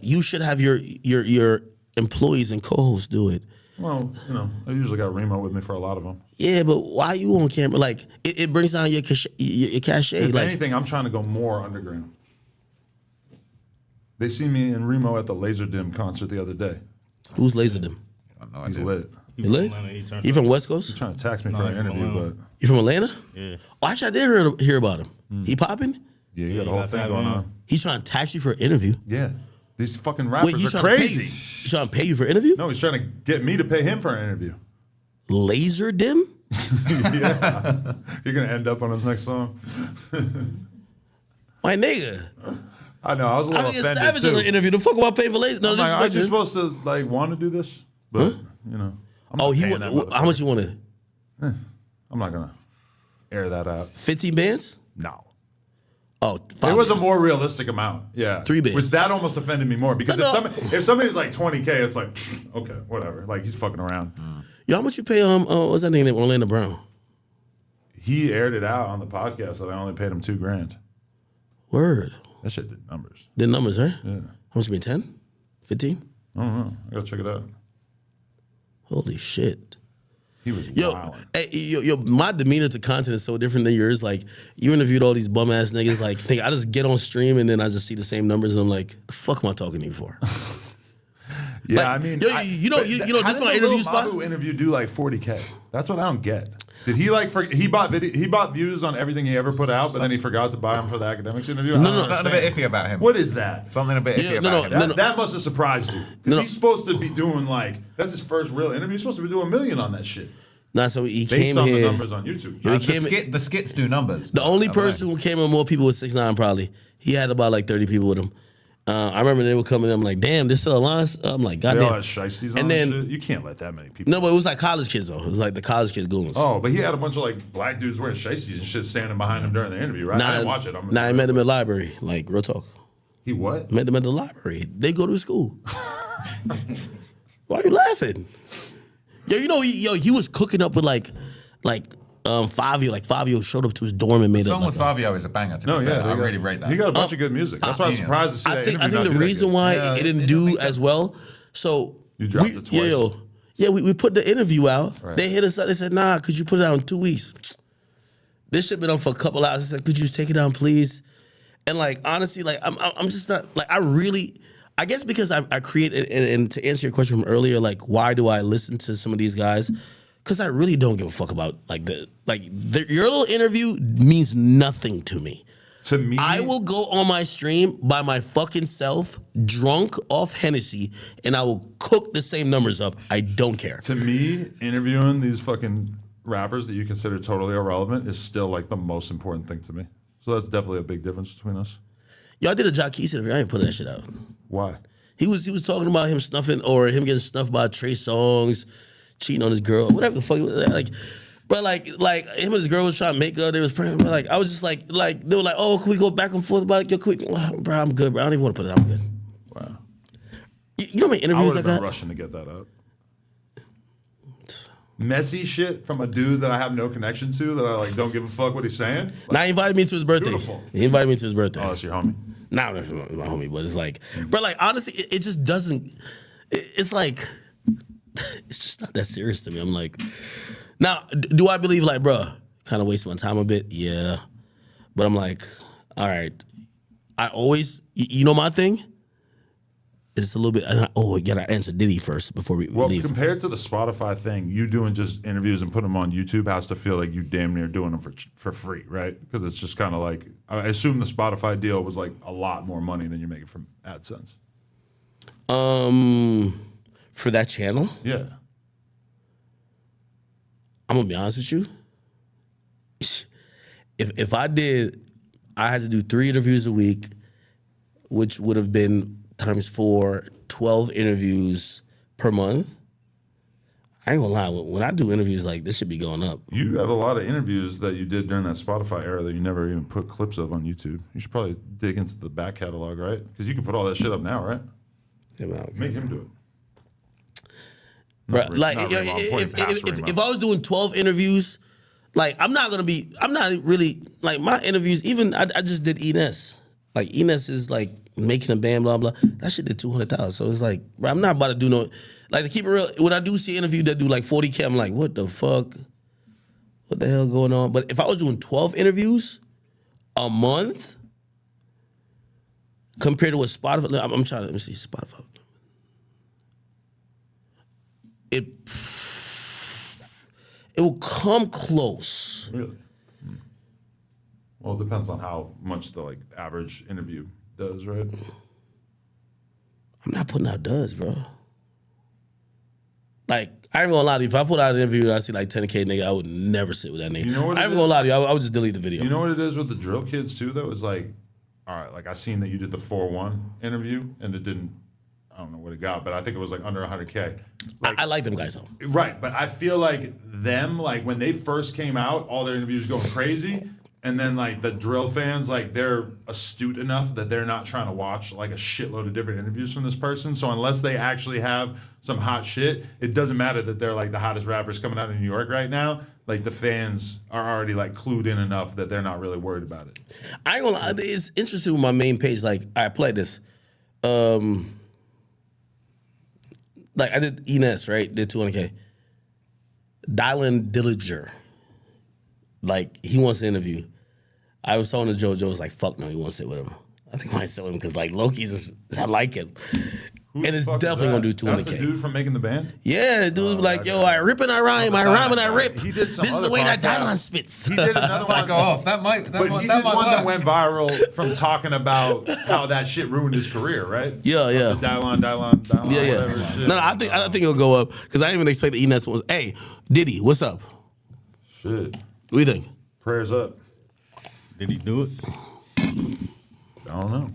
you should have your employees and co-hosts do it. Well, I usually got Remo with me for a lot of them. Yeah, but why you on camera? Like it brings down your cachet. If Like anything, I'm trying to go more underground. They see me and Remo at the Laser Dim concert the other day. who's lasered them? No He's idea. lit. You lit? Atlanta, You from West Coast? Trying to tax me for an he's from interview, Atlanta. but You from Atlanta? Yeah. Oh, actually, I did hear about him. He popping? yeah, you got a you whole got thing that going man. on. He's trying to tax you for an interview. Yeah, these fucking rappers he's are trying crazy. to pay you. He's trying to pay you for an interview? No, he's trying to get me to pay him for an interview. Laser dim? Yeah, you're gonna end up on his next song. My nigga. I know. I was a I little get offended savage too. in an interview. The fuck am I paying for laser? No, I'm like, aren't you disrespect. supposed to want to do this? But I'm not paying that motherfucker. How much you wanted? I'm not gonna air that out. 15 bands? No. Oh, It was a bands. more realistic amount. Yeah. 3 bands. Which that almost offended me more because No. if somebody's like 20K, it's like, okay, whatever. Like he's fucking around. Yo, how much you pay what's that name? Orlando Brown. He aired it out on the podcast that I only paid him $2,000. Word. That shit did numbers. The numbers, right? Yeah. How much you pay? 10? 15? I don't know. I gotta check it out. Holy shit. He was Yo, wild. hey, my demeanor to content is so different than yours. Like, you interviewed all these bum ass niggas. Like, I just get on stream and then I just see the same numbers and I'm like, the fuck am I talking to you for? Yeah, like, I mean, yo, you know, but this how is my did the interview Lil spot. Mabu interview do like 40K? That's what I don't get. Did he he bought views on everything he ever put out, but then he forgot to buy them for the Akademiks interview? No. Something a bit iffy about him. What is that? Something a bit iffy about him. That must have surprised you. Because he's supposed to be doing that's his first real interview. He's supposed to be doing $1 million on that shit. Nah, so he Based came on here. the numbers on YouTube. The skits do numbers. The only person who came with more people was 6ix9ine probably. He had about like 30 people with him. I remember they were coming in, I'm like, damn, there's still a line? I'm like, They all goddamn. had shiesties on And then- shit. You can't let that many people. No, but it was like college kids though. It was like the college kids goons. Oh, but he had a bunch of black dudes wearing shiesties and shit standing behind him during the interview, right? I didn't watch it. I met them in the library. Like, real talk. He what? Met them at the library. They go to school. Why are you laughing? Yo, he was cooking up with Fabio. Like Fabio showed up to his dorm and made The up. song with Fabio is a banger. To No, be fair. yeah. I really rate that. He got a bunch of good music. That's why I was surprised to see that I think interview not the do that reason good. why Yeah, it didn't it do makes as sense. well. So You dropped it twice. We put the interview out. Right. They hit us up. They said, "Nah, could you put it out in 2 weeks?" This shit been on for a couple hours. I said, "Could you take it down, please?" And honestly, I'm just not I guess because I created and to answer your question from earlier, why do I listen to some of these guys? Because I really don't give a fuck about your little interview means nothing to me. To me, I will go on my stream by my fucking self, drunk off Hennessy, and I will cook the same numbers up. I don't care. To me, interviewing these fucking rappers that you consider totally irrelevant is still the most important thing to me. So that's definitely a big difference between us. Yo, I did a Jacquees interview. I ain't put that shit out. Why? He was talking about him snuffing or him getting snuffed by Trey Songz, cheating on his girl, whatever the fuck. But him and his girl was trying to make up. They was praying. But I was just they were like, oh, can we go back and forth about it? Yo, quick, bro, I'm good, bro. I don't even want to put it out. I'm good. Wow. You know how many I interviews would I have been got? rushing to get that out. Messy shit from a dude that I have no connection to, that I don't give a fuck what he's saying. Nah, he invited me to his birthday. Beautiful. He invited me to his birthday. Oh, that's your homie. Nah, that's my homie, but it's bro, honestly, it just doesn't. It's it's just not that serious to me. I'm now, do I believe bro, kind of wasting my time a bit? Yeah, but I'm all right. I always, my thing. It's a little bit. We gotta answer Diddy first before we Well, leave. compared to the Spotify thing, you doing just interviews and putting them on YouTube has to feel like you damn near doing them for free, right? Because it's just kind of I assume the Spotify deal was a lot more money than you're making from AdSense. For that channel, Yeah. I'm gonna be honest with you. If I had to do 3 interviews a week, which would have been times 4, 12 interviews per month. I ain't gonna lie, when I do interviews, this should be going up. You have a lot of interviews that you did during that Spotify era that you never even put clips of on YouTube. You should probably dig into the back catalog, right? Because you can put all that shit up now, right? Yeah, man, okay. Make him do it. Right, If if I was doing 12 interviews, I'm not really, my interviews, even, I just did Enes. Enes is making a band, blah, blah. That shit did 200,000. So it's bro, I'm not about to do no, to keep it real, when I do see an interview that do 40K, I'm what the fuck? What the hell going on? But if I was doing 12 interviews a month, compared to what Spotify, I'm trying to, let me see, Spotify. It will come close. Really? Well, it depends on how much the average interview does, right? I'm not putting out duds, bro. I ain't gonna lie to you. If I put out an interview and I see 10K nigga, I would never sit with that nigga. You know what I ain't it gonna is? lie to you. I would just delete the video. You know what it is with the drill kids too, though? It's all right, I seen that you did the 4-1 interview and it didn't, I don't know what it got, but I think it was under 100K. I like them guys though. Right, but I feel them, when they first came out, all their interviews going crazy. And then the drill fans, they're astute enough that they're not trying to watch a shitload of different interviews from this person. So unless they actually have some hot shit, it doesn't matter that they're the hottest rappers coming out of New York right now. The fans are already clued in enough that they're not really worried about it. I ain't gonna lie. It's interesting with my main page. I played this. I did Enes, right? Did 200K. Dylan Dillinger. He wants to interview. I was talking to Joe. Joe was fuck no, he won't sit with him. I think I might sit with him because Loki's I like him. Who and the it's fuck is definitely that? gonna do That's the 200K. dude from making the band? Yeah, the dude was like, yo, I rip and I rhyme, I rhyme and I rip. He did some This is the other way that podcast. Dylan spits. He did another one. Go off. That might. But he did one that went viral from talking about how that shit ruined his career, right? Yeah. The Dylon, Yeah. whatever shit. No, I think it'll go up because I didn't even expect the E-Nets was. Hey, Diddy, what's up? Shit. What do you think? Prayers up. Did he do it? I don't know.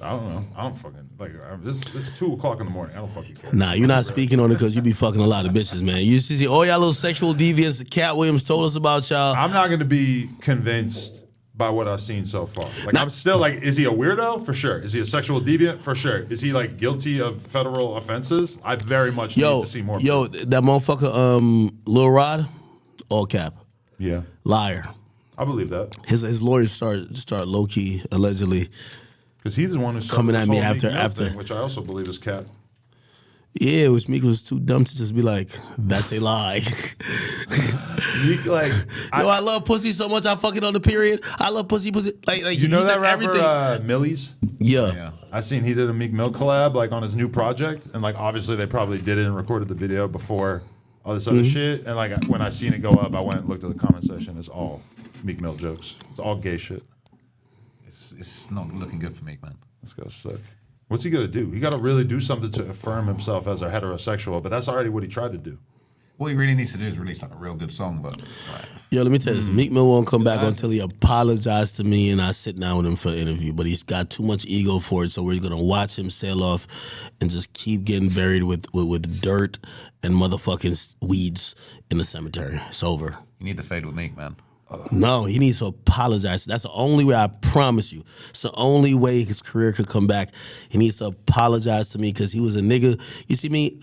I don't fucking like. This is 2:00 in the morning. I don't fucking care. Nah, you're not speaking on it because you be fucking a lot of bitches, man. You see all y'all little sexual deviants Cat Williams told us about y'all. I'm not going to be convinced by what I've seen so far. Like, I'm still like, is he a weirdo? For sure. Is he a sexual deviant? For sure. Is he like guilty of federal offenses? I very much need to see more. That motherfucker, Lil Rod, all cap, Yeah, liar. I believe that His lawyers start low key allegedly. because he's the one who's Coming at me after- which I also believe is cat. Yeah, which Meek was too dumb to just be like, that's a lie. Meek, like, I love pussy so much I fuck it on the period. I love pussy. Like you know he that said rapper everything. Millie's? Yeah. I seen he did a Meek Mill collab like on his new project, and like obviously they probably did it and recorded the video before all this other shit. And like when I seen it go up, I went and looked at the comment section. It's all Meek Mill jokes. It's all gay shit. It's not looking good for me, man. This guy's sick. What's he gonna do? He got to really do something to affirm himself as a heterosexual, but that's already what he tried to do. What he really needs to do is release like a real good song, but Yo, let me tell you this. Meek Mill won't come back until he apologized to me and I sit down with him for an interview. But he's got too much ego for it, so we're gonna watch him sail off and just keep getting buried with dirt and motherfucking weeds in the cemetery. It's over. you need the fade with Meek, man. No, he needs to apologize. That's the only way, I promise you. It's the only way his career could come back. He needs to apologize to me because he was a nigga. You see me?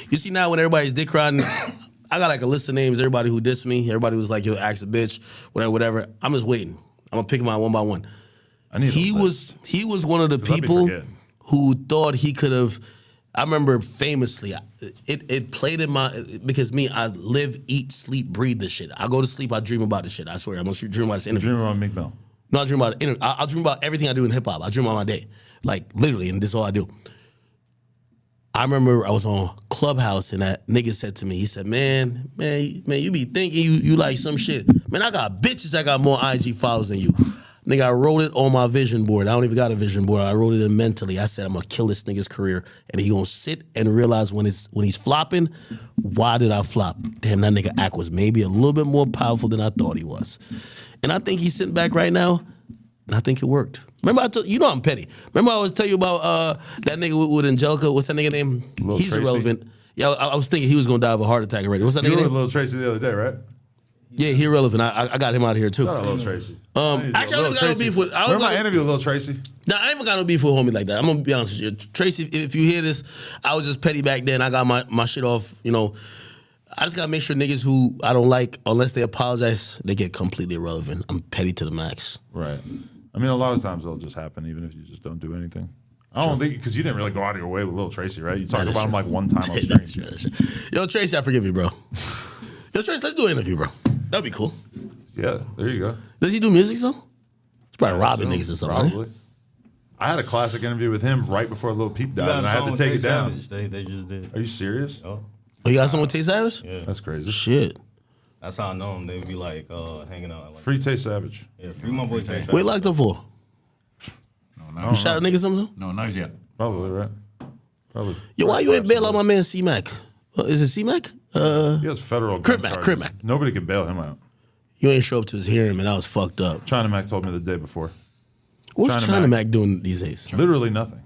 You see now when everybody's dick riding, I got like a list of names, everybody who dissed me, everybody was like, yo, ask a bitch, whatever. I'm just waiting. I'm going to pick them out one by one. He was one of the people who thought he could have. I remember famously, it played in my, because me, I live, eat, sleep, breathe this shit. I go to sleep, I dream about this shit. I swear, I'm gonna dream about this interview. Dream about Meek Mill. No, I dream about it. I dream about everything I do in hip hop. I dream about my day, like literally, and this is all I do. I remember I was on Clubhouse and that nigga said to me, he said, man, you be thinking you like some shit. Man, I got bitches that got more IG followers than you. Nigga, I wrote it on my vision board. I don't even got a vision board. I wrote it in mentally. I said, I'm gonna kill this nigga's career. And he gonna sit and realize when he's flopping, why did I flop? Damn, that nigga act was maybe a little bit more powerful than I thought he was. And I think he's sitting back right now, and I think it worked. Remember I told you know I'm petty. Remember I was telling you about that nigga with Angelica, what's that nigga name? He's Tracy. Irrelevant. Yeah, I was thinking he was gonna die of a heart attack already. What's that You nigga were with name? Lil Tracy the other day, right? Yeah, he Irrelevant. I got him out of here too. Shout out Lil Tracy. Actually, I don't got no beef with. Remember my interview with Lil Tracy? Nah, I ain't even got no beef with homie like that. I'm gonna be honest with you, Tracy. If you hear this, I was just petty back then. I got my shit off. You know, I just gotta make sure niggas who I don't like, unless they apologize, they get completely irrelevant. I'm petty to the max. Right. I mean, a lot of times it'll just happen, even if you just don't do anything. I don't think, because you didn't really go out of your way with Lil Tracy, right? You talked about him like one time on stream. Yo, Tracy, I forgive you, bro. Yo, Tracy, let's do an interview, bro. That'd be cool. Yeah, there you go. Does he do music though? He's probably robbing niggas or something. Probably. Right? I had a classic interview with him right before Lil Peep died, and I had to take it down. They just did. Are you serious? Oh, Oh, you got someone with Tay Savage? yeah. That's crazy. Shit. That's how I know them. They would be like hanging out. Like, Free Tay Savage. yeah, free my boy Tay. What you locked up for? No, You shot a nigga something? no knows yet. Probably, right? Probably. Yo, why you ain't bail out my man C-Mac? Is it C-Mac? He has federal Crip gun Mac, charges. Crip Mac. Nobody can bail him out. You ain't show up to his hearing, man. That was fucked up. China Mac told me the day before. What's China China Mac. Mac doing these days? Literally nothing.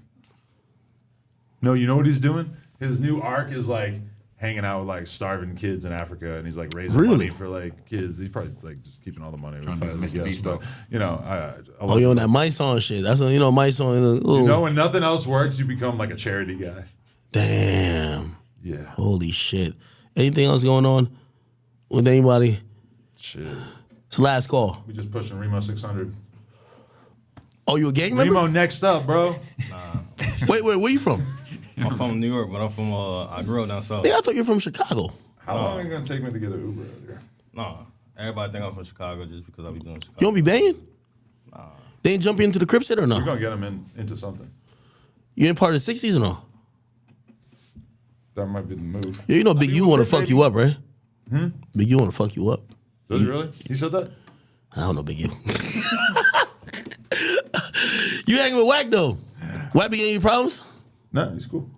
No, you know what he's doing? His new arc is like hanging out with like starving kids in Africa, and he's like raising Really? money for like kids. He's probably like just keeping all the money. Trying to do Mr. Beast But, you know, I Oh, love you on that Myson shit. That's when, Myson. You know, when nothing else works, you become like a charity guy. Damn. Yeah. Holy shit. Anything else going on with anybody? Shit. It's the last call. We just pushing Remo 600. Oh, you a gang member? Remo next up, bro. Wait, where you from? I'm from New York, but I'm from. I grew up down south. Nigga, I thought you were from Chicago. How long is it gonna take me to get an Uber out here? Nah, everybody think I'm from Chicago just because I be doing Chicago. You don't be banging? They ain't jump into the Crips yet or We're no? gonna get him into something. You ain't part of the 60s or no? That might be the move. Yeah, you know Big U want to fuck baby. you up, right? Big U want to fuck you up. Does he really? He said that? I don't know Big U. You hanging with Wack though? Wack be giving you problems? No, he's cool.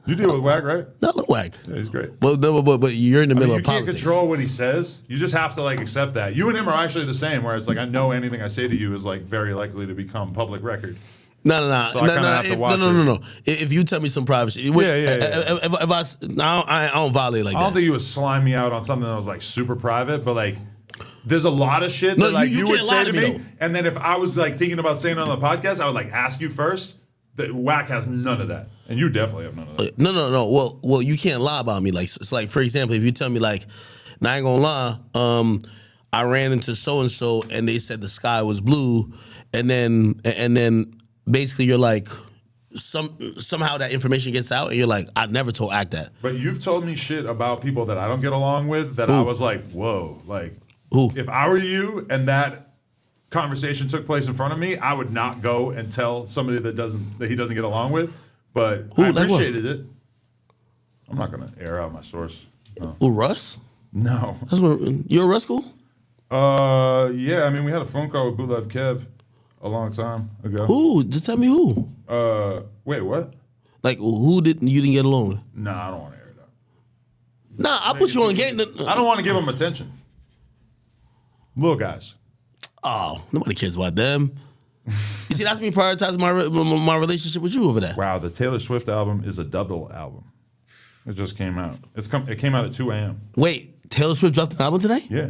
You deal with Wack, right? Not look Wack. Yeah, he's great. But you're in the middle You of can't politics. control what he says. You just have to like accept that. You and him are actually the same. Where it's like I know anything I say to you is like very likely to become public record. No. So I kinda have to watch No. If you tell me some private shit, Yeah. If I don't violate like I don't that. think you would slime me out on something that was like super private, but like there's a lot of shit No, that like you you would can't lie say to to me, me, though. and then if I was like thinking about saying it on the podcast, I would like ask you first. That Wack has none of that, and you definitely have none of that. No. Well, you can't lie about me. Like, it's like for example, if you tell me like, now I ain't gonna lie, I ran into so and so, and they said the sky was blue, and then basically you're like, somehow that information gets out, and you're like, I never told Act that. But you've told me shit about people that I don't get along with that I was like, whoa, like, Who? if I were you and that conversation took place in front of me, I would not go and tell somebody that he doesn't get along with. But Who? I Like what? appreciated it. I'm not gonna air out my source. No. Ooh, Russ? No. That's what you're a Russ school? Yeah. I mean, we had a phone call with Bootleg Kev a long time ago. Who? Just tell me who. Wait, what? Like you didn't get along with? Nah, I don't want to air it out. Nah, I put you on game. I don't want to give him attention. Little guys. Oh, nobody cares about them. You see, that's me prioritizing my relationship with you over there. Wow, the Taylor Swift album is a double album. It just came out. It came out at 2 a.m. Wait, Taylor Swift dropped an album today? Yeah.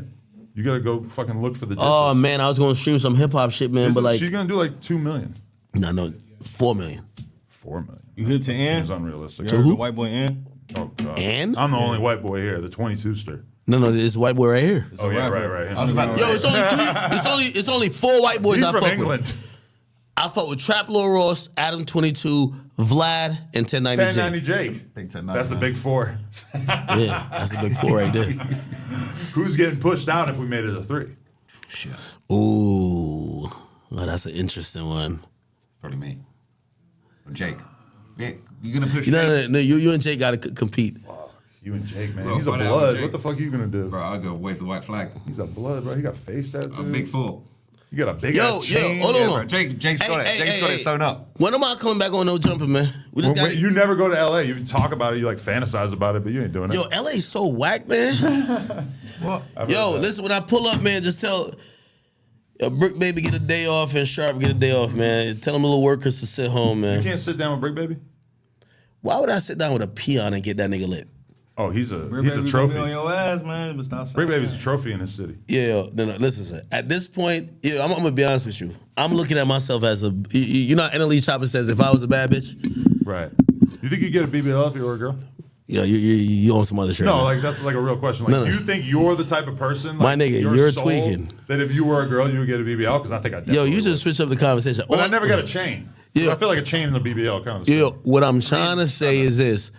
You gotta go fucking look for the discs. Oh man, I was going to stream some hip hop shit, man, but like, she's gonna do like 2 million. no, 4 million. 4 million. You hit to Ann? Seems unrealistic. You heard who? the white boy Ann? Oh god. Ann? I'm the only white boy here, the 22ster. No, this white boy right here. Oh yeah, right. I was about to Yo, it's only 4 white boys He's I from fuck England. with. I fuck with Trap Lil Ross, Adam 22, Vlad, and 1090 1090 Jake. Big 1090, That's the man. big four. Yeah, that's the big 4 right there. Who's getting pushed out if we made it a 3? Shit. Ooh, well, that's an interesting one. Probably me. Or Jake. Yeah, you gonna push You Jake? know, no, you and Jay got to compete. You and Jake, man. Bro, He's a find out blood. Jake. What the fuck are you gonna do? Bro, I'll go wave the white flag. He's a blood, bro. He got face tattoos. A big fool. You got a big Yo, ass chain. hold on. Bro, Jake's got it. Jake's got it sewn up. When am I coming back on No Jumping, man? We just got You never go to LA. You talk about it, you like fantasize about it, but you ain't doing it. Yo, LA's so whack, man. Yo, listen, when I pull up, man, just tell Brick Baby get a day off and Sharp get a day off, man. Tell them little workers to sit home, man. You can't sit down with Brick Baby? Why would I sit down with a peon and get that nigga lit? Oh, he's a Brick he's Baby a be trophy. on your ass, man. But stop saying Brick Baby's that. a trophy in his city. Yeah, no, listen, sir. At this point, I'm gonna be honest with you. I'm looking at myself as a, you know, NLE Chopper says, if I was a bad bitch, Right. You think you get a BBL if you were a girl? yo, you on some other shit. No, man. like that's like a real question. Like, No. you think you're the type of person, My like, nigga, your you're soul, tweaking. that if you were a girl, you would get a BBL? Because I think I Yo, definitely you just would. switch up the conversation. But I never got a chain. Yeah. I feel like a chain and a BBL kind of the Yeah, same. what I'm trying to say is this.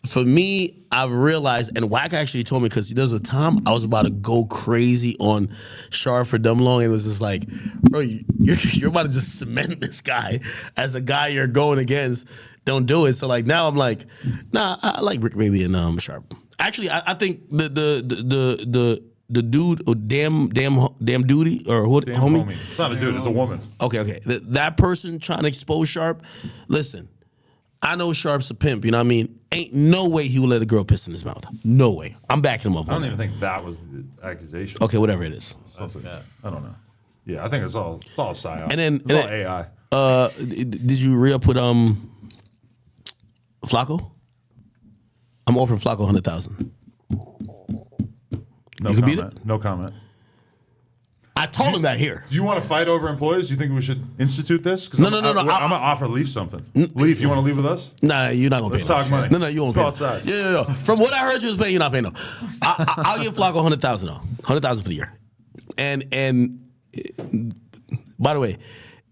For me, I've realized, and Wack actually told me, because there was a time I was about to go crazy on Shar for dumb long, and it was just like, bro, you're about to just cement this guy as a guy you're going against. Don't do it. So like now I'm like, nah, I like Rick Baby and Sharp. Actually, I think the dude, or damn duty, or what, Damn homie? homie. It's not a dude, it's a woman. Okay. That person trying to expose Sharp, listen, I know Sharp's a pimp, you know what I mean? Ain't no way he would let a girl piss in his mouth. No way. I'm backing him up I on don't that. even think that was the accusation. Okay, whatever it is. I don't know. Yeah, I think it's all psyop. And then- it's and all then- AI. Did you re-up with Flacco? I'm offering Flacco 100,000. No you can beat comment. No comment. I told him that here. Do you want to fight over employees? Do you think we should institute this? 'Cause No, I'm no. going to offer Leaf something. Leaf, you want to leave with us? Nah, you're not gonna Let's pay talk no. money. No, you won't Let's pay. go No. outside. Yeah. From what I heard, you was paying. You're not paying no. I'll give Flacco 100,000 though. 100,000 for the year. And by the way,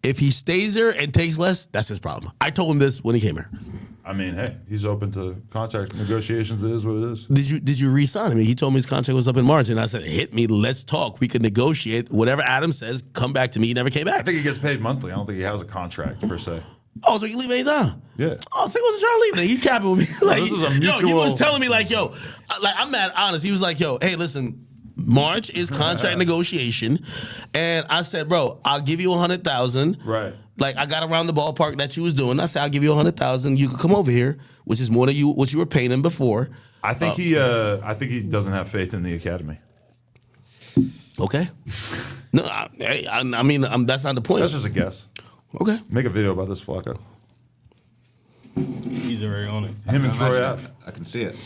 if he stays there and takes less, that's his problem. I told him this when he came here. I mean, hey, he's open to contract negotiations. It is what it is. Did you re-sign him? He told me his contract was up in March, and I said, "Hit me, let's talk. We could negotiate. Whatever Adam says, come back to me." He never came I back. think he gets paid monthly. I don't think he has a contract per se. Oh, so you can leave anytime? Yeah. Oh, so he wasn't trying to leave. Then he capping with me. Like, this is a Yo, he mutual- was telling me like, yo, like I'm mad honest. He was like, yo, hey, listen, March is contract negotiation, and I said, bro, I'll give you 100,000. Right. Like I got around the ballpark that you was doing. I said, I'll give you 100,000. You could come over here, which is more than what you were paying him before. I think he doesn't have faith in the academy. Okay. No, I mean, that's not the point. That's just a guess. Okay. Make a video about this Flacco. He's already on it. Him and Troy Ave. I can see it.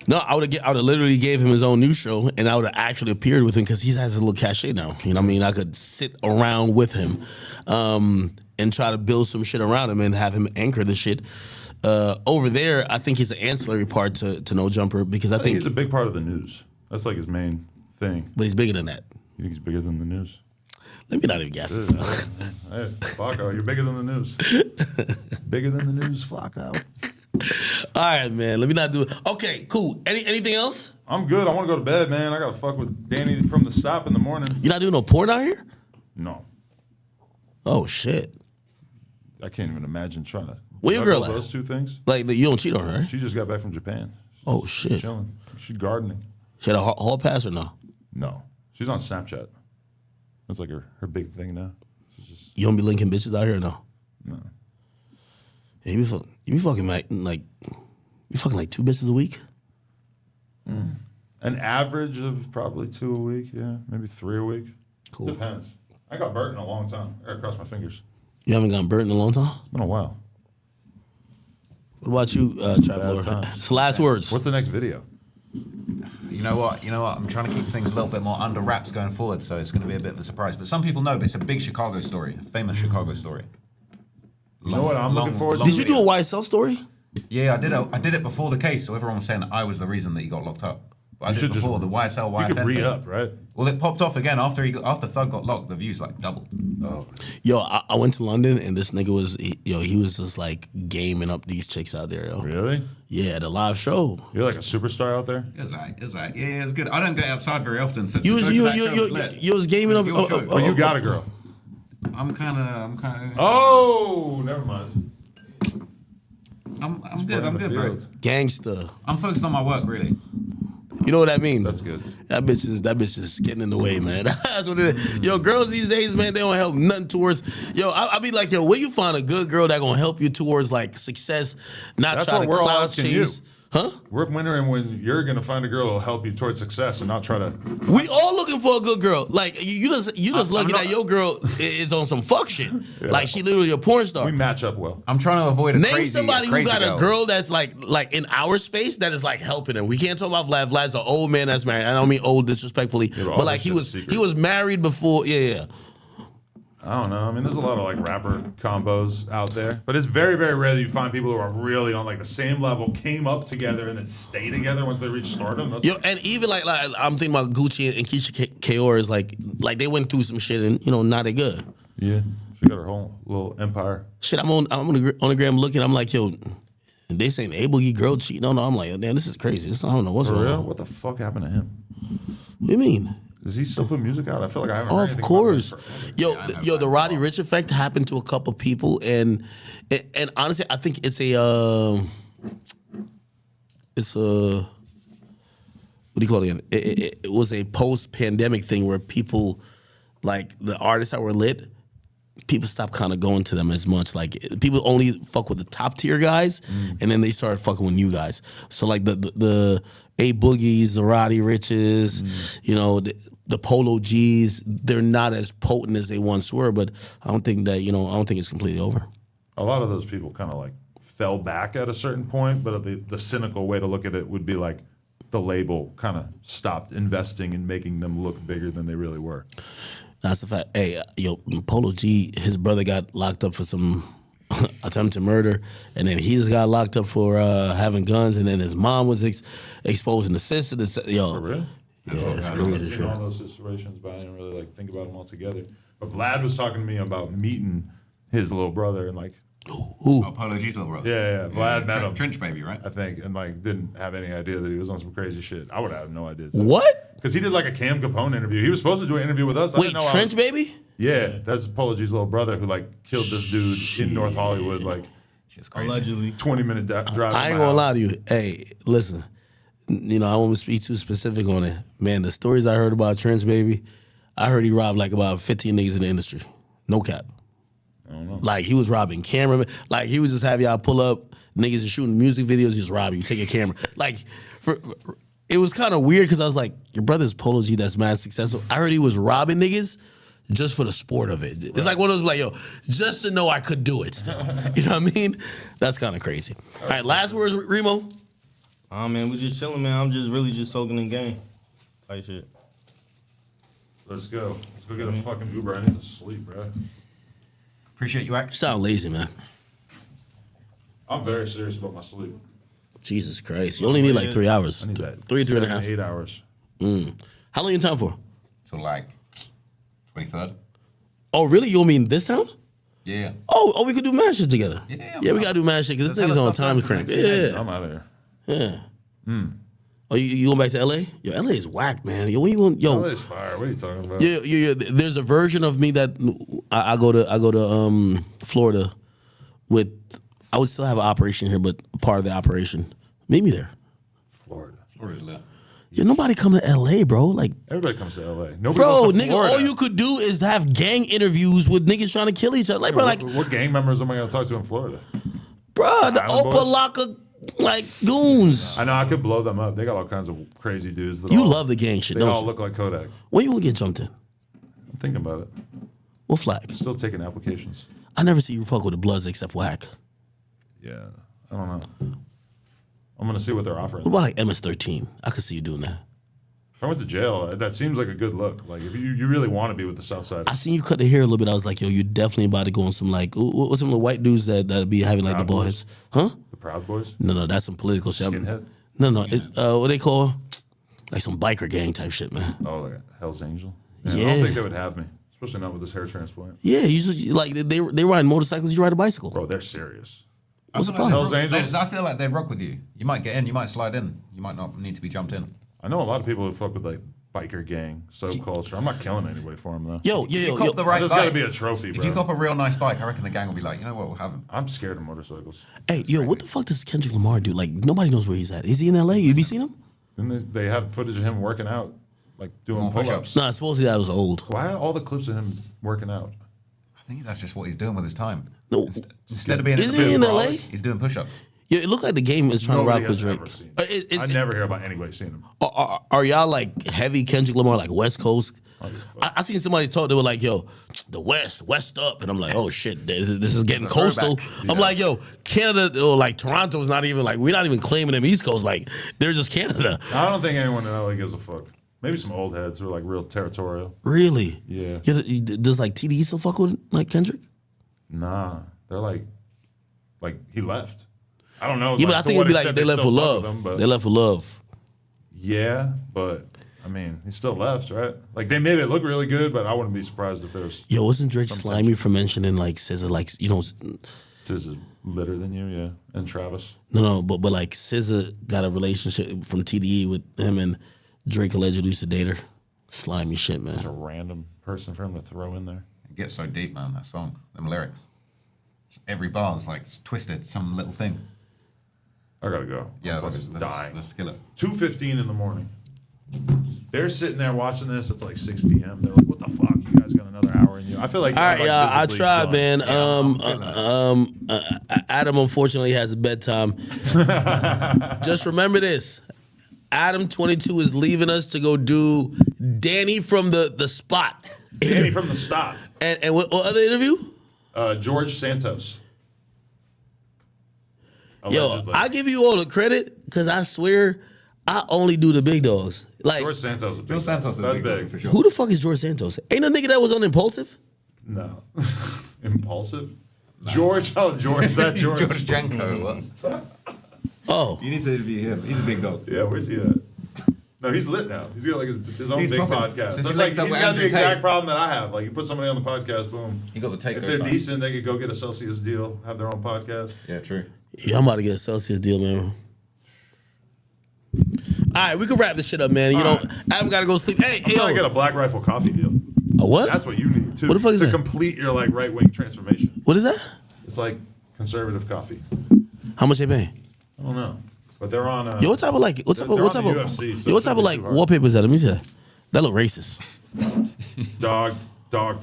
No, I would have literally gave him his own news show, and I would have actually appeared with him because he has a little cachet now. You know what I mean? I could sit around with him and try to build some shit around him and have him anchor the shit. Over there, I think he's an ancillary part to No Jumper because I think he's a big part of the news. That's like his main thing. but he's bigger than that. You think he's bigger than the news? Let me not even guess this. Hey, Flacco, you're bigger than the news. Bigger than the news, Flacco. All right, man. Let me not do it. Okay, cool. Anything else? I'm good. I want to go to bed, man. I got to fuck with Danny from the stop in the morning. You're not doing no porn out here? No. Oh shit. I can't even imagine trying to. Where your girl juggle at? Those two things. Like you don't cheat on her, right? She just got back from Japan. Oh shit. Chilling. She's gardening. She had a hall pass or no? No. She's on Snapchat. That's like her big thing now. She's just You don't be linking bitches out here or no? no. Yeah, you be fucking like you fucking like 2 bitches a week? An average of probably 2 a week. Yeah, maybe 3 a week. Cool. Depends. I got burnt in a long time. I got to cross my fingers. You haven't gotten burnt in a long time? It's been a while. What about you, Trap Lord? times. It's the last words. What's the next video? You know what? I'm trying to keep things a little bit more under wraps going forward, so it's going to be a bit of a surprise. But some people know, but it's a big Chicago story, a famous Chicago story. You know what I'm looking forward to? Did you do a YSL story? Yeah, I did it before the case, so everyone was saying that I was the reason that he got locked up. But I You did should it before just- the YSL, You YFN could thing. re-up, right? Well, it popped off again after Thug got locked. The views like doubled. Oh. Yo, I went to London and this nigga was he was just like gaming up these chicks out there, yo. Really? Yeah, at a live show. You're like a superstar out there? It was alright. Yeah, it's good. I don't go outside very often. So You to was go to that show was lit. you was gaming up. Your show. But you got a girl. I'm kind of. Oh, never mind. I'm Playing good. I'm in the good, bro. field. Gangster. I'm focused on my work, really. You know what that means? That's good. That bitch is getting in the way, man. That's what it is. Yo, girls these days, man, they don't help nothing towards. Yo, I be like, yo, where you find a good girl that gonna help you towards like success, not That's try what to we're all clout asking chase. you. Huh? We're wondering when you're gonna find a girl who'll help you towards success and not try to. We all looking for a good girl. Like you just lucky not- that your girl is on some fuck shit. Like she literally a porn star. We match up well. I'm trying to avoid a Name crazy, somebody who got girl. a girl that's like in our space that is like helping him. We can't talk about Vlad. Vlad's an old man that's married. I don't mean old disrespectfully, but all but like this he shit was is secret. he was married before. Yeah. I don't know. I mean, there's a lot of like rapper combos out there, but it's very, very rare that you find people who are really on like the same level, came up together, and then stay together once they reach stardom. That's Yo, and even like I'm thinking about Gucci and Keisha Kaur is like they went through some shit and now they good. yeah, she got her whole little empire. Shit, I'm on the gram looking. I'm like, yo, they saying Abel girl cheating on her. I'm like, damn, this is crazy. I don't know what's For going real? on. What the fuck happened to him? What do you mean? Does he still put music out? I feel like I haven't heard Of anything course, about him. yo, the Roddy Ricch effect happened to a couple people, and honestly, I think it's a what do you call it again? It was a post-pandemic thing where people, like the artists that were lit, people stopped kind of going to them as much. Like people only fuck with the top tier guys, and then they started fucking with new guys. So like the A Boogies, the Roddy Riches, the Polo G's, they're not as potent as they once were. But I don't think that I don't think it's completely over. A lot of those people kind of like fell back at a certain point, but the cynical way to look at it would be like the label kind of stopped investing in making them look bigger than they really were. That's a fact. Hey, Polo G, his brother got locked up for some attempted murder, and then he just got locked up for having guns, and then his mom was exposing the sister. For real? Yeah, I've seen all those situations, but I didn't really like think about them all together. But Vlad was talking to me about meeting his little brother and like, Oh, Polo G's little brother. yeah, Vlad met him, Trench baby, right? I think, and like didn't have any idea that he was on some crazy shit. I would have no idea. What? Because he did like a Cam Capone interview. He was supposed to do an interview with us. I Wait, didn't know Trench baby? Yeah, that's Polo G's little brother who like killed this dude in North Hollywood, like Shit's crazy. Allegedly. 20-minute drive. I ain't gonna lie to you. Hey, listen. You know, I won't speak too specific on it. Man, the stories I heard about Trench Baby, I heard he robbed like about 15 niggas in the industry. No cap. I don't know. Like he was robbing cameramen. Like he would just have y'all pull up, niggas and shooting music videos, just rob you, take a camera. Like it was kind of weird because I was like, your brother's Polo G that's mad successful. I heard he was robbing niggas just for the sport of it. It's like one of those like, yo, just to know I could do it still. You know what I mean? That's kind of crazy. All right, last words, Remo. Oh man, we just chilling, man. I'm just really just soaking in game. Like shit. Let's go. Let's go get a fucking Uber. I need to sleep, bro. Appreciate you, You Act. sound lazy, man. I'm very serious about my sleep. Jesus Christ. You only need like 3 hours. I need that. 3.5. 8 hours. How long you in time for? Till like 23rd. Oh, really? You mean this town? Yeah. Oh, we could do mad shit together. Yeah, we gotta do mad shit because this Let's nigga's have on a time stuff cramp. done for the next Yeah, I'm out of here. yeah. Oh, you going back to LA? Yo, LA is whack, man. Yo, when you going? Oh, Yo, it's fire. What are you talking about? yeah. There's a version of me that I go to Florida with. I would still have an operation here, but part of the operation. Meet me there. Florida. Florida's lit. Yeah, nobody come to LA, bro. Like, Everybody comes to LA. Nobody bro, goes to nigga, Florida. all you could do is have gang interviews with niggas trying to kill each other. Like, bro, like, What gang members am I going to talk to in Florida? bro, the Island boys? Opalaka, like, goons. I know I could blow them up. They got all kinds of crazy dudes. That You all, love the gang shit, They don't all you? look like Kodak. When you gonna get jumped in? I'm thinking about it. What flag? Still taking applications. I never see you fuck with the Bloods except whack. Yeah, I don't know. I'm gonna see what they're offering. What about like MS-13? I could see you doing that. If I went to jail, that seems like a good look. Like if you really want to be with the South Side. I seen you cut the hair a little bit. I was like, yo, you definitely about to go on some like, what's some of the white dudes that be having like the Proud ball Boys? heads? Huh? The Proud Boys. No, that's some political shit. Skinhead? No, it's what they call like some biker gang type shit, man. Oh, like Hell's Angel. Man, I Yeah. don't think they would have me, especially not with this hair transplant. Yeah, you just like they ride motorcycles. You ride a bicycle. Bro, they're serious. What's the I feel like problem? Hells Angels? I feel like they rock with you. You might get in, you might slide in. You might not need to be jumped in. I know a lot of people who fuck with like biker gang, subculture. I'm not killing anybody for them though. Yo, You cop the right There's bike. got to be a trophy, bro. If you cop a real nice bike, I reckon the gang will be like, you know what, we'll have him. I'm scared of motorcycles. Hey, yo, what the fuck does Kendrick Lamar do? Like nobody knows where he's at. Is he in LA? You be seen him? And they have footage of him working out, like doing Doing pull-ups. push-ups. Nah, supposedly that was old. Why are all the clips of him working out? I think that's just what he's doing with his time. No, Instead of being isn't he in LA? he's doing push-ups. Yeah, it looked like the game is trying Nobody to rock with has Drake. ever seen him. It's- I never hear about anybody seeing him. Are y'all like heavy Kendrick Lamar, like West Coast? I seen somebody talk. They were like, "Yo, the West up," and I'm like, "Oh shit, this is getting It's a coastal." throwback. I'm like, "Yo, Canada or like Toronto is not even like we're not even claiming them East Coast. Like they're just Canada." I don't think anyone in LA gives a fuck. Maybe some old heads who are like real territorial. Really? Yeah. Does like TDE still fuck with like Kendrick? Nah, they're like he left. I don't know. Yeah, but like, I to think what it'd be like extent they left for still fuck love. with him, but They left for love. yeah, but I mean, he still left, right? Like they made it look really good, but I wouldn't be surprised if there's Yo, wasn't Drake slimy for mentioning like SZA, like Sis is litter than you, yeah, and Travis. no, but like SZA got a relationship from TDE with him and Drake allegedly used to date her. Slimy shit, It's a man. random person for him to throw in there. It gets so deep, man, that song, them lyrics. Every bar's like twisted, some little thing. I gotta go. Yeah, I'm fucking dying. let's kill it. 2:15 in the morning. They're sitting there watching this. It's like 6 p.m. They're like, "What the fuck? You guys got another hour in you." I feel like All right, like, y'all. I visibly tried, done. man. Adam unfortunately has a bedtime. Just remember this: Adam 22 is leaving us to go do Danny from the spot. Danny from the stop. And what other interview? George Santos. Yo, Allegedly. I give you all the credit because I swear I only do the big dogs. Like, George Santos. George Santos is That's big, big. for sure. who the fuck is George Santos? Ain't a nigga that was on Impulsive? No. Impulsive? George? Oh, George. Is that George? George Janko. What? Oh, You need to interview him. He's a big dog. Yeah, where's he at? No, he's lit now. He's got like his own He's big popping. podcast. Since That's he like, linked up he's with got the Andrew exact Tate. problem that I have. Like, you put somebody on the podcast, boom. You got the take. If they're decent, they could go get a Celsius deal, have their own podcast. Yeah, true. yeah, I'm about to get a Celsius deal, man. All right, we can wrap this shit up, man. You know, Adam got to go sleep. Hey, I'm trying to yo, get a Black Rifle coffee deal. A what? That's what you need to, What the fuck is to that? complete your like right-wing transformation. What is that? It's like conservative coffee. How much they paying? I don't know, but they're on. Yo, what type of like what type of They're what on type the of UFC, so yo, what it type shouldn't of be like too hard. wallpaper is that? Let me see that. That look racist. dog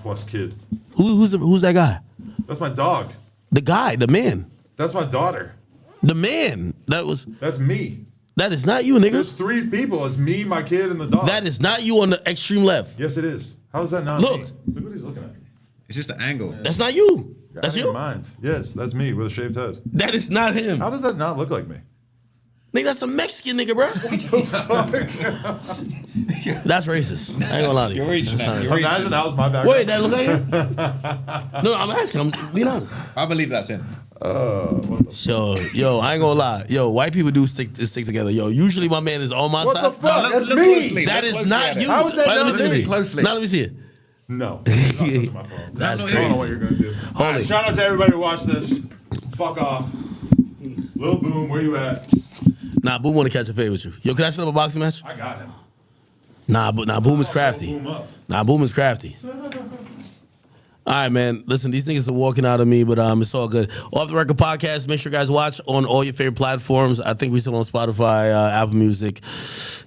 plus kid. Who's that guy? That's my dog. The guy, the man, That's my daughter. the man. That's me. That is not you, There's nigga. 3 people. It's me, my kid, and the dog. That is not you on the extreme left. Yes, it is. How is that not Look. me? Look what he's looking at. It's just the angle. That's not you. You're That's out of your you. mind. Yes, that's me with a shaved head. That is not him. How does that not look like me? Nigga, that's a Mexican nigga, bro. That's racist. I ain't gonna lie to you. You're reaching That's that. not You're him. reaching. Imagine that was my background. Wait, that look like him? No, I'm asking. I'm being honest. I believe that's him. Yo, I ain't gonna lie. Yo, white people do stick together. Yo, usually my man is on my What side. the fuck? look- That's look me. closely. That is Closely not at it. you. How is that Wait, let me not see, let me me? see. Closely. Now let me see it. No. Not touching my phone. That's no, I don't know what crazy. you're gonna do. All right, Holy. shout out to everybody who watched this. Fuck off. Lil Boom, where you at? Nah, Boom want to catch a fade with you. Yo, can I set up a boxing match? I got him. Nah, Boom is crafty. Boom up. Nah, Boom is crafty. All right, man. Listen, these niggas are walking out of me, but it's all good. Off the Record Podcast. Make sure you guys watch on all your favorite platforms. I think we still on Spotify, Apple Music.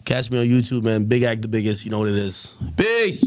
Catch me on YouTube, man. Big Act the Biggest. You know what it is. Peace.